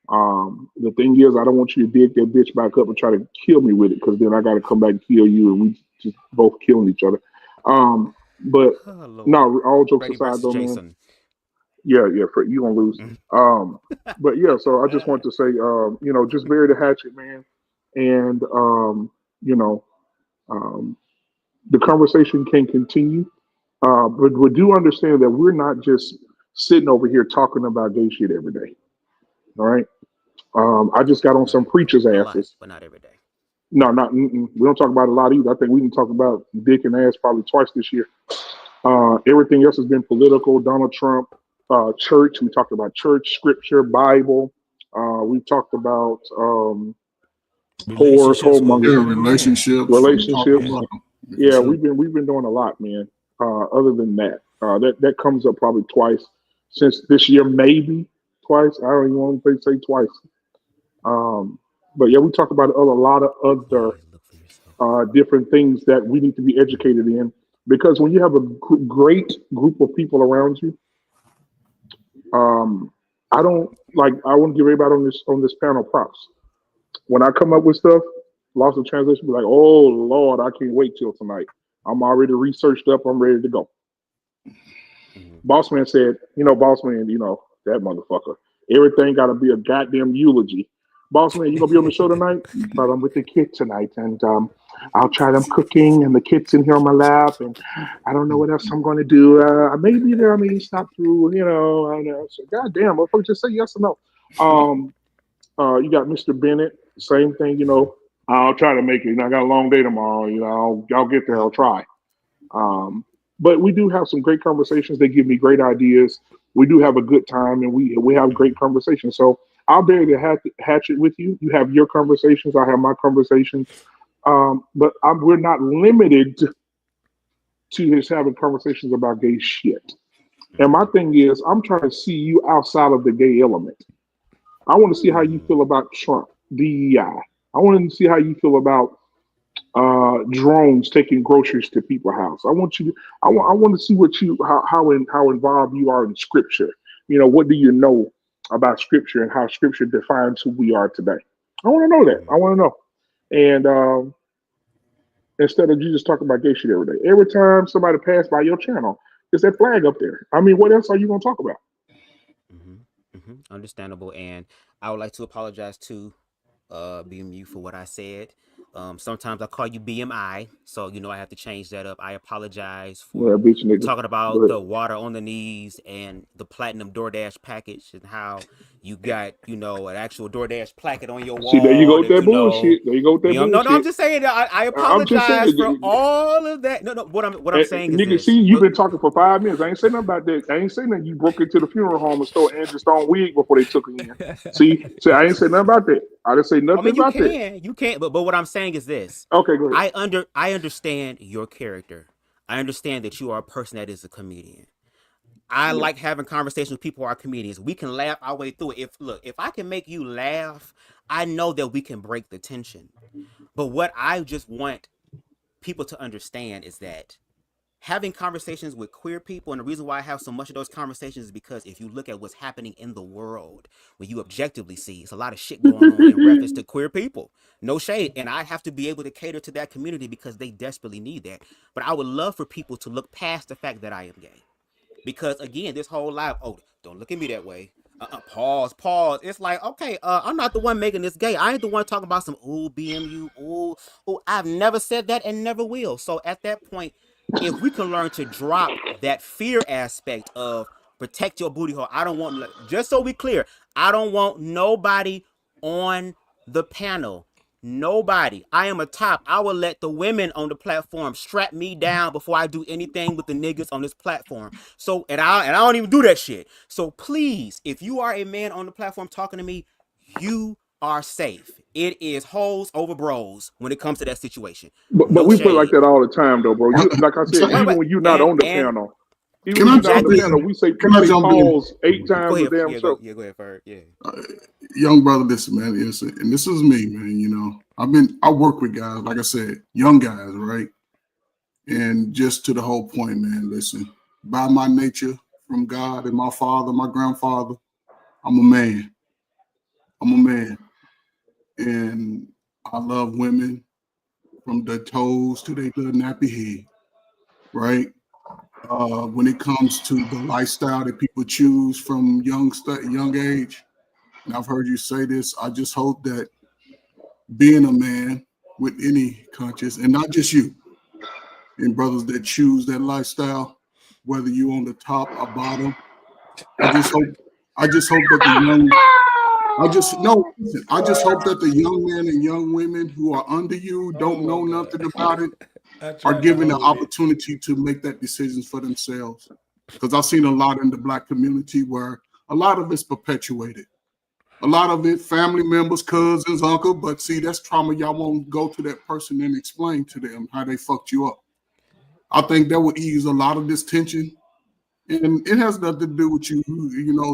The thing is, I don't want you to dig that bitch back up and try to kill me with it, because then I got to come back and kill you, and we just both killing each other. But no, all jokes aside, though, man. Yeah, for you gonna lose. But yeah, so I just want to say, just bury the hatchet, man, and the conversation can continue. But we do understand that we're not just sitting over here talking about gay shit every day. All right. I just got on some preacher's asses. But not every day. No, we don't talk about it a lot either. I think we can talk about dick and ass probably twice this year. Everything else has been political. Donald Trump, church. We talked about church, scripture, Bible. We talked about whores, whoremongers, relationships. Yeah, we've been doing a lot, man. Other than that, that comes up probably twice since this year, maybe twice. I don't even want to say twice. But yeah, we talked about a lot of other different things that we need to be educated in, because when you have a great group of people around you, I want to give everybody on this panel props. when I come up with stuff, lost in translation, be like, oh Lord, I can't wait till tonight. I'm already researched up. I'm ready to go. Boss man said, boss man, that motherfucker. Everything got to be a goddamn eulogy. Boss man, you gonna be on the show tonight? But I'm with the kids tonight, and I'll try them cooking, and the kids in here on my lap, and I don't know what else I'm gonna do. I may be there. I may stop through. I don't know. So, goddamn, motherfucker, just say yes or no. You got Mr. Bennett, same thing. I'll try to make it. I got a long day tomorrow. Y'all get there. I'll try. But we do have some great conversations. They give me great ideas. We do have a good time, and we have great conversations. So I'll bury the hatchet with you. You have your conversations. I have my conversations. But we're not limited to just having conversations about gay shit. And my thing is, I'm trying to see you outside of the gay element. I want to see how you feel about Trump, DEI. I want to see how you feel about drones taking groceries to people's house. I want to see how involved you are in scripture. What do you know about scripture and how scripture defines who we are today? I want to know that. I want to know. And instead of you just talking about gay shit every day, every time somebody passed by your channel, there's that flag up there. I mean, what else are you going to talk about? Understandable. And I would like to apologize to BMU for what I said. Sometimes I call you BMI, so I have to change that up. I apologize for talking about the water on the knees and the platinum DoorDash package and how you got an actual DoorDash placket on your wall. See, there you go with that bullshit. There you go with that bullshit. No, I'm just saying that I apologize for all of that. No, what I'm saying is this. See, you've been talking for 5 minutes. I ain't saying nothing about that. I ain't saying that you broke into the funeral home and stole Andrew Stone wig before they took it in. See, I ain't saying nothing about that. I didn't say nothing about that. You can't. But what I'm saying is this. Okay, go ahead. I understand your character. I understand that you are a person that is a comedian. I like having conversations with people who are comedians. We can laugh our way through it. If I can make you laugh, I know that we can break the tension. But what I just want people to understand is that having conversations with queer people, and the reason why I have so much of those conversations is because if you look at what's happening in the world, when you objectively see, it's a lot of shit going on in reference to queer people. No shade. And I have to be able to cater to that community because they desperately need that. But I would love for people to look past the fact that I am gay. Because again, this whole life, don't look at me that way. Pause. It's like, okay, I'm not the one making this gay. I ain't the one talking about some, BMU, I've never said that and never will. So at that point, if we can learn to drop that fear aspect of protect your booty hole, just so we clear, I don't want nobody on the panel. Nobody. I am a top. I will let the women on the platform strap me down before I do anything with the niggas on this platform. So, and I don't even do that shit. So please, if you are a man on the platform talking to me, you are safe. It is hoes over bros when it comes to that situation. But we put like that all the time, though, bro. Like I said, even when you're not on the panel, even when you're not on the panel, we say pause 8 times a damn show. Yeah, go ahead, Ferg. Yeah. Young brother, listen, man. Listen, and this is me, man. I work with guys, like I said, young guys, right? And just to the whole point, man. Listen, by my nature, from God and my father, my grandfather, I'm a man. And I love women from their toes to their little nappy head, right? When it comes to the lifestyle that people choose from young age, and I've heard you say this, I just hope that being a man with any conscience, and not just you, and brothers that choose that lifestyle, whether you're on the top or bottom, I just hope that the young men and young women who are under you, don't know nothing about it, are given the opportunity to make that decisions for themselves. Because I've seen a lot in the Black community where a lot of it's perpetuated. A lot of it, family members, cousins, uncle, but see, that's trauma y'all won't go to that person and explain to them how they fucked you up. I think that would ease a lot of this tension. And it has nothing to do with you,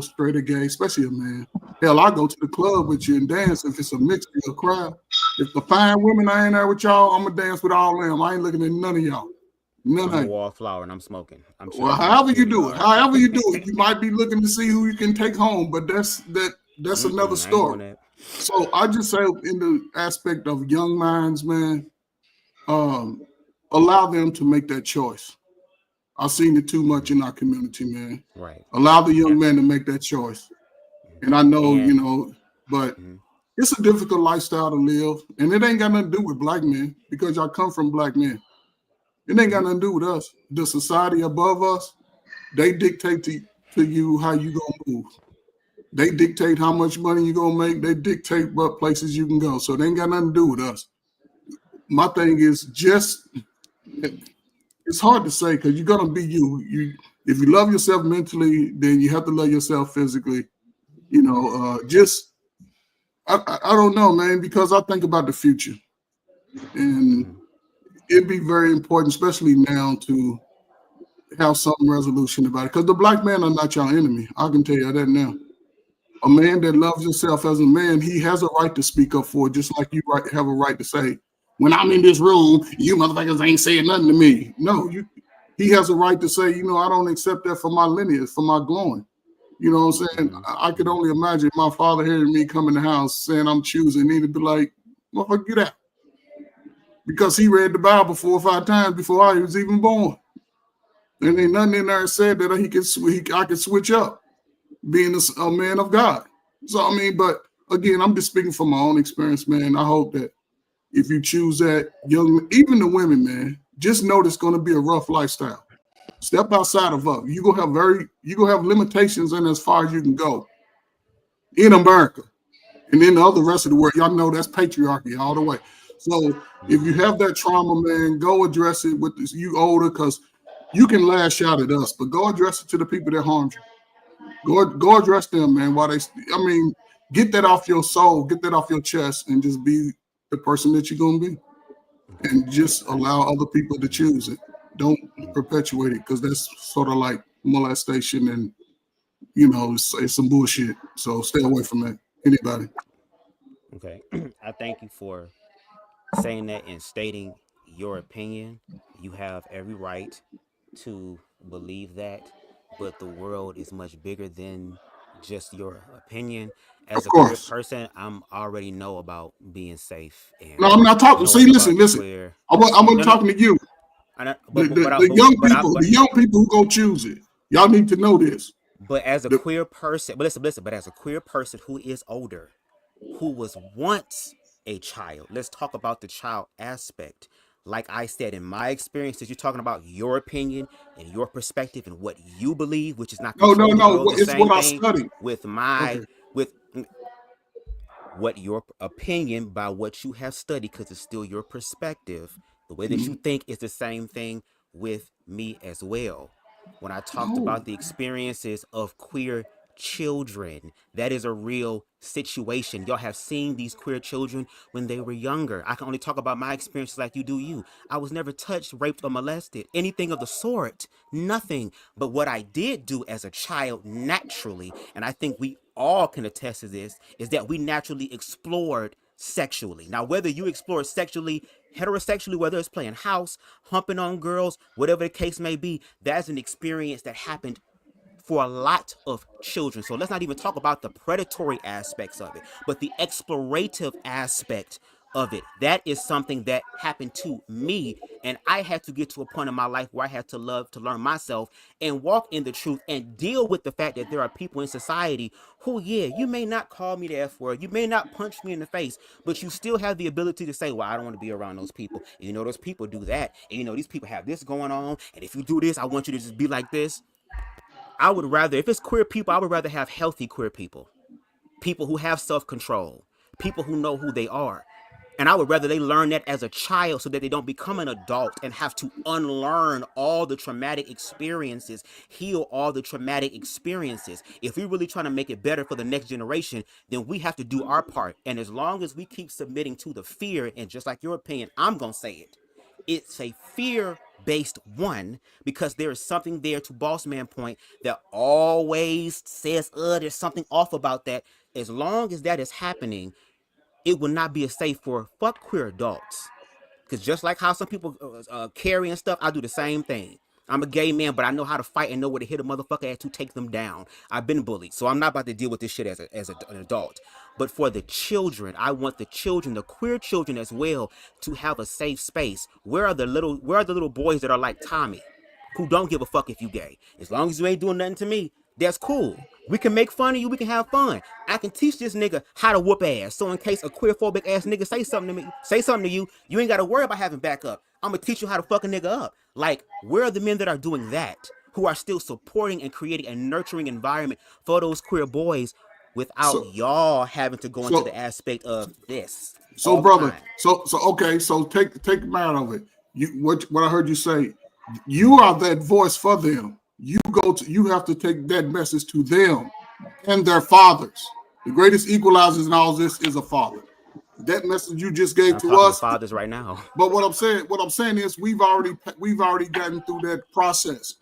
straight or gay, especially a man. Hell, I go to the club with you and dance if it's a mixed crowd. If the fine women I ain't there with y'all, I'm going to dance with all of them. I ain't looking at none of y'all. I'm a wallflower and I'm smoking. Well, however you do it, you might be looking to see who you can take home, but that's another story. So I just say in the aspect of young minds, man, allow them to make that choice. I've seen it too much in our community, man. Right. Allow the young man to make that choice. And I know, you know, but it's a difficult lifestyle to live. And it ain't got nothing to do with black men because y'all come from black men. It ain't got nothing to do with us. The society above us, they dictate to you how you gonna move. They dictate how much money you gonna make. They dictate what places you can go. So they ain't got nothing to do with us. My thing is just, it's hard to say because you're gonna be you. If you love yourself mentally, then you have to love yourself physically. You know, I don't know, man, because I think about the future, and it'd be very important, especially now, to have some resolution about it. Because the black men are not your enemy. I can tell you that now. A man that loves himself as a man, he has a right to speak up for it, just like you have a right to say, when I'm in this room, you motherfuckers ain't saying nothing to me. No, he has a right to say, you know, I don't accept that for my lineage, for my glowing. You know what I'm saying? I could only imagine my father hearing me come in the house saying I'm choosing, he'd be like, motherfucker, get out. Because he read the Bible 4 or 5 times before I was even born. And ain't nothing in there said that I could switch up being a man of God. So, I mean, but again, I'm just speaking from my own experience, man. I hope that if you choose that, even the women, man, just know it's going to be a rough lifestyle. Step outside of up. You're gonna have limitations in as far as you can go in America. And then the other rest of the world, y'all know that's patriarchy all the way. So if you have that trauma, man, go address it with this. You older, because you can lash out at us, but go address it to the people that harmed you. Go address them, man. Get that off your soul, get that off your chest, and just be the person that you're gonna be. And just allow other people to choose it. Don't perpetuate it, because that's sort of like molestation, and you know, it's some bullshit. So stay away from that. Anybody. Okay. I thank you for saying that and stating your opinion. You have every right to believe that, but the world is much bigger than just your opinion. Of As a queer course. person, I'm already know about being safe and No, I'm not talking. See, listen. queer. I'm talking to you. The young people who go choose it. Y'all need to know this. But as a queer person, but listen, but as a queer person who is older, who was once a child, let's talk about the child aspect. Like I said, in my experiences, you're talking about your opinion and your perspective and what you believe, which is not controlled to go the It's same what I thing studied. with what your opinion by what you have studied, because it's still your perspective. The way that you think is the same thing with me as well. When I talked about the experiences of queer children, that is a real situation. Y'all have seen these queer children when they were younger. I can only talk about my experiences like you do you. I was never touched, raped, or molested. Anything of the sort. Nothing. But what I did do as a child naturally, and I think we all can attest to this, is that we naturally explored sexually. Now, whether you explore sexually, heterosexually, whether it's playing house, humping on girls, whatever the case may be, that's an experience that happened for a lot of children. So let's not even talk about the predatory aspects of it, but the explorative aspect of it. That is something that happened to me, and I had to get to a point in my life where I had to learn myself and walk in the truth and deal with the fact that there are people in society who, yeah, you may not call me the F word, you may not punch me in the face, but you still have the ability to say, well, I don't want to be around those people. And you know, those people do that, and you know, these people have this going on, and if you do this, I want you to just be like this. I would rather, if it's queer people, I would rather have healthy queer people. People who have self-control. People who know who they are. And I would rather they learn that as a child so that they don't become an adult and have to unlearn all the traumatic experiences, heal all the traumatic experiences. If we're really trying to make it better for the next generation, then we have to do our part. And as long as we keep submitting to the fear, and just like your opinion, I'm going to say it, it's a fear-based one, because there is something there, to Boss Man point, that always says, there's something off about that. As long as that is happening, it will not be a safe for queer adults. Because just like how some people carry and stuff, I do the same thing. I'm a gay man, but I know how to fight and know where to hit a motherfucker at to take them down. I've been bullied, so I'm not about to deal with this shit as an adult. But for the children, I want the children, the queer children as well, to have a safe space. Where are the little boys that are like Tommy, who don't give a fuck if you gay? As long as you ain't doing nothing to me, that's cool. We can make fun of you. We can have fun. I can teach this nigga how to whoop ass. So in case a queerphobic ass nigga say something to you, you ain't got to worry about having backup. I'm gonna teach you how to fuck a nigga up. Like, where are the men that are doing that, who are still supporting and creating a nurturing environment for those queer boys without y'all having to go into the aspect of this? So, brother, okay, so take them out of it. What I heard you say, you are that voice for them. You have to take that message to them and their fathers. The greatest equalizers in all this is a father. That message you just gave to us, fathers right now. But what I'm saying is we've already gotten through that process.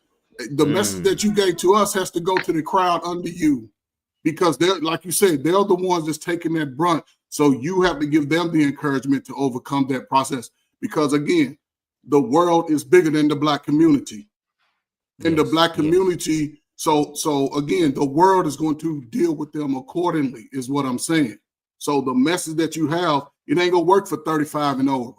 The message that you gave to us has to go to the crowd under you, because they're, like you said, they're the ones that's taking that brunt. So you have to give them the encouragement to overcome that process, because again, the world is bigger than the Black community. In the Black community, so again, the world is going to deal with them accordingly, is what I'm saying. So the message that you have, it ain't gonna work for 35 and over.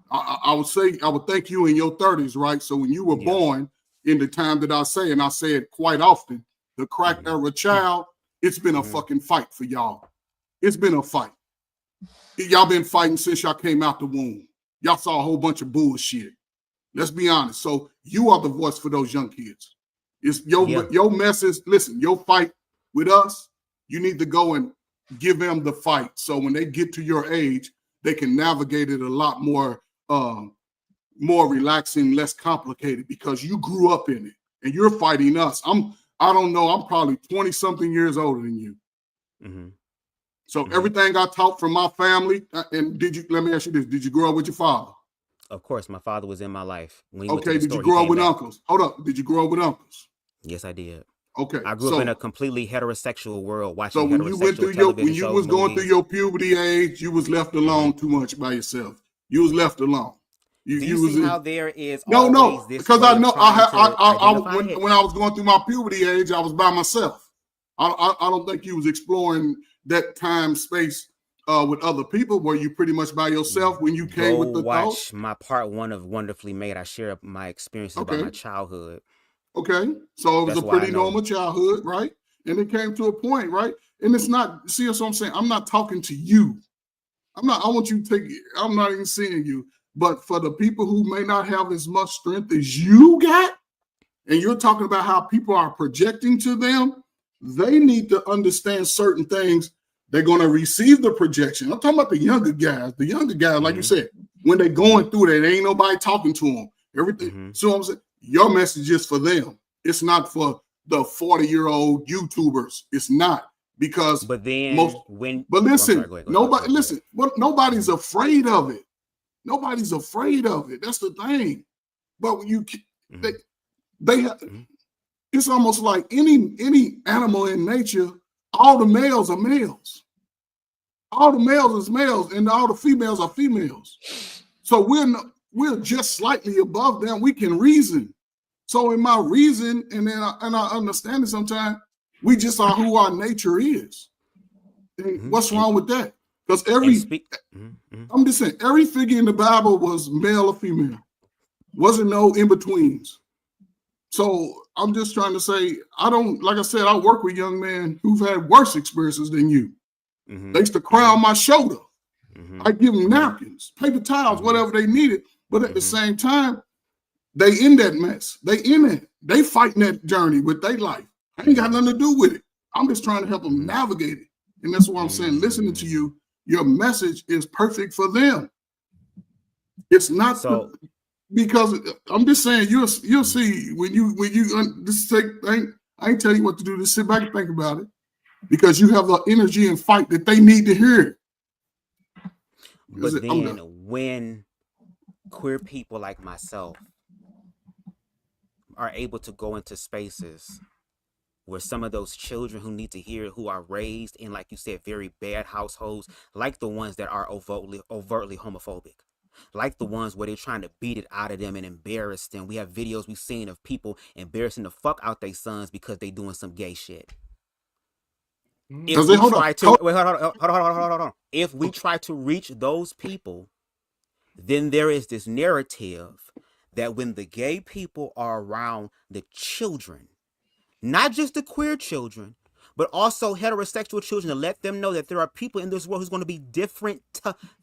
I would think you in your 30s, right? So when you were born in the time that I say, and I say it quite often, the crack era child, it's been a fucking fight for y'all. It's been a fight. Y'all been fighting since y'all came out the womb. Y'all saw a whole bunch of bullshit. Let's be honest. So you are the voice for those young kids. It's your message. Listen, your fight with us, you need to go and give them the fight. So when they get to your age, they can navigate it a lot more relaxing, less complicated, because you grew up in it and you're fighting us. I don't know, I'm probably 20 something years older than you. So everything I taught from my family, and let me ask you this, did you grow up with your father? Of course, my father was in my life. Okay, did you grow up with uncles? Hold up, did you grow up with uncles? Yes, I did. Okay, I grew up in a completely heterosexual world, watching so when you went through going through your puberty age, you was left alone too much by yourself. You was left alone. Do you see how there is no, this because I know when I was going through my puberty age, I was by myself. I don't think you was exploring that time space with other people. Were you pretty much by yourself when you came with the watch my part 1 of Wonderfully Made. I share my experiences about my childhood. Okay, so it was a pretty normal childhood, right? And it came to a point, right? And it's not, see what I'm saying? I'm not talking to you. I want you to take it. I'm not even seeing you. But for the people who may not have as much strength as you got, and you're talking about how people are projecting to them, they need to understand certain things. They're going to receive the projection. I'm talking about the younger guys. The younger guys, like you said, when they're going through that, ain't nobody talking to them. Everything. So I'm saying, your message is for them. It's not for the 40-year-old YouTubers. It's not, because listen, nobody's afraid of it. Nobody's afraid of it. That's the thing. But when you it's almost like any animal in nature, all the males are males. All the males is males, and all the females are females. So we're just slightly above them. We can reason. So in my reason, and I understand it sometimes, we just are who our nature is. And what's wrong with that? Because I'm just saying, every figure in the Bible was male or female. Wasn't no in-betweens. So I'm just trying to say, like I said, I work with young men who've had worse experiences than you. They used to cry on my shoulder. I give them napkins, paper towels, whatever they needed. But at the same time, they in that mess. They in it. They fighting that journey with their life. I ain't got nothing to do with it. I'm just trying to help them navigate it. And that's what I'm saying. Listening to you, your message is perfect for them. It's not because I'm just saying you'll see when you I ain't telling you what to do. Just sit back and think about it, because you have the energy and fight that they need to hear. But then when queer people like myself are able to go into spaces where some of those children who need to hear it, who are raised in, like you said, very bad households, like the ones that are overtly homophobic, like the ones where they're trying to beat it out of them and embarrass them. We have videos we've seen of people embarrassing the fuck out their sons because they doing some gay shit. If we try to wait, hold on. If we try to reach those people, then there is this narrative that when the gay people are around the children, not just the queer children, but also heterosexual children, to let them know that there are people in this world who's going to be different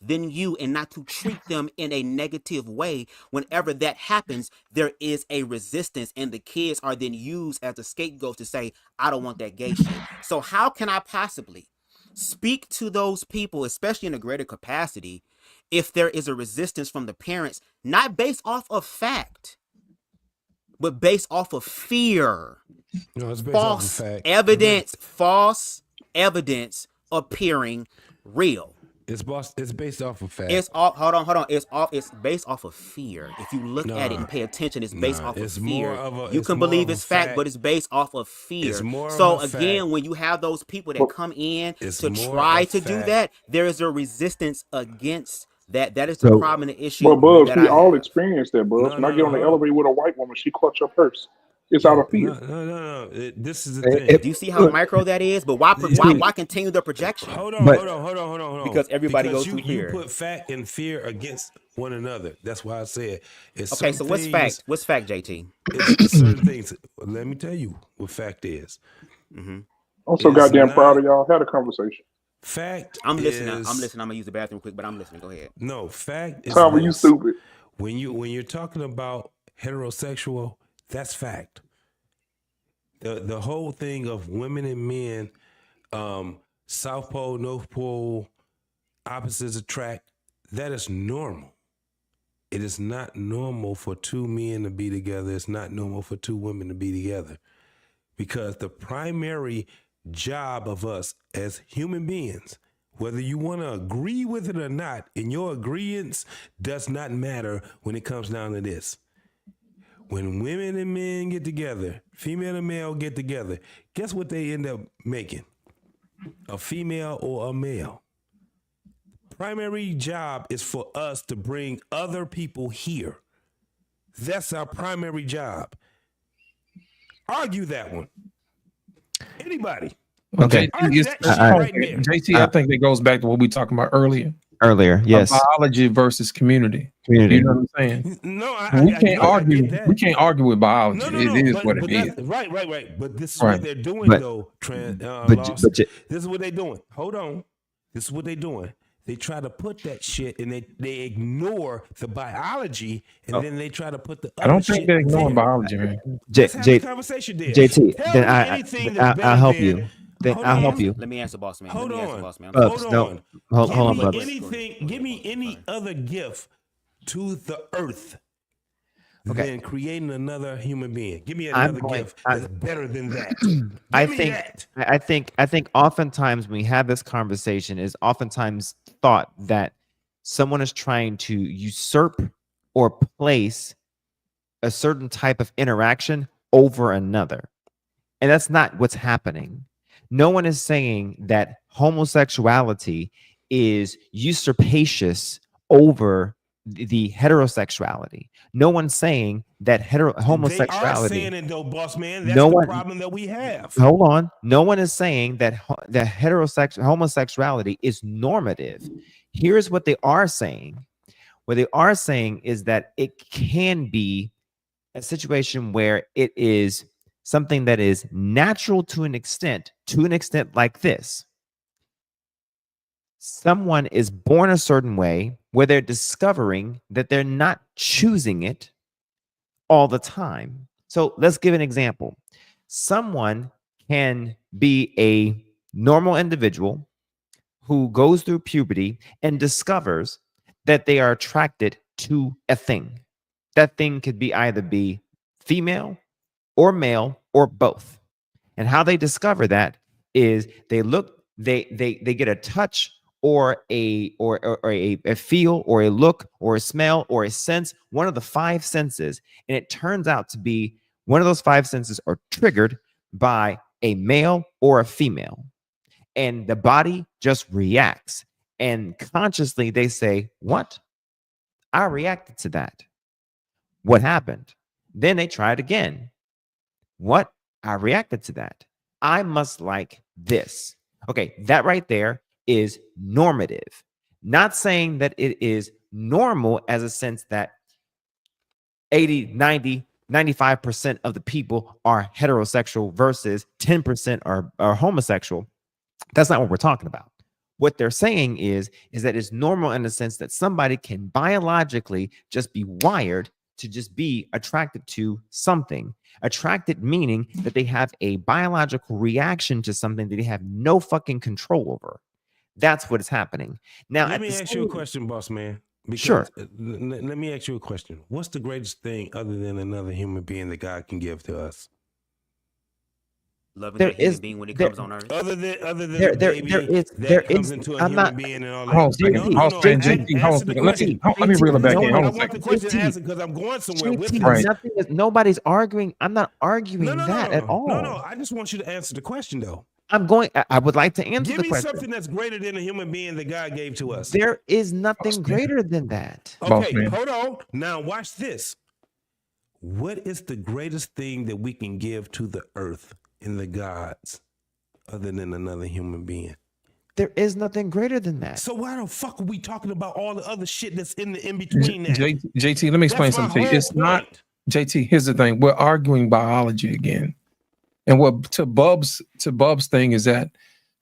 than you, and not to treat them in a negative way. Whenever that happens, there is a resistance, and the kids are then used as a scapegoat to say, I don't want that gay shit. So how can I possibly speak to those people, especially in a greater capacity, if there is a resistance from the parents, not based off of fact, but based off of fear? No, it's based false off of fact. evidence, false evidence appearing real. It's based off of fact. It's all hold on. It's based off of fear. If you look at it and pay attention, it's based off of fear. You can believe it's fact, but it's based off of fear. So again, when you have those people that come in to try to do that, there is a resistance against that. That is the problem and the issue. But Bubs, we all experience that, Bubs. When I get on the elevator with a white woman, she clutch her purse. It's out of fear. No. This is the thing. Do you see how micro that is? But why continue the projection? Hold on. Because everybody goes through fear. You put fact and fear against one another. That's why I said it's okay. So what's fact? What's fact, JT? It's certain things. Let me tell you what fact is. I'm so goddamn proud of y'all. Had a conversation. Fact. I'm listening. I'm gonna use the bathroom quick, but I'm listening. Go ahead. No, fact is. Tom, are you stupid? When you're talking about heterosexual, that's fact. The whole thing of women and men, South Pole, North Pole, opposites attract, that is normal. It is not normal for two men to be together. It's not normal for two women to be together. Because the primary job of us as human beings, whether you want to agree with it or not, and your agreeance does not matter when it comes down to this. When women and men get together, female and male get together, guess what they end up making? A female or a male. Primary job is for us to bring other people here. That's our primary job. Argue that one. Anybody. Okay. JT, I think that goes back to what we were talking about earlier. Yes. Biology versus community. You know what I'm saying? No, we can't argue. We can't argue with biology. It is what it is. Right. But this is what they're doing, though. This is what they're doing. Hold on. This is what they're doing. They try to put that shit, and they ignore the biology, and then they try to put the. I don't think they're ignoring biology, man. Conversation there. JT, then I'll help you. Then I'll help you. Let me answer, boss man. Hold on. Hold on, Bubs. Give me any other gift to the earth than creating another human being. Give me another gift that's better than that. I think oftentimes when we have this conversation is oftentimes thought that someone is trying to usurp or place a certain type of interaction over another. And that's not what's happening. No one is saying that homosexuality is usurpacious over the heterosexuality. No one's saying that homosexuality. They are saying it though, boss man. That's the problem that we have. Hold on. No one is saying that homosexuality is normative. Here's what they are saying. What they are saying is that it can be a situation where it is something that is natural to an extent like this. Someone is born a certain way where they're discovering that they're not choosing it all the time. So let's give an example. Someone can be a normal individual who goes through puberty and discovers that they are attracted to a thing. That thing could be either be female or male or both. And how they discover that is they get a touch or a feel or a look or a smell or a sense, one of the five senses, and it turns out to be one of those five senses are triggered by a male or a female, and the body just reacts, and consciously they say, what? I reacted to that. What happened? Then they tried again. What? I reacted to that. I must like this. Okay, that right there is normative. Not saying that it is normal as a sense that 80, 90, 95% of the people are heterosexual versus 10% are homosexual. That's not what we're talking about. What they're saying is that it's normal in the sense that somebody can biologically just be wired to just be attracted to something. Attracted meaning that they have a biological reaction to something that they have no fucking control over. That's what is happening. Now, let me ask you a question, boss man. Because, sure. Let me ask you a question. What's the greatest thing other than another human being that God can give to us? Loving a human being when it comes on earth. Other than a baby that comes into a human being and all that. Hold on, JT. Let me reel it back in. I want the question answered because I'm going somewhere with it. Right. Nobody's arguing. I'm not arguing that at all. No. I just want you to answer the question, though. I would like to answer the question. Give me something that's greater than a human being that God gave to us. There is nothing greater than that. Okay, hold on. Now watch this. What is the greatest thing that we can give to the earth and the gods other than another human being? There is nothing greater than that. So why the fuck are we talking about all the other shit that's in between that? JT, let me explain something to you. It's not, JT, here's the thing. We're arguing biology again. And what to Bub's thing is that,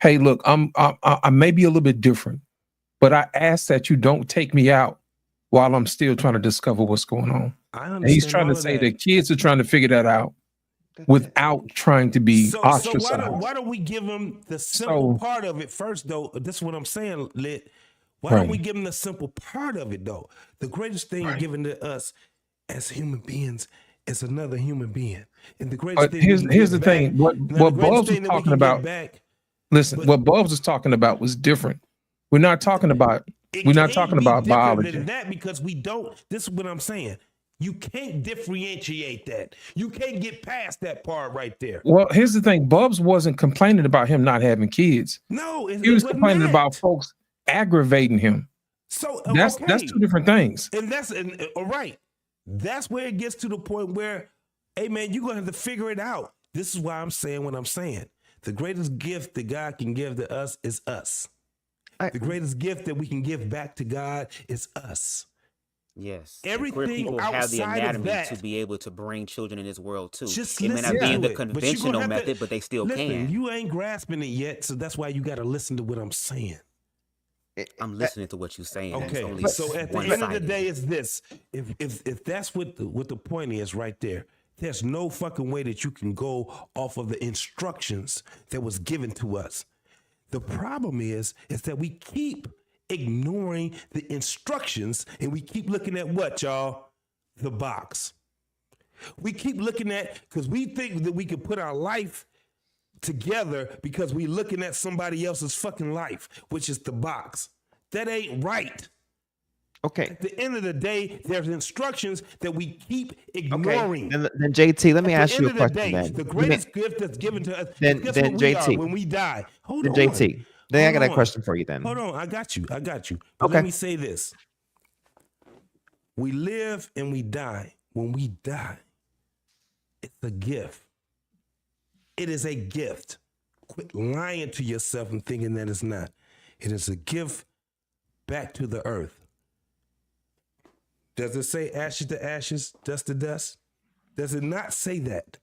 hey, look, I may be a little bit different, but I ask that you don't take me out while I'm still trying to discover what's going on. And he's trying to say that kids are trying to figure that out without trying to be ostracized. So why don't we give them the simple part of it first, though? This is what I'm saying, Lit. Why don't we give them the simple part of it, though? The greatest thing given to us as human beings is another human being. And the greatest thing here's the thing. What Bubs was talking about. Listen, what Bubs was talking about was different. We're not talking about biology. Than that because we don't. This is what I'm saying. You can't differentiate that. You can't get past that part right there. Well, here's the thing. Bubs wasn't complaining about him not having kids. No, he was complaining about folks aggravating him. So that's two different things. And all right. That's where it gets to the point where, hey man, you're gonna have to figure it out. This is why I'm saying what I'm saying. The greatest gift that God can give to us is us. The greatest gift that we can give back to God is us. Yes. Everything people outside have the anatomy of that, to be able to bring children in this world too. It may not be in the conventional method, but they still can. You ain't grasping it yet, so that's why you got to listen to what I'm saying. I'm listening to what you're saying. Okay, so at the end of the day, it's this. If that's what the point is right there, there's no fucking way that you can go off of the instructions that was given to us. The problem is that we keep ignoring the instructions and we keep looking at what, y'all? The box. We keep looking at, because we think that we can put our life together because we looking at somebody else's fucking life, which is the box. That ain't right. Okay. At the end of the day, there's instructions that we keep ignoring. Okay. Then JT, let me ask you a question. Then the greatest gift that's given to us. Then JT, when we die. Hold on. JT, then I got a question for you. Then hold on. I got you. But let me say this: we live and we die. When we die, it's a gift. It is a gift. Quit lying to yourself and thinking that it's not. It is a gift back to the earth. Does it say ashes to ashes, dust to dust? Does it not say that?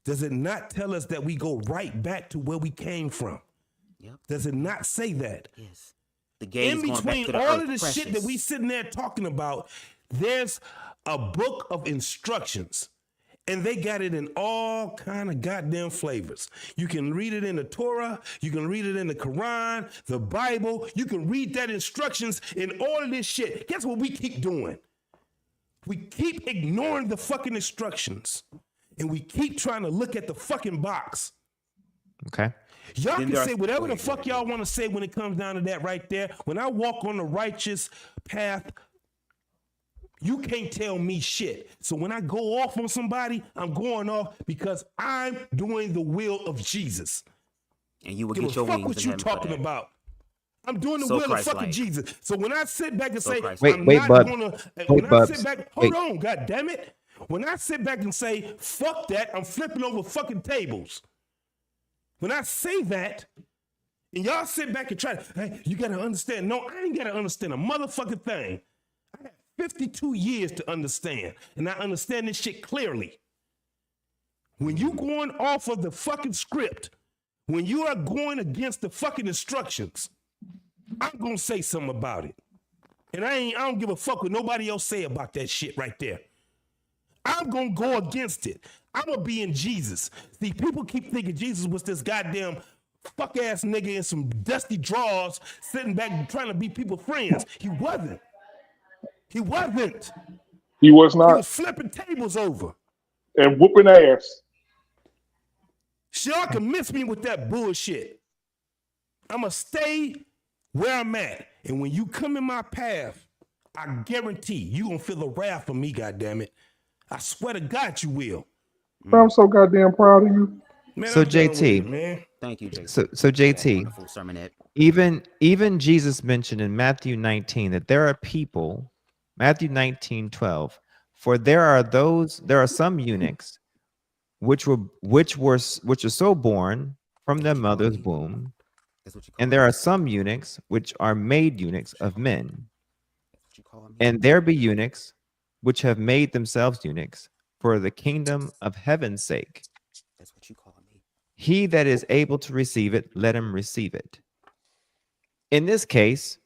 Does it not tell us that we go right back to where we came from? Yep. Does it not say that? Yes. The gaze in between all of the shit that we sitting there talking about, there's a book of instructions. And they got it in all kind of goddamn flavors. You can read it in the Torah. You can read it in the Quran, the Bible. You can read that instructions in all of this shit. Guess what we keep doing? We keep ignoring the fucking instructions. And we keep trying to look at the fucking box. Okay. Y'all can say whatever the fuck y'all want to say when it comes down to that right there. When I walk on the righteous path, you can't tell me shit. So when I go off on somebody, I'm going off because I'm doing the will of Jesus. And you will get your wings. Fuck what you talking about. I'm doing the So will of Christ-like. fucking Jesus. So when I sit back and say, Wait, I'm wait, not Bubs. gonna, Wait, when I Bubs. sit back, Wait. hold on, God damn it. When I sit back and say, fuck that, I'm flipping over fucking tables. When I say that, and y'all sit back and try to, hey, you gotta understand. No, I ain't gotta understand a motherfucking thing. I have 52 years to understand, and I understand this shit clearly. When you going off of the fucking script, when you are going against the fucking instructions, I'm gonna say something about it. And I don't give a fuck what nobody else say about that shit right there. I'm gonna go against it. I'm gonna be in Jesus. See, people keep thinking Jesus was this goddamn fuck ass nigga in some dusty drawers sitting back trying to be people friends. He wasn't. He wasn't. He was not. He was flipping tables over. And whooping ass. Y'all can miss me with that bullshit. I'ma stay where I'm at. And when you come in my path, I guarantee you gonna feel the wrath of me, goddammit. I swear to God you will. I'm so goddamn proud of you. Man, So I'm done with JT, it, man. Thank you, JT. So JT, Wonderful sermonette. even Jesus mentioned in Matthew 19 that there are people, Matthew 19:12, for there are some eunuchs which are so born from their mother's womb, and there are some eunuchs which are made eunuchs of men, and there be eunuchs which have made themselves eunuchs for the kingdom of heaven's sake. That's what you call me. He that is able to receive it, let him receive it. In this case,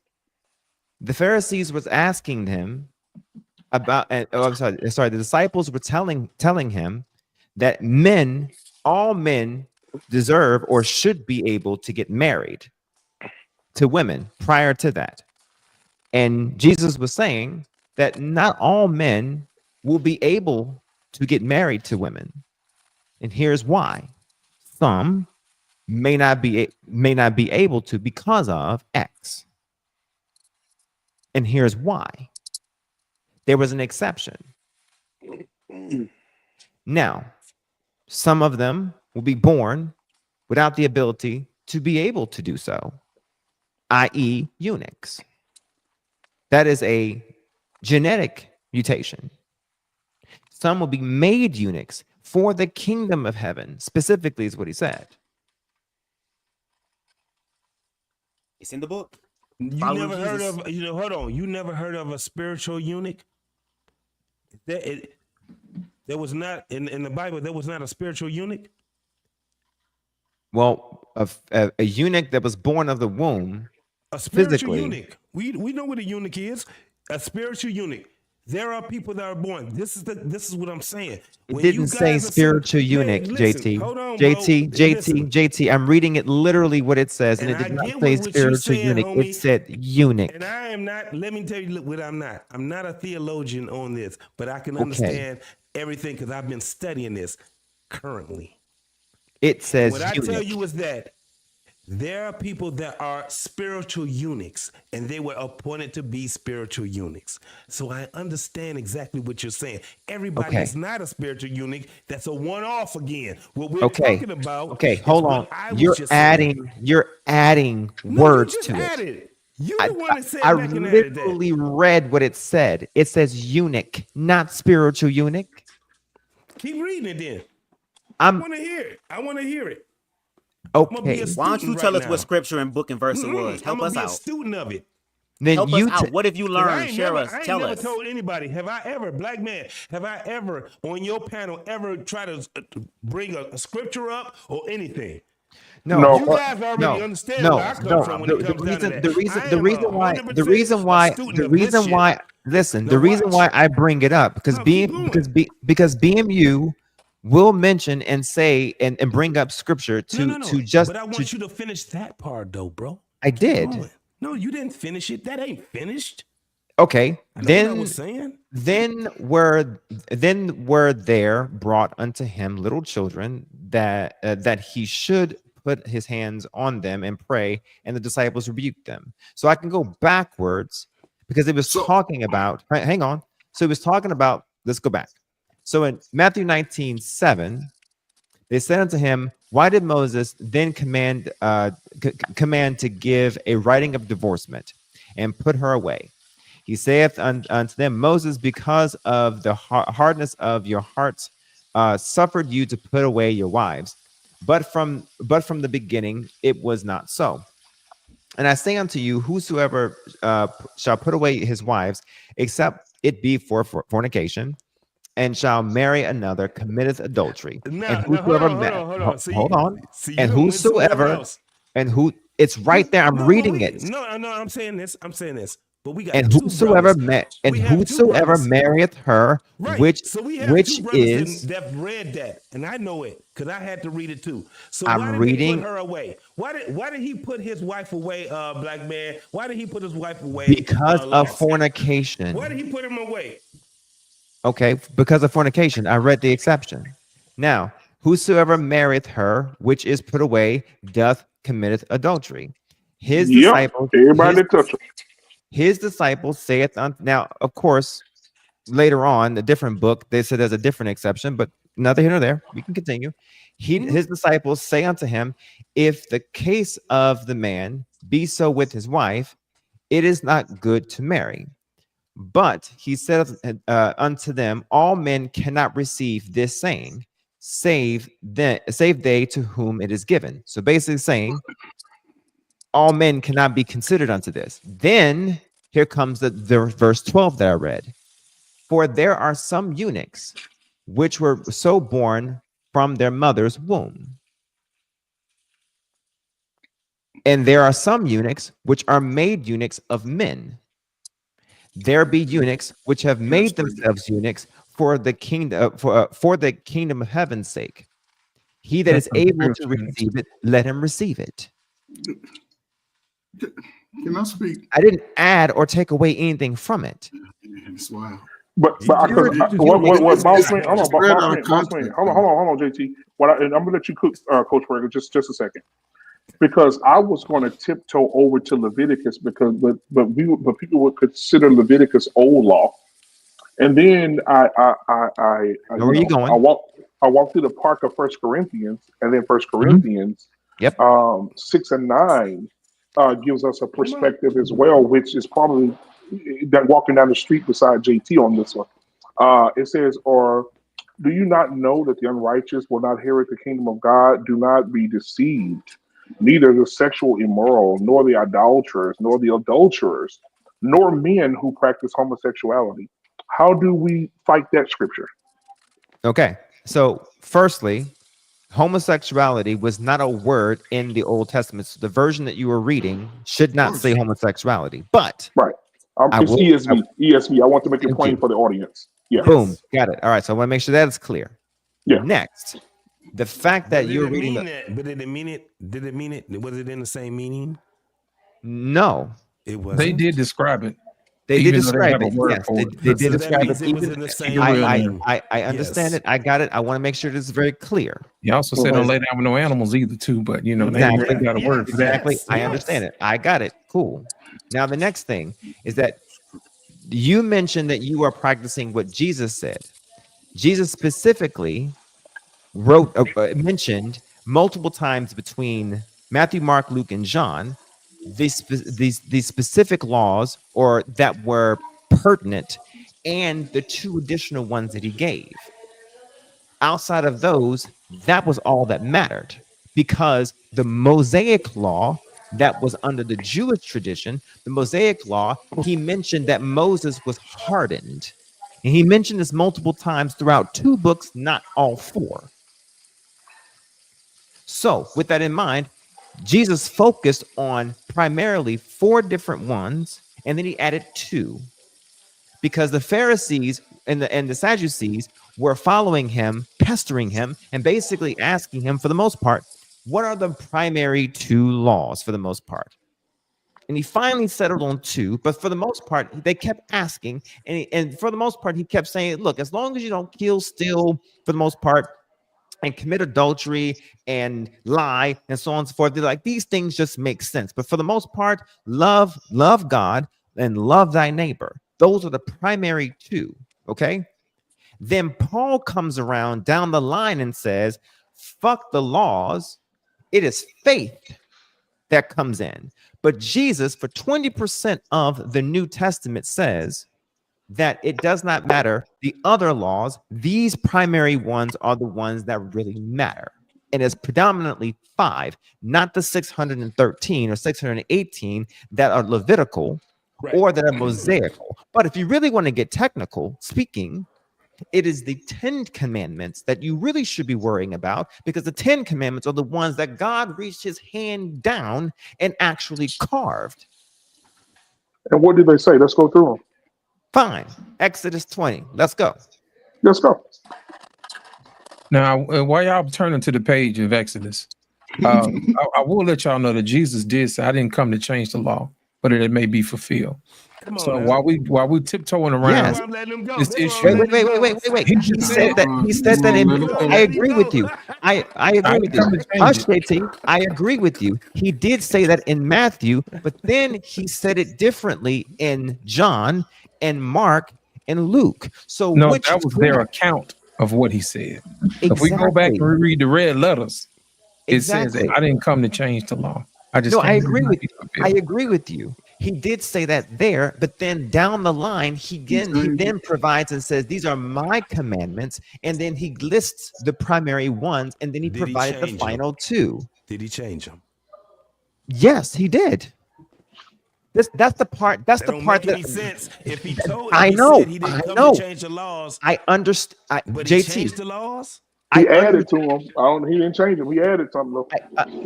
the Pharisees was asking him about, the disciples were telling him that all men deserve or should be able to get married to women prior to that. And Jesus was saying that not all men will be able to get married to women. And here's why. Some may not be able to because of X. And here's why. There was an exception. Now, some of them will be born without the ability to be able to do so, i.e., eunuchs. That is a genetic mutation. Some will be made eunuchs for the kingdom of heaven, specifically is what he said. It's in the book. You never heard of, hold on. You never heard of a spiritual eunuch? There was not, in the Bible, there was not a spiritual eunuch? Well, a eunuch that was born of the womb, a spiritual physically. Eunuch. We know what a eunuch is. A spiritual eunuch. There are people that are born. This is what I'm saying. It didn't say spiritual eunuch, JT. Hold on, JT. I'm reading it literally what it says, and it did not say spiritual eunuch. It said eunuch. And I am not. Let me tell you what I'm not. I'm not a theologian on this, but I can understand everything because I've been studying this currently. It says what eunuch. I tell you is that there are people that are spiritual eunuchs, and they were appointed to be spiritual eunuchs. So I understand exactly what you're saying. Everybody is not a spiritual eunuch. That's a one-off again. What we're talking about. Okay, hold on. You're adding words to it. You the one that said I back and added that. literally read what it said. It says eunuch, not spiritual eunuch. Keep reading it then. I want to hear it. I want to hear it. Okay. Why don't you tell us what scripture and book and verse it was? Help us out. I'm a student of it. Then help us out. What have you learned? Share us. Tell us. I ain't never told anybody. Have I ever, black man, have I ever on your panel ever tried to bring a scripture up or anything? No, you guys already understand where I come from when it comes down to that. The reason why I bring it up because BMU will mention and say and bring up scripture to just. But I want you to finish that part though, bro. I did. No, you didn't finish it. That ain't finished. Okay, then were there brought unto him little children that he should put his hands on them and pray, and the disciples rebuked them. So I can go backwards because it was talking about. Hang on. So it was talking about. Let's go back. So in Matthew 19:7, They said unto him, why did Moses then command to give a writing of divorcement and put her away? He saith unto them, Moses, because of the hardness of your hearts, suffered you to put away your wives. But from the beginning it was not so. And I say unto you, whosoever shall put away his wives, except it be for fornication, and shall marry another, committeth adultery. And whosoever hold on. And whosoever, it's right there. I'm reading it. No, I'm saying this. But we got and two whosoever brothers. whosoever marrieth her, Right. which so we have which two brothers is that read that, and I know it because I had to read it too. So I'm why did reading- he put her away? Why did he put his wife away, black man? Why did he put his wife away? because of Lance? fornication. Why did he put him away? Okay, because of fornication. I read the exception. Now, whosoever marrieth her, which is put away, doth committeth adultery. His disciples, everybody touch it. His disciples saith unto, now, of course, later on, a different book, they said there's a different exception, but neither here nor there. We can continue. His disciples say unto him, if the case of the man be so with his wife, it is not good to marry. But he said unto them, all men cannot receive this saying, save they to whom it is given. So basically saying, all men cannot be considered unto this. Then here comes the verse 12 that I read. For there are some eunuchs which were so born from their mother's womb. And there are some eunuchs which are made eunuchs of men. There be eunuchs which have made themselves eunuchs for the kingdom for the kingdom of heaven's sake. He that is able to receive it, let him receive it. Can I speak? I didn't add or take away anything from it. It's wild. But boss man, hold on, JT. And I'm gonna let you cook, Coach Berger, just a second, because I was going to tiptoe over to Leviticus but people would consider Leviticus old law, and then Where are you going? I walked through the park of 1 Corinthians, and then 1 Corinthians, 6 and 9 gives us a perspective as well, which is probably that walking down the street beside JT on this one. It says, or do you not know that the unrighteous will not inherit the kingdom of God? Do not be deceived. Neither the sexual immoral, nor the idolaters, nor the adulterers, nor men who practice homosexuality. How do we fight that scripture? Okay, so firstly, homosexuality was not a word in the Old Testament. So the version that you were reading should not say homosexuality, but right. It's ESV. I want to make it plain for the audience. Yeah. Boom. Got it. All right. So I want to make sure that is clear. Yeah. Next, the fact that you're reading but did it mean it? Did it mean it? Was it in the same meaning? No. It was. They did describe it. They did describe it. Yes, they did describe it. It was in the same I understand it. I got it. I want to make sure this is very clear. You also said don't lay down with no animals either, too. But you know, exactly. they got a word for that. Exactly. I understand it. I got it. Cool. Now the next thing is that you mentioned that you are practicing what Jesus said. Jesus specifically mentioned multiple times between Matthew, Mark, Luke, and John these specific laws or that were pertinent and the two additional ones that he gave. Outside of those, that was all that mattered, because the Mosaic law that was under the Jewish tradition, the Mosaic law, he mentioned that Moses was hardened. And he mentioned this multiple times throughout 2 books, not all 4. So with that in mind, Jesus focused on primarily 4 different ones, and then he added 2. Because the Pharisees and the Sadducees were following him, pestering him, and basically asking him, for the most part, what are the primary 2 laws for the most part? And he finally settled on 2, but for the most part, they kept asking, and for the most part, he kept saying, look, as long as you don't kill, steal, for the most part, and commit adultery and lie and so on and so forth, they're like, these things just make sense. But for the most part, love God and love thy neighbor. Those are the primary 2, okay? Then Paul comes around down the line and says, fuck the laws. It is faith that comes in. But Jesus, for 20% of the New Testament, says that it does not matter the other laws. These primary ones are the ones that really matter. And it's predominantly 5, not the 613 or 618 that are Levitical or that are Mosaical. But if you really want to get technical speaking, it is the 10 commandments that you really should be worrying about, because the 10 commandments are the ones that God reached his hand down and actually carved. And what did they say? Let's go through them. Fine. Exodus 20. Let's go. Let's go. Now, while y'all turning to the page of Exodus, I will let y'all know that Jesus did say, "I didn't come to change the law, but that it may be fulfilled." So while we tiptoeing around this issue, wait. He said that. I agree with you. I agree with you. Hush, JT. I agree with you. He did say that in Matthew, but then he said it differently in John and Mark and Luke. So no, which that was their account of what he said. Exactly. If we go back and reread the red letters, it says that I didn't come to change the law. I agree with you. I agree with you. He did say that there, but then down the line, he then provides and says, "These are my commandments," and then he lists the primary ones, and then he provided the final 2. Did he change them? Yes, he did. That's the part. That's the part that makes any sense. If he told, I know. He didn't come to change the laws. I understand. But JT, he changed the laws. He added to them. He didn't change them. He added something.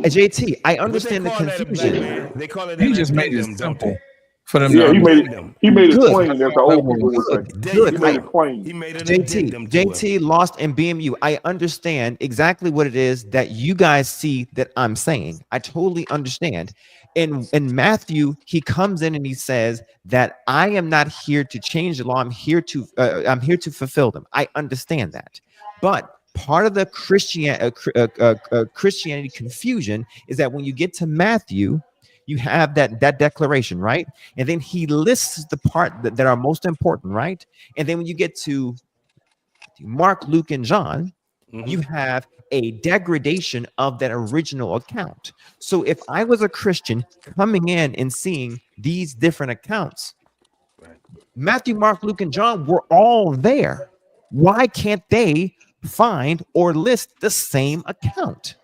JT, I understand the confusion. They call it. He just made it simple for them. Yeah, he made it plain. As the old people would say. Good. He made it plain. He made it JT lost in BMU. I understand exactly what it is that you guys see that I'm saying. I totally understand. In Matthew, he comes in and he says that I am not here to change the law. I'm here to fulfill them. I understand that, but part of the Christianity confusion is that when you get to Matthew, you have that declaration, right? And then he lists the part that are most important, right? And then when you get to Mark, Luke, and John, you have a degradation of that original account. So if I was a Christian coming in and seeing these different accounts, Matthew, Mark, Luke, and John were all there. Why can't they find or list the same account?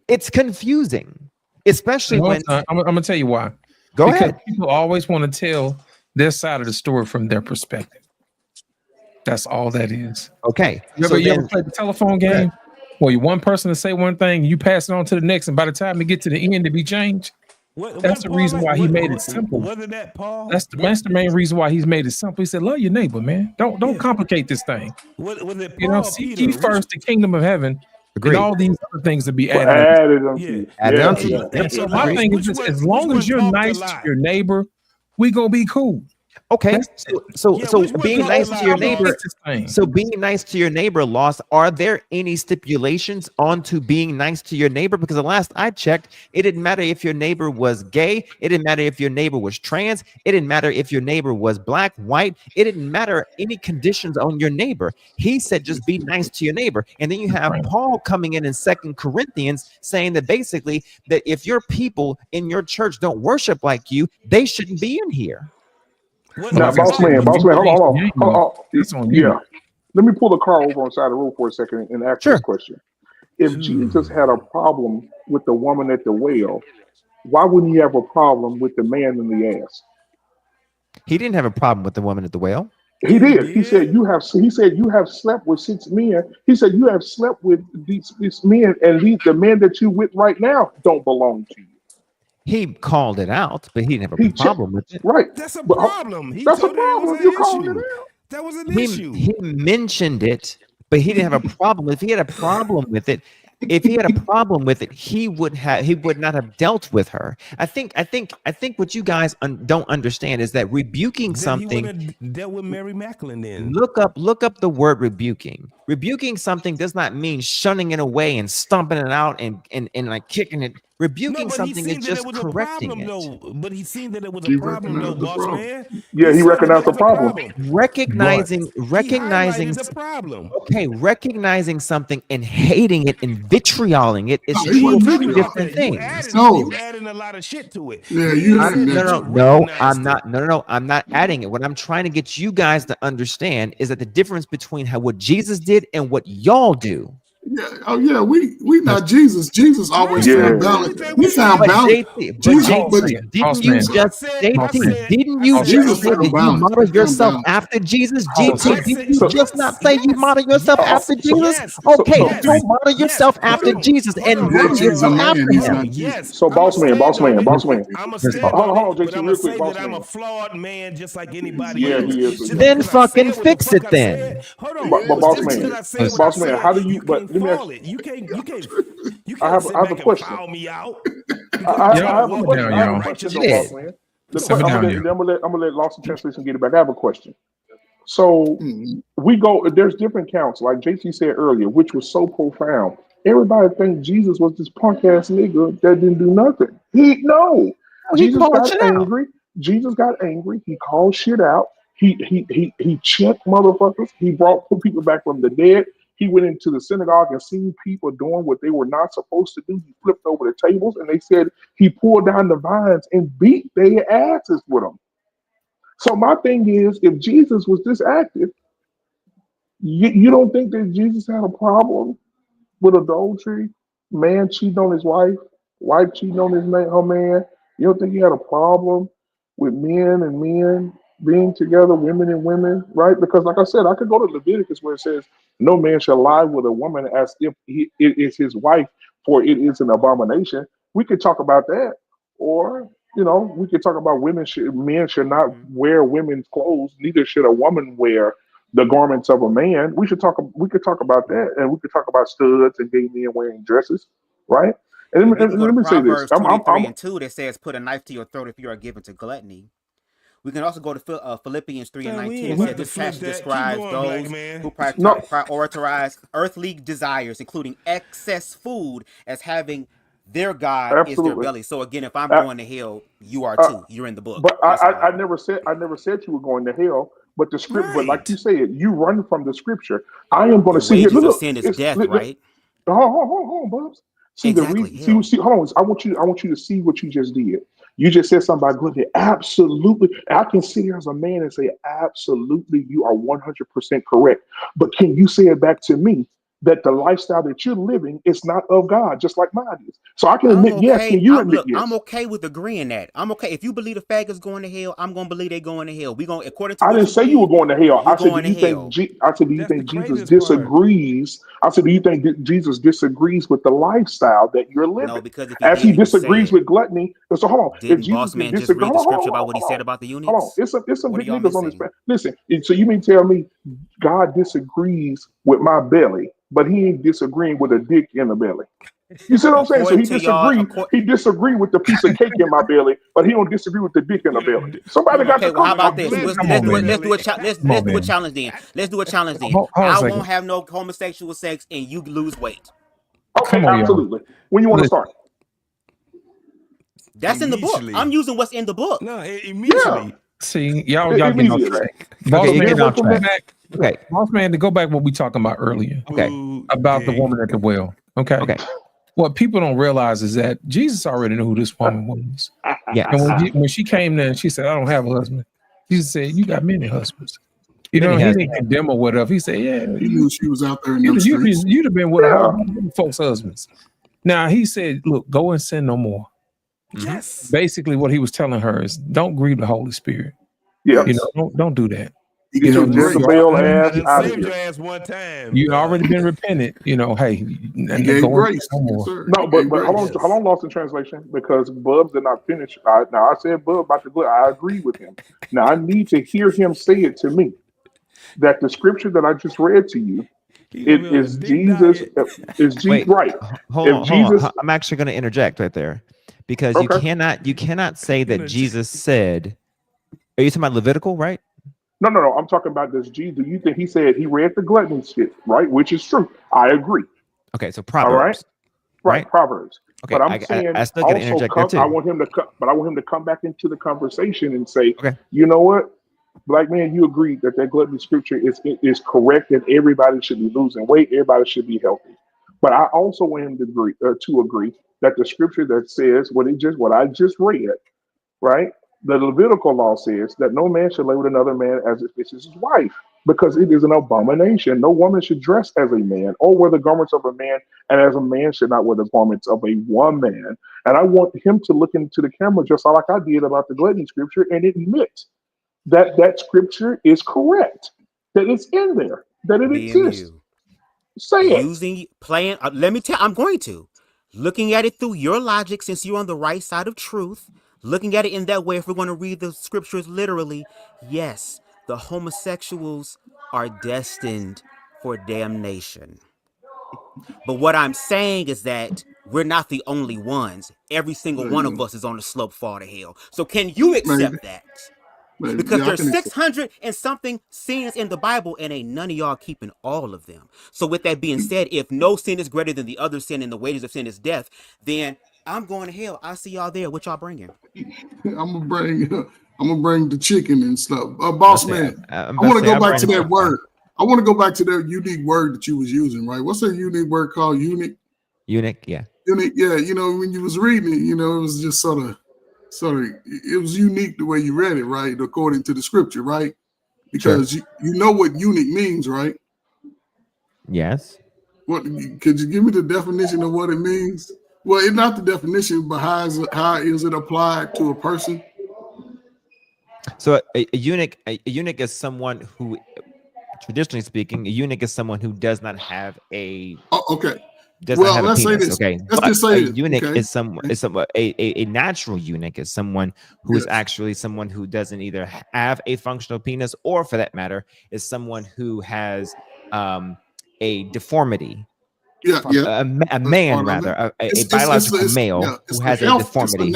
It's confusing, especially when I'm gonna tell you why. Go because ahead. People always want to tell their side of the story from their perspective. That's all that is. Okay. You ever play the telephone game? Well, you one person to say one thing, you pass it on to the next, and by the time it get to the end, it be changed. That's the reason why he made it simple. Wasn't that Paul? That's the main reason why he's made it simple. He said, "Love your neighbor, man. Don't complicate this thing. Was it Paul, seek ye first the kingdom of heaven, Agreed. and all these other things to be added Added on. And so my thing is, as long as you're nice to your neighbor, we gonna be cool. Okay, so being nice to your neighbor. So being nice to your neighbor, Lost. Are there any stipulations onto being nice to your neighbor? Because the last I checked, it didn't matter if your neighbor was gay. It didn't matter if your neighbor was trans. It didn't matter if your neighbor was black, white. It didn't matter any conditions on your neighbor. He said just be nice to your neighbor. And then you have Paul coming in 2 Corinthians saying that basically that if your people in your church don't worship like you, they shouldn't be in here. Now, boss man, hold on. Yeah. Let me pull the car over on the side of the road for a second and ask this question. If Jesus had a problem with the woman at the well, why wouldn't he have a problem with the man in the ass? He didn't have a problem with the woman at the well. He did. He said you have slept with 6 men. He said you have slept with these men, and the men that you with right now don't belong to you. He called it out, but he didn't have a problem with it. Right. That's a problem. That's a problem. You called it out. That was an issue. He mentioned it, but he didn't have a problem. If he had a problem with it, he would not have dealt with her. I think what you guys don't understand is that rebuking something. He would have dealt with Mary Macklin then. Look up the word rebuking. Rebuking something does not mean shunning it away and stomping it out and like kicking it. Rebuking something is just correcting it. But he seen that it was He a problem, though, recognized the boss problem. man. Yeah, he saw that recognized it was the a problem. Recognizing He highlighted the problem. Okay, recognizing something and hating it and vitrioling it is No, he two wasn't completely vitriol. different You things. adding a lot of shit to it. Yeah, you adding that. I'm not adding it. What I'm trying to get you guys to understand is that the difference between what Jesus did and what y'all do. Yeah, oh yeah, we not Jesus. Jesus always Yeah. found balance. He found But balance. JT, Jesus, didn't you just Jesus say found that you balance. model He found yourself balance. after Jesus? I JT, said- didn't you So- just not say you model yourself after Jesus? Okay, don't model yourself after Jesus and model JT's a yourself man. after He's him. not Jesus. So boss man. I'm a stand Hold on on, it, but JT, I'm real gonna quick, say boss that I'm man. a flawed man just like anybody Yeah, else. he is. Just Then because I fucking said what the fix fuck it I then. said- Hold on, But boss just man, because I said what boss I man, said, how do you? you But can't let me ask. fall it. You can't I have sit a back and question. foul me out. I Y'all have a sit question. down, I have y'all. a question though, Shit. boss man. Sit I'm down, y'all. gonna let Lost in Translation get it back. I have a question. So Mhm. we go. There's different counts, like JT said earlier, which was so profound. Everybody think Jesus was this punk ass nigga that didn't do nothing. He Jesus called got shit out. angry. Jesus got angry. He called shit out. He checked motherfuckers. He brought people back from the dead. He went into the synagogue and seen people doing what they were not supposed to do. He flipped over the tables and they said he pulled down the vines and beat their asses with them. So my thing is, if Jesus was this active, you don't think that Jesus had a problem with adultery, man cheating on his wife cheating on her man? You don't think he had a problem with men and men being together, women and women, right? Because like I said, I could go to Leviticus where it says, "No man shall lie with a woman as if it is his wife, for it is an abomination." We could talk about that, or we could talk about men should not wear women's clothes, neither should a woman wear the garments of a man. We could talk about that, and we could talk about studs and gay men wearing dresses, right? And We can go to let me say this. Proverbs 23:2 that says, "Put a knife to your throat if you are given to gluttony." We can also go to Philippians 3:19 and say this passage describes those who prioritize earthly desires, including excess food, as having their God is their belly. So again, if I'm going to hell, you are too. You're in the book. But I never said you were going to hell. But the script, but like you said, you run from the scripture. I am going to see here. The wages of sin is death, right? Hold on, Bubs. See exactly. the reason. See, hold on. I want you to see what you just did. You just said something about gluttony. Absolutely, I can sit here as a man and say, absolutely, you are 100% correct. But can you say it back to me that the lifestyle that you're living is not of God, just like mine is? So I can admit yes. Can you admit yes? I'm okay with agreeing that. I'm okay. If you believe the faggots going to hell, I'm going to believe they going to hell. We going according to. I didn't say you were going to hell. I said, do you think Jesus disagrees? I said, do you think Jesus disagrees with the lifestyle that you're living? No, because if he disagrees with gluttony. So hold on. Didn't Boss Man just read the scripture about what he said about the eunuchs? Hold on. It's some big niggas on this. Listen. So you mean tell me God disagrees with my belly, but he ain't disagreeing with a dick in the belly? You see what I'm saying? So he disagreed with the piece of cake in my belly, but he don't disagree with the dick in the belly. Somebody got to come. How about this? Let's do a challenge then. Let's do a challenge then. I won't have no homosexual sex and you lose weight. Okay, absolutely. When you want to start? That's in the book. I'm using what's in the book. No, immediately. Yeah. See, y'all getting off track. Okay, Boss Man, to go back what we talking about earlier. Okay. About the woman at the well. Okay. What people don't realize is that Jesus already knew who this woman was. Yeah. And when she came there and she said, "I don't have a husband," Jesus said, "You got many husbands." You know, he didn't condemn her whatever. He said, "Yeah, he knew she was out there in them streets. streets. You'd have been with a folks' husbands." Now he said, "Look, go and sin no more." Yes. Basically, what he was telling her is, "Don't grieve the Holy Spirit." Yeah. You know, don't do that. You know, Jezebel ass out of your here. ass one time. You already been repented. You know, hey, grace. No more. No, but how long lost in translation? Because Bubs did not finish. Now I said Bub about the good. I agree with him. Now I need to hear him say it to me. That the scripture that I just read to you, is Jesus. Is Jesus right? Hold on. I'm actually going to interject right there, because you cannot say that Jesus said. Are you talking about Levitical, right? No. I'm talking about this G. Do you think he said he read the gluttony shit, right? Which is true. I agree. Okay, so All right. Proverbs, Right, right? Proverbs. Okay, But I'm saying I still got to also interject there come. I too. want him to come, but I want him to come back into the conversation and say, Okay, you know what, black man, you agree that that gluttony scripture is correct, and everybody should be losing weight, everybody should be healthy. But I also want him to agree that the scripture that says what I just read, right? The Levitical law says that no man should lay with another man as if this is his wife, because it is an abomination. No woman should dress as a man or wear the garments of a man, and as a man should not wear the garments of a woman. And I want him to look into the camera just like I did about the gluttony scripture and admit that that scripture is correct, that it's in there, that it exists. BMU. Say it. Let me tell, I'm going to. Looking at it through your logic, since you're on the right side of truth, looking at it in that way, if we're going to read the scriptures literally, yes, the homosexuals are destined for damnation. But what I'm saying is that we're not the only ones. Every single one of us is on the slope far to hell. So can you accept that? Because Yeah, I there's can accept. 600 and something sins in the Bible, and ain't none of y'all keeping all of them. So with that being said, if no sin is greater than the other sin and the wages of sin is death, then I'm going to hell. I'll see y'all there. What y'all bringing? I'm gonna bring the chicken and stuff. Boss man, I I'm want to go I'm back to bringing that word. I want to go back to that unique word that you was using, right? What's that unique word called? Unique. eunuch. Yeah, Unique. Yeah, you know, when you was reading it, you know, it was just sort of, it was unique the way you read it, right? According to the scripture, right? sure. Because you know what eunuch means, right? Yes. What could you give me the definition of what it means? Well, it's not the definition, but how is it applied to a person? So a eunuch is someone who, traditionally speaking, a eunuch is someone who does not have a Okay. does not Well, have a let's say penis. this. Okay, Let's but just a say this. eunuch Okay. is a natural eunuch is someone who is Yes. actually someone who doesn't either have a functional penis, or for that matter, is someone who has a deformity. Yeah, From yeah. a That's man, part of it. rather, a It's biological male it's who a has a health. It's deformity.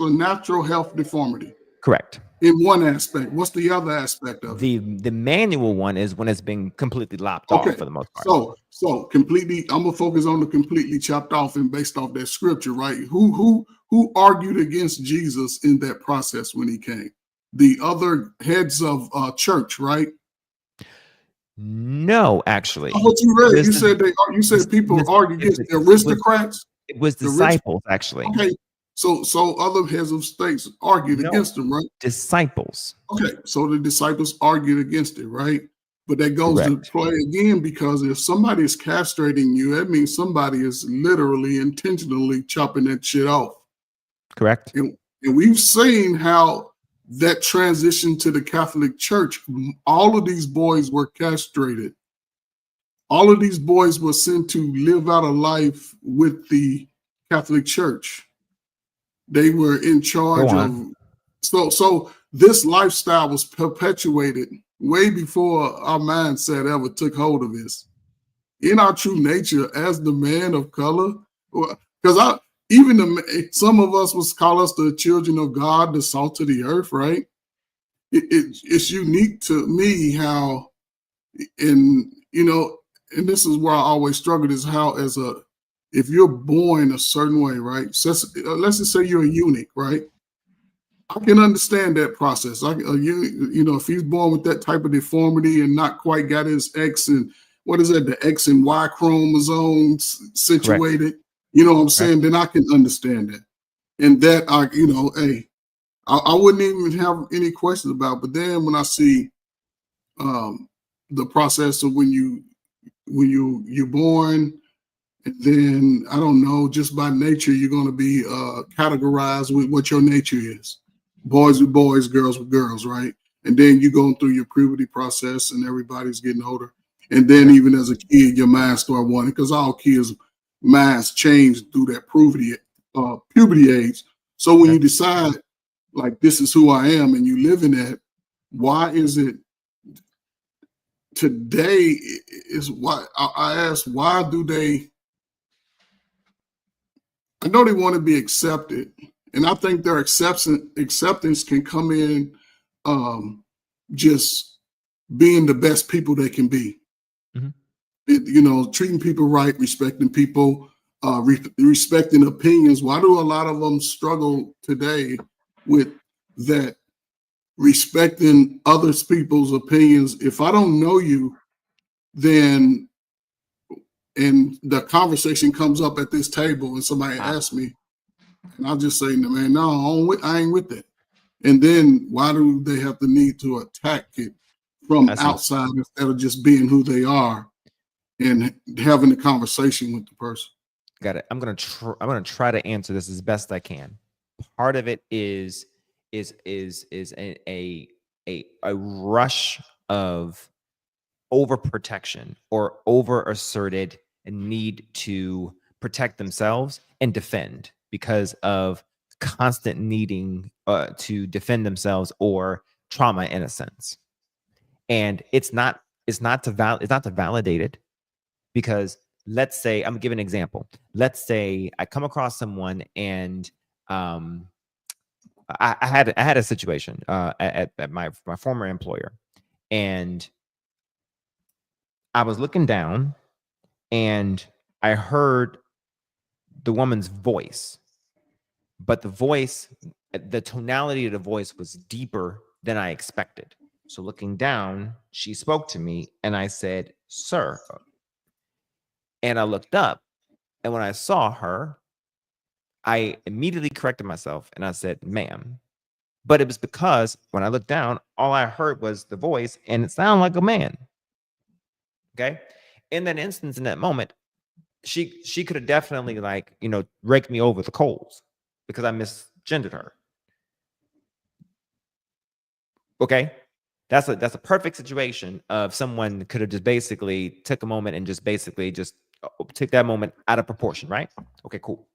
a natural health deformity Correct. in one aspect. What's the other aspect of it? The manual one is when it's been completely lopped Okay. off for the most part. So completely. I'm gonna focus on the completely chopped off and based off that scripture, right? Who argued against Jesus in that process when he came? The other heads of church, right? No, actually, What you read, This you is- said people this- argue it against was- the aristocrats. it was The rich. disciples, actually. Okay, so other heads of states argued No. against them, right? Disciples. Okay, so the disciples argued against it, right? But that goes Correct. to play again, because if somebody is castrating you, that means somebody is literally intentionally chopping that shit off. Correct. And we've seen how that transition to the Catholic Church. All of these boys were castrated. All of these boys were sent to live out a life with the Catholic Church. They were in charge Go of. on. So this lifestyle was perpetuated way before our mindset ever took hold of this. In our true nature, as the man of color, because some of us was call us the children of God, the salt of the earth, right? It's unique to me how, and this is where I always struggled, is how if you're born a certain way, right? So let's just say you're a eunuch, right? I can understand that process. If he's born with that type of deformity and not quite got his X and the X and Y chromosomes situated, Correct. you know what I'm saying? Then I can understand that. And that I wouldn't even have any questions about. But then when I see the process of when you're born, and then I don't know, just by nature, you're going to be categorized with what your nature is. Boys with boys, girls with girls, right? And then you're going through your puberty process, and everybody's getting older. And then even as a kid, your mind start wanting, because all kids' minds change through that puberty age. So when you decide, like, this is who I am, and you live in that, why is it today is why I ask, why do they? I know they want to be accepted, and I think their acceptance can come in just being the best people they can be. Treating people right, respecting people, respecting opinions. Why do a lot of them struggle today with that? Respecting other people's opinions. If I don't know you, then, and the conversation comes up at this table and somebody asks me, and I'll just say, man, no, I ain't with that. And then why do they have the need to attack it from outside instead of just being who they are and having a conversation with the person? Got it. I'm gonna try to answer this as best I can. Part of it is a rush of overprotection or over asserted need to protect themselves and defend because of constant needing to defend themselves or trauma in a sense. And it's not to validate it, because let's say, I'm gonna give an example. Let's say I come across someone and I had a situation at my former employer, and I was looking down and I heard the woman's voice, but the tonality of the voice was deeper than I expected. So looking down, she spoke to me and I said, "Sir." And I looked up, and when I saw her, I immediately corrected myself and I said, "Ma'am." But it was because when I looked down, all I heard was the voice and it sounded like a man. Okay. In that instance, in that moment, she could have definitely raked me over the coals because I misgendered her. Okay. That's a perfect situation of someone could have just basically took a moment and just took that moment out of proportion, right? Okay, cool.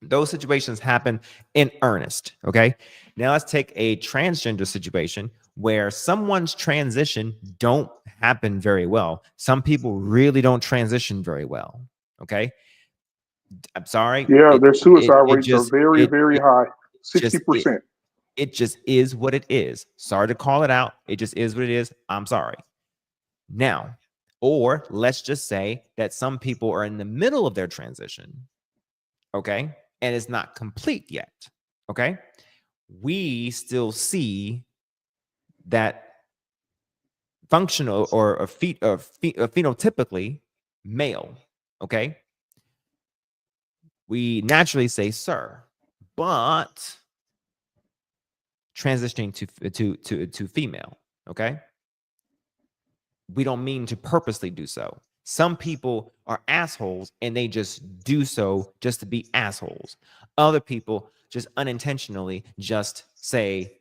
Those situations happen in earnest. Okay. Now let's take a transgender situation where someone's transition don't happen very well. Some people really don't transition very well. Okay. I'm sorry. Yeah, their suicide rates are very, very high. 60%. It just is what it is. Sorry to call it out. It just is what it is. I'm sorry. Now, or let's just say that some people are in the middle of their transition. Okay. And it's not complete yet. Okay. We still see that functional or phenotypically male. Okay. We naturally say sir, but transitioning to female. Okay. We don't mean to purposely do so. Some people are assholes and they just do so just to be assholes. Other people just unintentionally just say,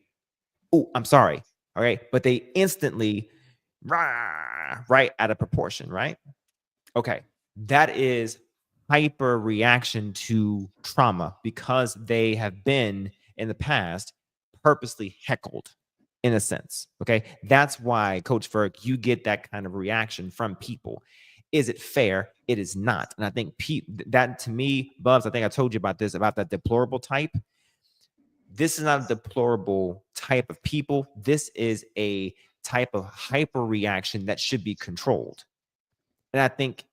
"Oh, I'm sorry." All right. But they instantly right out of proportion, right? Okay. That is hyper reaction to trauma because they have been in the past purposely heckled. In a sense, okay? That's why, Coach Ferg, you get that kind of reaction from people. Is it fair? It is not. And I think that, to me, Bubs, I think I told you about this, about that deplorable type. This is not a deplorable type of people. This is a type of hyper reaction that should be controlled. And I think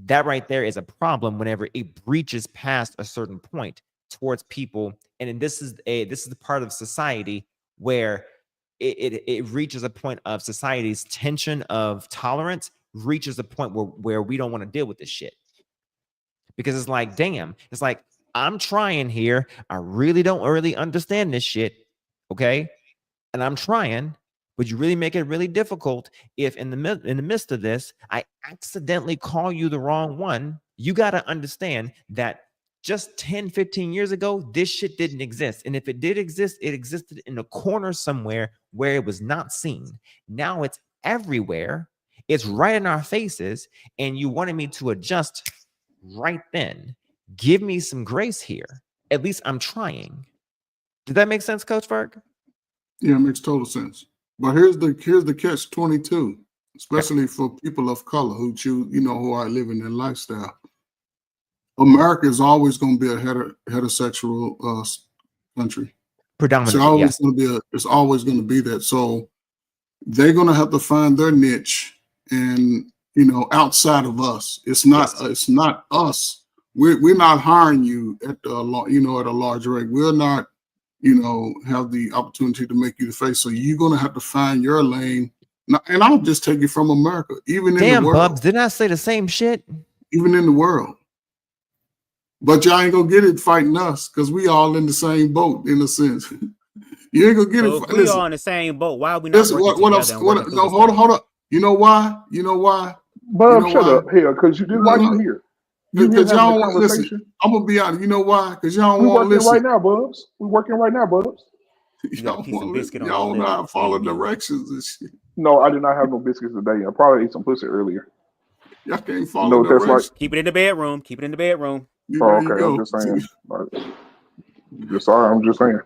that right there is a problem whenever it breaches past a certain point towards people. And this is the part of society where it reaches a point of society's tension of tolerance reaches a point where we don't want to deal with this shit. Because it's like, damn, it's like, I'm trying here. I really don't understand this shit. Okay. And I'm trying, but you really make it really difficult if in the midst of this, I accidentally call you the wrong one. You got to understand that just 10, 15 years ago, this shit didn't exist. And if it did exist, it existed in a corner somewhere where it was not seen. Now it's everywhere. It's right in our faces. And you wanted me to adjust right then. Give me some grace here. At least I'm trying. Did that make sense, Coach Ferg? Yeah, it makes total sense. But here's the catch-22, especially for people of color who choose, who are living their lifestyle. America is always going to be a heterosexual country. Predominantly, it's always going to be that. So they're going to have to find their niche, and outside of us. It's not us. We're not hiring you at the at a large rate. We're not have the opportunity to make you the face. So you're going to have to find your lane. And I'll just take it from America, even in the world. Bubs, didn't I say the same shit? Even in the world. But y'all ain't gonna get it fighting us, because we all in the same boat in a sense. You ain't gonna get So it. if we all in the same boat, why are we not working together? No, hold up. You know why? Bob, shut up here, because why you here? Because y'all don't want to listen. I'm gonna be honest. You know why? Because y'all don't want to listen. Right now, Bubs. We're working right now, Bubs. Y'all don't not follow directions and shit. No, I did not have no biscuits today. I probably ate some pussy earlier. Y'all can't follow directions. Keep it in the bedroom. Keep it in the bedroom. Oh, okay. I'm just saying. I'm just saying.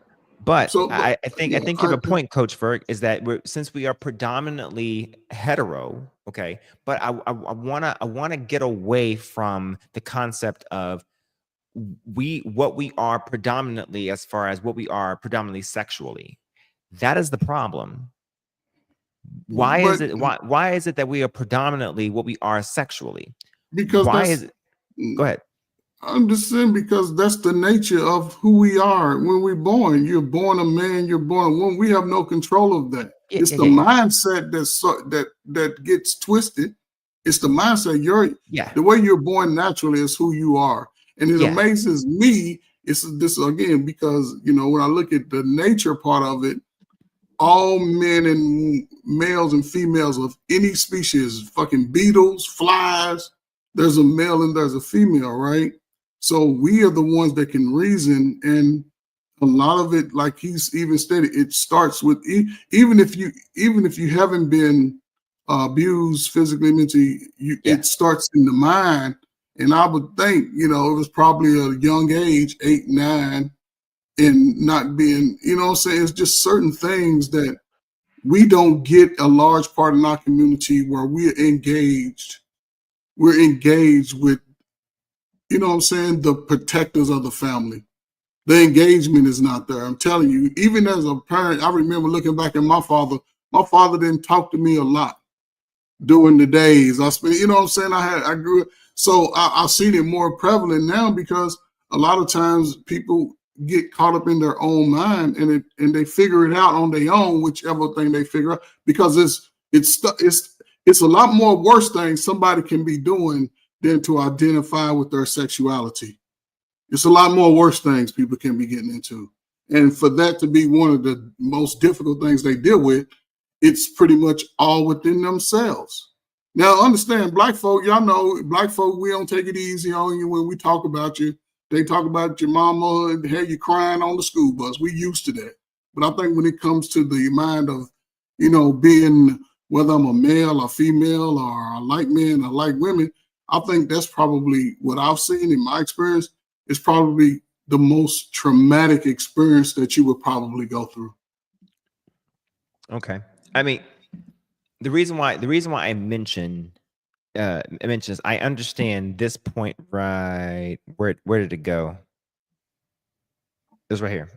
But I think you have a point, Coach Ferg, is that since we are predominantly hetero, okay. But I wanna get away from the concept of what we are predominantly, as far as what we are predominantly sexually. That is the problem. Why is it that we are predominantly what we are sexually? Because go ahead. I'm just saying, because that's the nature of who we are when we're born. You're born a man, you're born a woman. We have no control of that. It's the mindset that gets twisted. It's the mindset. The way you're born naturally is who you are. And it amazes me. It's this again, because when I look at the nature part of it, all men and males and females of any species, fucking beetles, flies, there's a male and there's a female, right? So we are the ones that can reason, and a lot of it, like he's even stated, it starts with even if you haven't been abused physically, mentally, it starts in the mind. And I would think, it was probably a young age, 8, 9, and not being, what I'm saying? It's just certain things that we don't get a large part in our community where we're engaged. We're engaged with, what I'm saying, the protectors of the family. The engagement is not there. I'm telling you, even as a parent, I remember looking back at my father. My father didn't talk to me a lot during the days I spent, what I'm saying? I grew up. So I've seen it more prevalent now, because a lot of times people get caught up in their own mind, and they figure it out on their own, whichever thing they figure out, because it's a lot more worse things somebody can be doing than to identify with their sexuality. It's a lot more worse things people can be getting into. And for that to be one of the most difficult things they deal with, it's pretty much all within themselves. Now, understand, black folk, y'all know, black folk, we don't take it easy on you when we talk about you. They talk about your mama and have you crying on the school bus. We used to that. But I think when it comes to the mind of, being, whether I'm a male or female or I like men or like women, I think that's probably what I've seen in my experience is probably the most traumatic experience that you would probably go through. Okay. I mean, the reason why I mention this, I understand this point, right? Where did it go? This right here.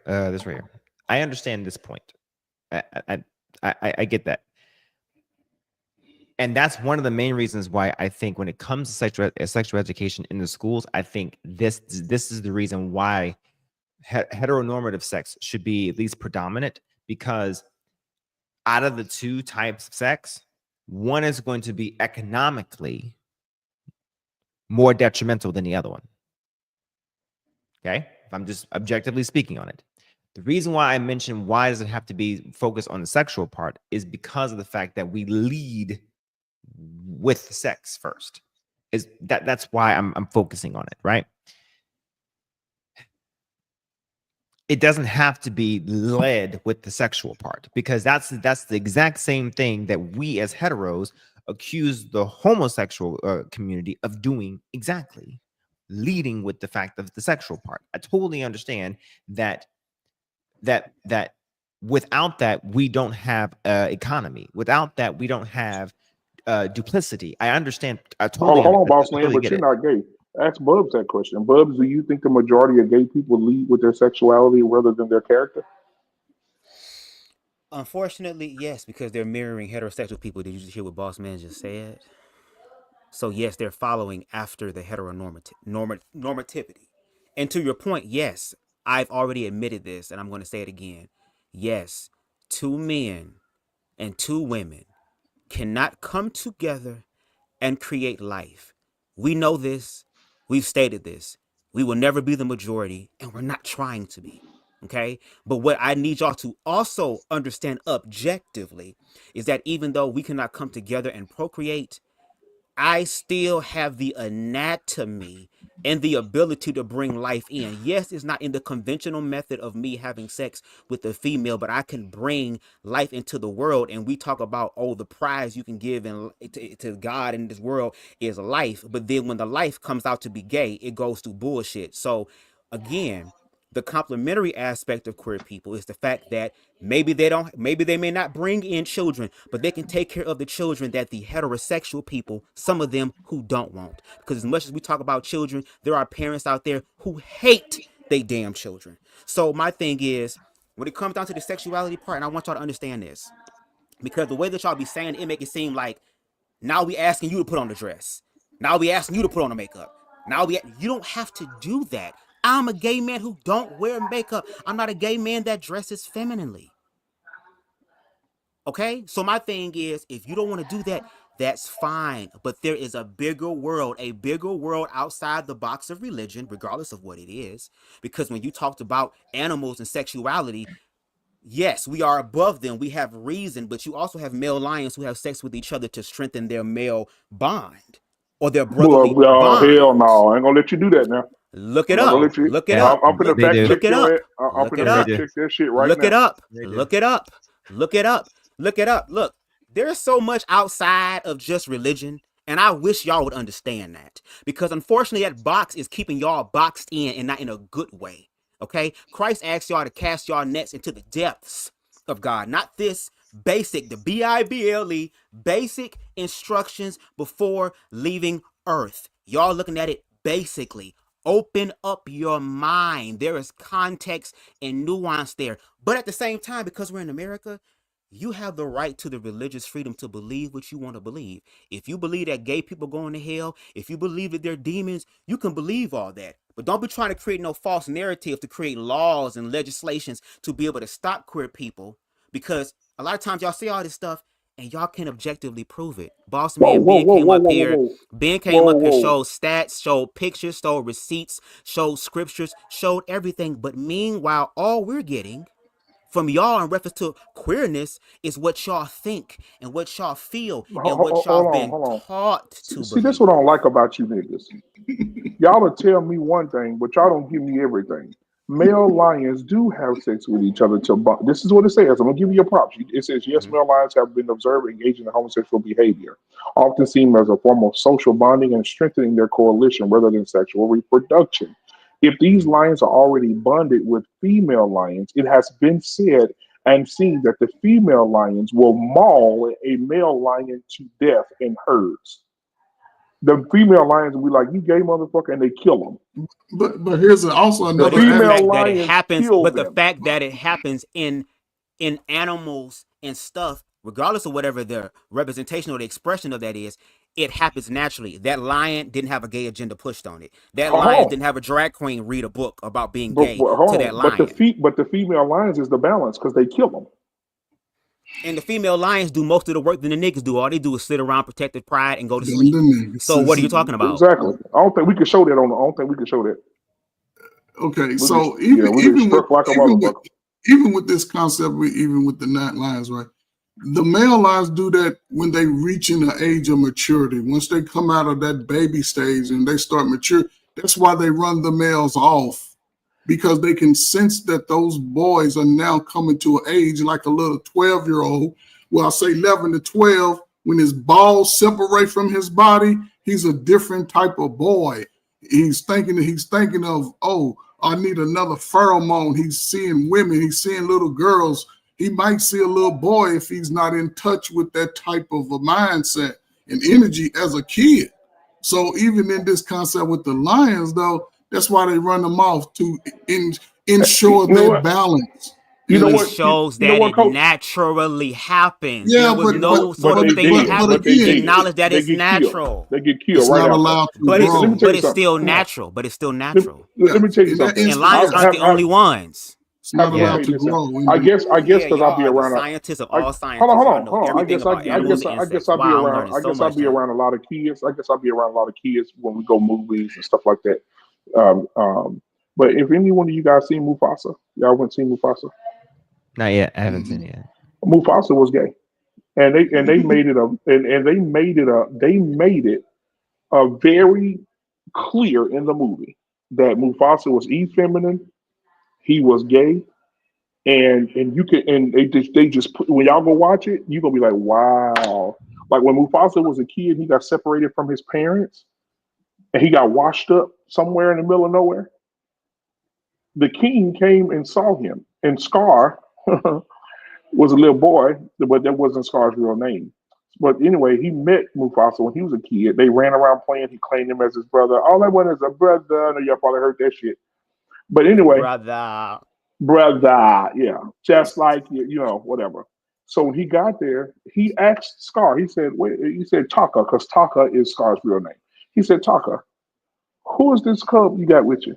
I understand this point. I get that. And that's one of the main reasons why I think when it comes to sexual education in the schools, I think this is the reason why heteronormative sex should be at least predominant, because out of the two types of sex, one is going to be economically more detrimental than the other one. Okay? If I'm just objectively speaking on it. The reason why I mentioned why does it have to be focused on the sexual part is because of the fact that we lead with sex first. That's why I'm focusing on it, right? It doesn't have to be led with the sexual part, because that's the exact same thing that we as heteros accuse the homosexual community of doing, exactly, leading with the fact of the sexual part. I totally understand that without that we don't have economy. Without that we don't have duplicity. I understand. I totally. Hold on, boss man, but you're not gay. Ask Bubs that question. Bubs, do you think the majority of gay people lead with their sexuality rather than their character? Unfortunately, yes, because they're mirroring heterosexual people. Did you just hear what Boss Man just said? So yes, they're following after the heteronormativity. And to your point, yes, I've already admitted this, and I'm going to say it again. Yes, two men and two women cannot come together and create life. We know this. We've stated this. We will never be the majority, and we're not trying to be. Okay? But what I need y'all to also understand objectively is that even though we cannot come together and procreate, I still have the anatomy and the ability to bring life in. Yes, it's not in the conventional method of me having sex with a female, but I can bring life into the world. And we talk about, oh, the prize you can give to God in this world is life. But then when the life comes out to be gay, it goes to bullshit. So again, the complementary aspect of queer people is the fact that maybe they may not bring in children, but they can take care of the children that the heterosexual people, some of them who don't want. Because as much as we talk about children, there are parents out there who hate they damn children. So my thing is, when it comes down to the sexuality part, and I want y'all to understand this, because the way that y'all be saying it make it seem like now we asking you to put on the dress. Now we asking you to put on the makeup. You don't have to do that. I'm a gay man who don't wear makeup. I'm not a gay man that dresses femininely. Okay? So my thing is, if you don't want to do that, that's fine. But there is a bigger world outside the box of religion, regardless of what it is. Because when you talked about animals and sexuality, yes, we are above them. We have reason, but you also have male lions who have sex with each other to strengthen their male bond or their brotherly bond. Hell no, I ain't gonna let you do that now. Look it up. Look it up. I'm finna fact check your ass. I'm Look it finna up. fact check that shit right Look now. it up. Look it up. Look it up. Look it up. Look, there's so much outside of just religion, and I wish y'all would understand that, because unfortunately that box is keeping y'all boxed in and not in a good way. Okay? Christ asked y'all to cast y'all nets into the depths of God, not this basic, the Bible, basic instructions before leaving earth. Y'all looking at it basically. Open up your mind. There is context and nuance there. But at the same time, because we're in America, you have the right to the religious freedom to believe what you want to believe. If you believe that gay people going to hell, if you believe that they're demons, you can believe all that. But don't be trying to create no false narrative to create laws and legislations to be able to stop queer people. Because a lot of times y'all say all this stuff and y'all can objectively prove it. Boss man Ben came up here, showed stats, showed pictures, showed receipts, showed scriptures, showed everything. But meanwhile, all we're getting from y'all in reference to queerness is what y'all think and what y'all feel and what y'all been taught to believe. See, that's what I don't like about you niggas. Y'all will tell me one thing, but y'all don't give me everything. Male lions do have sex with each other to bond. This is what it says. I'm gonna give you your props. It says, yes, male lions have been observed engaging in homosexual behavior, often seen as a form of social bonding and strengthening their coalition rather than sexual reproduction. If these lions are already bonded with female lions, it has been said and seen that the female lions will maul a male lion to death in herds. The female lions will be like, you gay motherfucker, and they kill them. But here's also another the fact that it happens in animals and stuff, regardless of whatever the representation or the expression of that is, it happens naturally. That lion didn't have a gay agenda pushed on it. That lion didn't have a drag queen read a book about being gay to that lion. But the female lions is the balance because they kill them. And the female lions do most of the work than the niggas do. All they do is sit around, protect their pride, and go to sleep. So what are you talking about? Exactly. I don't think we can show that on. I don't think we can show that. Okay, so even with this concept, even with the night lions, right? The male lions do that when they reach in the age of maturity. Once they come out of that baby stage and they start mature, that's why they run the males off, because they can sense that those boys are now coming to an age like a little 12-year-old. Well, I'll say 11 to 12, when his balls separate from his body, he's a different type of boy. He's thinking of, oh, I need another pheromone. He's seeing women, he's seeing little girls. He might see a little boy if he's not in touch with that type of a mindset and energy as a kid. So even in this concept with the lions, though, that's why they run them off to ensure their balance. You know It what? shows You know that what, it Coach? naturally happens. Yeah, There was no But sort of they thing did. happening. But they did. Acknowledge that They it's get killed. natural. They get killed it's right not after. allowed to But Let me grow. tell but you it's something. still Come on. natural. But it's still natural. Let me tell you In that something. And instance, lions yes. aren't the only ones. It's not Have you allowed made to this up? grow. I guess Yeah, because I'll y'all be are the around. scientists of all Hold scientists. on, hold Y'all on, know hold on. I everything guess about animals and I guess insects. I'll be Wow, I'm around. learning I so guess I'll much, be Jay. around a lot of kids. I guess I'll be around a lot of kids when we go movies and stuff like that. Um, um, but if any one of you guys seen Mufasa, y'all went see Mufasa. Not yet. I haven't seen it yet. Mufasa was gay, and they made it a and they made it a very clear in the movie that Mufasa was effeminate, he was gay, and you can and they just put, when y'all go watch it, you're gonna be like, wow. Like when Mufasa was a kid, he got separated from his parents and he got washed up somewhere in the middle of nowhere. The king came and saw him, and Scar was a little boy, but that wasn't Scar's real name. But anyway, he met Mufasa when he was a kid. They ran around playing. He claimed him as his brother. All I want is a brother. I know y'all probably heard that shit. But anyway, Brother. brother, yeah, just like you know, whatever. So when he got there, he asked Scar. He said, "Wait," he said Taka, because Taka is Scar's real name. He said, "Taka, who is this cub you got with you?"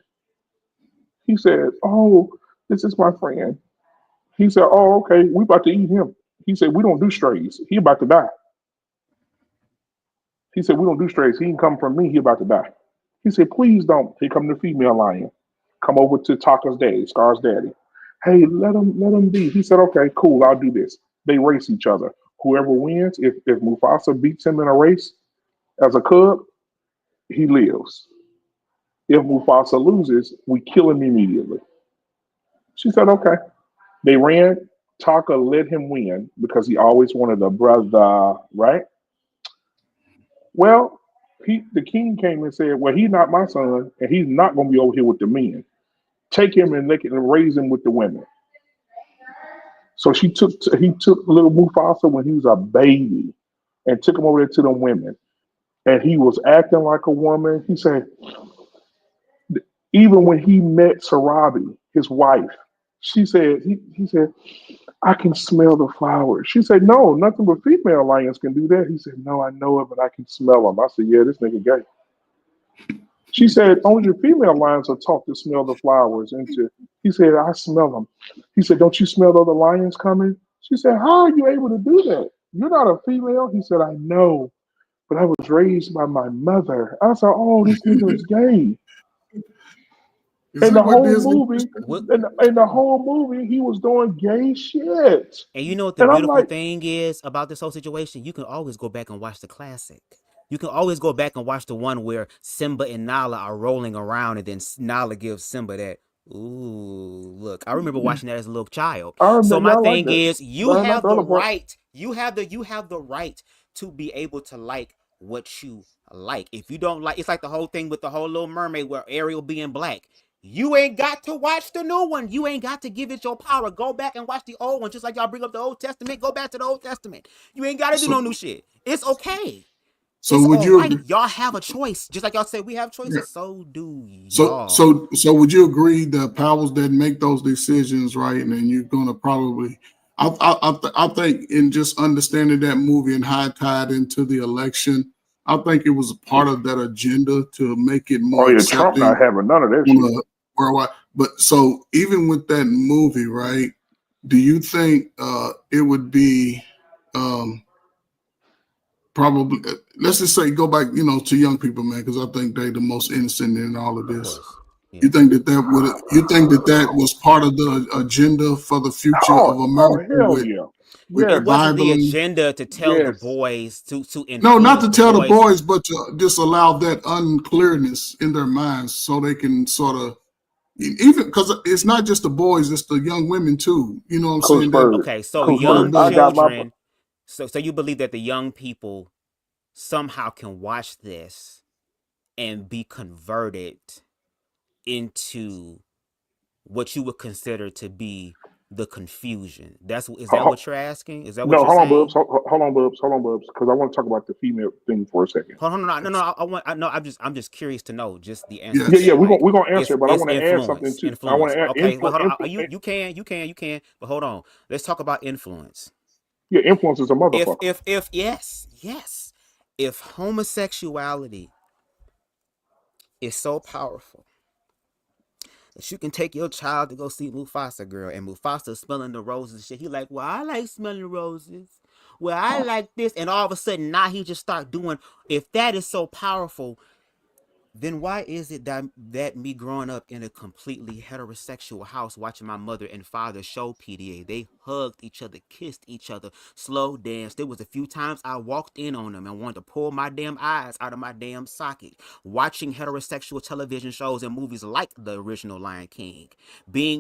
He said, "Oh, this is my friend." He said, "Oh, okay, we about to eat him." He said, "We don't do strays. He about to die." He said, "We don't do strays. He can come from me. He about to die." He said, "Please don't." Here come the female lion. Come over to Taka's daddy, Scar's daddy. Hey, let him be. He said, "Okay, cool. I'll do this." They race each other. Whoever wins, if Mufasa beats him in a race as a cub, he lives. If Mufasa loses, we kill him immediately. She said, "Okay." They ran. Taka let him win because he always wanted a brother, right? Well, the king came and said, "Well, he's not my son, and he's not going to be over here with the men. Take him and raise him with the women." So he took little Mufasa when he was a baby and took him over there to the women, and he was acting like a woman. He said, even when he met Sarabi, his wife, he said, "I can smell the flowers." She said, "No, nothing but female lions can do that." He said, "No, I know it, but I can smell them." I said, "Yeah, this nigga gay." She said, "Only the female lions are taught to smell the flowers." He said, "I smell them." He said, "Don't you smell other lions coming?" She said, "How are you able to do that? You're not a female." He said, "I know, but I was raised by my mother." I said, "Oh, this nigga is gay." Is In that the what whole Disney? movie, What? in the whole movie, he was doing gay shit. And you know what the And I'm beautiful like, thing is about this whole situation? You can always go back and watch the classic. You can always go back and watch the one where Simba and Nala are rolling around, and then Nala gives Simba that. Ooh, look! I remember watching that as a little child. I So remember, my yeah, I like thing that. is, you But not have the the other part. right. You have the right to be able to like what you like. If you don't like, it's like the whole thing with the whole Little Mermaid where Ariel being black. You ain't got to watch the new one. You ain't got to give it your power. Go back and watch the old one. Just like y'all bring up the Old Testament, go back to the Old Testament. You ain't got to do So, no new shit. It's okay. so It's would all you right. agree? Y'all have a choice. Just like y'all say we have Yeah. choices, so do So, y'all. so would you agree the powers that make those decisions, right? And then you're going to probably, I think, in just understanding that movie and how it tied into the election, I think it was a part of that agenda to make it Oh more yeah, Trump not accepting having none of that shit. on a worldwide. But so even with that movie, right? Do you think it would be probably? Let's just say go back, to young people, man, because I think they're the most innocent in all of Of this. course. Yeah. You think that was part of the agenda for the future of Oh America hell with yeah. It Yes, the wasn't the Bible and agenda to tell the yes. boys to no, not influence to the tell the boys. boys, but to just allow that unclearness in their minds so they can sort of even because it's not just the boys, it's the young women too. You know what I'm Coach saying? That Bird. Okay, so Coach want to Bird. young I know. got my children. So you believe that the young people somehow can watch this and be converted into what you would consider to be the confusion. Is that what you're asking? Is that what No, you're hold on, saying? Bubs. Hold on, Bubs, because I want to talk about the female thing for a second. Hold on, no. I'm just curious to know just the answer. Yes. Yeah, Like, we're gonna answer it, but I it's want to add something too. I want Influence. to add Okay, well, hold on. influence. You can. But hold on. Let's talk about influence. Yeah, influence is a motherfucker. If yes. If homosexuality is so powerful that you can take your child to go see Mufasa, girl, and Mufasa smelling the roses and shit. He like, well, I like smelling roses. Well, I like this. And all of a sudden, now he just start doing, if that is so powerful, then why is it that me growing up in a completely heterosexual house watching my mother and father show PDA, they hugged each other, kissed each other, slow danced. There was a few times I walked in on them and wanted to pull my damn eyes out of my damn socket, watching heterosexual television shows and movies like the original Lion King,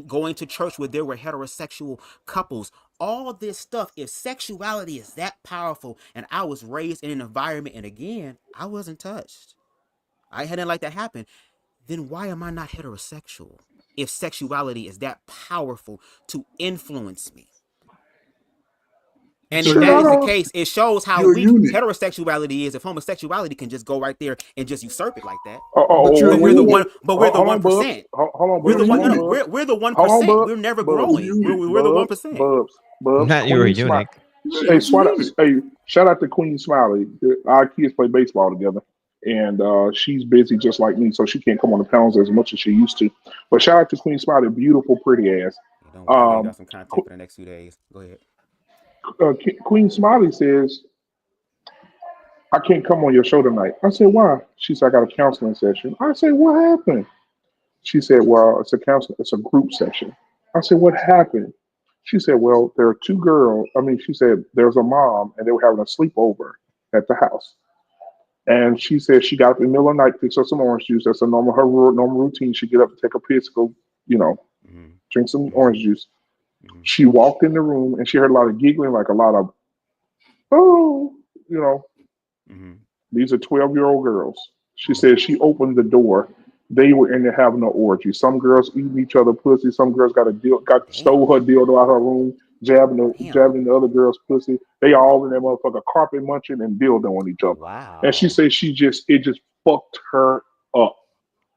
going to church where there were heterosexual couples. All this stuff, if sexuality is that powerful and I was raised in an environment, and again, I wasn't touched, I hadn't like that happen, then why am I not heterosexual if sexuality is that powerful to influence me? And if that is the case, it shows how weak heterosexuality is. If homosexuality can just go right there and just usurp it like that. But we're the 1%. Hold on, we're the 1%. We're never growing. We're the 1%. Bubs. Not you're a eunuch. Hey, shout out to Queen Smiley. Our kids play baseball together. And she's busy just like me, so she can't come on the panels as much as she used to. But shout out to Queen Smiley, beautiful, pretty ass. Don't worry, I got some content for the next few days. Go ahead. Queen Smiley says, I can't come on your show tonight. I said, why? She said, I got a counseling session. I said, what happened? She said, well, it's a group session. I said, what happened? She said, well, there are two girls. She said, there's a mom, and they were having a sleepover at the house. And she said she got up in the middle of the night, fix her some orange juice. That's her normal routine. She get up to take a piss, go, drink some orange juice. Mm-hmm. She walked in the room and she heard a lot of giggling, like a lot of, Mm-hmm. These are 12-year-old girls. She said she opened the door. They were in there having an orgy. Some girls eating each other pussy. Some girls stole her dildo out her room, jabbing the other girl's pussy. They all in that motherfucker carpet munching and dildo on each other. Wow. And she said it just fucked her up.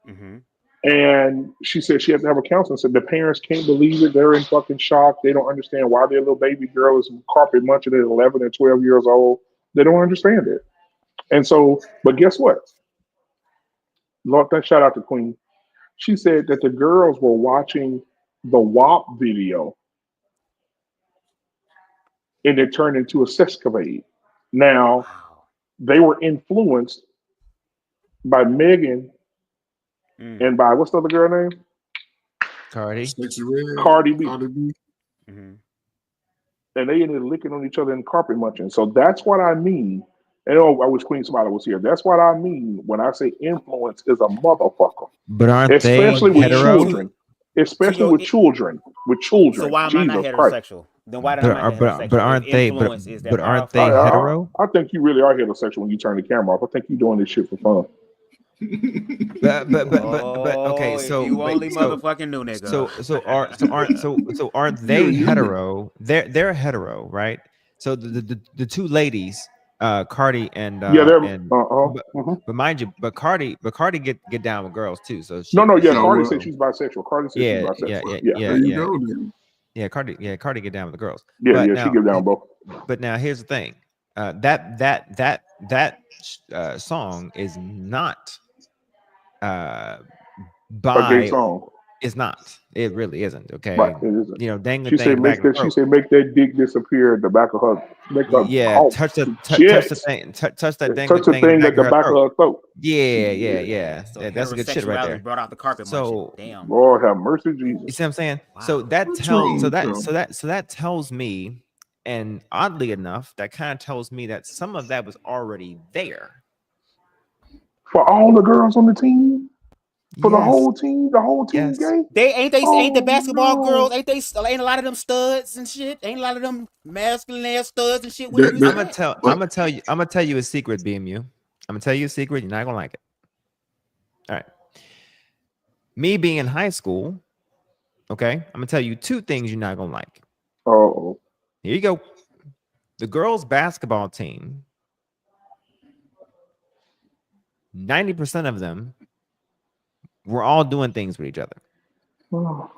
Mm-hmm. And she said she had to have a counselor. Said the parents can't believe it. They're in fucking shock. They don't understand why their little baby girl is carpet munching at 11 and 12 years old. They don't understand it. And so, but guess what? Lord, shout out to Queen. She said that the girls were watching the WAP video and it turned into a sexcapade. Now, they were influenced by Megan and by, what's the other girl name? Cardi B. Mm-hmm. And they ended up licking on each other and carpet munching. So that's what I mean. And I wish Queen Smiley was here. That's what I mean when I say influence is a motherfucker. But aren't especially they with hetero? children? Especially with children. So why am I not heterosexual? Christ. Then why am I not heterosexual? But aren't they? But aren't they hetero? I think you really are heterosexual when you turn the camera off. I think you're doing this shit for fun. But okay, so you only motherfucking knew, nigga. So aren't they hetero? They're hetero, right? So the two ladies, Cardi and but mind you, but Cardi get down with girls too. So Cardi said she's bisexual. Cardi said she's bisexual. Cardi get down with the girls. She get down both. But now here's the thing, that song is not by a gay song. It's not. It really isn't. Okay. Right, it isn't. She said make that dick disappear at the back of her. Touch the thing. Touch that thing. Touch the thing at the back of her throat. Yeah. So that's a good shit right there. Brought out the carpet. So damn. Lord have mercy, Jesus. You see what I'm saying? Wow. So that tells me, and oddly enough, that kind of tells me that some of that was already there. For all the girls on the team. For the whole team gay. Ain't the basketball girls? Ain't a lot of them studs and shit? Ain't a lot of them masculine ass studs and shit? I'm gonna tell you a secret, BMU. I'm gonna tell you a secret. You're not gonna like it. All right. Me being in high school, Okay, I'm gonna tell you two things you're not gonna like. Oh, Here you go. The girls' basketball team, 90% of them were all doing things with each other. oh.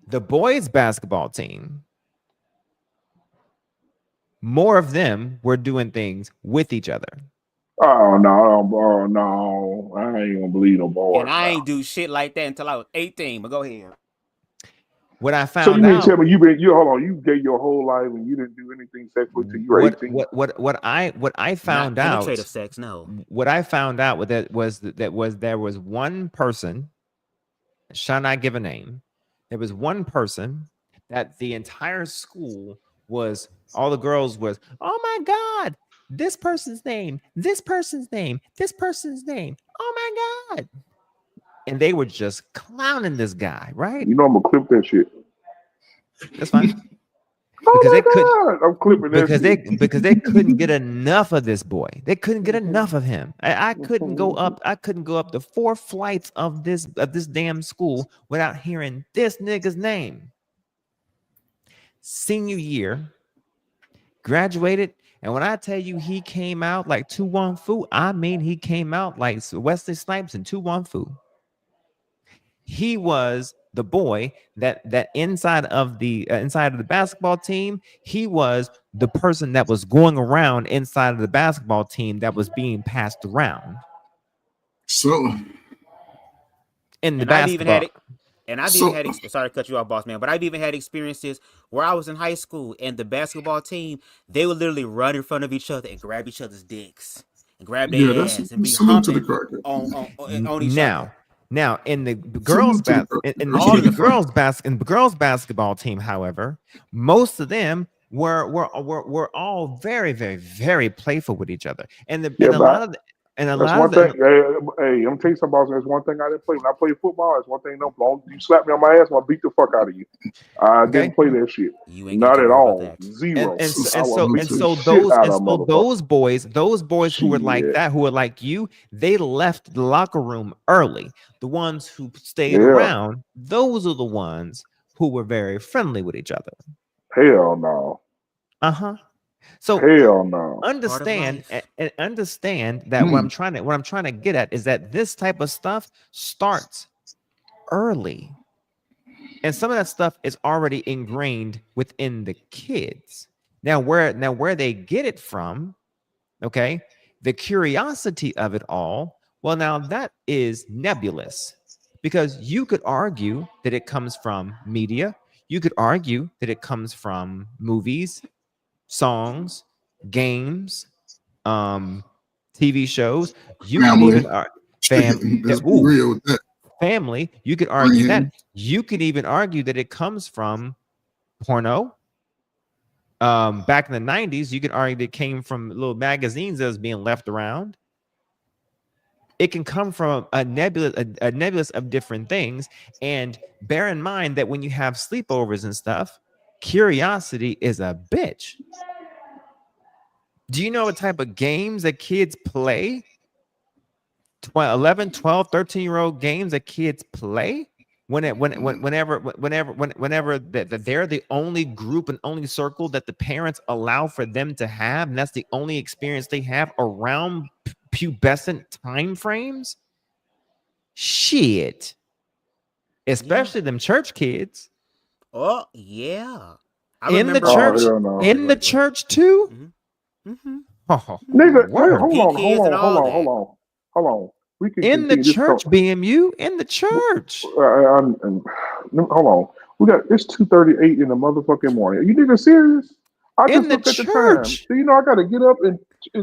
The boys' basketball team, more of them were doing things with each other. Oh no, I ain't gonna believe no boys. And I ain't do shit like that until I was 18. But go ahead. What I So you found mean out, tell me you hold on, you gave your whole life and you didn't do anything sexual till you were 18? what I found Not out, penetrative sex, no. what I found out with that was there was one person, shall not give a name. There was one person that the entire school was, all the girls was, oh my God, this person's name, this person's name, this person's name. Oh my God. And they were just clowning this guy, right? You know I'm gonna clip that shit. That's fine. Oh Because my they couldn't, God, I'm clipping that shit. because they couldn't get enough of this boy. They couldn't get enough of him. I couldn't go up. I couldn't go up the 4 flights of this damn school without hearing this nigga's name. Senior year, graduated, and when I tell you he came out like 2-1 Fu, I mean he came out like Wesley Snipes and 2-1 Fu. He was the boy that inside of the basketball team, he was the person that was going around inside of the basketball team that was being passed around. So in the And basketball. I've even had it. And I've even had, sorry to cut you off, boss man, but I've even had experiences where I was in high school and the basketball team, they would literally run in front of each other and grab each other's dicks and grab their ass and be humping on each other. Now, in the girls' basketball team, however, most of them were all very, very, very playful with each other, and a lot of Hey, I'm gonna tell you something, boss. There's one thing I didn't play when I played football. There's one thing, no, long you slap me on my ass, I'm gonna beat the fuck out of you. I didn't play that shit. Not at all. Zero. And so those boys who were like that, who were like you, they left the locker room early. The ones who stayed around, those are the ones who were very friendly with each other. Hell no. So hell no. Understand that what I'm trying to get at is that this type of stuff starts early, and some of that stuff is already ingrained within the kids. Now where they get it from, okay, the curiosity of it all, well, now that is nebulous, because you could argue that it comes from media, you could argue that it comes from movies, songs, games, TV shows. You can even family. You could argue that. You could even argue that it comes from porno. Back in the 90s, you could argue that it came from little magazines that was being left around. It can come from a nebulous of different things. And bear in mind that when you have sleepovers and stuff, curiosity is a bitch. Do you know what type of games that kids play? 11, 12, 13-year-old games that kids play? Whenever that they're the only group and only circle that the parents allow for them to have, and that's the only experience they have around pubescent time frames? Shit. Especially them church kids. Oh, yeah. In the church too? Oh, nigga, hold on. We can in the church, BMU, in the church. Hold on. It's 2:38 in the motherfucking morning. Are you niggas serious? I just looked at the time. Do you know I gotta get up in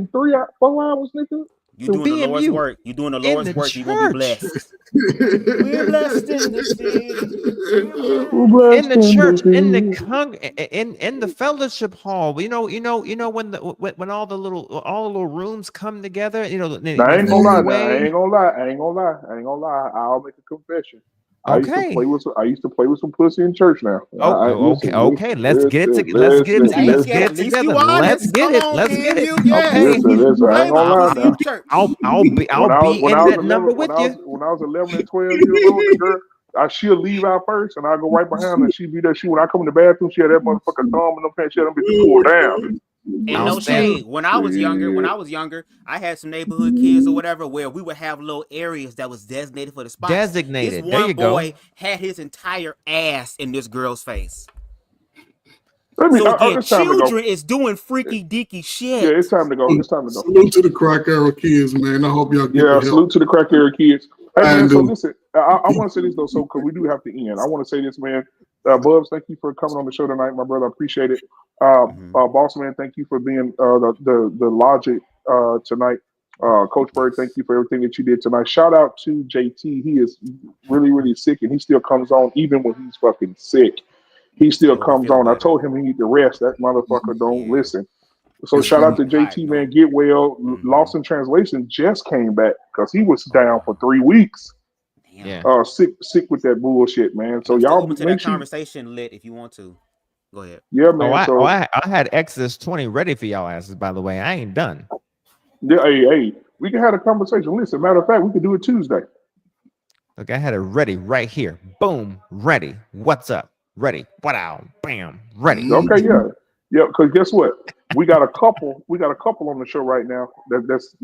4 hours, nigga? You doing the Lord's work. You doing the Lord's work. You're gonna be blessed. We're blessed in the city. In the church, in the fellowship hall. You know when all the little rooms come together. I ain't gonna lie. I'll make a confession. Okay. I used to play with some pussy in church now. Okay. Let's get it together. Let's get it. Okay. Listen, I ain't gonna lie now. I'll be in that number with you. When I was 11 and 12 years old, she'll leave out first, and I go right behind her. She be there. When I come in the bathroom, she had that motherfucker thumb in them pants. She had them bitches pulled down. And no shade. When I was younger, I had some neighborhood kids or whatever where we would have little areas that was designated for the spots. Designated. This There one you boy go. had his entire ass in this girl's face. So again, children is doing freaky deaky shit. Yeah, it's time to go. It's time to go. Salute to the crack era kids, man. I hope y'all get salute to the crack era kids. Hey, man, so And, listen, I want to say this though, so because we do have to end. I want to say this, man. Bubs, thank you for coming on the show tonight, my brother. I appreciate it. Boss man, thank you for being the logic tonight. Coach Bird, thank you for everything that you did tonight. Shout out to JT. He is really, really sick, and he still comes on even when he's fucking sick. He still comes on. I told him he need to rest. That motherfucker don't listen. So shout out to JT, man. Get well. Lost in Translation just came back because he was down for 3 weeks. Yeah. Sick with that bullshit, man. So y'all open to that conversation lit if you want to. Go ahead. Yeah, man. I had Exodus 20 ready for y'all asses, by the way. I ain't done. Yeah, hey, we can have a conversation. Listen, matter of fact, we could do it Tuesday. Look, I had it ready right here. Boom, ready. What's up? Ready. Wow. Bam. Ready. Okay, yeah. Because guess what? We got a couple on the show right now. That's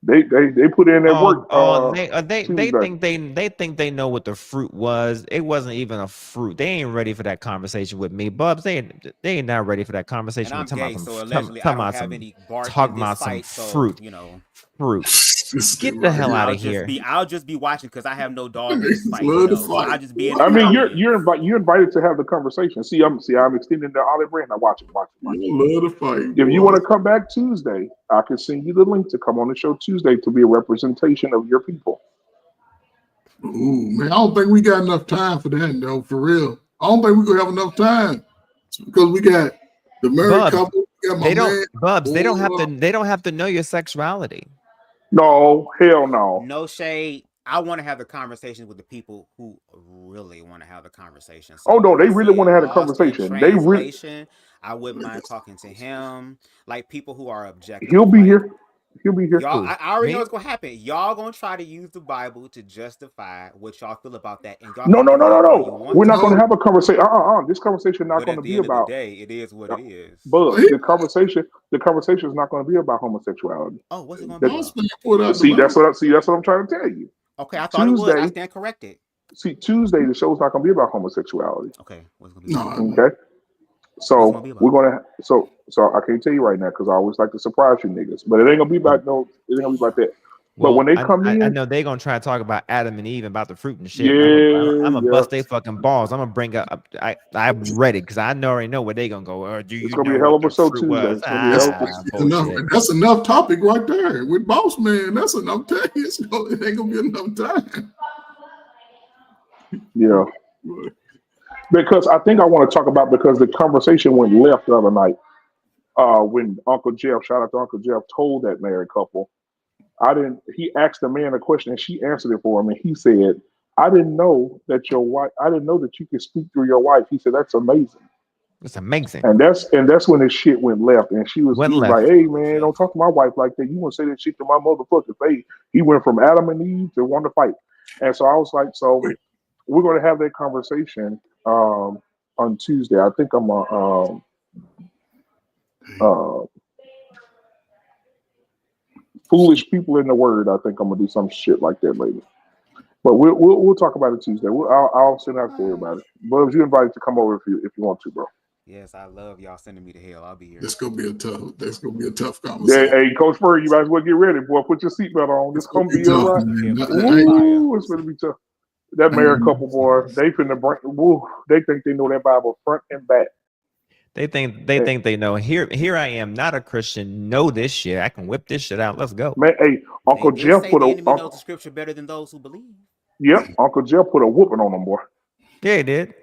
they put in their work. They think they know what the fruit was. It wasn't even a fruit. They ain't ready for that conversation with me, Bubs. They ain't not ready for that conversation. And I'm gay, so allegedly I don't have any bark talking in this about fight, some so, fruit. Fruit. Get the hell out of here. I'll just be watching because I have no dog in this fight. So I'll just be in I mean, you're invited to have the conversation. See, I'm extending the olive branch. Now watch it. You love to fight. If you want to come back Tuesday, I can send you the link to come on the show Tuesday to be a representation of your people. Ooh, man, I don't think we got enough time for that, though. For real, I don't think we're gonna have enough time because we got the married couple. They don't have to know your sexuality. No, hell no. No shade. I want to have the conversation with the people who really want to have the conversation. So no, they really want to have the conversation. They really. I wouldn't mind talking to him. Like people who are objective. He'll be here. He'll be here. Y'all, I already know what's gonna happen. Y'all gonna try to use the Bible to justify what y'all feel about that. And y'all no. We're not gonna have a conversation. This conversation not gonna be about. Day, it is what it is. But the conversation is not gonna be about homosexuality. Oh, what's it gonna be about? See, that's what I'm trying to tell you. Okay, I thought Tuesday, it was. I stand corrected. See, Tuesday the show's not gonna be about homosexuality. Okay, what's it gonna be? Okay. So we're gonna so I can't tell you right now because I always like to surprise you niggas, but it ain't gonna be about that. But when they come in, I know they're gonna try to talk about Adam and Eve and about the fruit and shit. Yeah, I'm gonna bust their fucking balls. I'm gonna bring up. I'm ready because I already know where they gonna go. It's gonna be a hell of a show Tuesday. That's enough topic right there with Boss Man. That's enough time. It ain't gonna be enough time. Yeah. Because I think I want to talk about because the conversation went left the other night when Uncle Jeff, shout out to Uncle Jeff, told that married couple. He asked the man a question and she answered it for him. And he said, I didn't know that you could speak through your wife. He said, that's amazing. It's amazing. And that's when his shit went left. And he was like, hey man, don't talk to my wife like that. You want to say that shit to my motherfucking face. He went from Adam and Eve to want to fight. And so I was like, so we're going to have that conversation on Tuesday. I think I'm foolish people in the word. I think I'm gonna do some shit like that later. But we'll talk about it Tuesday. I'll send out to everybody. But you invited to come over if you want to, bro. Yes, I love y'all sending me to hell. I'll be here. That's gonna be a tough conversation. Hey, Coach Bird, you might as well get ready, boy. Put your seatbelt on. This gonna be tough. Ooh, it's gonna be tough. That married couple, boy, they think they know that Bible front and back. They think they know. Here I am, not a Christian. Know this shit. I can whip this shit out. Let's go. Man, hey, Uncle Jeff put a know the scripture better than those who believe. Yep, Uncle Jeff put a whooping on them, boy. Yeah, he did.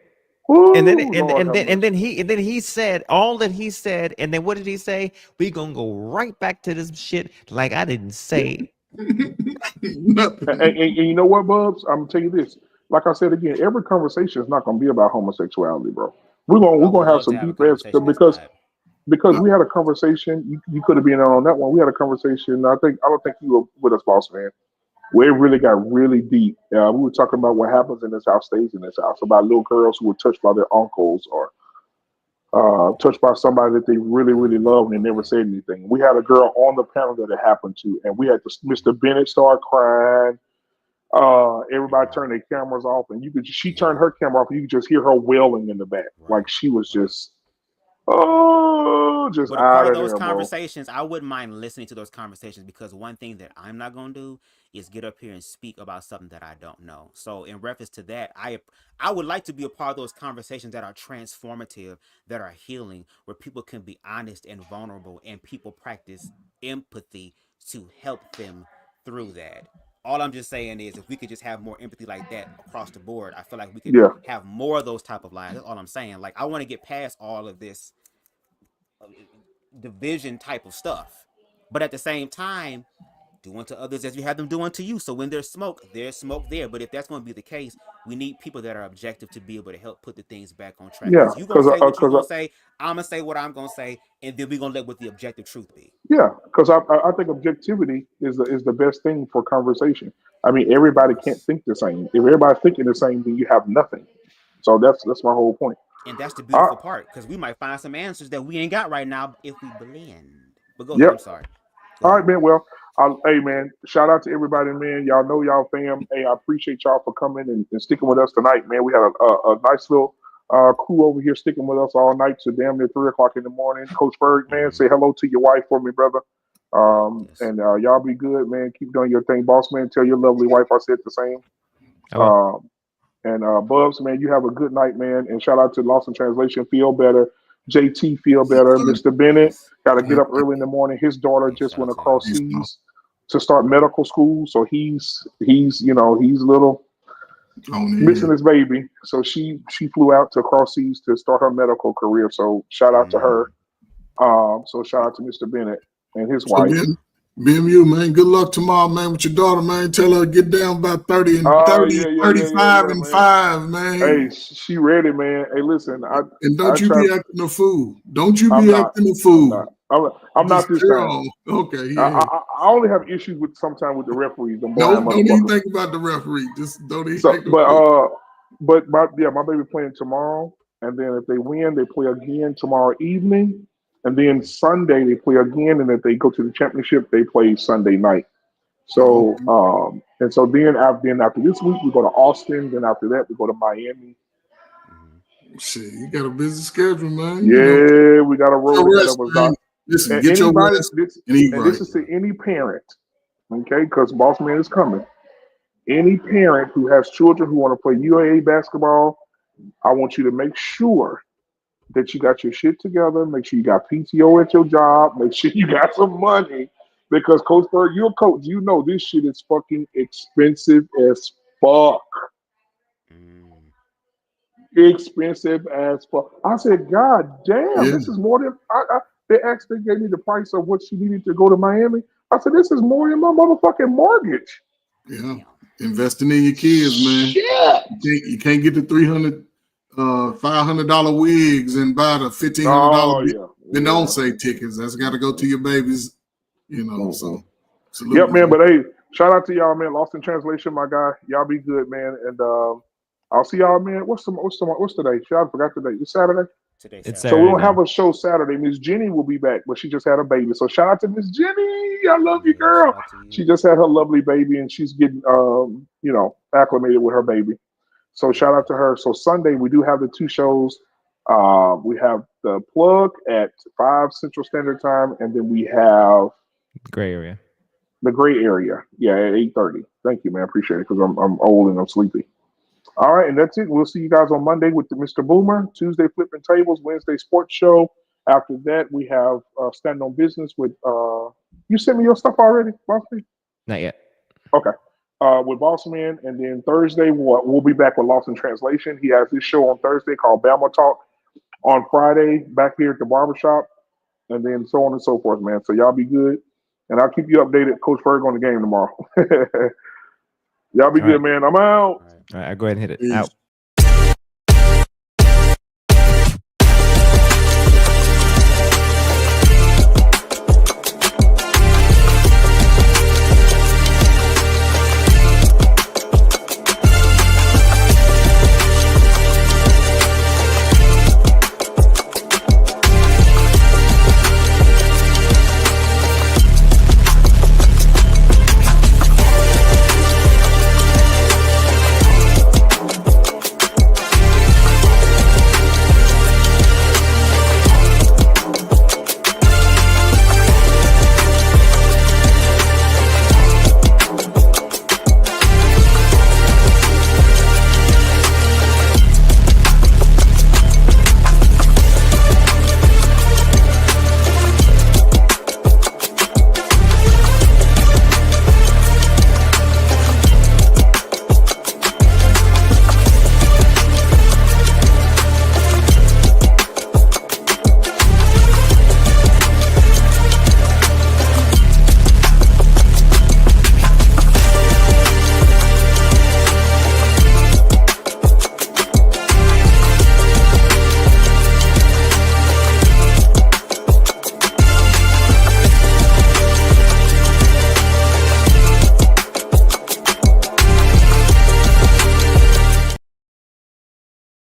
Ooh, and then he said all that he said, and then what did he say? We gonna go right back to this shit like I didn't say. And you know what, Bubs? I'm gonna tell you this. Like I said again, every conversation is not gonna be about homosexuality, bro. We're gonna have some deep ass because we had a conversation. You could have been on that one. We had a conversation. I don't think you were with us, boss man. where it really got really deep. We were talking about what happens in this house stays in this house, about little girls who were touched by their uncles or touched by somebody that they really, really love and they never said anything. We had a girl on the panel that it happened to, and we had Mr. Bennett start crying. Everybody turned their cameras off, and she turned her camera off, and you could just hear her wailing in the back. Like she was just, just But a out part of of those there, bro. conversations, I wouldn't mind listening to those conversations, because one thing that I'm not going to do is get up here and speak about something that I don't know. So in reference to that, I would like to be a part of those conversations that are transformative, that are healing, where people can be honest and vulnerable, and people practice empathy to help them through that. All I'm just saying is, if we could just have more empathy like that across the board, I feel like we could have more of those type of lives. That's all I'm saying. Like, I want to get past all of this division type of stuff, but at the same time, do unto others as you have them do unto you. So when there's smoke there. But if that's going to be the case, we need people that are objective to be able to help put the things back on track. Yeah, you gonna say what you're gonna say, I'm gonna say what I'm gonna say, and then we're gonna let what the objective truth be. Yeah, because I think objectivity is the best thing for conversation. I mean, everybody can't think the same. If everybody's thinking the same, then you have nothing. So that's my whole point. And that's the beautiful part, because we might find some answers that we ain't got right now if we blend. But go ahead, I'm sorry. All right, man. Well, hey, man, shout out to everybody, man. Y'all know y'all fam. Hey, I appreciate y'all for coming and sticking with us tonight, man. We had a nice little crew over here sticking with us all night to damn near 3 o'clock in the morning. Coach Berg, man, say hello to your wife for me, brother. And y'all be good, man. Keep doing your thing. Boss man, tell your lovely wife I said the same. And Bubs, man, you have a good night, man. And shout out to Lost in Translation. Feel better. JT, feel better. Mr. Bennett, got to get up early in the morning. His daughter just went across seas to start medical school. So he's a little missing his baby. So she flew out to cross seas to start her medical career. So shout out to her. So shout out to Mr. Bennett and his wife. BMU, man, good luck tomorrow, man, with your daughter, man. Tell her to get down by 30 and 35 and 5, man. Hey, she ready, man. Hey, listen. Don't you be acting a fool. Don't you be acting a fool. I'm not this time. Okay, yeah. I only have issues with sometimes with the referees. Don't even think about the referee. Just don't even think about it. But my baby playing tomorrow, and then if they win, they play again tomorrow evening. And then Sunday they play again, and if they go to the championship, they play Sunday night. So and so then after this week we go to Austin. Then after that we go to Miami. Shit, you got a busy schedule, man. Yeah, we got to roll it. Listen, get your rest. This is to any parent, okay? Because Boss Man is coming. Any parent who has children who want to play UAA basketball, I want you to make sure that you got your shit together. Make sure you got PTO at your job. Make sure you got some money. Because Coach Berg, you're a coach. You know this shit is fucking expensive as fuck. Expensive as fuck. I said, God damn, this is more than they actually gave me the price of what she needed to go to Miami. I said, this is more than my motherfucking mortgage. Yeah. Investing in your kids, man. Yeah. You can't get the $500 wigs and buy the $1,500 Beyonce tickets. That's got to go to your babies, so. Yep, man. But hey, shout out to y'all, man. Lost in Translation, my guy. Y'all be good, man. And I'll see y'all, man. What's today? I forgot today. It's Saturday. It's so we don't have a show Saturday. Miss Jenny will be back, but she just had a baby. So shout out to Miss Jenny. I love you, girl. She just had her lovely baby, and she's getting acclimated with her baby. So shout out to her. So Sunday we do have the 2 shows. We have the plug at 5 Central Standard Time, and then we have Gray Area. The Gray Area, at 8:30. Thank you, man. I appreciate it because I'm old and I'm sleepy. All right, and that's it. We'll see you guys on Monday with the Mr. Boomer. Tuesday, Flipping Tables. Wednesday, Sports Show. After that, we have Stand on Business with. You sent me your stuff already, Boss Man? Not yet. Okay. With Boss Man, and then Thursday we'll be back with Lost in Translation. He has his show on Thursday called Bama Talk. On Friday, back here at the Barbershop, and then so on and so forth, man. So y'all be good, and I'll keep you updated, Coach Berg, on the game tomorrow. Y'all be good, man. I'm out. All right, I'll go ahead and hit it. Out.